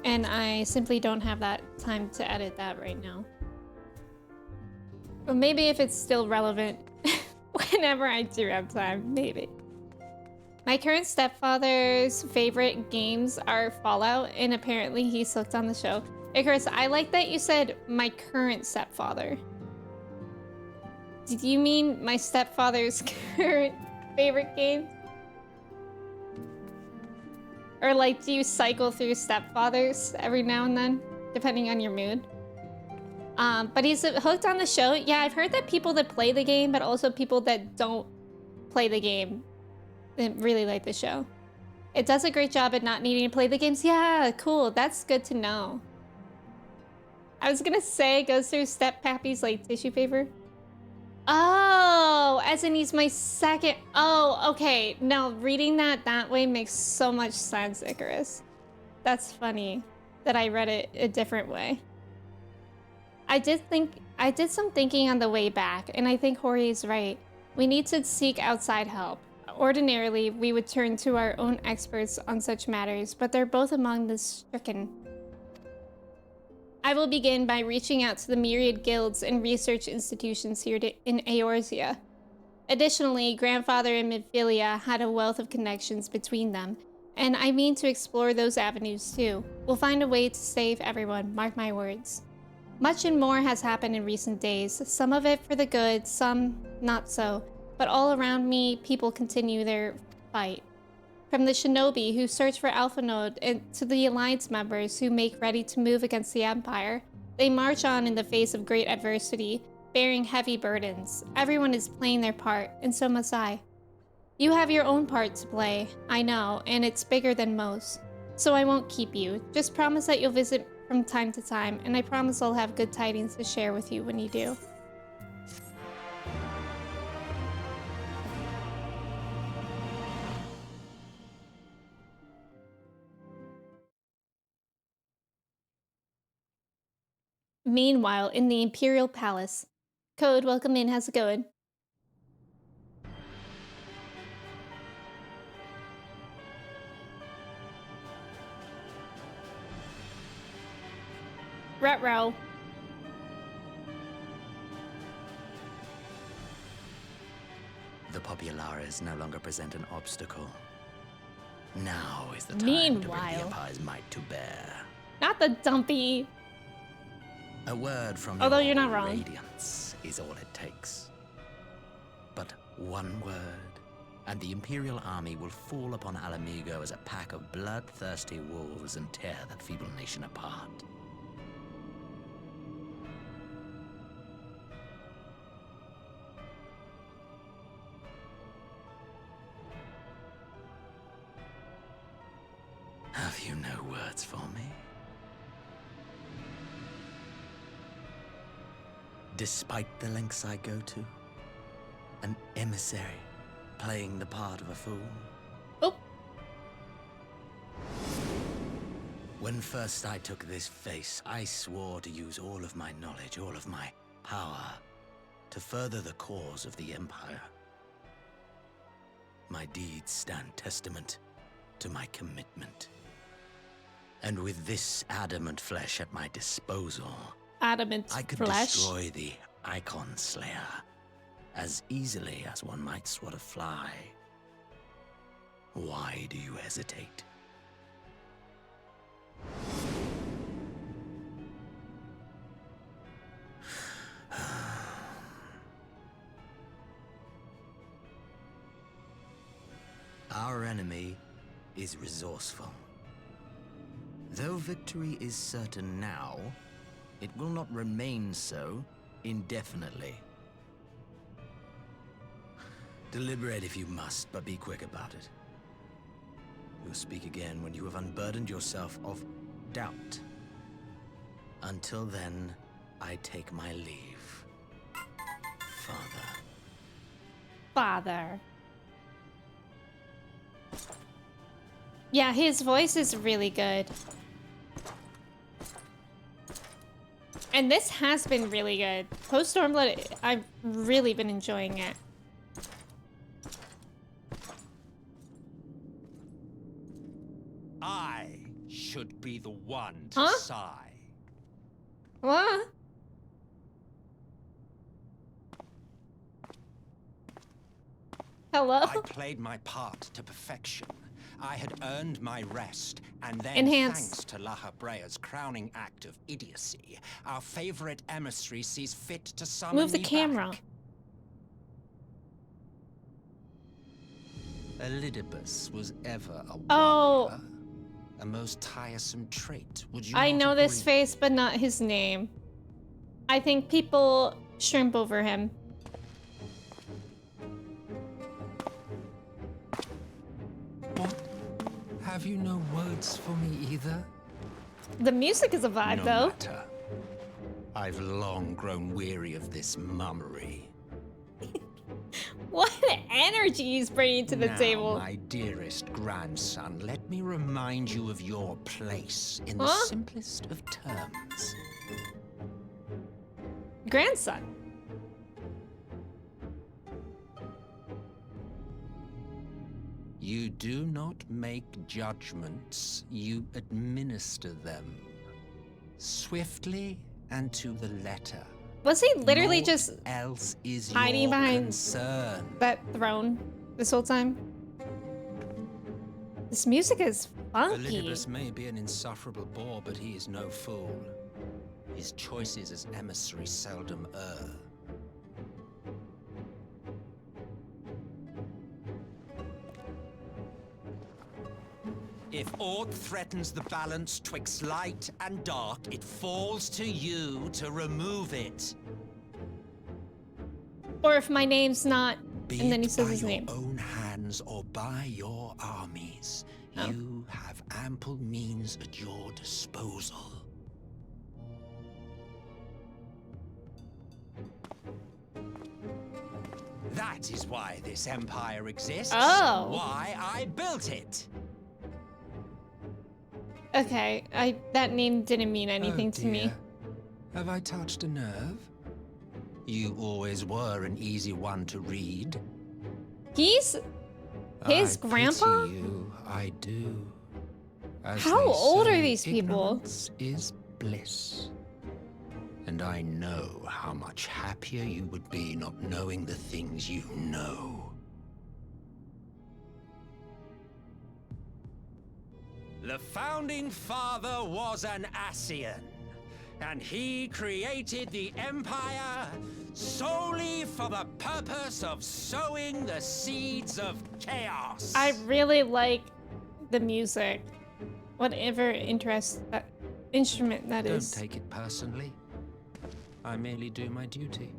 And I simply don't have that time to edit that right now. But maybe if it's still relevant whenever I do have time, maybe. My current stepfather's favorite games are Fallout, and apparently he's hooked on the show. Icarus, I like that you said my current stepfather. Did you mean my stepfather's current favorite game? Or like, do you cycle through stepfathers every now and then, depending on your mood? But he's hooked on the show. Yeah, I've heard that people that play the game, but also people that don't play the game, they really like the show. It does a great job at not needing to play the games. Yeah, cool. That's good to know. I was gonna say it goes through step pappies like tissue paper. Oh, as in he's my second. Oh, okay. No, reading that way makes so much sense, Icarus. That's funny that I read it a different way. I did some thinking on the way back, and I think Hori is right. We need to seek outside help. Ordinarily, we would turn to our own experts on such matters, but they're both among the stricken. I will begin by reaching out to the myriad guilds and research institutions here in Eorzea. Additionally, Grandfather and Midfilia had a wealth of connections between them, and I mean to explore those avenues too. We'll find a way to save everyone, mark my words. Much and more has happened in recent days, some of it for the good, some not so, but all around me, people continue their fight. From the shinobi who search for Alpha Node and to the Alliance members who make ready to move against the Empire, they march on in the face of great adversity, bearing heavy burdens. Everyone is playing their part, and so must I. You have your own part to play, I know, and it's bigger than most. So I won't keep you. Just promise that you'll visit from time to time, and I promise I'll have good tidings to share with you when you do. Meanwhile, in the Imperial Palace. Code, welcome in, how's it going? Retro. The Populares no longer present an obstacle. Now is the time to bring the Empire's might to bear. Not the dumpy. A word from Although your you're not wrong. Radiance is all it takes. But one word, and the Imperial army will fall upon Alamigo as a pack of bloodthirsty wolves and tear that feeble nation apart. Have you no words for me? Despite the lengths I go to, an emissary playing the part of a fool. Oh. When first I took this face, I swore to use all of my knowledge, all of my power, to further the cause of the Empire. My deeds stand testament to my commitment. And with this adamant flesh at my disposal, Adamant I could flesh. destroy the Icon Slayer as easily as one might swat a fly. Why do you hesitate? Our enemy is resourceful. Though victory is certain now, it will not remain so indefinitely. Deliberate if you must, but be quick about it. You'll speak again when you have unburdened yourself of doubt. Until then, I take my leave. Father. Father. Yeah, his voice is really good. And this has been really good. Post Stormblood, I've really been enjoying it. I should be the one to sigh. What? Hello? I played my part to perfection. I had earned my rest, and then, Enhanced. thanks to La Habrea's crowning act of idiocy, our favorite emissary sees fit to summon Move the me camera. back. Elidibus was ever a warrior. Oh. A most tiresome trait, would you I not know this agree? face, but not his name. I think people shrimp over him. What? Have you no words for me either? The music is a vibe, No though. matter. I've long grown weary of this mummery. What energy he's bringing to the now, table. my dearest grandson, let me remind you of your place in the Huh? simplest of terms. Grandson. You do not make judgments, you administer them. Swiftly and to the letter. Was he literally Naught just else is hiding your behind concern. that throne this whole time? This music is funky. Elidibus may be an insufferable bore, but he is no fool. His choices as emissary seldom err. If aught threatens the balance twixt light and dark, it falls to you to remove it. Or if my name's not, Be and then he it says by his your name. own hands or by your armies, you have ample means at your disposal. That is why this empire exists. Oh. Why I built it. Okay, that name didn't mean anything Oh, to me. dear. Have I touched a nerve? You always were an easy one to read. He's his I grandpa? pity you, I do. As How they old are say, these people? ignorance is bliss. And I know how much happier you would be not knowing the things you know. The founding father was an Ascian, and he created the Empire solely for the purpose of sowing the seeds of chaos. I really like the music. Whatever instrument that Don't is. take it personally. I merely do my duty.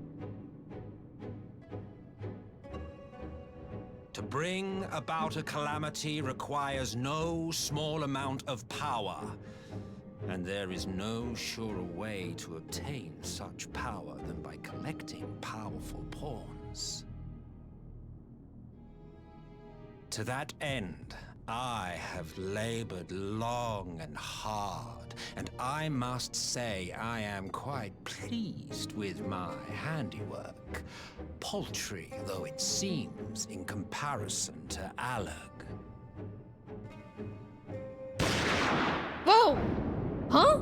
To bring about a calamity requires no small amount of power, and there is no surer way to obtain such power than by collecting powerful pawns. To that end, I have labored long and hard, and I must say I am quite pleased with my handiwork, paltry though it seems in comparison to Alag. Whoa! Huh?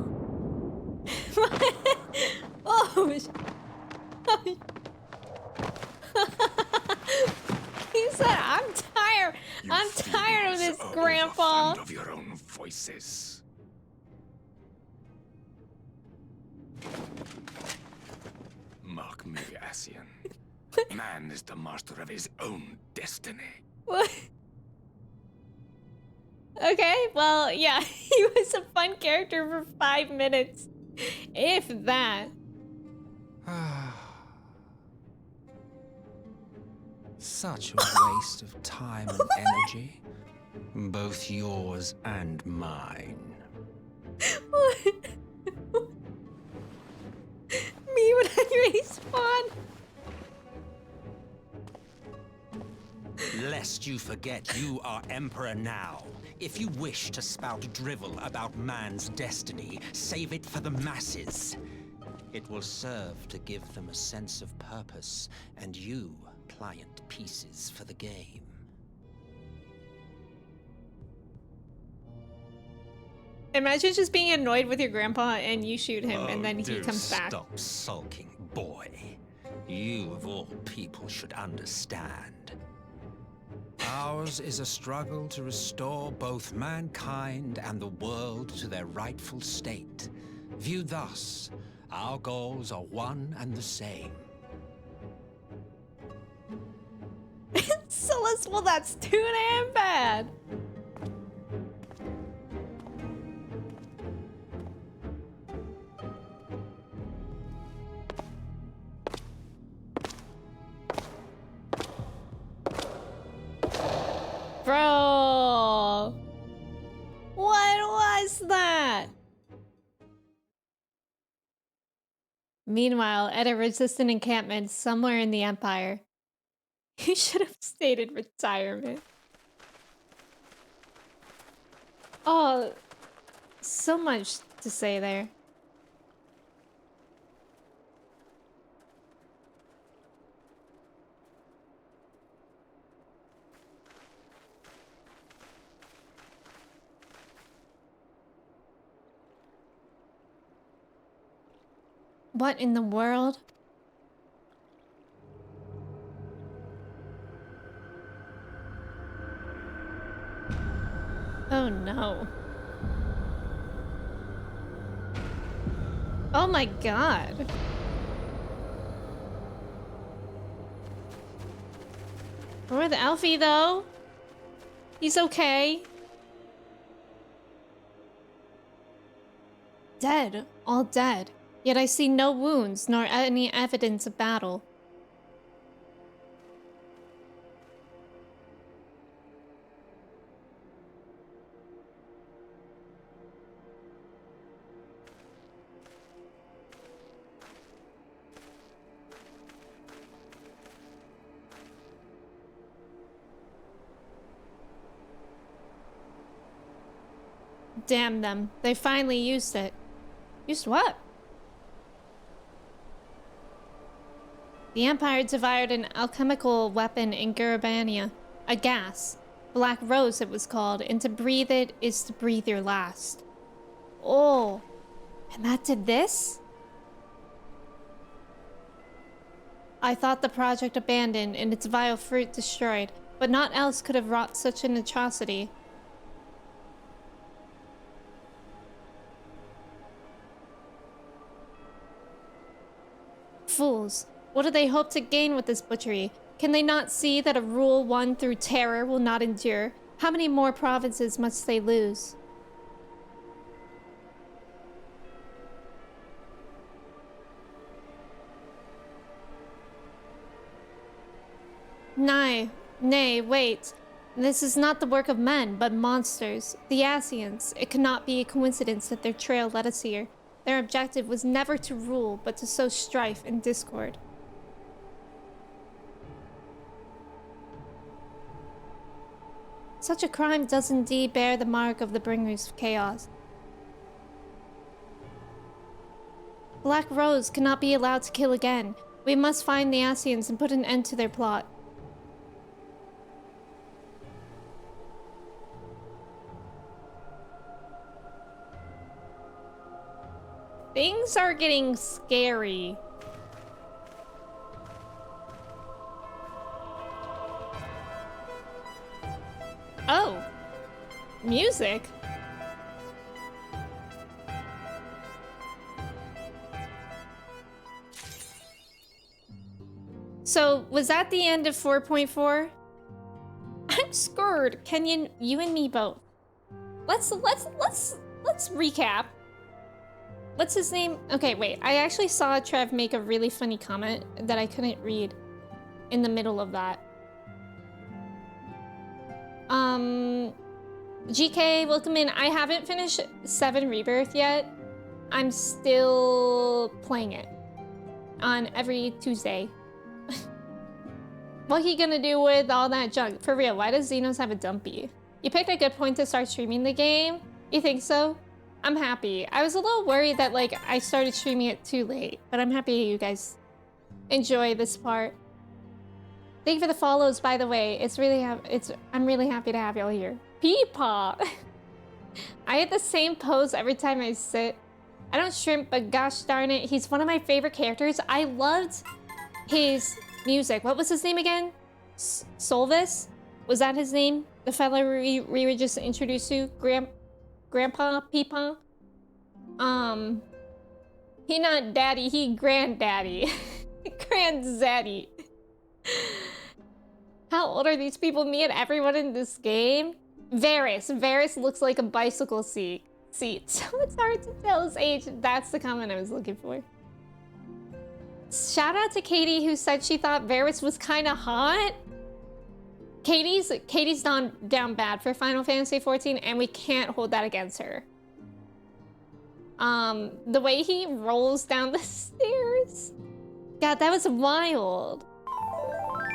Oh, he said, I'm tired. I'm tired of this, Grandpa. Of your own voices. Mark me, Ascian. Man is the master of his own destiny. What? Okay, well, yeah, he was a fun character for 5 minutes. If that. Such a waste of time and energy, both yours and mine. What? Me when I respawn? Lest you forget, you are Emperor now. If you wish to spout drivel about man's destiny, save it for the masses. It will serve to give them a sense of purpose, and you pliant pieces for the game. Imagine just being annoyed with your grandpa and you shoot him and then he do comes back. Stop sulking, boy. You, of all people, should understand. Ours is a struggle to restore both mankind and the world to their rightful state. Viewed thus, our goals are one and the same. Well, that's too damn bad. Bro, what was that? Meanwhile, at a resistant encampment somewhere in the Empire, You should have stated retirement. Oh, so much to say there. What in the world? Oh no. Oh my god. Poor the Alfie though. He's okay. Dead. All dead. Yet I see no wounds nor any evidence of battle. Damn them. They finally used it. Used what? The Empire devoured an alchemical weapon in Garabania. A gas. Black Rose it was called, and to breathe it is to breathe your last. Oh. And that did this? I thought the project abandoned and its vile fruit destroyed, but naught else could have wrought such an atrocity. Fools. What do they hope to gain with this butchery? Can they not see that a rule won through terror will not endure? How many more provinces must they lose? Nay, wait. This is not the work of men, but monsters. The Asians. It cannot be a coincidence that their trail led us here. Their objective was never to rule, but to sow strife and discord. Such a crime does indeed bear the mark of the bringers of chaos. Black Rose cannot be allowed to kill again. We must find the Asians and put an end to their plot. Things are getting scary. Oh. Music? So, was that the end of 4.4? I'm scared. Kenyon, you and me both. Let's recap. What's his name? Okay, wait. I actually saw Trev make a really funny comment that I couldn't read in the middle of that. GK, welcome in. I haven't finished 7 Rebirth yet. I'm still playing it on every Tuesday. What he gonna do with all that junk? For real, why does Xenos have a dumpy? You picked a good point to start streaming the game? You think so? I'm happy. I was a little worried that like I started streaming it too late, but I'm happy you guys enjoy this part. Thank you for the follows, by the way. I'm really happy to have y'all here. Peepaw. I hit the same pose every time I sit. I don't shrimp, but gosh darn it, he's one of my favorite characters. I loved his music. What was his name again? Solvis? Was that his name? The fellow we were just introduced to? Grandpa Peepaw? He not daddy, he granddaddy. Grandzaddy. How old are these people? Me and everyone in this game? Varys looks like a bicycle seat. So it's hard to tell his age. That's the comment I was looking for. Shout out to Katie who said she thought Varys was kind of hot. Katie's down bad for Final Fantasy XIV, and we can't hold that against her. The way he rolls down the stairs. God, that was wild.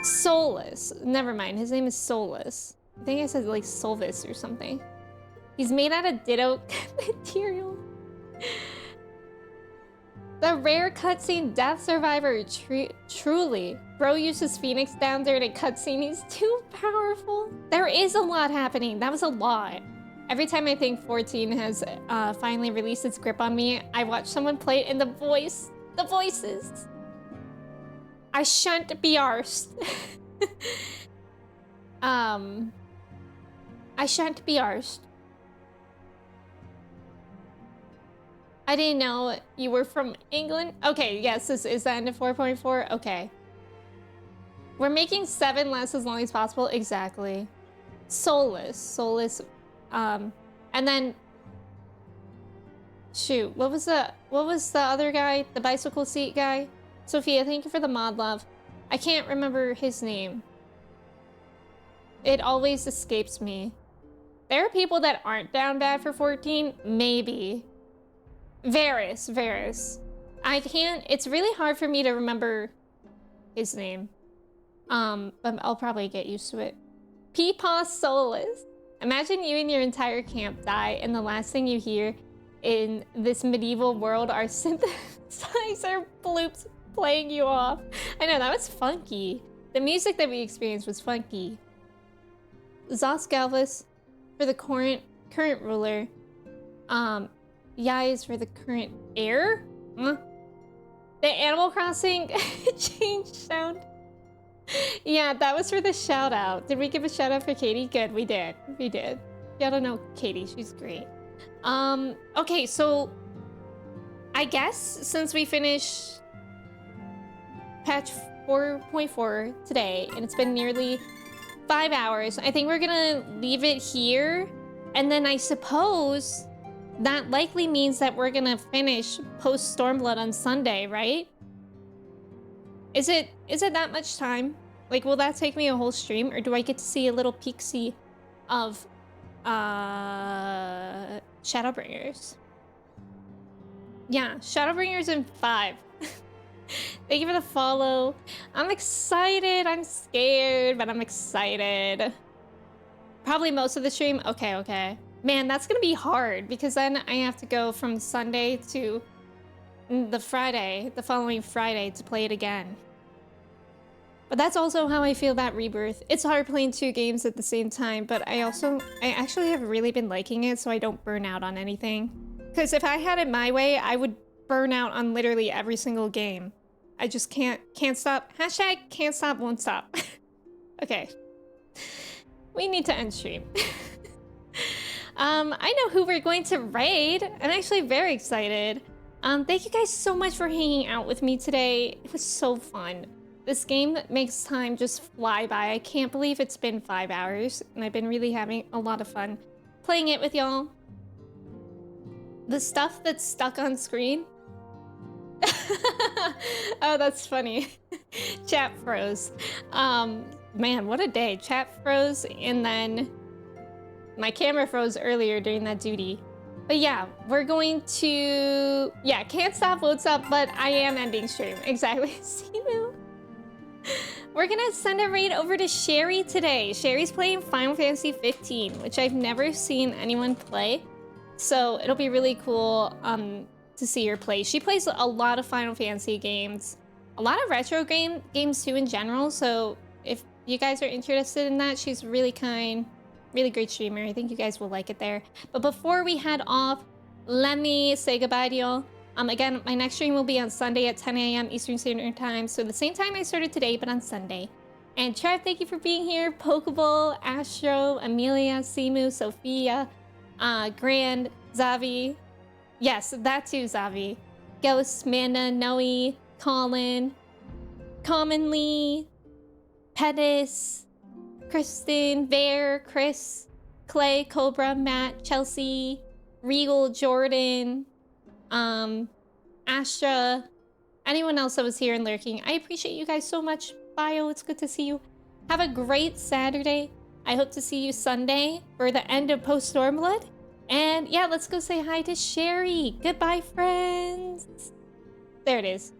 Solus. Never mind. His name is Solus. I think I said like Solvis or something. He's made out of ditto material. The rare cutscene Death Survivor. Truly. Bro uses Phoenix down during a cutscene. He's too powerful. There is a lot happening. That was a lot. Every time I think 14 has finally released its grip on me, I watch someone play it in the voices. I shan't be arsed. I shan't be arsed. I didn't know you were from England. Okay, yes, this is the end of 4.4. Okay. We're making 7 last as long as possible. Exactly. Soulless. And then shoot, what was the other guy? The bicycle seat guy? Sophia, thank you for the mod love. I can't remember his name. It always escapes me. There are people that aren't down bad for 14? Maybe. Varys. I can't, it's really hard for me to remember his name. But I'll probably get used to it. Peepaw Solus. Imagine you and your entire camp die and the last thing you hear in this medieval world are synthesizer bloops playing you off. I know, that was funky. The music that we experienced was funky. Zos Galvus for the current ruler. Yai is for the current heir? Huh? The Animal Crossing change sound. Yeah, that was for the shout out. Did we give a shout out for Katie? Good, we did. Y'all don't know Katie, she's great. Okay, so I guess since we finished patch 4.4 today, and it's been nearly 5 hours, I think we're gonna leave it here. And then I suppose that likely means that we're gonna finish post Stormblood on Sunday, right? Is it that much time? Like, will that take me a whole stream, or do I get to see a little peek-see of Shadowbringers? Yeah, Shadowbringers in 5. Thank you for the follow. I'm excited. I'm scared, but I'm excited. Probably most of the stream. Okay. Man, that's gonna be hard because then I have to go from Sunday to the following Friday to play it again. But that's also how I feel about Rebirth. It's hard playing 2 games at the same time, but I actually have really been liking it so I don't burn out on anything. Because if I had it my way, I would burn out on literally every single game. I just can't stop. Hashtag can't stop, won't stop. Okay. We need to end stream. I know who we're going to raid. I'm actually very excited. Thank you guys so much for hanging out with me today. It was so fun. This game makes time just fly by. I can't believe it's been 5 hours, and I've been really having a lot of fun playing it with y'all. The stuff that's stuck on screen. Oh, that's funny. Chat froze. Man, what a day. Chat froze, and then my camera froze earlier during that duty. But yeah, we're going to... Yeah, can't stop, won't stop, but I am ending stream. Exactly. See you. We're gonna send a raid over to Sherry today. Sherry's playing Final Fantasy 15, which I've never seen anyone play. So it'll be really cool to see her play. She plays a lot of Final Fantasy games, a lot of retro games too in general. So if you guys are interested in that, she's really kind, really great streamer. I think you guys will like it there. But before we head off, let me say goodbye to y'all. Again, my next stream will be on Sunday at 10 a.m. Eastern Standard Time. So the same time I started today, but on Sunday. And Trev, thank you for being here. Pokeball, Astro, Amelia, Simu, Sophia, Grand, Zavi. Yes, that too, Zavi. Ghost, Manda, Noe, Colin, Commonly, Pettis, Kristen, Bear, Chris, Clay, Cobra, Matt, Chelsea, Regal, Jordan, Astra, anyone else that was here and lurking. I appreciate you guys so much. Bio, it's good to see you. Have a great Saturday. I hope to see you Sunday for the end of Post Stormblood. And yeah, let's go say hi to Sherry. Goodbye, friends. There it is.